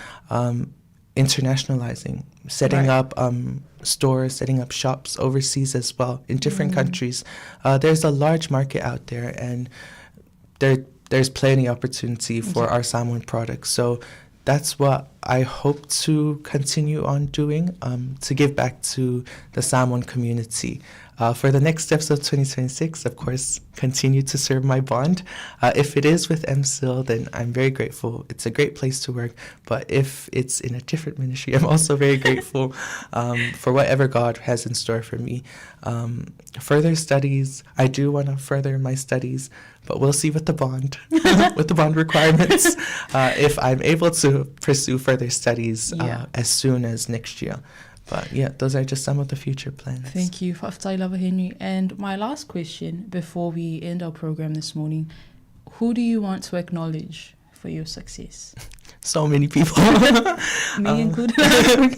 internationalizing, setting up stores, setting up shops overseas as well in different countries. There's a large market out there, and there's plenty of opportunity for our Samoan products. So that's what I hope to continue on doing, to give back to the Samoan community. For the next steps of 2026, of course, continue to serve my bond. If it is with MSIL, then I'm very grateful. It's a great place to work. But if it's in a different ministry, I'm also very grateful for whatever God has in store for me. Further studies, I do want to further my studies, but we'll see with the bond, with the bond requirements, if I'm able to pursue further studies as soon as next year. But yeah, those are just some of the future plans. Thank you, Fa'afetai Lava Henry. And my last question before we end our program this morning, who do you want to acknowledge for your success? So many people. Me included.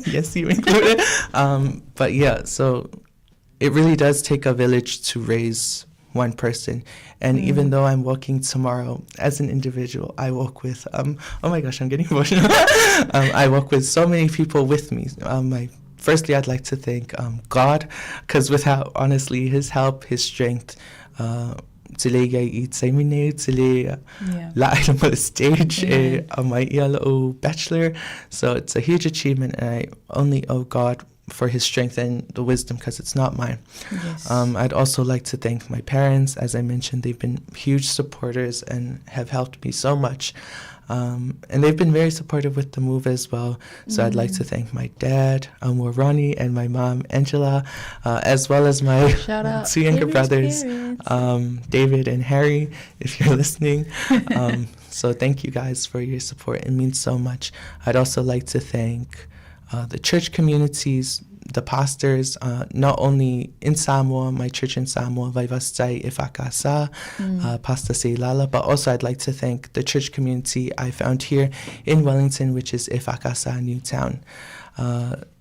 Yes, you included. But yeah, so it really does take a village to raise one person. And even though I'm walking tomorrow as an individual, I walk with, oh my gosh, I'm getting emotional. I walk with so many people with me. Firstly, I'd like to thank God, because without, honestly, His help, His strength, the stage, my bachelor. So it's a huge achievement, and I only owe God for His strength and the wisdom, because it's not mine. Yes. I'd also like to thank my parents. As I mentioned, they've been huge supporters and have helped me so much. And they've been very supportive with the move as well. So I'd like to thank my dad, Ronnie, and my mom, Angela, as well as my two younger brothers, David and Harry, if you're listening. So thank you guys for your support. It means so much. I'd also like to thank the church communities, the pastors, not only in Samoa, my church in Samoa, Vaivastai Ifakasa, Pastor Seilala, but also I'd like to thank the church community I found here in Wellington, which is Ifakasa Newtown.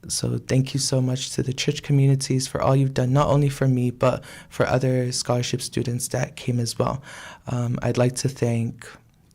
So thank you so much to the church communities for all you've done, not only for me, but for other scholarship students that came as well. I'd like to thank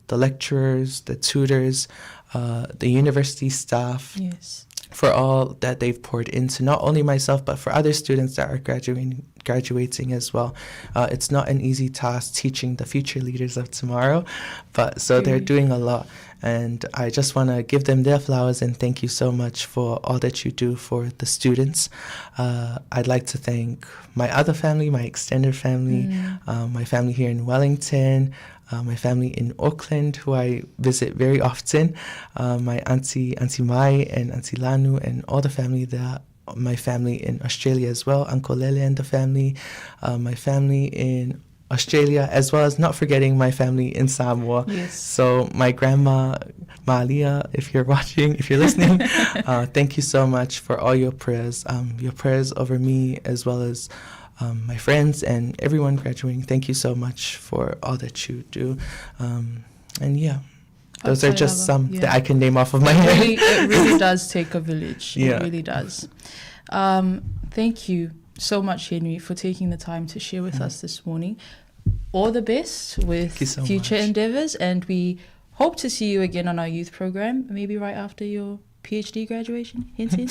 the lecturers, the tutors, the university staff. Yes. For all that they've poured into not only myself, but for other students that are graduating as well. It's not an easy task teaching the future leaders of tomorrow, but so they're doing a lot. And I just want to give them their flowers and thank you so much for all that you do for the students. I'd like to thank my other family, my extended family, my family here in Wellington, my family in Auckland, who I visit very often, my Auntie Mai and Auntie Lanu, and all the family there, my family in Australia as well, Uncle Lele and the family, my family in Australia, as well as not forgetting my family in Samoa. Yes. So my grandma, Malia, if you're watching, if you're listening, thank you so much for all your prayers over me, as well as my friends and everyone graduating. Thank you so much for all that you do. And yeah, those are just some that I can name off of my head. It really does take a village. Yeah. It really does. Thank you so much, Henry, for taking the time to share with us this morning. All the best with future endeavors, and we hope to see you again on our youth program, maybe right after your PhD graduation. Hint, hint.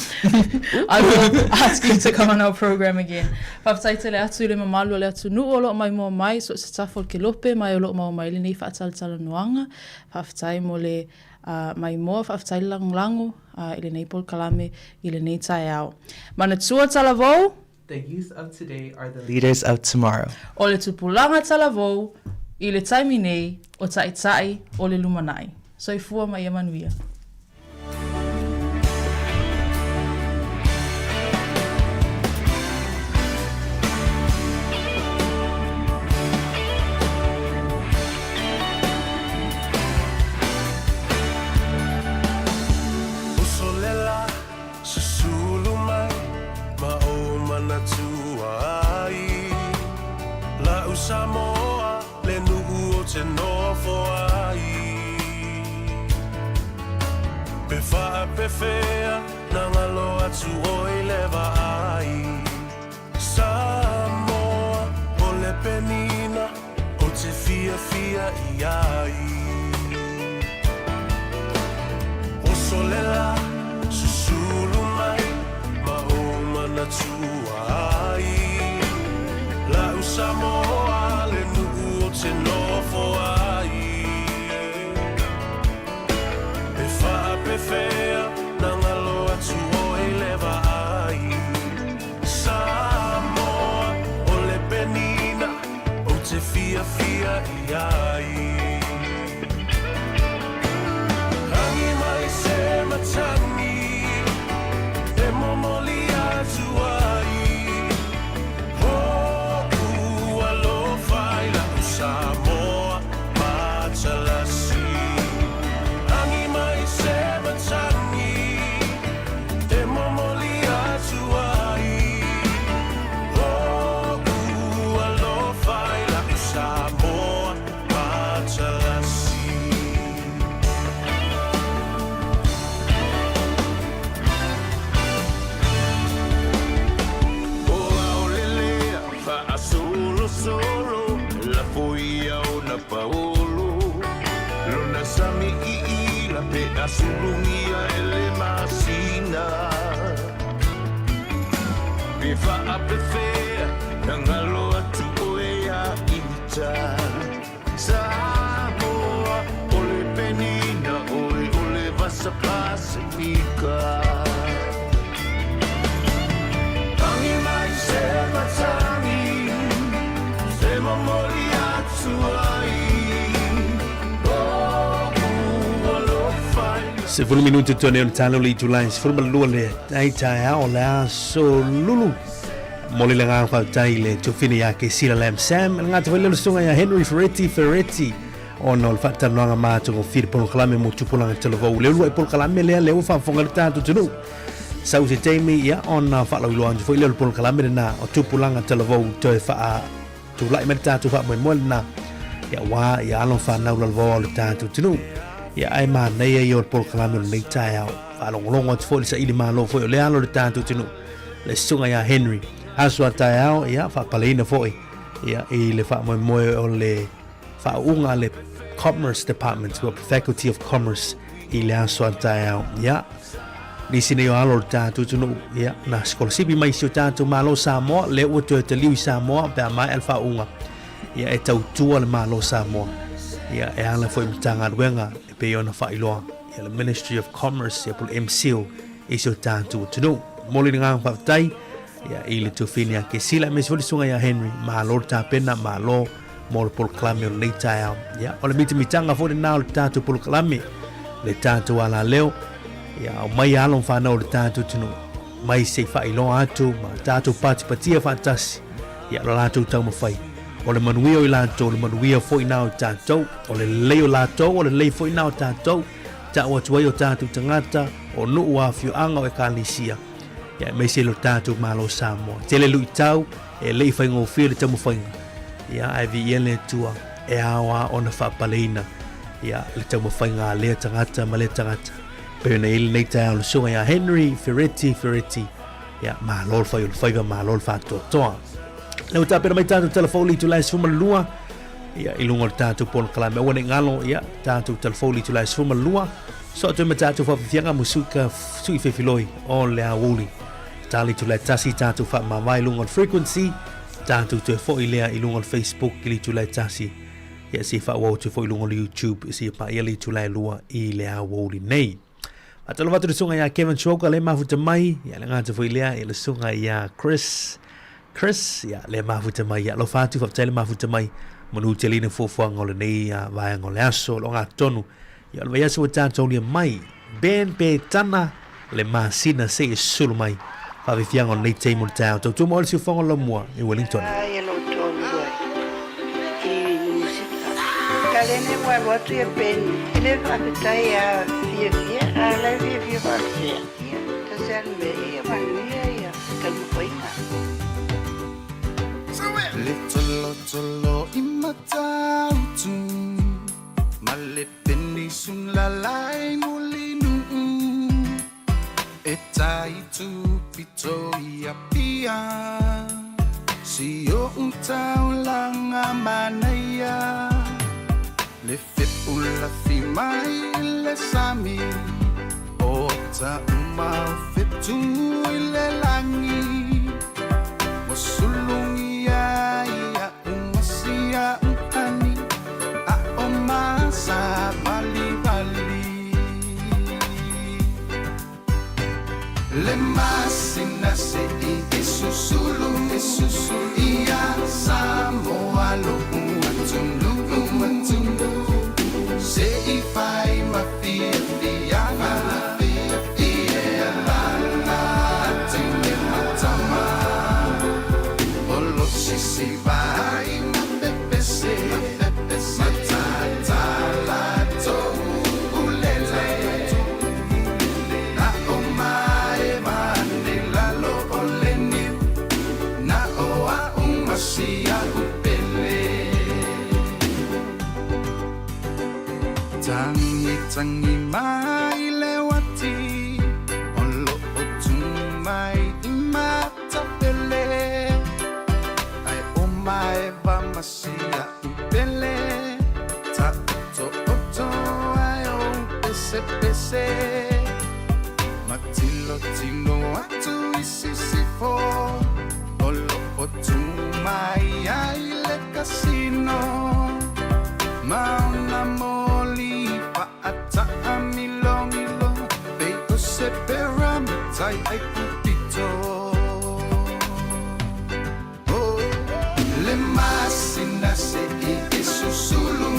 I will ask you to come on our program again. Whaftai le atu le mamalu le atu nu olo mai mo mai so se tafol ke lope mai olo mai le nei whaatal noanga. Whaftai mo le mai mo whaftai langu i le nei pol kalame i le nei tai au. Mana tua talavou. The youth of today are the leaders of tomorrow. O le tupulanga talavou i le taimi nei o tai o le lumanai. So i fua mai manuia. Samoa le nu'u o te nofo ai Pe wha pe whea na ngalo atu o i lewa ai Samoa o le penina o te fia i ai O solela susulu mai ma o manatua ai La Samoa le nu'u o te nofo ai Pe wha pe whea na ngalo atu o i lewa ai Samoa o le penina o te fia i ai Hangi mai se matangi e momoli atu ai Samoa Machalasi Hangi mai se matangi e momoli atu ai Hoku alofai la Samoa Machalasi O aolelea fa solo La foia o na paolo Lona sami i la pe asulungia ele masina Pe wha ape whea na ngalo atu o ea ita Samoa o le penina o le vasa Pasifika Tangi mai se matangi Se mamori atu ai Se 20 minuti tone on talo li July se forma lua le ai tai ao la so lulu moli le nga fa tai le tofini ya ke sila lam sam nga te le songa ya Henry Ferretti on ol fatta no nga ma to fir pon klame mo tu pon te lo le lu pon klame le fa fonga le tanto tunu sau se temi ya on fa lo lo fo le pon klame na o tu pulanga te lo to fa tu lai meta tu fa mo na ya wa ya lo fa na lo le tanto tunu ya ai ma nei yo pol klame le tai ao fa lo longo fo le sa ili ma lo fo le alo le tanto tunu le songa ya Henry aswa tai ao ya fa palina fo ya e le fa mo o le fa unga le Commerce Department or Faculty of Commerce i le aswa tai ao ya ni sine yo alo tanto tunu ya na skola sibi mai sio tanto malo Samoa le o te liu Samoa pe mai alfa unga ya e tau tua le malo Samoa ya e ala foi mtanga wenga e pe ona fa iloa ya le Ministry of Commerce ya pol MCO e sio tanto tunu moli nga fa tai ya ile to finia ke sila mes voli sunga ya Henry malo ta pena malo mol pol klame le tai ao ya ole mitanga fo de na tanto pol klame le tanto ala leo ya mai alon fa na o tanto tunu mai se fa ilo atu ma tanto patia fantasi ya la tu tau mafai o le manuia o lato le manuia fo ina o tanto o le leo lato o le lei fo ina o tanto ta o tu o tanto tangata o no wa fiu anga e kalisia ya mai se lo tanto malo Samoa tele lu tau e lei fa ngo fi le tamo fa ya ai vi ele tua e awa ona fa palina ya le tamo fa nga le tangata ma le tangata pena il nei tau so ya Henry Ferretti ya ma lol fa ma lol fa to le uta per mai tanto telefoni tu la suma lua ia ilunga tātou pol kalame wane ngalo ia tātou telefoni tu lai sfuma lua so tu me tātou whawhianga musuka sui whewhiloi o lea wuli tali tu lai tasi tātou wha mawai lunga frequency tātou tu e fo i lea ilunga Facebook ili tu lai tasi ia si wha wau tu fo ilunga YouTube si pa ili tu lai lua i lea wuli nei atalo watu sunga ia Kevin Choka le mafuta mai ia le ngata fo i lea i le sunga ia Chris ia le mafuta mai ia lo fatu fa tele mafuta mai manu telina fofo ngole nei vai ngole aso lo nga tonu ia lo ia so tanto le mai ben pe tana le masina se sulu mai fa vi fiango nei te mo tao to mo si fongo lo mo i Wellington ai lo tonu i musika kalene wa lo tu e pen ile fa tai a fie ala fie fa fie ta sen me ia mania ka lu poina Little imatautu malepeni sun la lai mulinu etai tu pito ia pia si yo untau langa manaya le fepula fi mai le sami o ta ma fetu le langi mosulungi ya umasia utani a omasa bali le masina se isusulu ia samoa lo umatundu se ifai mafia si vai mapepese matatalato ulele na omae mandela lo oleni na oa umasia upele tangi mai lewati olo otumai imatapele Maeva masia upele ta to ayo pese matilo tino atu isisifo olo otumai ile casino mauna moli pa ata amilongilo peito sepera tai ai pupito masina se isusulu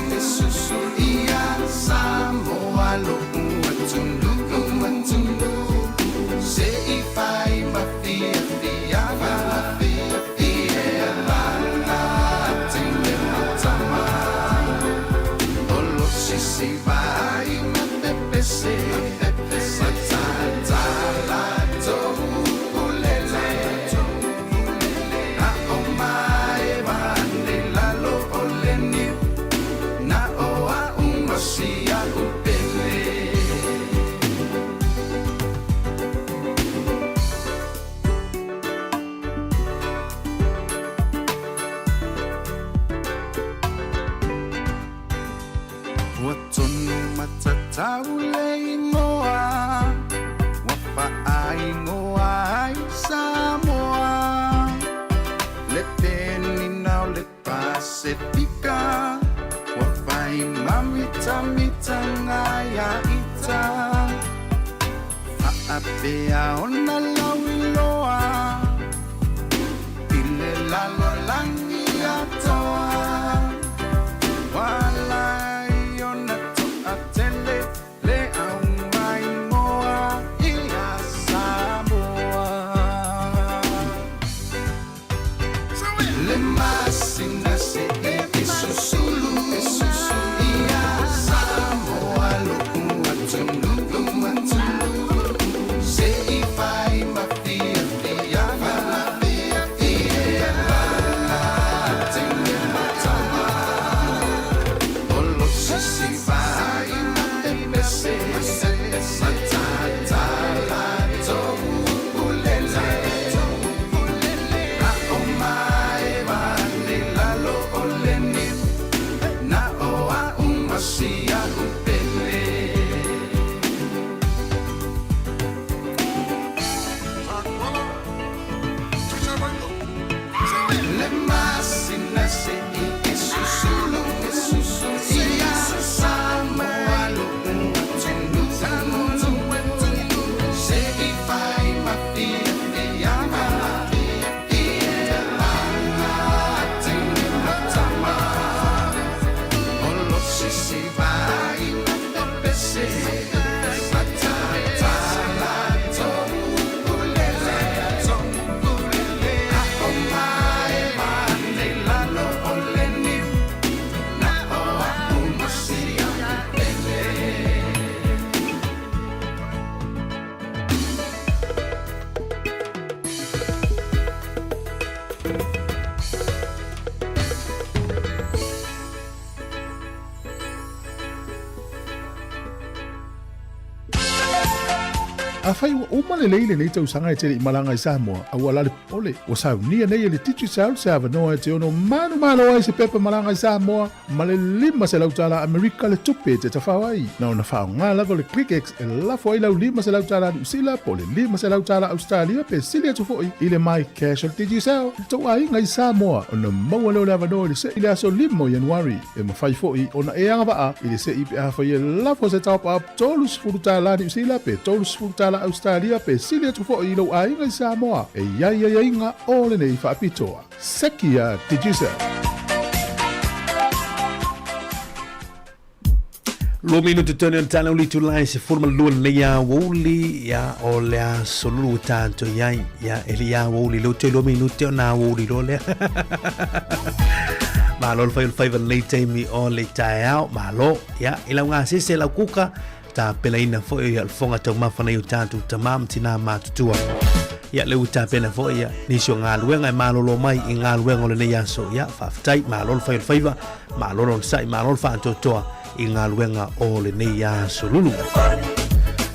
ia samoa lo umatundu se ifai mafia ia la tende matama olo sisi vai mapepese matatalato ulele Sia upele Watonu matatau le ingoa Wafa aingoa Samoa Le teni nau le Pasifika Wafai mamita ngaya ita Aapea ona lawiloa Ile lalo langi atoa Walai ona to atele Le aumai ngoa Ia Samoa Le masina se isusulu ia Samoa lo umatundu se ifai Afai wa umale leile nei tau sanga e tere i malanga i Samoa, au alale ole, o sau nia nei le titu saul se avanoa e te ono manu malo ai se pepe malanga i Samoa, ma le lima se lautala Amerika le tupe te tawhawai. Na ona whao ngā lago le ClickX e lafo ai lau lima se lautala New Zealand, po le lima se lautala Australia, pe silia tufoi, i le mai casual titu saul, tau ai ngai Samoa, ona maua leo le avanoa le se i le aso limo Januari, e mawhai foi, ona e anga waa, i le se i pe ahafai e lafo se top up, tolus furutala New Zealand, pe tolus furutala Australia, pe silia tufoi ilo ai ngai Samoa, e iai inga ole nei whaapitoa. Sekia titu saul. Lo minuto tone on tana uli tulai se forma lo le ya woli ya o le solo tanto ya elia woli lo te lo minuto na woli lo le ma lo fai le time o le tai out ma lo ya ila nga se la kuka ta pelaina fo ya fonga to ma fana tanto tamam tina ma tutua ya le uta pena fo ya ni so nga luenga ma lo mai nga luenga le ya so ya fa tai ma lo fai ma lo sai ma lo fa to toa i ngā luenga o le nei a solulu.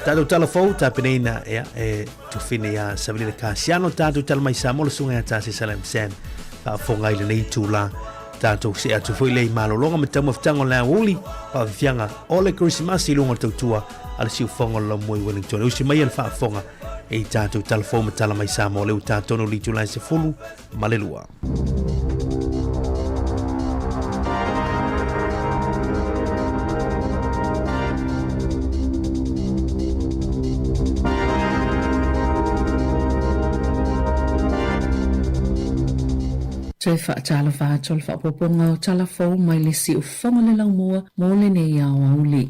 Tātou talafou, tāpeneina e tufine a Sabrina Kasiano, tātou talamai sa mola sunga a tāse Salam Sam, pa fongai le nei tūla, tātou se atu foi lei malolonga me tau maftango la uli, pa fianga o le Christmas i lunga tautua, ala siu fonga la moi Wellington. Usi mai al fonga e tātou talafou me talamai sa mola, u tātou no li tūla se fulu, malelua. Toi whaatala whaatol whaapoponga o talafou mai le si u whanga le laumua mo le nei au auli.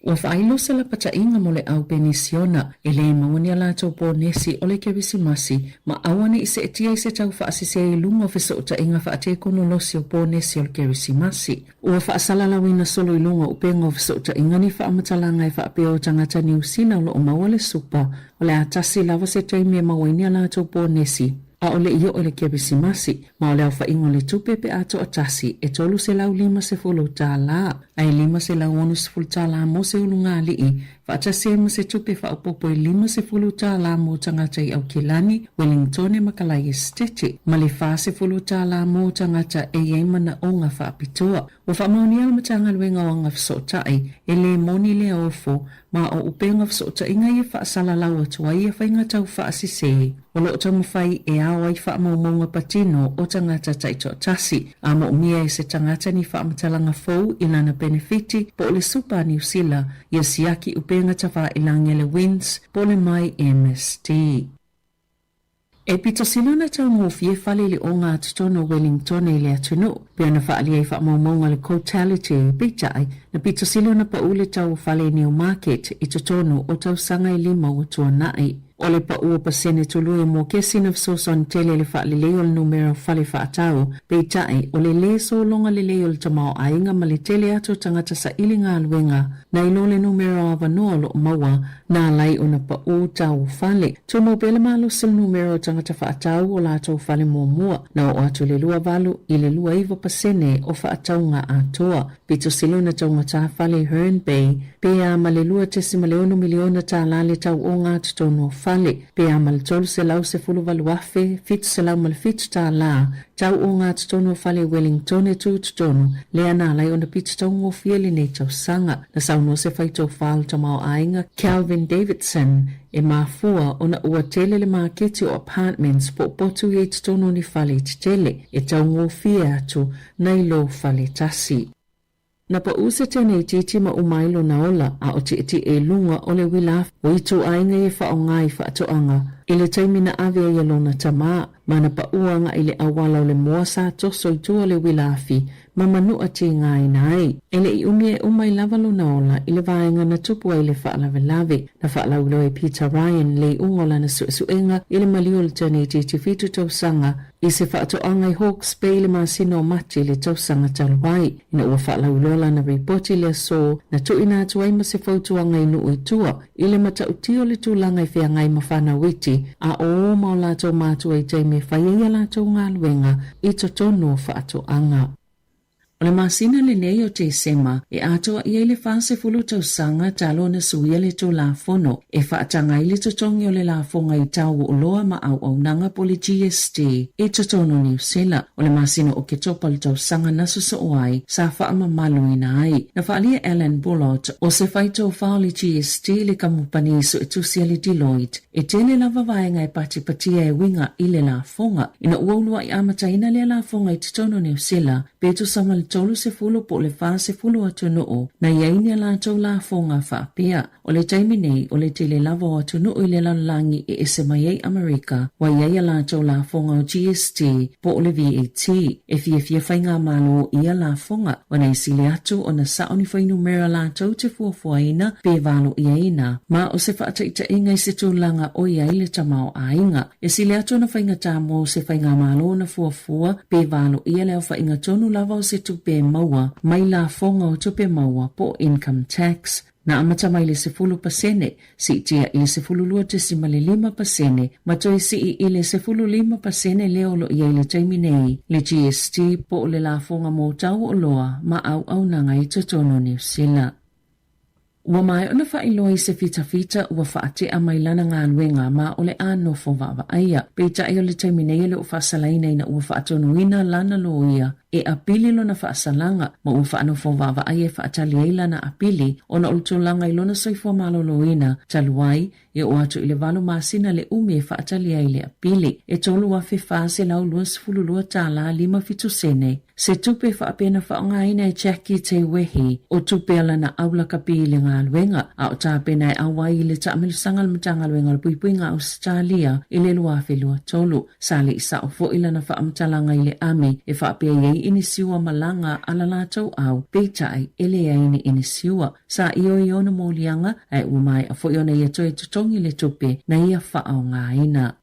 Ua whailo se la pata inga mo le au penisiona e le mawani ala tau po nesi o le Kerisimasi ma awane i se etia i se tau whaasise i lunga o fiso ta inga whaate kono losi o po nesi o le Kerisimasi. Ua whaasala lawina solo i lunga upenga o fiso ta inga ni whaamatalanga e whaapea o tangata ni usina o lo o maua le supa o le atasi lava se taimi e mawani ala tau po nesi. A ole iyo ole Kerisimasi, ma ole au whaingo le tupepe ato atasi, e tolu se lau 50 tāla, ai 50 tāla mo se ulunga alii, whaatasi e ma se tupe whaupopo e 50 tāla mo tangata i au Kilani, Wellington e Makalai Estete, ma le 50 tāla mo tangata e yeimana o ngā whaapitoa. Wa whamauni al matanga luenga o ngā whasotai, e le moni le ofo, ma o upenga whasotai ngai e whaasala lau atua i e whainga tau whaasise. O lo tamu whai e ao ai whaamaunga patino o tangata taito tasi. A mo umia e se tangata ni whaamatalanga fau ilana benefiti po le supa New Zealand ia siaki upenga tawa ilangele wins po le mai MST. E pito silona tau ngofi e whale le o ngā tutono Wellington e le atunu. Pia na whaali e whaamaunga le Cotality e pitai na pito silona pa ule tau whale Newmarket i tutono o tau sanga i 5 o tuanai. O le pa ua pasene tulu e mo kesi na fsoson tele le wha le leo le numero whale whaatau, peitai o le le so longa le leo le tamao ainga ma le tele ato tangata sa ili ngā luenga, na ilo le numero avanoa lo maua, na lai o na pa u tau whale. Tu mo pele malo sil numero tangata whaatau o la ato whale mua, na o atu le lua valu i le lua iwa pasene o whaatau ngā atoa. Pito silo na tau ngata whale Herne Bay, pea ma le lua tesi ma le 1 miliona tā la le tau o ngā tutono fale, pe amal tolu se lau se fulu valuafe, fitu se lau mal fitu ta la, tau o ngā tutono fale Wellington e tu tutono, le ana lai ona pitu tau ngō fieli nei tau sanga, na sau no se fai tau whālu tamau ainga, Calvin Davidson, e mafua ona ua tele le maketi o apartments po potu e tutono ni fale tele, e tau ngō fie atu, nei lo fale tasi. Na pa usa tene titi ma umailo na ola a o ti e lunga o le wilaf o itu ainga e wha o ngai wha atoanga. Ile taimina ave e lona tama, mana pa uanga ile awala o le moa sa toso i tua le wilafi, ma manu a te ngai nai. Ele i umie umai lava lona ola, ile vaenga na tupu ile wha lave lave, na wha laulo e Peter Ryan le ungola na suenga ile malio le tane titi fitu tau sanga, i se wha atoanga i Hawke's Bay le masino mati le tau sanga talwai. Ina ua wha laulola na reporti le so, na tu ina atuai ma se fautuanga i nuu i tua, ile mata utio le tūlanga i whea ngai mawhana witi, a o mau lato mātua i teime whaiea lato ngā luenga i to tono wha atoanga. O le masina le nei o te sema e atoa ia le fase fulu tau sanga talo na suia le to la fono e whaatanga i le totongi o le la fonga i tau o loa ma au nanga po le GST e totono New Zealand. O le masina o ke topa le tau sanga nasu sa oai sa whaama malu ina ai. Na whaalia Alan Bullot o se whaito whao le GST le kamupani so e tusia le Deloitte e tele lava vaenga e patipatia e winga i le la fonga. Ina uaulua i amataina le la fonga i totono New Zealand petu sama le tolu se fulu po le fa se fulu atu noo na iaini la tau la fonga whaapea. O le taimi nei o le tele lava atu noo i le langi e ese mai Amerika wa iaia la tau la fonga o GST po o le VAT e fia whainga malo ia la fonga o na isi le atu o na saoni whainu mera la tau te fuafuaina pe valo iaina ma o se whaataita inga i se tūlanga o ia i le tamao a inga e si le atu na whainga tamo se whainga malo na fuafua pe valo ia leo whainga tonu lava o se tupe maua mai la fonga o tupe maua po income tax. Na amata mai le 10%, si tia i le 10.5% matoi si i le 10.5% leo lo ia i le taimi nei le GST po le la fonga mo tau o loa ma au nanga i totono New Zealand. Ua mai ona whailoi se fita ua whaate a mai lana ngā nuenga ma o le anofo wawa aia. Peita e o le taimi nei le o whaasalaina ina ua whaatonuina lana loia e apili lona whaasalanga ma ua whaanofo wawa aia whaatali ai lana apili ona ultolanga i lona soifua maloloina taluai e o atu i le valo masina le ume e whaatali ai le apili e tolu a whiwha se lau lua sifululua tala 5 sene. Se tupe whaapena whaongaina e Jackie te wehi o tupe lana aula kapi le ngā luenga a o tāpena e awai i le taamilusanga le matanga luenga le puipuinga Australia i le lua whelua tolu. Sali isa o fo ilana whaamtalanga i le ame e whaapea iei inisiua malanga ala lātou au peitai ele aini inisiua. Sa iyo i ona mōlianga ai umai a fo iona ia toe tutongi le tupe na ia whaongaina.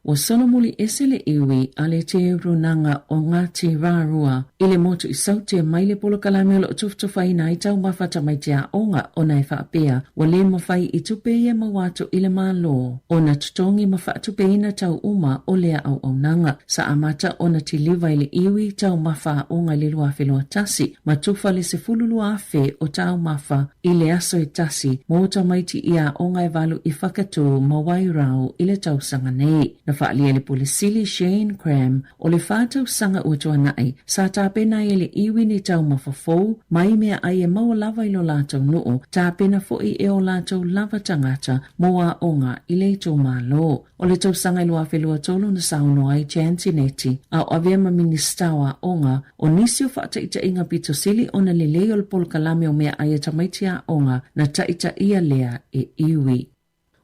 O sonomuli ese le iwi a le te runanga o ngati rārua i le motu i sautia mai le polo kalame o tuftuwhai na i tau mawhata mai tia onga o nai whaapea wa le mawhai i tupe ia mawatu i le malo o na tutongi mawhatupe ina tau uma o lea au nanga sa amata o na tiliva i le iwi tau mawha onga le lua whelua tasi ma tufa le se fululua afe o tau mawha i le aso i tasi mota maiti ia onga e valu i whakatu mawai rau i le tau sanga nei. Na whaalia le polisili Shane Cram o le whātau sanga utua nai sa tāpena i le iwi ni tau mawhafou mai mea ai e maua lava ilo lātau nuu tāpena foi e o lātau lava tangata moa onga i le tau malo. O le tau sanga ilua whelua tolu na sauno ai Jantineti a o avea ma ministawa onga o nisio whaataita inga pitosili o na le leo le polo kalame o mea ai e tamaitia onga na taita ia lea e iwi.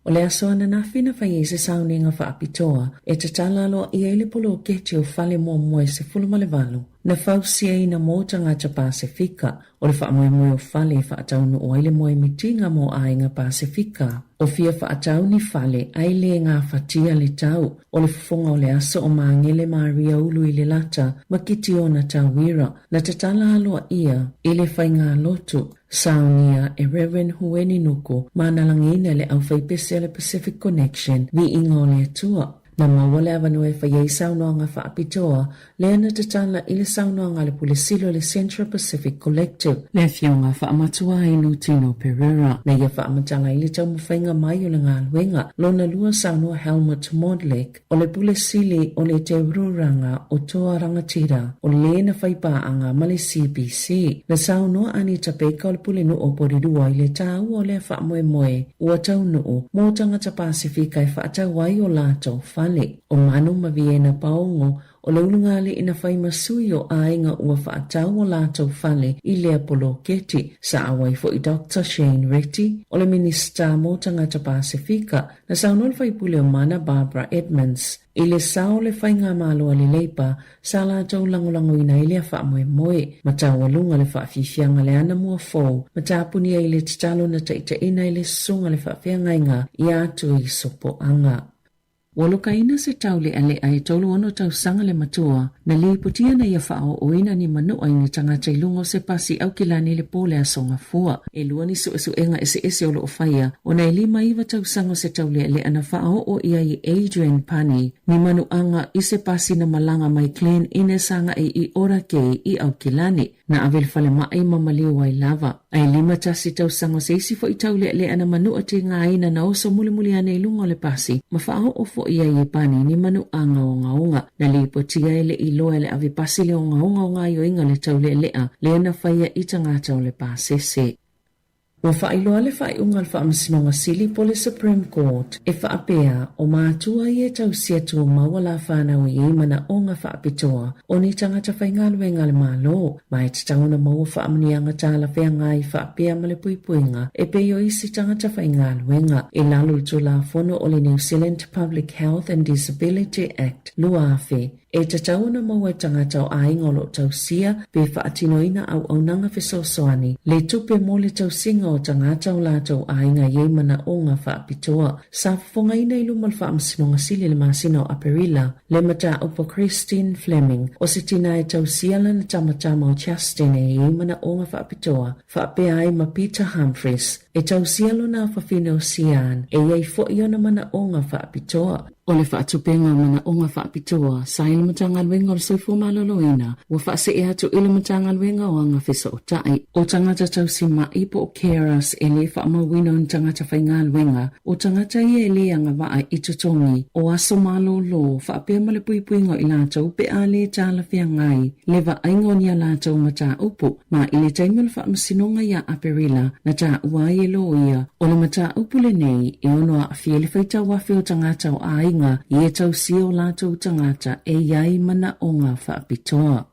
O le aso ana na fina whai se sauni nga whaapitoa e te talalo i eile polo keti o whale mua se fulumale valu. Na whausia ina mōta ngata Pasifika o le whaamoe o whale whaataunu o aile moe mitinga mo ainga Pasifika. O fia whaatau ni whale aile ngā whatia le tau o le whafonga o le aso o maangele Maria ulu i le lata makiti o na tawira na te tala aloa ia i le whai ngā lotu. Saunia e Reverend Hueni Nuku manalangina le au whaipese le Pacific Connection vi inga o le atua. Na mawale avano e whaiei saunoanga whaapitoa lena te tala i le saunoanga le pulisilo le Central Pacific Collective le fionga whaamatua i Nutino Pereira. Na ia whaamatanga i le tau mawhainga mai o le ngā luenga lona lua saunoa Helmut Modlek o le pulisili o le te ururanga o toa rangatira o lena whaipaanga ma le CBC. Na saunoa ani tapeka o le pulinu o porirua i le tau o le whaamoe ua tau nuu mō tangata Pasifika e whaatau ai o lato o manu ma viena paongo o laulungale ina whai masui o ainga ua whaatau o lātou whale i lea polo keti sa awai fo i Dr. Shane Retty o le Minister mo tangata Pasifika na saunol whai pule o mana Barbara Edmonds i le sao le whai ngā malo a le leipa sa lātou langolango ina i lea whaamoe ma tau alunga le whaafifianga le ana mua fōu ma tāpunia i le titalo na taita ina i le sunga le whaafiangainga i atu i sopo anga. Walokaina se tau le ale ai tolu ono tau sanga le matua, na li putia na ia whao oina ni manu ai ni tangata ilungo se pasi au kilani le pole a songa fua. E lua ni su enga ese olo o whaia, o na ilima iwa tau sanga se tau le ale ana whao o ia i Adrian Pani, ni manu anga i se pasi na malanga mai clean ine sanga i ora kei i au kilani, na avel fale mai mamaliu wai lava. Ai lima tasi tau sanga se isi fo i tau le ale ana manu ati ngā ina na oso muli ane ilungo le pasi, ma whao o fo ia i Pani ni manu anga o ngaunga, na li potia ele i loa le avi pasi le o ngaunga o ngā yo inga le tau le lea, le ana whaia i tangata o le pasese. Wa whailoa le whaiunga le whaamasinonga sili po le Supreme Court, e whaapea o mātua i e tau sia tua maua la whanau i mana o ngā whaapitoa, o ni tangata whaingalue ngā le mālo, mai te tauna maua whaamanianga tāla whea ngai whaapea ma le puipuinga, e peo isi tangata whaingalue ngā, e lalu tu la fono o le New Zealand Public Health and Disability Act, luafe, e te tauna maua tangata o aingolo tau sia, pe whaatinoina au nanga whesosoani, le tupe mo le tau singa o tangata o lātou ainga yeimana o ngā whaapitoa. Sa whafonga ina ilu mal whaamasinonga sili le masina o Aperila, le mata upo Christine Fleming, o se tina e tau siala na tamatama o Justin e yeimana o ngā whaapitoa, whaapea ai ma Peter Humphreys, e tau sialo na whawhine o Sian, e yei fo iona mana o ngā whaapitoa. O le whaatupenga mana o ngā whaapitoa, sa ila matangalwenga o le soifo maloloina, wa whaase e hatu ila matangalwenga o anga whisa o tai. O tangata tau si maipo o carers e le whaamawina o tangata whaingalwenga, o tangata i e le anga waa i tutongi, o aso malolo, whaapea male puipuingo i lātou pe a le tāla whia ngai, le wa aingonia lātou mata upu, ma i le taimio le whaamasinonga ia Aperila, na tā uai e lo ia, o le mata upu le nei, e ono a fiele whaita wafi o tangata o ainga, i e tau si o lātou tangata e iai mana o ngā whaapitoa.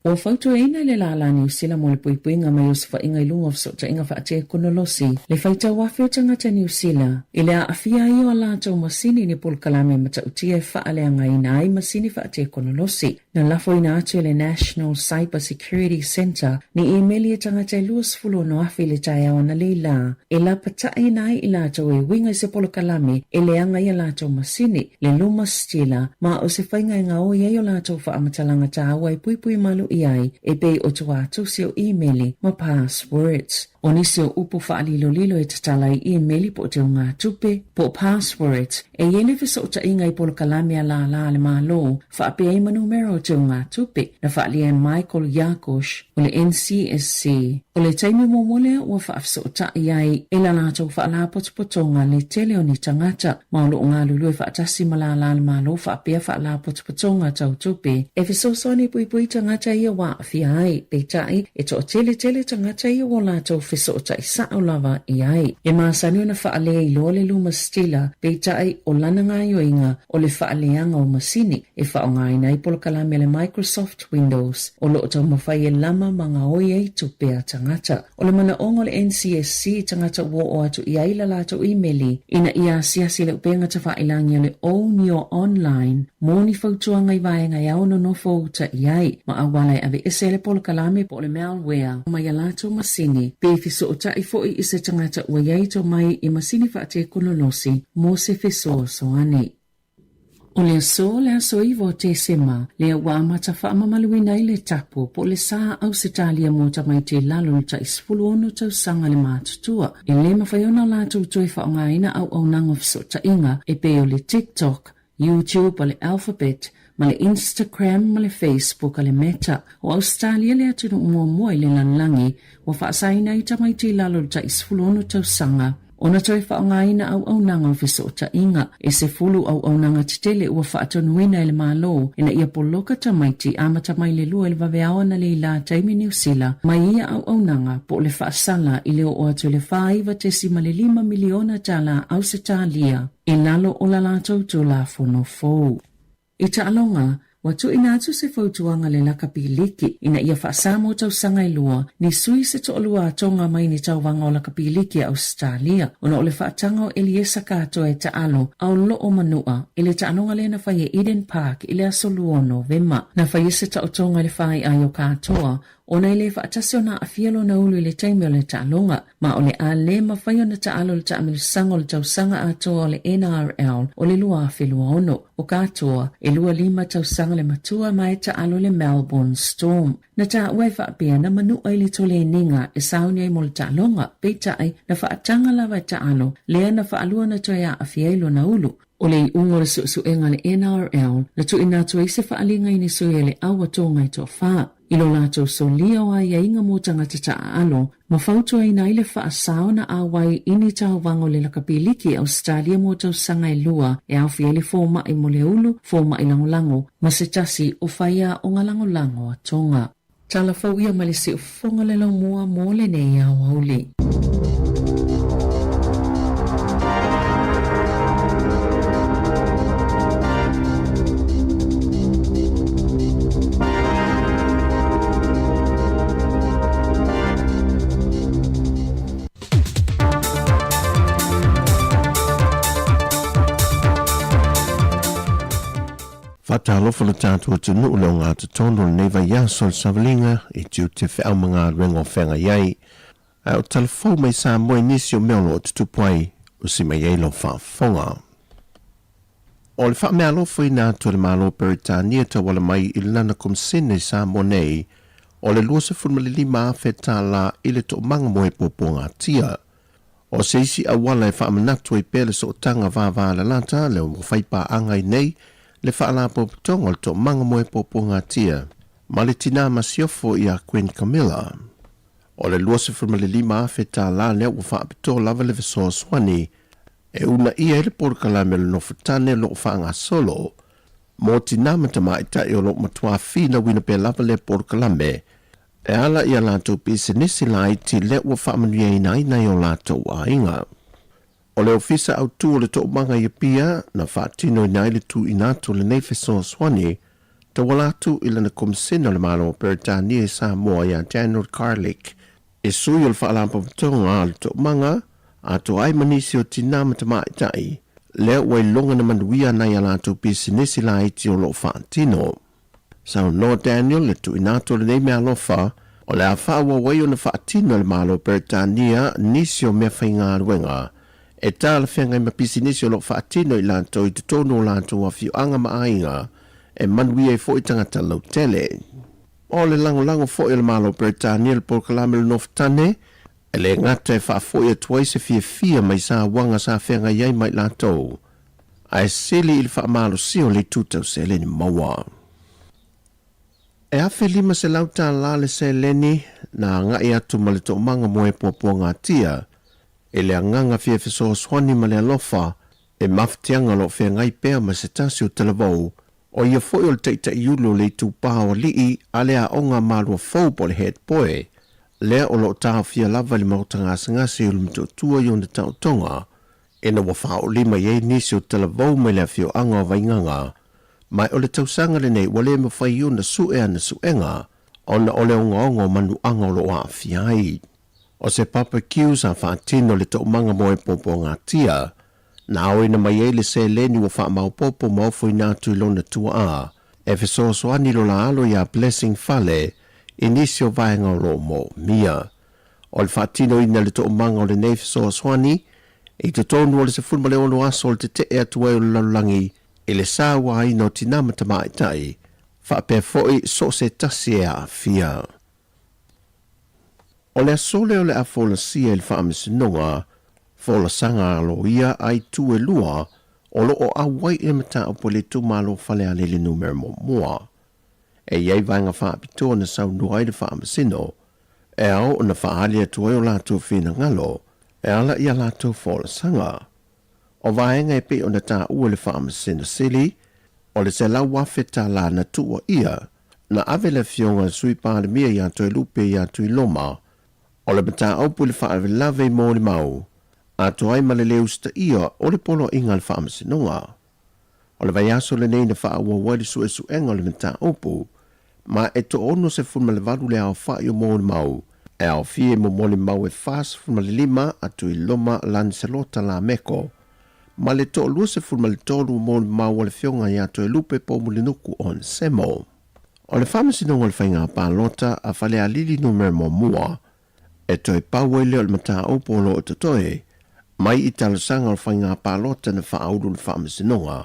O whautu eina le lalani usila mo le puipuinga mai o sifa inga ilunga fsota inga whaate konolosi, le whaita wafi o tangata ni usila, i le aafia i o lātou masini ni pulkalame mata utia e whaale anga ina ai masini whaate konolosi, na lafo ina atu le National Cyber Security Center ni e meli e tangata i luas fulu no afi le tai awa na leila, e la patai ina ai i lātou e winga i se pulkalame e le anga i a lātou masini, le luma stila, ma o se whainga inga o i o lātou whaamatalanga ta awa i puipui malu iai e bei o tua tusi o e-maili ma passwords. O nisi o upu whaalilo e tatala i e-maili po te o ngā tupe, po passwords, e yene fisa o ta inga i polo kalamia la le malo, whaapea ima numero o te o ngā tupe, na whaalia Michael Yakosh, o le NCSC. O le taimi momole ua whaafisa o ta iai, e la lātou whaala potopotonga le tele o ni tangata, maulo o ngā lulu e whaatasi ma la le malo, whaapea whaala potopotonga tau tupe, e fisosoni pui tangata ia wa fiai, pe tai, e to o tele tangata ia wa lātou fiso o tai sao lava i ai. E maasani o na whaale i loa le luma stila, pe tai o lana ngā yoinga o le whaaleanga o masini, e whaonga ina i polo kalame le Microsoft Windows, o lo tau mawhai e lama mga oi ei tupea tangata. O le mana ongo le NCSC tangata wo o atu i ai la lātou e-maili, ina ia siasi le upenga ta whaelangia le Own Your Online, mōni whautuanga i vaenga i au no fauta i ai, ma awalai ave ese le polo kalame po le malware, ma ia lātou masini, pe fiso o tai foi i se tangata ua iai to mai i masini whaate konolosi, mo se fiso soani. O le so iwo te sema, le wa amata whaamamaluina i le tapu po le saa au se talia mo tamai te lalo ta isfulu ono tau sanga le mātutua. E le mawhaiona lātou toi whaongaina au nangofiso ta inga e peo le TikTok, YouTube o le Alphabet, ma le Instagram ma le Facebook a le Meta. O Australia le atunu mua i le lanlangi, wa whaasaina i tamai te lalo ta isfulu ono tau sanga. Ona toi whaongaina au nanga o fiso ta inga, e se fulu au nanga titele ua whaatonuina ele malo, ina ia poloka tamaiti ama tamai le lua ele waweawa na le la taimi New Zealand, mai ia au nanga po le whaasala i leo o atu le 5.5 miliona tala au se talia, e lalo o la lātou tō la fono fōu. I ta alonga, watu ina atu se fautuanga le lakapiliki, ina ia whaasamo tau sanga i lua, ni sui se to olua atonga mai ni tau wanga o lakapiliki a Australia, ona o le whaatanga o Eliesa kato e ta alo, au lo o manua, ile ta anonga le na whaie Eden Park, ile aso luono, vema, na whaie se ta otonga le whai ayo katoa, ona i le whaatasi ona a fialo na ulu i le taimi o le ta'alonga, ma o le a le mawhai o na ta'alo le ta'amilisanga o le tausanga atoa o le NRL o le lua awhilua ono, o katoa e lua 5 tausanga le matua mai ta'alo le Melbourne Storm. Na ta'awai whaapia na manu ai le tole ninga e saunia i mo le ta'alonga, peitai na whaatanga lawa ta'alo, lea na whaalua na toia a fialo na ulu. O le ungo le suenga le NRL na tu ina tu eise whaalinga i ni sui le awa tonga i toa whaa. Ilo lato so lia o ai inga mo tangata ta'alo, ma whautu ai na ile whaasao na awai ini tau wango le lakapiliki Australia mo tau sanga i lua e au fiele fōma i mo le ulu, fōma i langolango, ma se tasi o whaia o ngā langolango a tonga. Tala whauia ma le se o whonga le lau mua mo le nei au auli. Whatalofa le tātua tunu o leo ngā te tono nei vai iaso le savalinga i tiu te whao mga rengo whenga iai. Ai o talafou mai sa moe nisi o meolo o tutupuai o si mai ei lo whaafonga. O le wha mea lofa i nā tua le malo Peritania ta wala mai i lana kumsine sa mo nei o le lua se funma le 5 awheta la i le to manga moe popo ngā tia. O se isi a wala e wha amanatu i pele so tanga vāvā la lata leo mo whaipa angai nei le whaala popotonga le to manga moe popo ngā tia, ma le tina masiofo i a Queen Camilla. O le lua se firma le 5 awheta la leo wa whaapito lava le visoa swani, e una ia ele porkala me le nofutane lo whaanga solo, mo tina matama i tai o lo matua fina wina pe lava le porkala me, e ala ia lato pise nisi lai ti le wa whaamanuia ina ina i o lato a inga. O le ofisa au tu o le to manga i pia na whaatino i naile tu i nato le neifeso swani, ta walatu i lana komisina le malo Peritania i Samoa i a Daniel Carlick. E sui o le whaalampa vitonga le to manga, a to ai manisi o tina matama i tai, leo wai longa na manuia na i alato pisinisi la iti o lo whaatino. Sao no Daniel le tu i nato le neime alofa, o le a whaawa wai o na whaatino le malo Peritania nisi o mea whainga ruenga, e tala whenga i mapisinisi o lo whaatino i lanto i te tono o lanto a whiu anga maainga e manuia i fo i tangata lau tele. O le lango fo i le malo Peritania le porkalame le noftane, e le ngata e wha fo i atuai se fia mai sa wanga sa whenga iai mai lanto. A e sili i le wha malo si o le tutau se leni maua. E awhi 5 se lauta la le se leni na ngai atu ma le to manga moe popo ngā tia, e le anganga fia fiso swani ma le alofa, e maftianga lo fia ngai pea ma se tasi o televou, o ia foi o le teita iulo le tupā o lii, a lea onga malua fau po le head boy, lea o lo taha fia lava li mautanga sangasi o le mtotua i o na tautonga, e na wafa o 5 iei nisi o televou me le fio anga o vainganga, mai o le tausanga le nei wale me fai o na suea na suenga, o na ole onga manu anga o lo a fiai. O se papa kiu sa whaatino le to manga moe popo ngā tia, na au ina mai ele se leni wa wha mau popo maofo i nātu i lona tua a, e fiso soani lo la alo ya blessing fale, inisio vaenga o lo mo mia. O le whaatino ina le to manga o le nei fiso soani, i te tonu o le se fulma le ono aso o le te te atua o le lalulangi, i le sāwa ina o tinamata maitai, whaapea foi so se tasi e a fia. O le asole o le a fola sia il whaamisinonga, fola sanga alo ia ai tu e lua, o lo o awai e mata o pole tu malo fale a lele numero mo mua. E iei vanga whaapitoa na sau nuai le whaamisino, e au na whaali atu o lato whina ngalo, e ala ia lato fola sanga. O vaenga e pe o na ta ua le whaamisino sili, o le se lau wafeta la na tua ia, na ave le fionga sui pāle mia i ato e lupe i ato i loma, o le mata au pu le whaave lave mo le mau, ato ai ma le leu sta ia o le polo inga le whaamisinonga. O le vai aso le nei na whaaua wadi su e su enga o le mata au pu, ma e to ono se funma le vadu le au wha i mo le mau, e au fie mo le mau e fas funma le 5 atu i loma lan se lota la meko, ma le to lua se funma le tolu mo le mau o le fionga i ato e lupe po mo le nuku on semo. O le whamasinonga le whainga pālota a whale a lili numero mo mua, e toi paue leo le mata opolo o te toe, mai i talasanga le whainga pālota na whaauru le whamasinonga,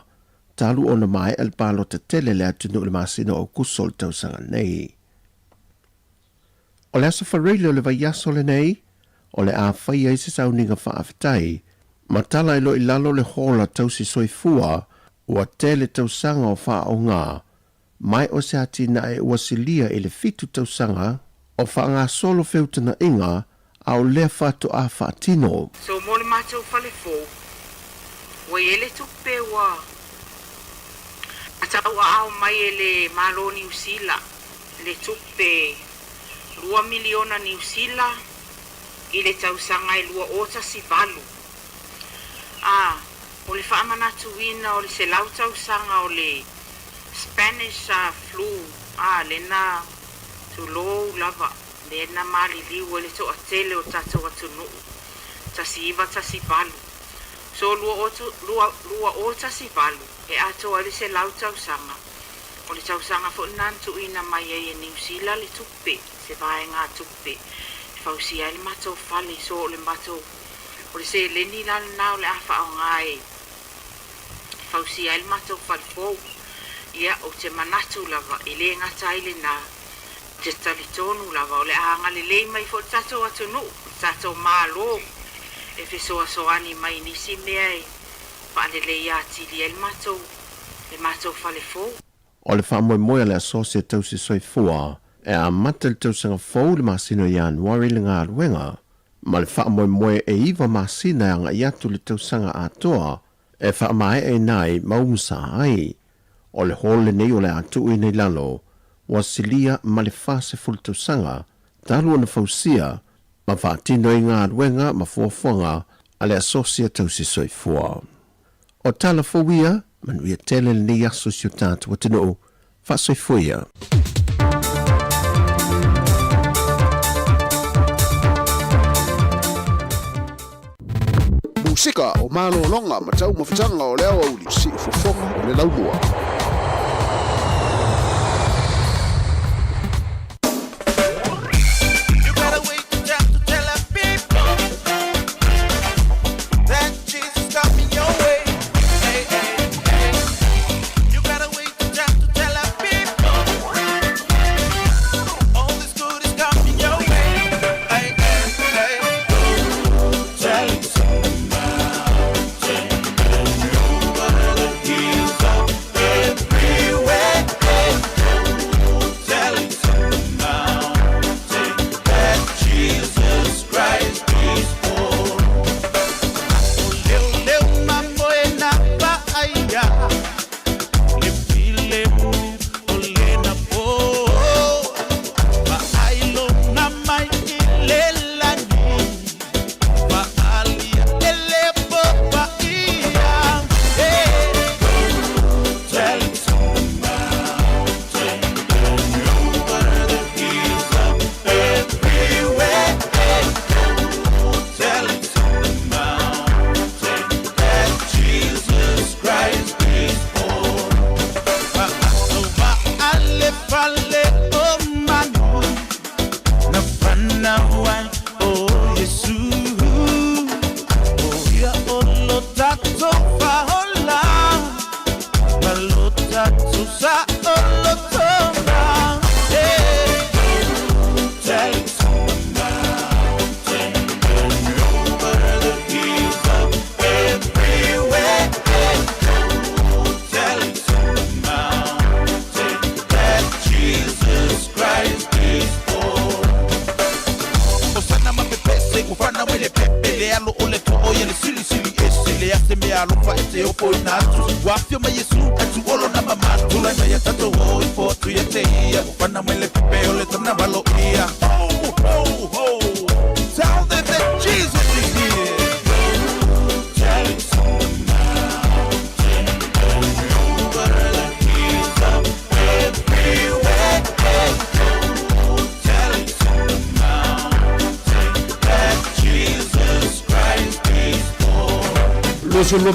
talu o na mai el pālota tele le atunu le masino o kusol tausanga nei. O le asa whareile o le vaiaso le nei, o le a whaia i se sauninga whaafitai, matala ilo i lalo le hola tausi soifua, ua tele tausanga o wha o ngā, mai o se ati na e ua silia i le fitu tausanga, o wha ngā solo feutana inga, au lea whatu a whaatino. So mo le mātou whale fō, wa ele tupe wa, ata ua au mai e le malo New Zealand, le tupe 2 miliona New Zealand, i le tausanga i lua ota si valu. O le whaamanatu ina o le se lau tausanga o le Spanish flu, le na tulou lava, le na mali liu le toa tele o tato atunu, tasi iwa tasi valu. So lua o tasi valu, e ato ali se lau tausanga, o le tausanga fo nantu ina mai e New Zealand le tupe, se vae ngā tupe, fausi ai le mato fali, so o le mato, o le se leni lal nao le afa o ngai, fausi ai le mato fali fou, ia o te manatu lava, i le ngata ile na te talitonu lava, o le ahanga le lei mai fo tato atunu, tato malo, e fesoa soani mai nisi mea e, pa le lei ati li el mato, le mato fale fou. O le whaamoe moe le asosia tausi soifua, e a mata le tausanga fou le masino i anuari le ngā ruenga, ma le whaamoe moe e iwa masina anga i atu le tausanga atoa, e whaamae e nai maumsa ai. O le hole nei o le atu i nei lalo, wa silia ma le whase fulu tausanga, talu ana fausia, ma whaatino i ngā ruenga ma fuafuanga a le asosia tausi soifua. O tala fawia, manuia tele le nei aso sio tātu wa tino, wha soifuia. Musika o malo longa ma tau mawhitanga o leo au li si ufofonga o le laumua.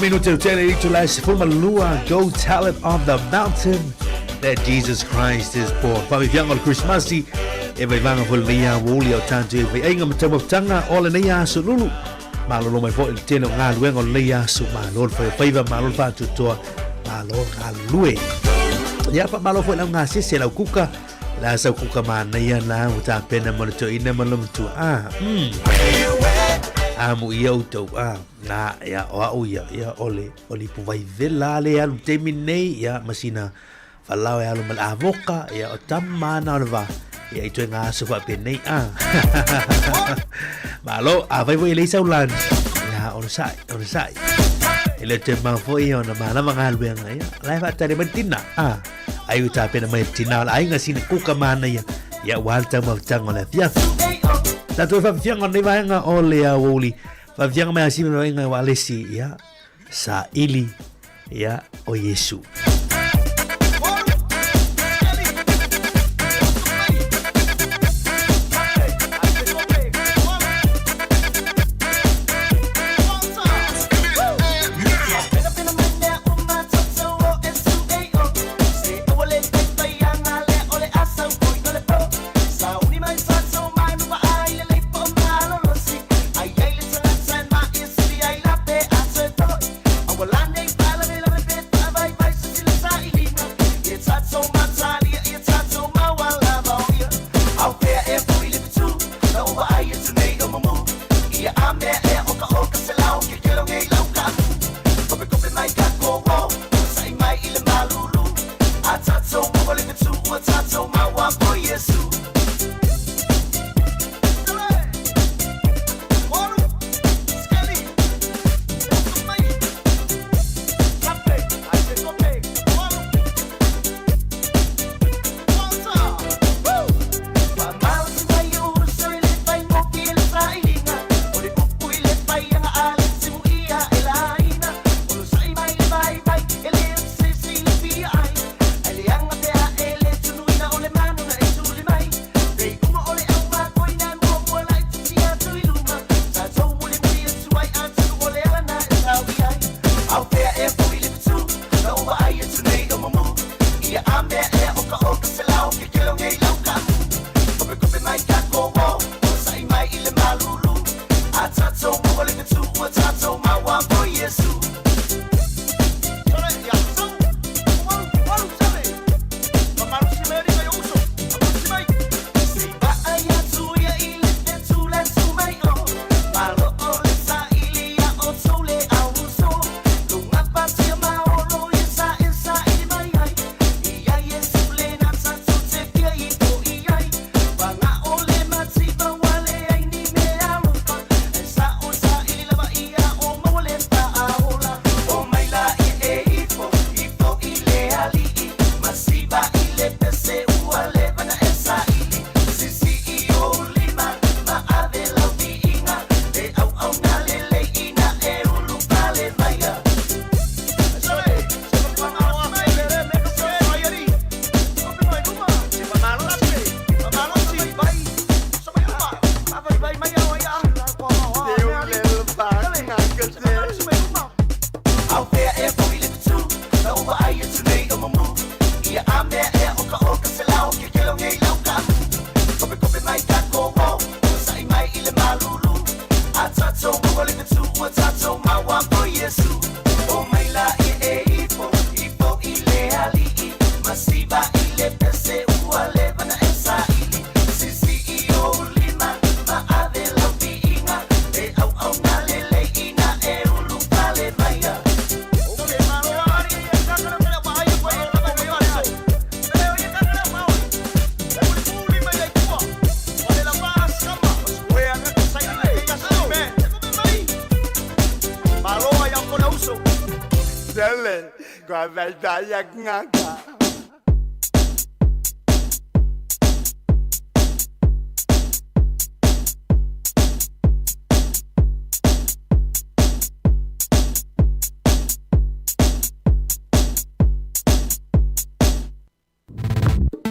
Minuto tele i tula se forma lua Go Talent on the Mountain that Jesus Christ is born. Pavivianga o Christmasi e vai vanga fo le ia woli o tantu e vai ainga matamafutanga o le ia so lulu. Malolo mai fo il teno ngā luenga o le ia so malolo whaiva malolo whātutoa malolo ngā lue. Ia pa malolo fo ilau ngā sese lau kuka la sa kuka mana ia na uta pena mo to ina mo tu amu ia uto na ia o ia ole pu vai vela le alu terminei ia masina falau e alu mal avoka ia o tamana va ia ito nga so fa penei malo vai voi le saulan ia on sai ele te ma foi ona mana manga luenga ia lai fa tare mentina ayu ta pena mai tina ai nga sina kuka mana ia walta ma tango la fia ta tu fa fianga nei vaenga o le a woli fa fianga mai asimi vaenga wa lesi ia sa ili ia o Yesu.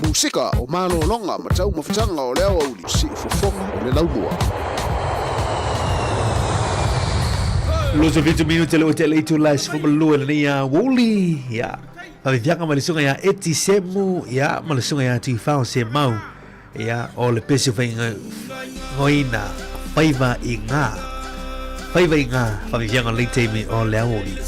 Musika o malolonga ma tau mawhitanga o leo auli si ufofonga o le laumua. Los 20 minutos le hotel itu las for malua ni woli ya Favivianga ma le sunga ia eti semu ia ma le sunga ia ti fao se mau ia o le pesi fai ngoina faiva i ngā favivianga le teimi o le auri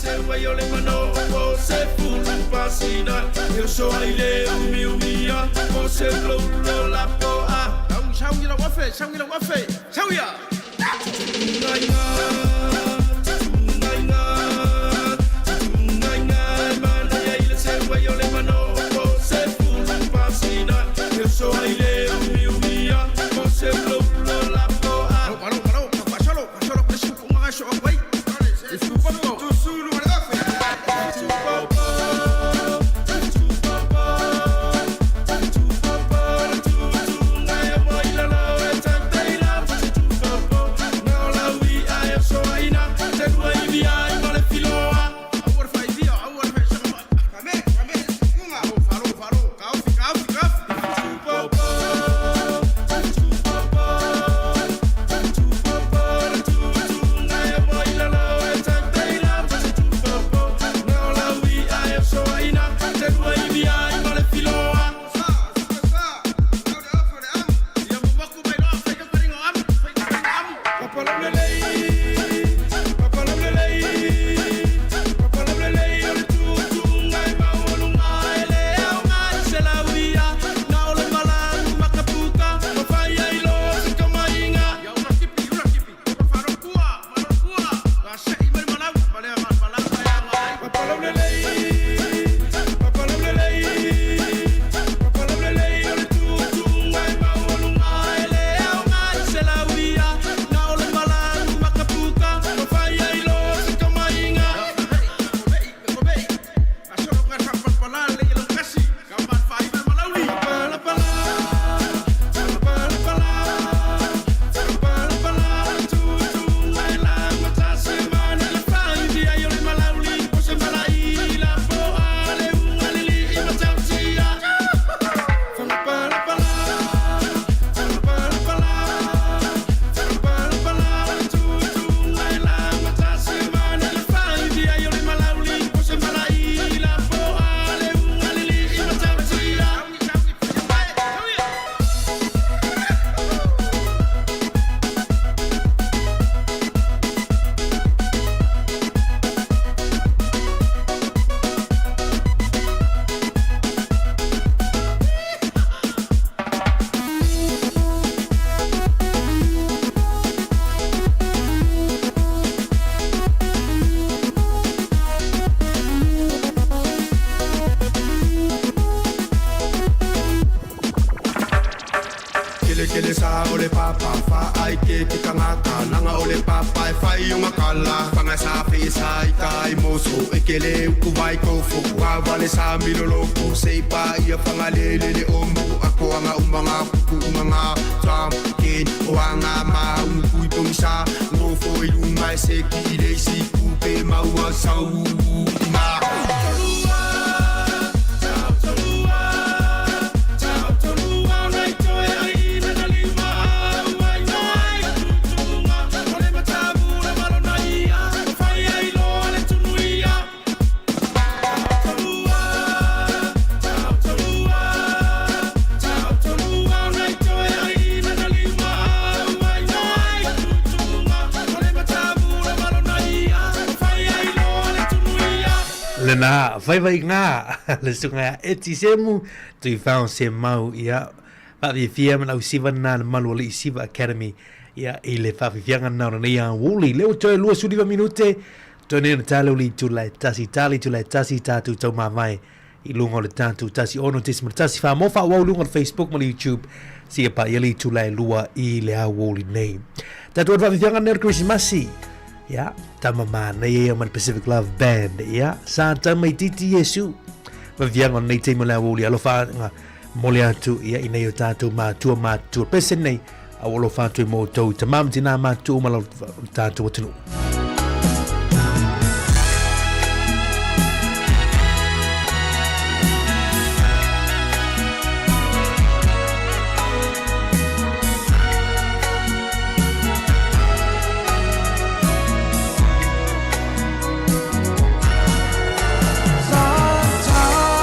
Lena vai nga le sunga eti semu tu found se mau ia pa vi fia na usiva na malu le siva academy ia ile fa vi fianga na na ia wuli le o toe lua sudiva minute tone na talo li tu la tasi tatu to mai I lungo le tatu tasi ono tesi tasi fa mo fa wa lungo Facebook mo YouTube si pa yeli tu la lua I le a wuli name tatu va vi fianga na Christmas ya tama mana ia man Pacific Love Band ya Santa mai titi Yesu va vianga nei te mo la wuli alo fa mole atu ia ina yo tatu ma tu pesen nei a wolo fa tu mo to tamam tina ma tu ma tatu tunu Santa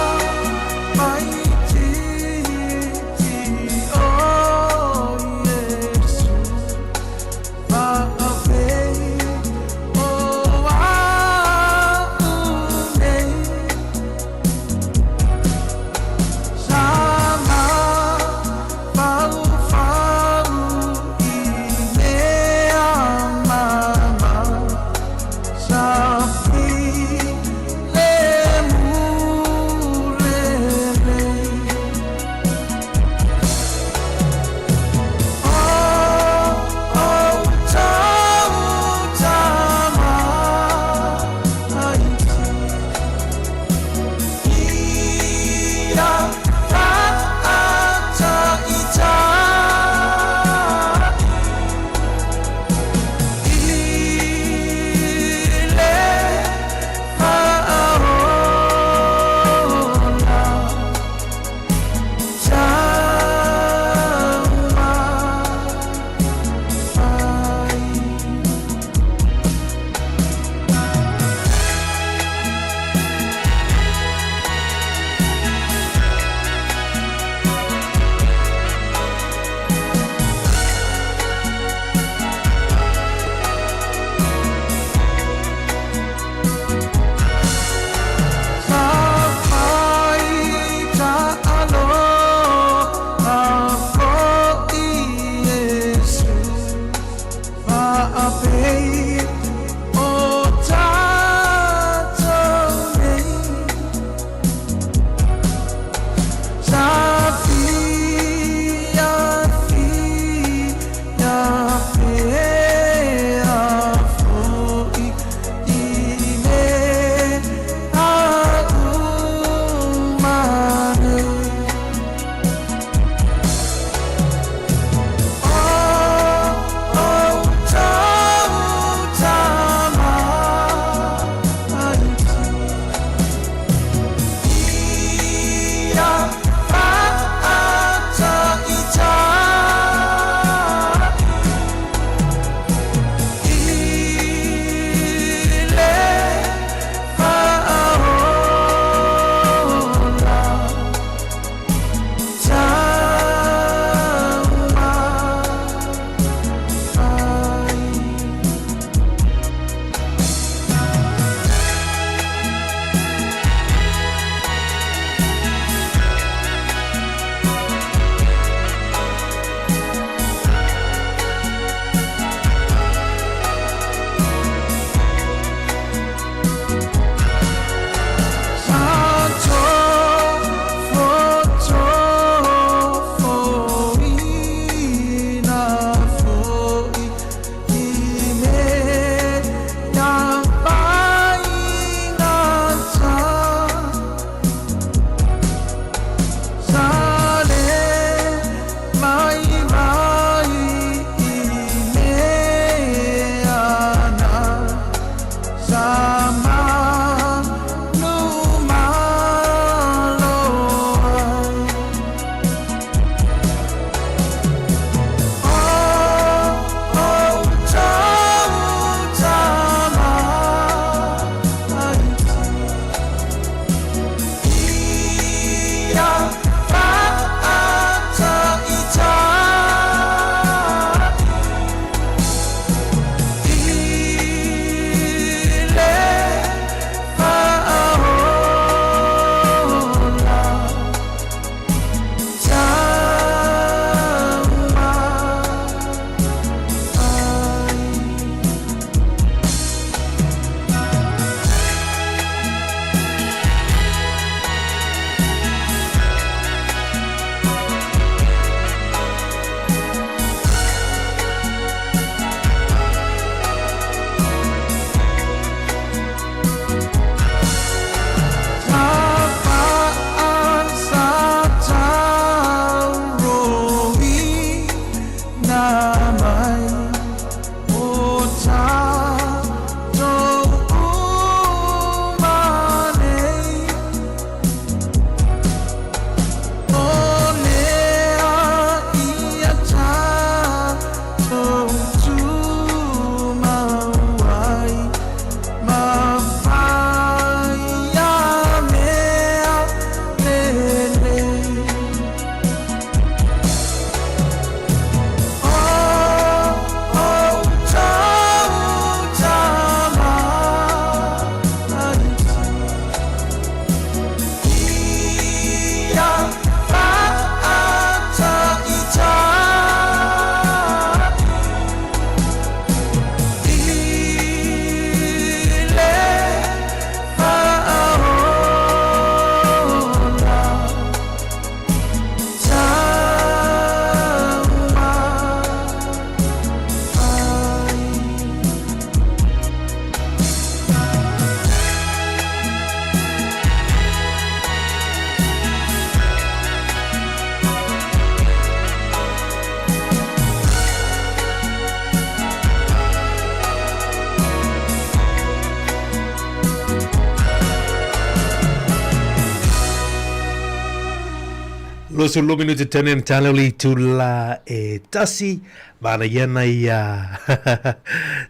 10 minuto tenen taloli tula e tasi mana yana ia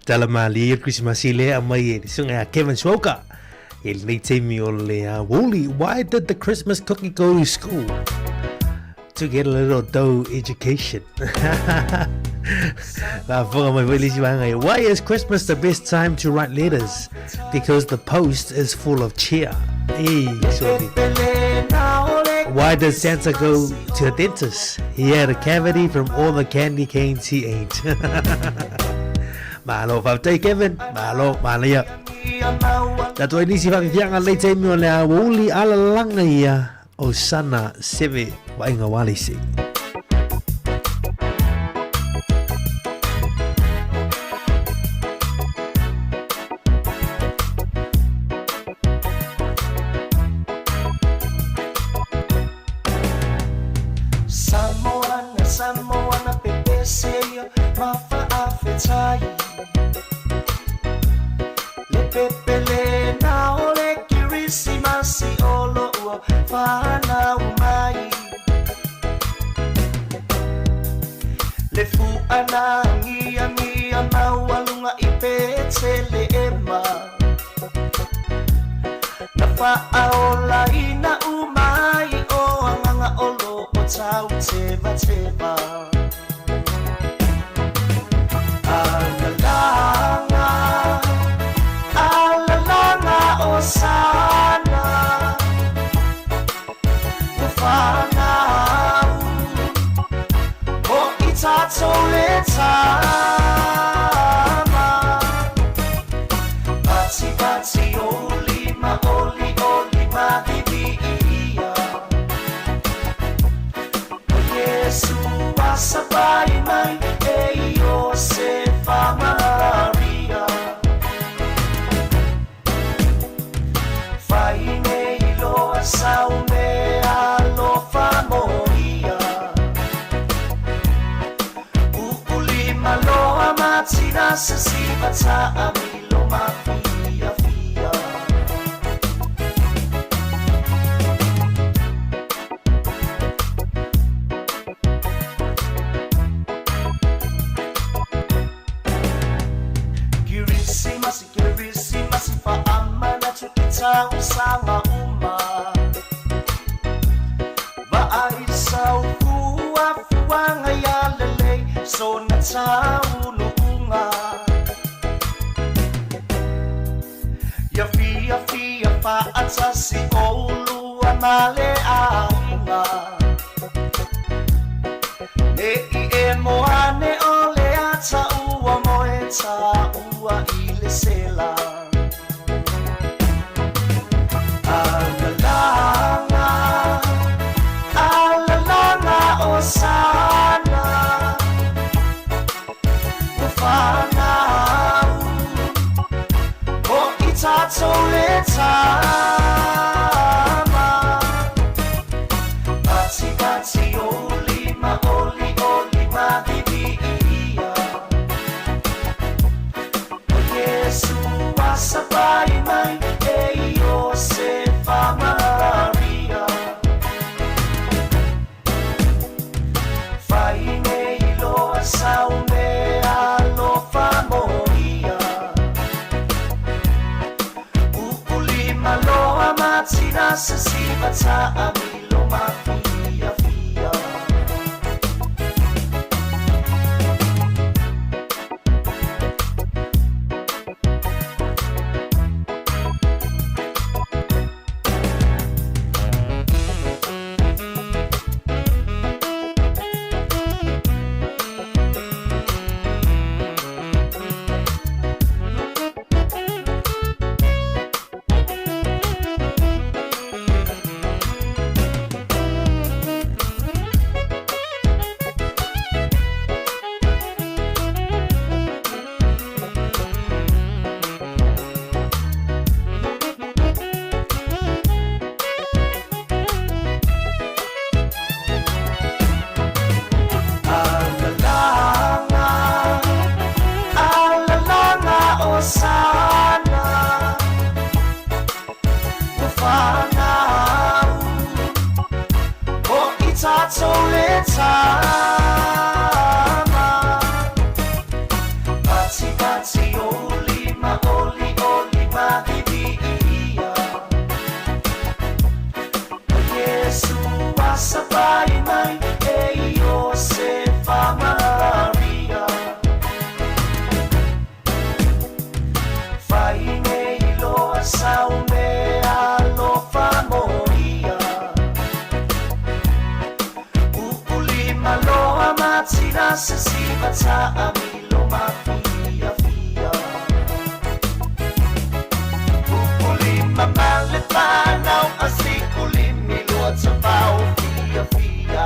talamali Christmas ile amai sunga Kevin Swoka il nei temi o le Wooly. Why did the Christmas cookie go to school? To get a little dough education. Why is Christmas the best time to write letters? Because the post is full of cheer. Hey, sorry. Why does Santa go to a dentist? He had a cavity from all the candy canes he ate. Malo Fafte Kevin, Malo Malia. That's why this is young and late time on our Wooly Alalanga Osana Seve Wainga Walisi. Samoana pepeseio mafa afetai le pepele na ole kirisimasi olo ua fana umai le fu ana ngia na walunga ipetele ema na fa aola ina umai o anga olo o tau teva teva alalanga osana ufana o itato letama bati olima dibiia Yesu asabai mai e Josefa Maria Faine ilo saume alo famoria Ulima lo amatina sesivata amilo mafia fia Kirisimasi fa amana tukitau sama uma Vaaisa ufua fuanga ya lele so na tau luunga Ya fia fa atasi olu anale ainga E moane ole ata ua moeta ua ile sela Alalanga osana ufana o itato letama bati olima dibiia Yesu asabai mai e Josefa Maria Faine ilo saume alo famoria Ulima lo amatina sesivata amilo mafia fia sama Pati-pati olima hibia Yesu asabay may Josefa Maria Fainelo asaume alo famoria Uulima loa matira sesibata amilo mafia fia Uulima malepanaw asikulimi luat sa pao fia fia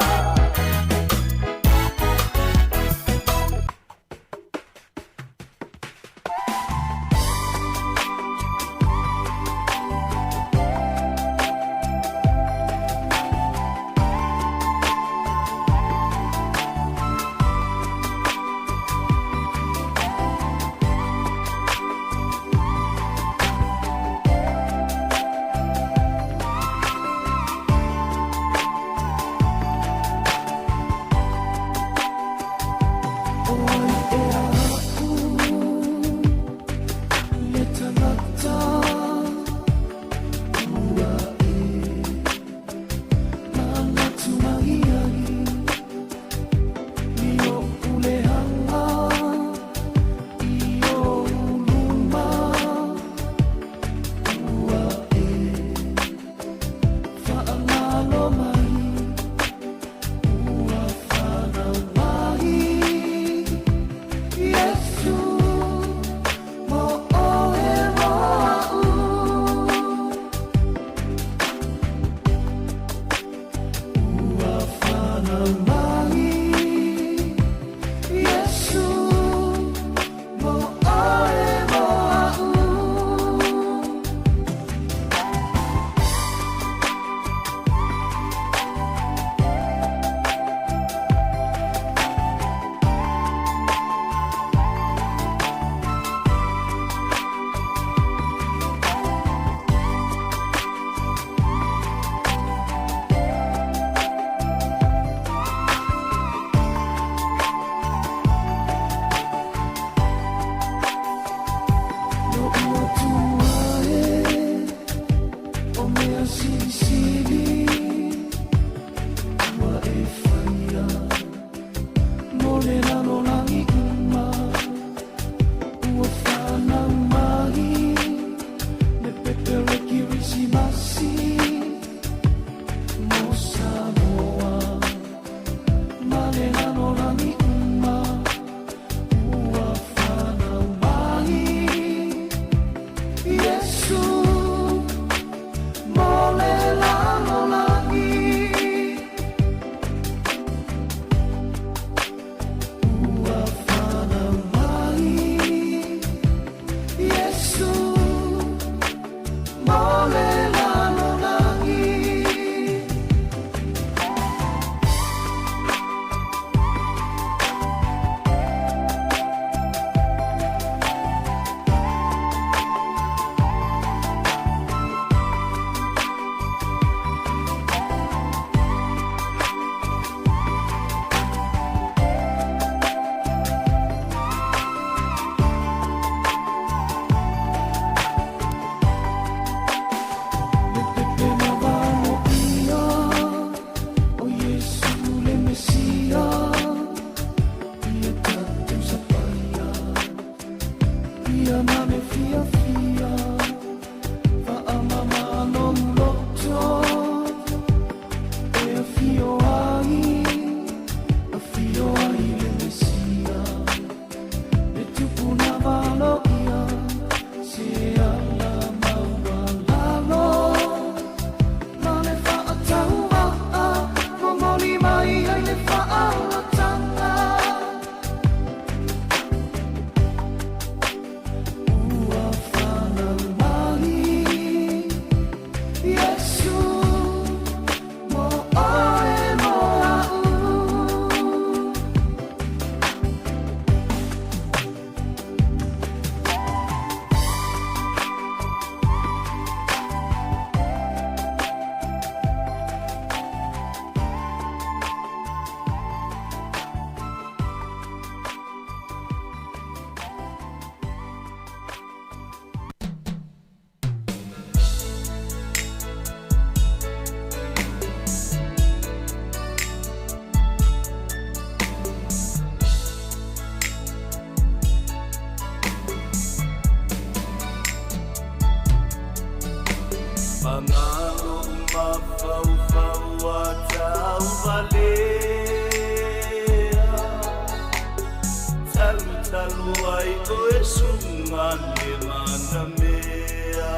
koe sunga le mana mea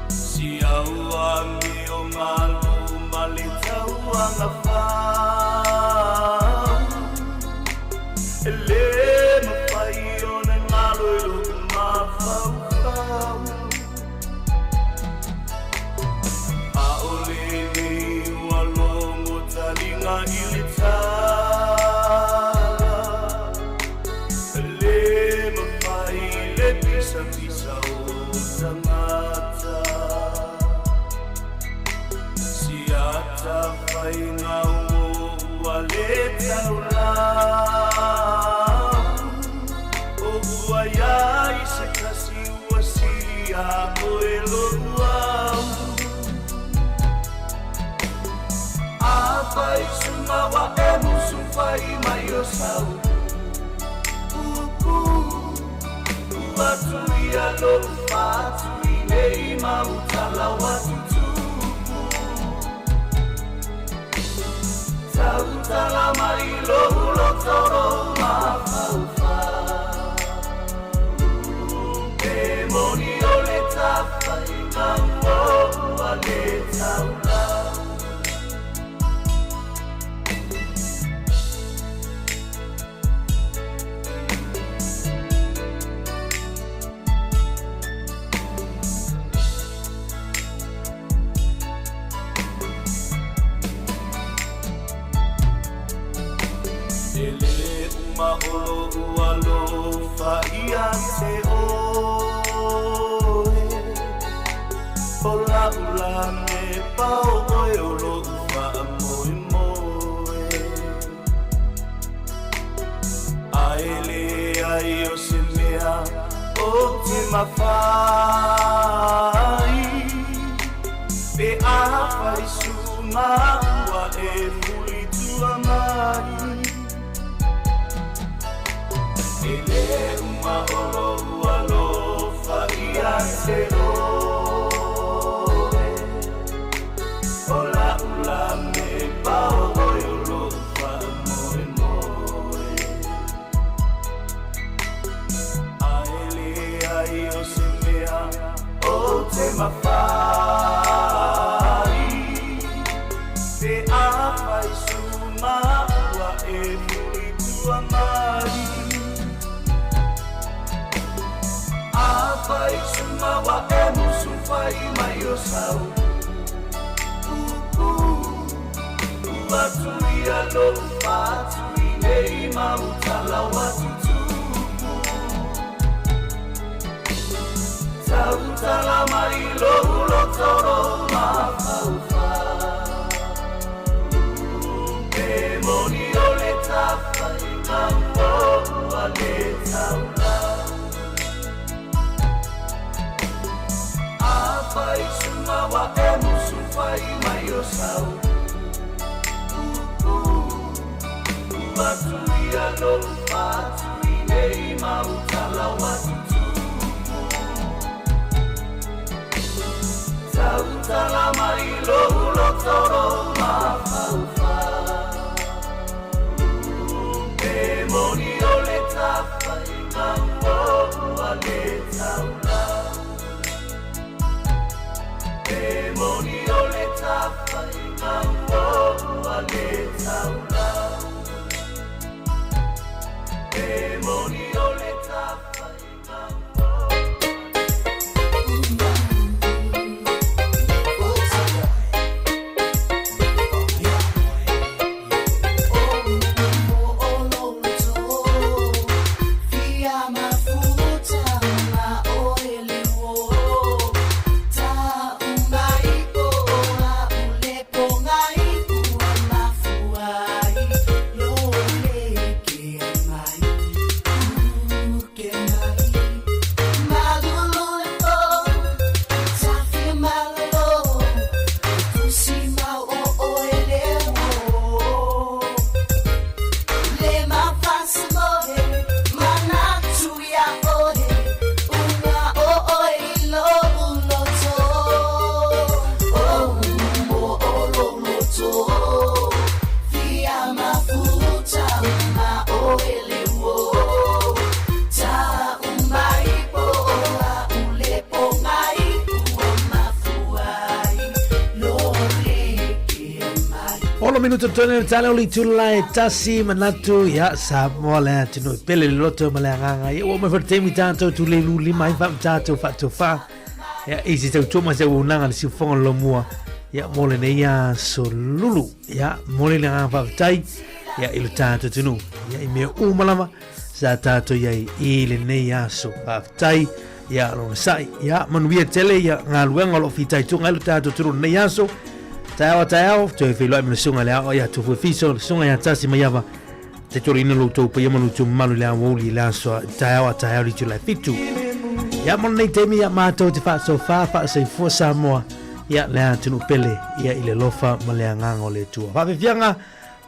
si aua mi o malu mali tau anga whau ele ma pai o ne ngalo i luku ma whau whau a ole ni ua longo talinga i le Pisa o tangata siata fai ngau wale taula o guaya i se kasi wasia o elua a fai sumawa e musu fai mai o sau Watu ia lo fatu nei mautala watu tupu Tautala mai lo toro mafaufa Demoni o le tafa i mambo a le taula Maholo ualo faia te oe Ola ula me pao oe olo ufa moe moe Aele ai o se mea o te mawhai Pe a fai suma ua e muli tua mai Ele uma olo ualo faia te oe Ola ula me pao oe olo ufa moe moe Aele ai o se mea o te mawhai Te a fai suma ua e mui tua mai Fai sumawa e musu fai mai o sau Watu ia lo fatu i nei mautala watu tupu Tautala mai lo toro mafaufa Demoni o le tafa i mambo a le taula Fai sumawa e musu fai mai o sau Watu ia lo fatu i nei mautala watu tupu Tautala mai lo toro mafaufa Demoni o le tafa i mambo a le taula Demoni o le tapa i mambo a le taula Demoni o le tapa i mambo Ai minuto tone tale oli tulai tasi manatu ya sa mola tino pele loto malanga ya o me vertemi tanto tu le luli mai fa tato fatto fa ya isi te tuma se unanga si fon lo mua ya mole ne ya so lulu ya mole na fa tai ya il tanto tunu ya me umalama sa tato ya ile ne ya so fa tai ya lo sai ya manuia tele ya ngaluenga lo fitai tu ngalu tato tunu ne ya so Tao, tu fai lo mi sunga la ya tu fu fiso sunga ya tasi mayava te torino lo to pa yamanu tu malu la woli la so tao ri tu la fitu ya mon nei temi ya mato te fa so fa se fo Samoa ya la tu no pele ya ile lofa male ngango le tu va vianga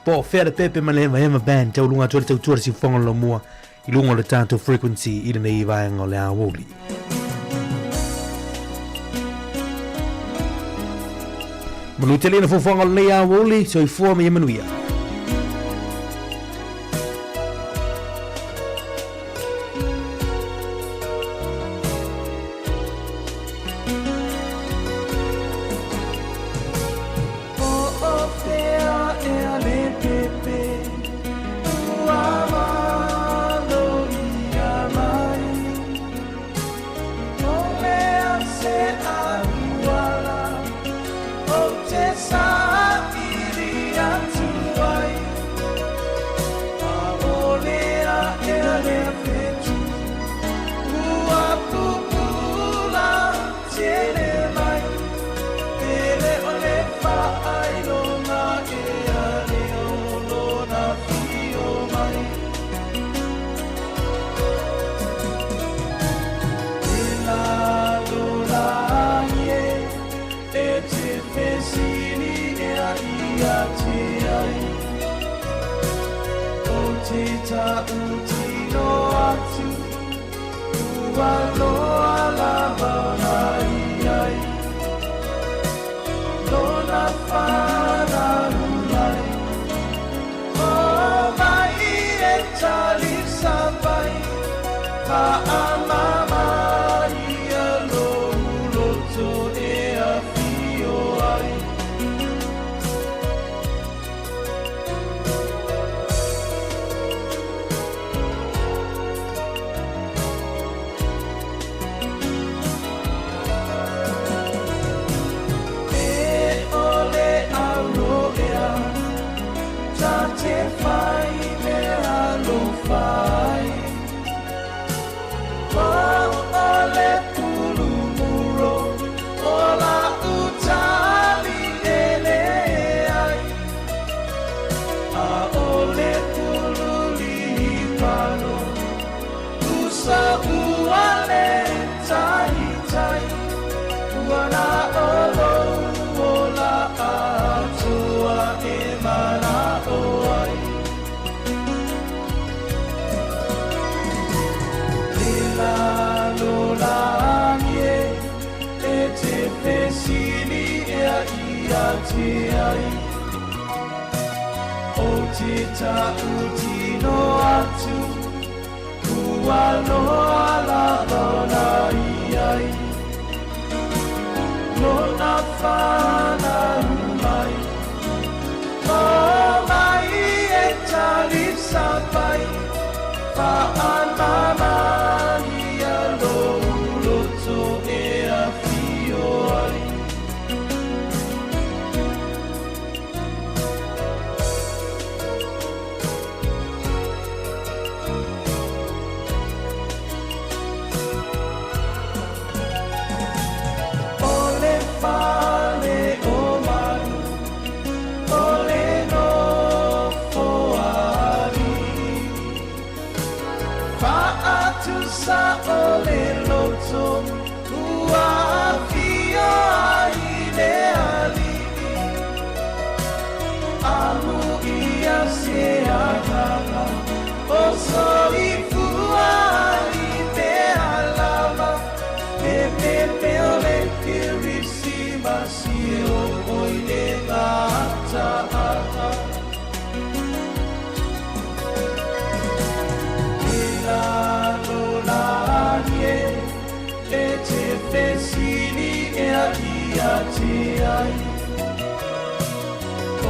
po fere pepe male ma band te lunga tu si fongo lo mua ilungo le tanto frequency ile nei va ngo la woli Manutelina fofanga lea woli so I for me manuia.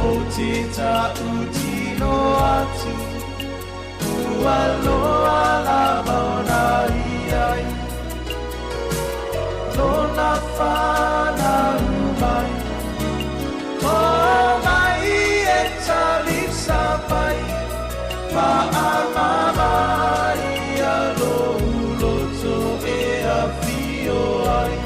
O te ta utino atu Ua loa la maona iai Lona whana umai O mai e tali sapai Pa amamai a lo uloto e a fio ai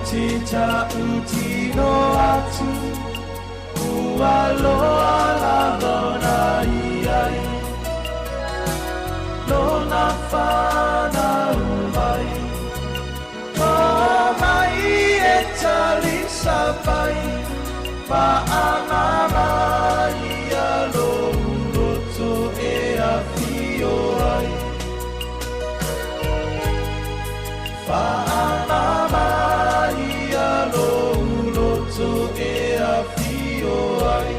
Te ta utino atu Ua loa la lona iai Lona whana umai O mai e tali sapai Pa amamai a lo uloto e a fio ai Pa amamai lo uloto e a fio ai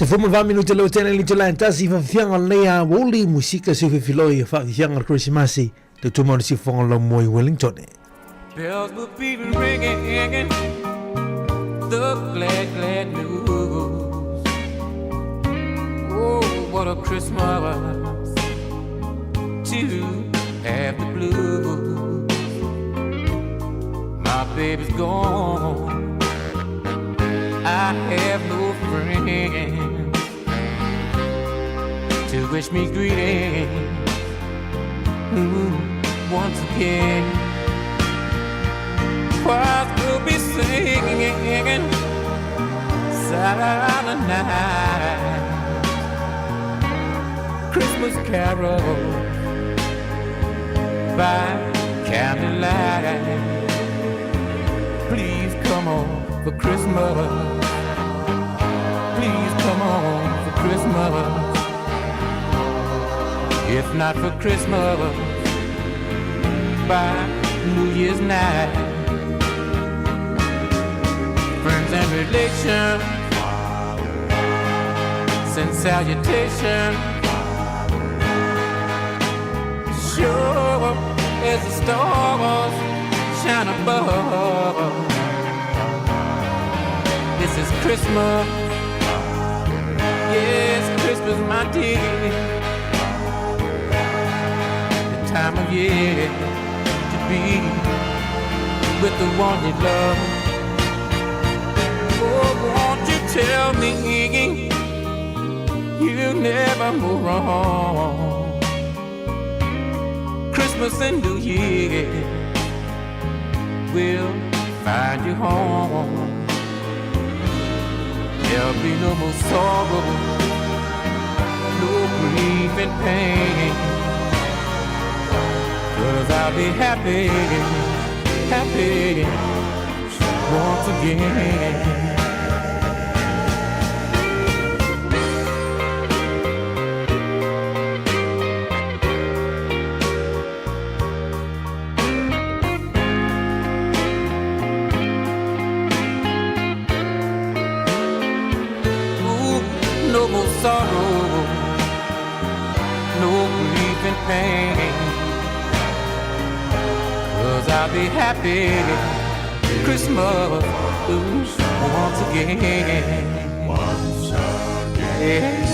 Se fuma va minuto lo tene li tola tasi fa fianga lea woli musika se filoi fa fianga Christmasi de tu mon si fon lo moi Wellington. Bells will be ringing, the glad news. Oh, what a Christmas to have the blues. My baby's gone, I have no friend to wish me greetings once again. Choirs will be singing silent night, Christmas carols by candlelight. Please come on for Christmas. Please come on for Christmas. If not for Christmas, by New Year's night. Friends and relations send salutations. Sure as the stars shine above. This is Christmas. Yes, Christmas, my dear. The time of year to be with the one you love. Oh, won't you tell me you never move wrong? Christmas and New Year will find you home. There'll be no more sorrow, no grief and pain, 'cause I'll be happy, happy once again. No more sorrow, no grief and pain, 'cause I'll be happy Christmas once again. Once again.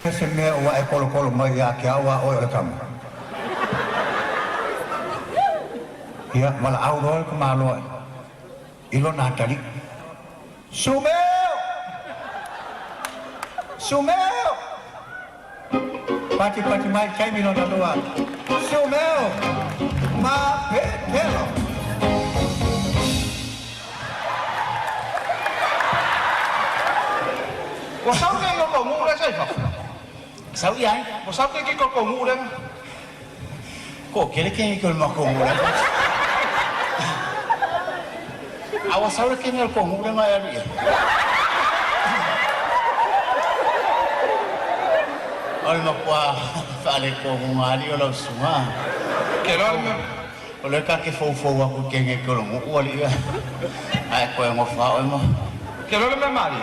Se mea ua e kolo mai a kia ua o le kama. Ia, wala au roe ka māloa. Ilo nā tari. Sumeo! Sumeo! Pati mai kai mino na lua. Sumeo! Ma pelo! Wa sau ke ko ngu ra sai fa. Sau ai? Wa sau ke ko ngu ra. Ko kele ke ko ma ko ngu ra. Awa sau ke me ko ngu ra ma ya. Ol ma kwa fale ko ngu ali o lo suma. Ke lo me ole ka ke fo wa ko ke nge ko ngu ali ya. Ai ko mo fa o mo. Ke lo me mali.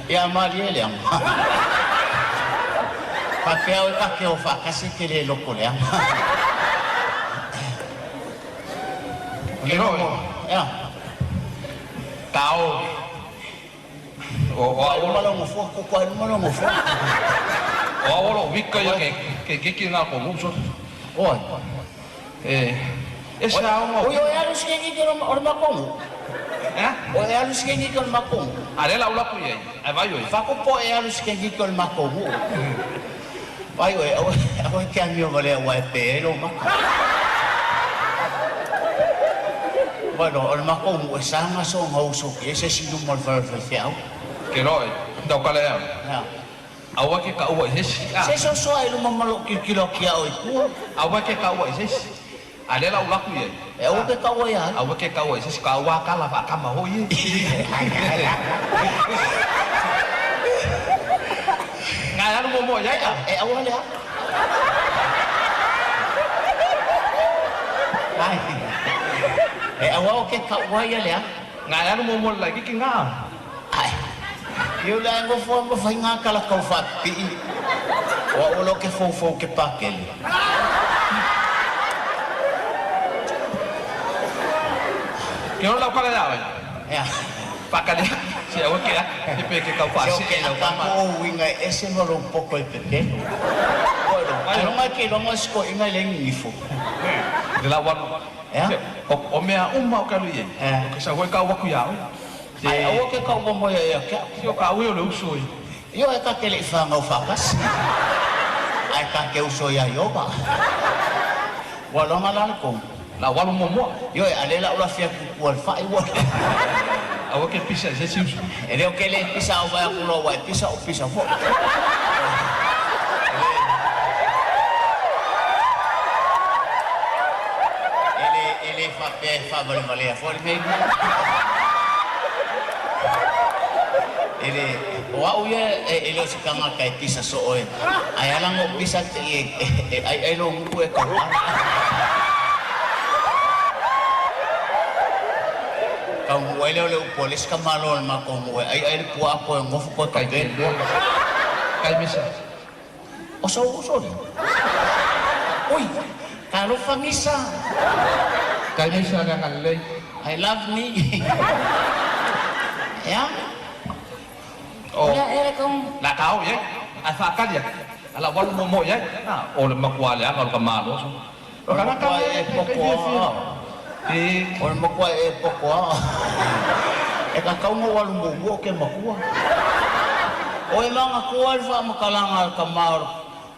Ya mali ele am. Papel e papel fa kasi ke le lo ko le am. Ke lo ya. Tao. O malo mo fo ko ko malo mo fo. O lo wika ya ke na ko ngu so. Oi. Esa o yo ya lo ske ni ko o ma ko. O ya lo ske ni ko ma ko. Are la ula ku ye. Ai vai oi. Fa ko po ya lo ske ni ko ma ko. Vai oi, o ke amio vale o pe lo ma. Bueno, o ma ko mo sa ma so mo so ke se si no mo fa fiao. Ke roi, tau kale ya. Ya. Awa ke ka uwa hesi. Se so so ai lo malo kilo kia oi ku. Awa ke ka uwa hesi. Ale la ula ku ye. E o ke ka uwa ya. Awa ke ka uwa hesi ka uwa ka la fa ka ma ho ye. Ngai anu mo ya ya. E awa le. Ai. E awa o ke ka uwa ya le. Ngai anu mo lagi ki nga. Ai. Yo la ngo fo mo fa nga kala ka fa pi. O lo ke fo ke pa ke. Que no la paga ya, vaya. Ya. Paga ya. Si agua queda, y pe que causa. Si que la paga winga ese no lo un poco el pequeño. Bueno, pero más que lo más co en el info. De la wan. Ya. O me a un mau kalu ye. Que sa agua cau ku ya. Ai agua que cau mo ya que. Yo cau yo lo uso. Yo é que ele fa mau facas. Ai que uso ya yoga. Wala malal ko. La wan mo mo. Yo ale la ula fia ku al fa igual. Agua que pisa ese si uso. Ele o que le pisa o vai ku lo vai pisa o pisa fo. Ele fa vale fo me. Ele o au ye ele o sikanga kai pisa so oe. Ai ala ngo pisa ai lo ngu e ka. Kau ngoi le polis ka malol ma ko ngoi ai pu apo ngof ko ka ben kai misa o so ni oi kalau famisa kai misa ga ngalai I love me ya oh ya era con la kau ye ai fa ka dia ala wan mo ye na o le makwa le ka malo so kana ka e poco Ora makua e poko a. E ka kaunga walu mo ke makua. O e manga kua fa makalanga ka mar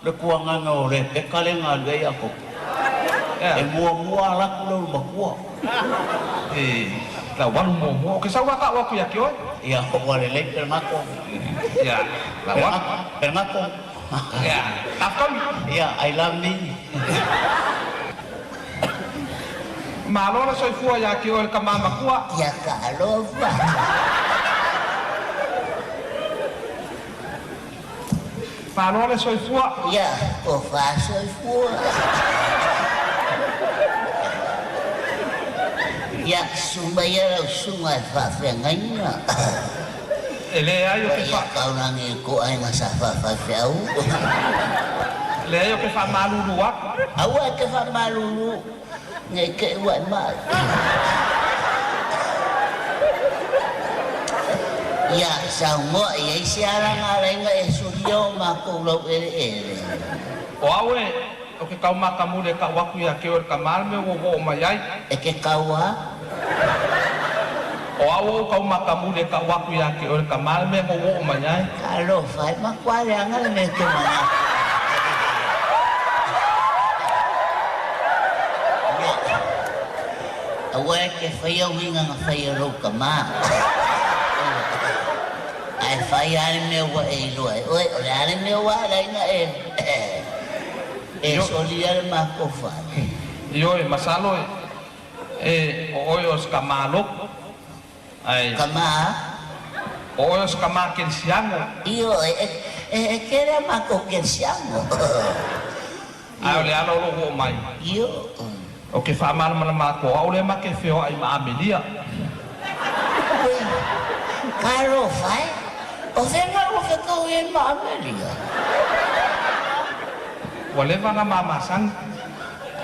le kuanga no re e kalenga le ya ko. E mua la ku makua. La walu mo ke sa wa ka wa ku ya ki oi. Ya ko wale le per mako. Ya, la wa per mako. Ya, takon. Ya, I love me. Malo na soy fua ya que el kamama kua. Ya kalova. Malo na soy fua. Ya, o fa soy fua. Ya sumaya sungai fa fenganya. Ele ayo que fa. Kau nangi ko ai masa fa fiau. Le ayo que fa malu luak. Awa que fa malu. Ngày kệ quậy mà Ya, Samoa, ia siarang arenga e surio makulau ele. O awe, o ke kau makamu le ka waku ia ke or kamal me wo mai ai. E ke kaua? O awo kau makamu le ka waku ia ke or kamal me wo mai ai. Kalo fai makwale angal me ke mana. Awe ke faya winga nga faya ro kama. Ai faya me wa e lo ai. Oi, ora me wa la ina e. E soliar makofa. Yo e masalo e o os kamalo. Ai. Kama? O os kama kensiango. Yo e kera mako kensiango. Ai ole alo lo mai. Yo. O ke whaamana mana mako, au le ma ke whio ai ma amelia. Karo whai? O whenga o whekau e ma amelia? Wa le vanga mamasang.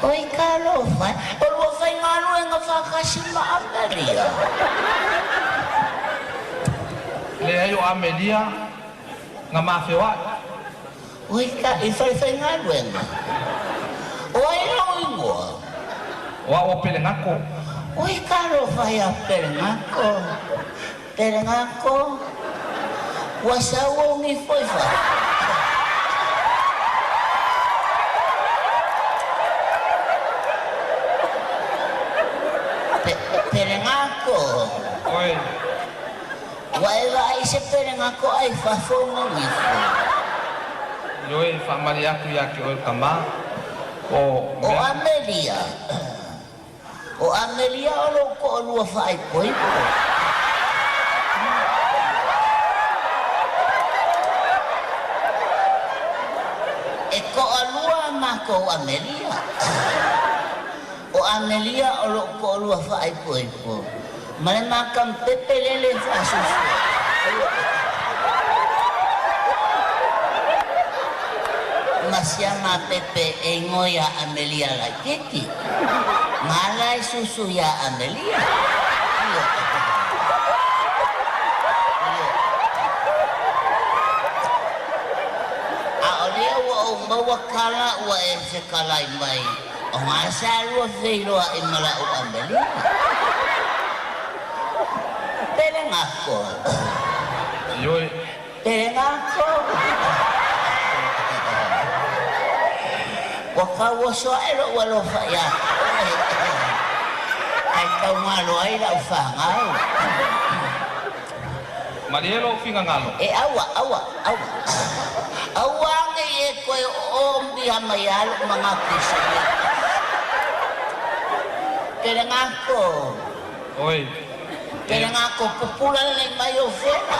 Oi karo whai? O lua whai ngano e ngā whakasi ma amelia? Le ai o amelia, ngā ma whio ai. Oi ka, i whai ngano e ngā? Oi lau ingoa? Wa o pelengako. Oi karo whai a pelengako. Pelengako. Wa sawo ngi foi whai. Pelengako. Oi. Wa eva ai se pelengako ai whafonga ngi foi. Yoi whamari aku ia ke o kama. O Amelia. O Amelia o lo ko lua fai koi. E ko alua ma ko Amelia. O Amelia o lo ko lua fai koi po. Mane makam pepelele fa susu. Masiama pepe e ngoya Amelia la kiki. Malai susu ya Amelia. Aolea wa o mawakala wa e se kalai mai. O ngasa lua wheiroa e mala o Amelia. Pere ngako. Yoi. Pere ngako. Waka waso ero walo faya. Ai tau ngalo ai lau whangau. Marielo finga ngalo. E awa. Awa nge e koe ombi hamayalo mga kisaya. Kere ngako. Oi. Kere ngako pupulan na mayo fena.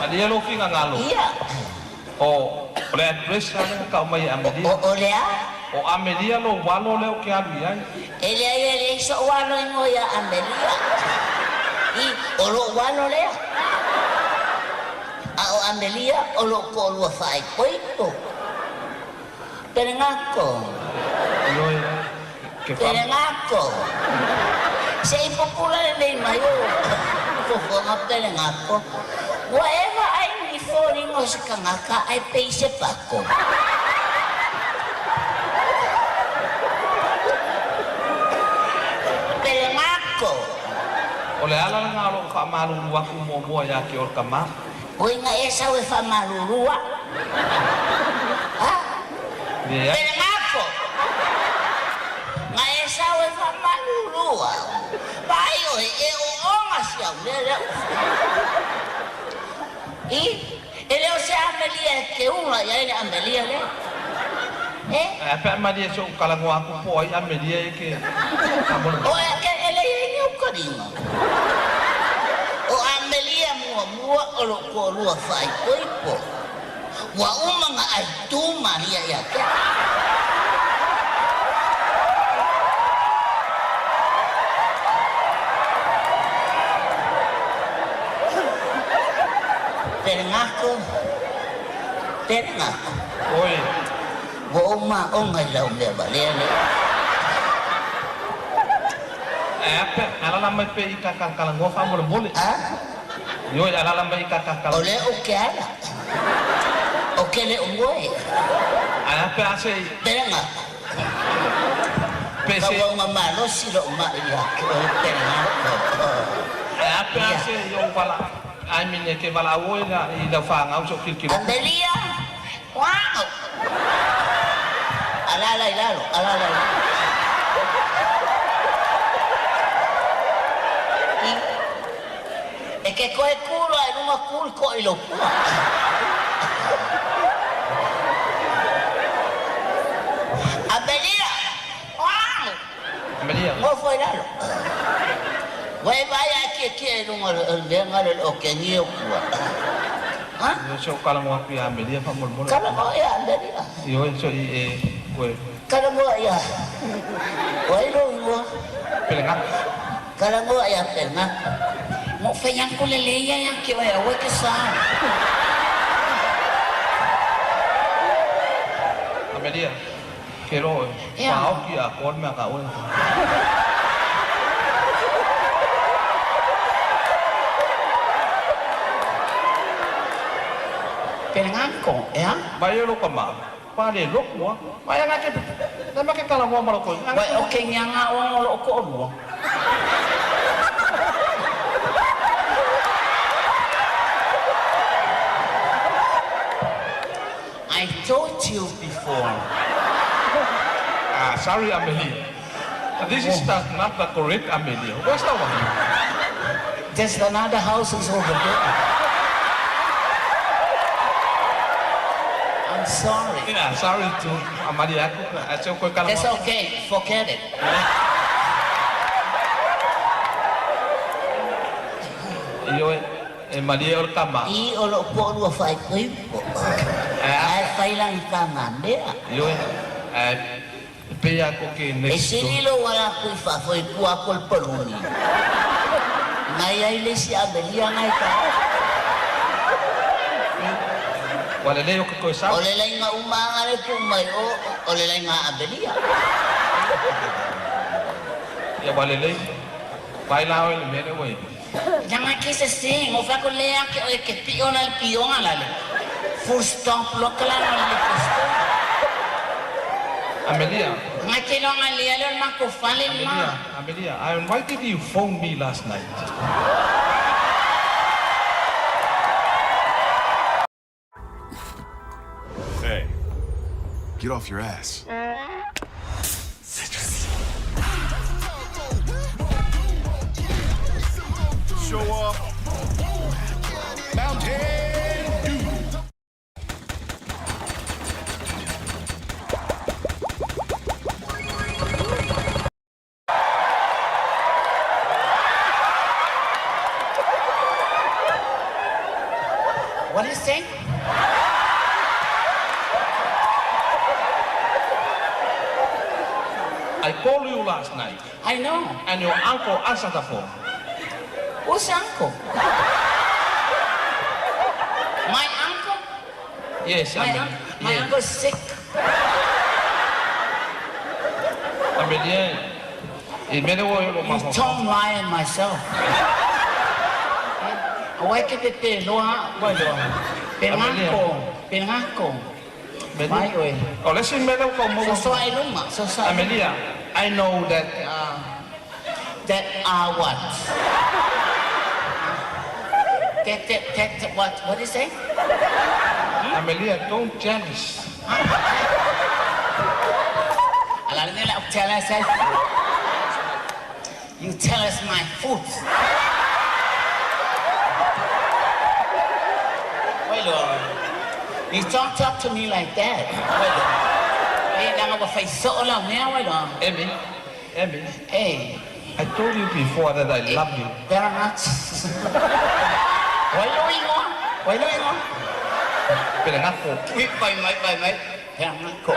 Marielo finga ngalo. Iya. O le address ana ka mai Amelia. O lea? O Amelia lo walo le o ke alu ai. Ele so walo ngo ya Amelia. I o lo walo lea. A o Amelia o lo ko lo fai koito. Perengako. Yoi. Perengako. Sei popular nei mayo. Fofo nga perengako. Whatever I fori mo sa kangaka ay paise pa ko. Pero ngako. O le ala nga lo whamarurua ku mo ya ke o kama. Oi nga esa we whamarurua. Ha? Pero ngako. Nga esa we whamarurua. Bayo e o onga siya ulera. Ele o se Amelia ke una ya ele Amelia le. Pa Maria so kalango aku po ai Amelia ke. O ke ele ye o kadinga. O Amelia mua o lo ko lua fai koipo. Wa uma nga ai tu Maria ya ke. Tengako. Oi. Wo ma o ngai lau le ba le le. pe ala mai pe ika kala ngo fa mo bole. Yo ala mai ika kala. Ole o ke ala. O ke le ngoe. Ala pe ase. Tenga. Pese nga malo silo ma ya ke tenga. Ala pe ase yo pala. Ai mine ke bala woina I da fa ngau so kilo. Amelia. Wow. Ala ilalo. E che coi culo e non culo coi lo può. Amelia. Wow. Amelia. Mo foi lalo. Vai aqui não venga o que ni o può. Yo so kala mo api Amelia fa mo mo. Kala mo ya Amelia. Yo so we. Kala mo ya. Wai lo yo. Pelenga. Kala mo ya pelenga. Mo fayang ko leleya yang kiwaya we ke sa. Amelia. Kero. Pao ki a kon ma ka un. Pelangko, ya? Bayo lo kama. Pa de lok mo. Maya nga ke. Nama ke kala mo malo ko. Wai okay nga nga lo ko mo. I told you before. Sorry Amelia. This is not the correct Amelia. What's that one? There's another house is over there. I'm sorry. Yeah, sorry to Amelia. It's okay. Forget it. Yo Maria or kama. I olo po lu fai kui. Ai fai lang kangan dia. Yo pe ako ke next. Esilo wala kui fa foi ku akol peluni. Ngai ai le si Amelia ngai ka. Wala le yo ko sa. Ole le nga umanga le ku mai o ole le nga Amelia. Ya wala le. Baila o le mene we. Jangan kisah sing, mau fakul leak ke pion ala le. Full stop lokal ala full stop. Amelia. Ngaji lo ngalia lo maku falin ma. Amelia, why did you phone me last night? Hey, get off your ass. Show off. Mountain Dew. What is it? I called you last night. I know. And your uncle answered the phone. Who's uncle? My uncle? Yes, my uncle's sick. Amelia, you told lie on myself. Why can't it be loa? Penangko. Oh, listen, Amelia, I know that. What? What is it? Amelia, don't jealous. Tell us you tell us my food. Wait on. You don't talk to me like that. Wait on. Hey, now I'm face so long now. Wait on. Emmy. Hey. I told you before that I love you. Very much. Why do you want? Penangako. Mày. Penangako.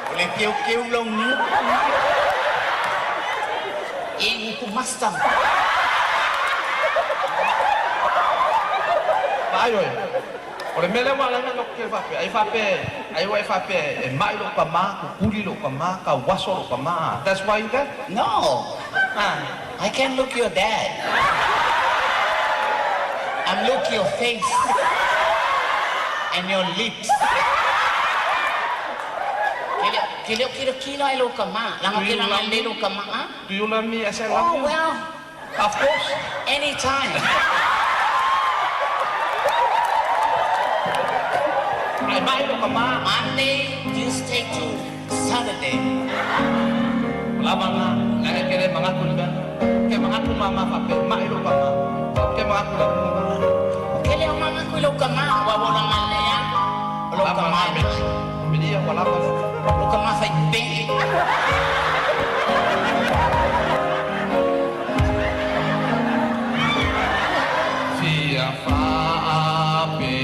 Boleh kêu lông nước. Ini ku masam. Bayo. Ore mele wala na lokke fape. Ai fape. ai wai fa pe e mai lo ka ma ku kuli lo ka ma ka waso lo ka ma. That's why you got? No. I can't look your dad. I'm look your face and your lips. Kilo ay lo ka ma. Lang ako naman lo ka ma, ha? Do you love me as I love you? Oh, well. Of course. Anytime. Ay mai lo ka ma. Monday, Tuesday to Saturday. Wala mga kaya mga kulban. Kaya mga kumama pa pe mai lo ka ma. Kaya mga kulban. Kaya mga kulo ka ma. Wala nga na yan. Lo ka ma. Bili wala pa. Lo ka ma sa ipe. Fia fa pe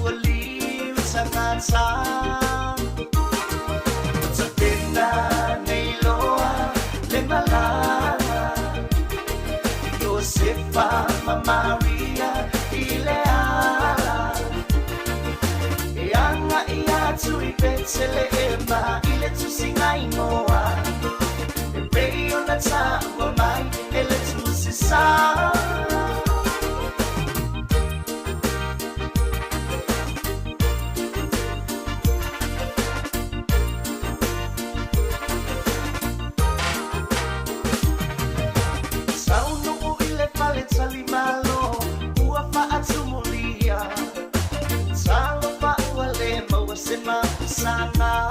uali usangasa Sapena neiloa le malala Josefa ma Maria ileala Eanga iatu I Betselema ile tusingainoa Rei ona taua mai ele tusisa Salimalo, ua faatumulia Salo pa uale mawasema sana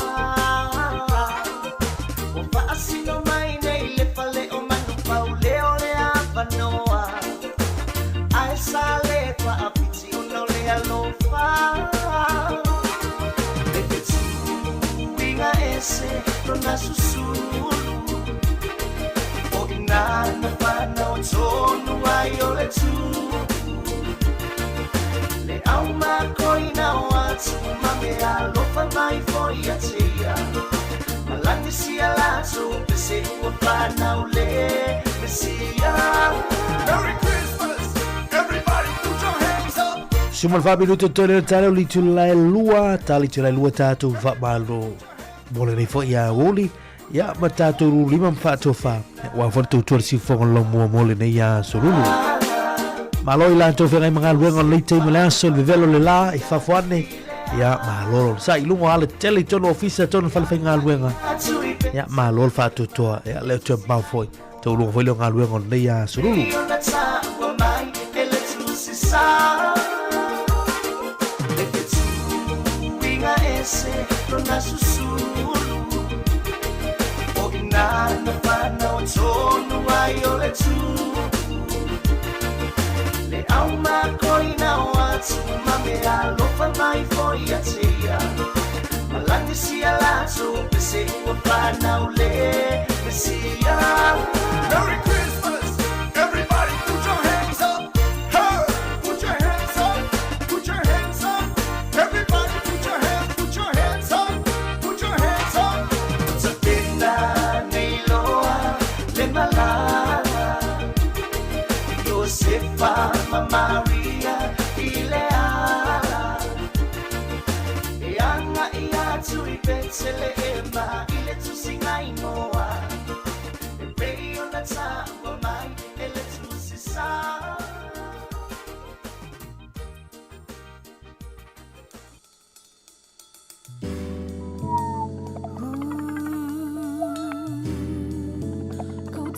O faasino mai nei le fale o manu pauleo le avanoa Ai sale pa apiti uno le alofa Le petu inga ese rona susulu O inana whanau tonu ai o le tu Le au makoina o atu mame alofa mai foi atea Malangi sia lato pese ua whanau le mesia Merry Christmas! Everybody put your hands up! Sumal minuto tole tale li tu la lua tali tu la lua tatu va malo bole nei fo ia woli ya matatu lima mfato fa wa fortu tu si fo lo mo mole nei ya solulu malo ila to fe mga luengo le te mala sol velo le la I fa fuane ya malo sa ilungo ale tele tono ofisa tono fa fe nga luenga ya malo fa to to ya le to ba foi to lu foi lo nga luengo nei ya solulu Nana whanau tonu ai o le tu Le au makoina o atu mame alofa mai foi atea Malangi sia lato pese ua whanau le mesia Merry Christmas! Everybody put your hands up! Hey! Put your hands up! Put your hands up! Everybody put your hands up! Put your hands up! Sapena malala Josefa ma Maria ileala Eanga iatu I Betselema ile tusingainoa Rei ona taua mai ele tusisa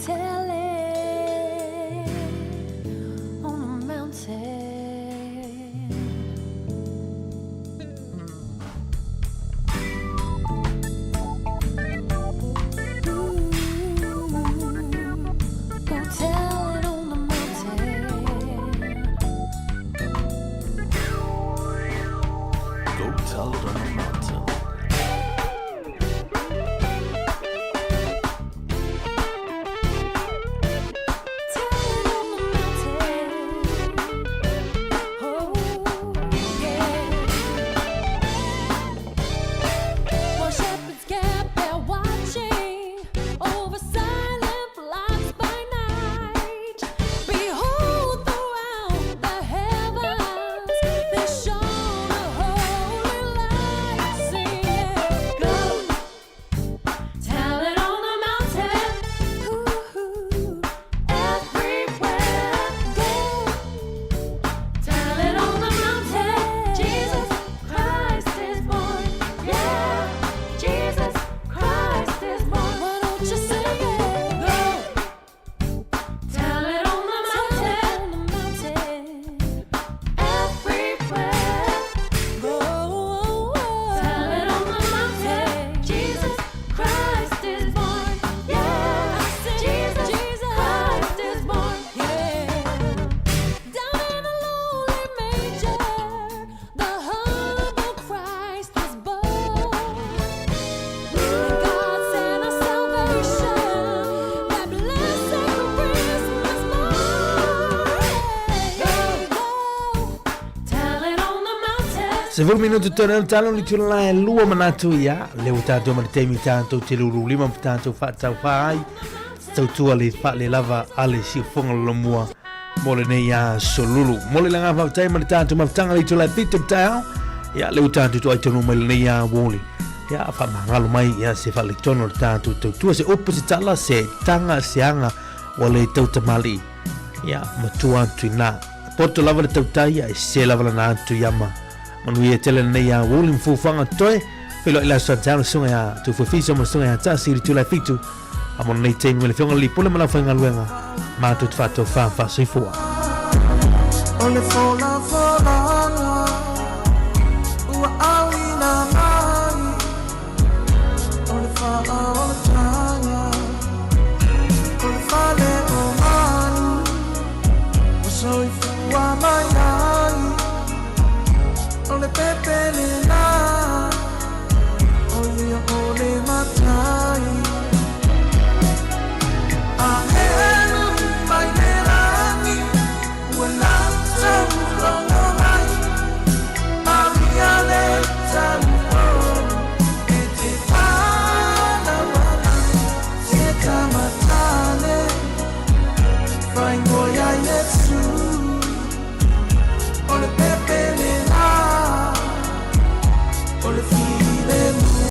Tell it on the mountain. Go tell it on the mountain. Go tell it on the mountain. Behold throughout the heavens, there shone a holy light. Several minutos tornando talo ni tula e lua manatu ia le utato ma te mitanto te lulu lima tanto fa tau fai tau tua le fa le lava ale si fonga lo mua mole nei ya solulu mole langa fa tai ma tanto ma tanga le tula fitu tau ia le utato tu ai tono mole nei ya woli ia fa mangalo mai ia se fa le tono tanto tau tua se opposite tala se tanga se anga wale tau tamali ia matua tuina poto lava le tau tai ia se lava na antu yama Manuia tele nei ya wolim fufanga toe pelo ila santana sunga ya tu fufiso mo sunga ya tasi tu la fitu amon nei tem le fonga li pole mala fanga luenga ma tu fatto fa si fu Ole fola ua awina mai Ole fala ole tanya Ole fale o manu O soi fua mai nai Ole pepe le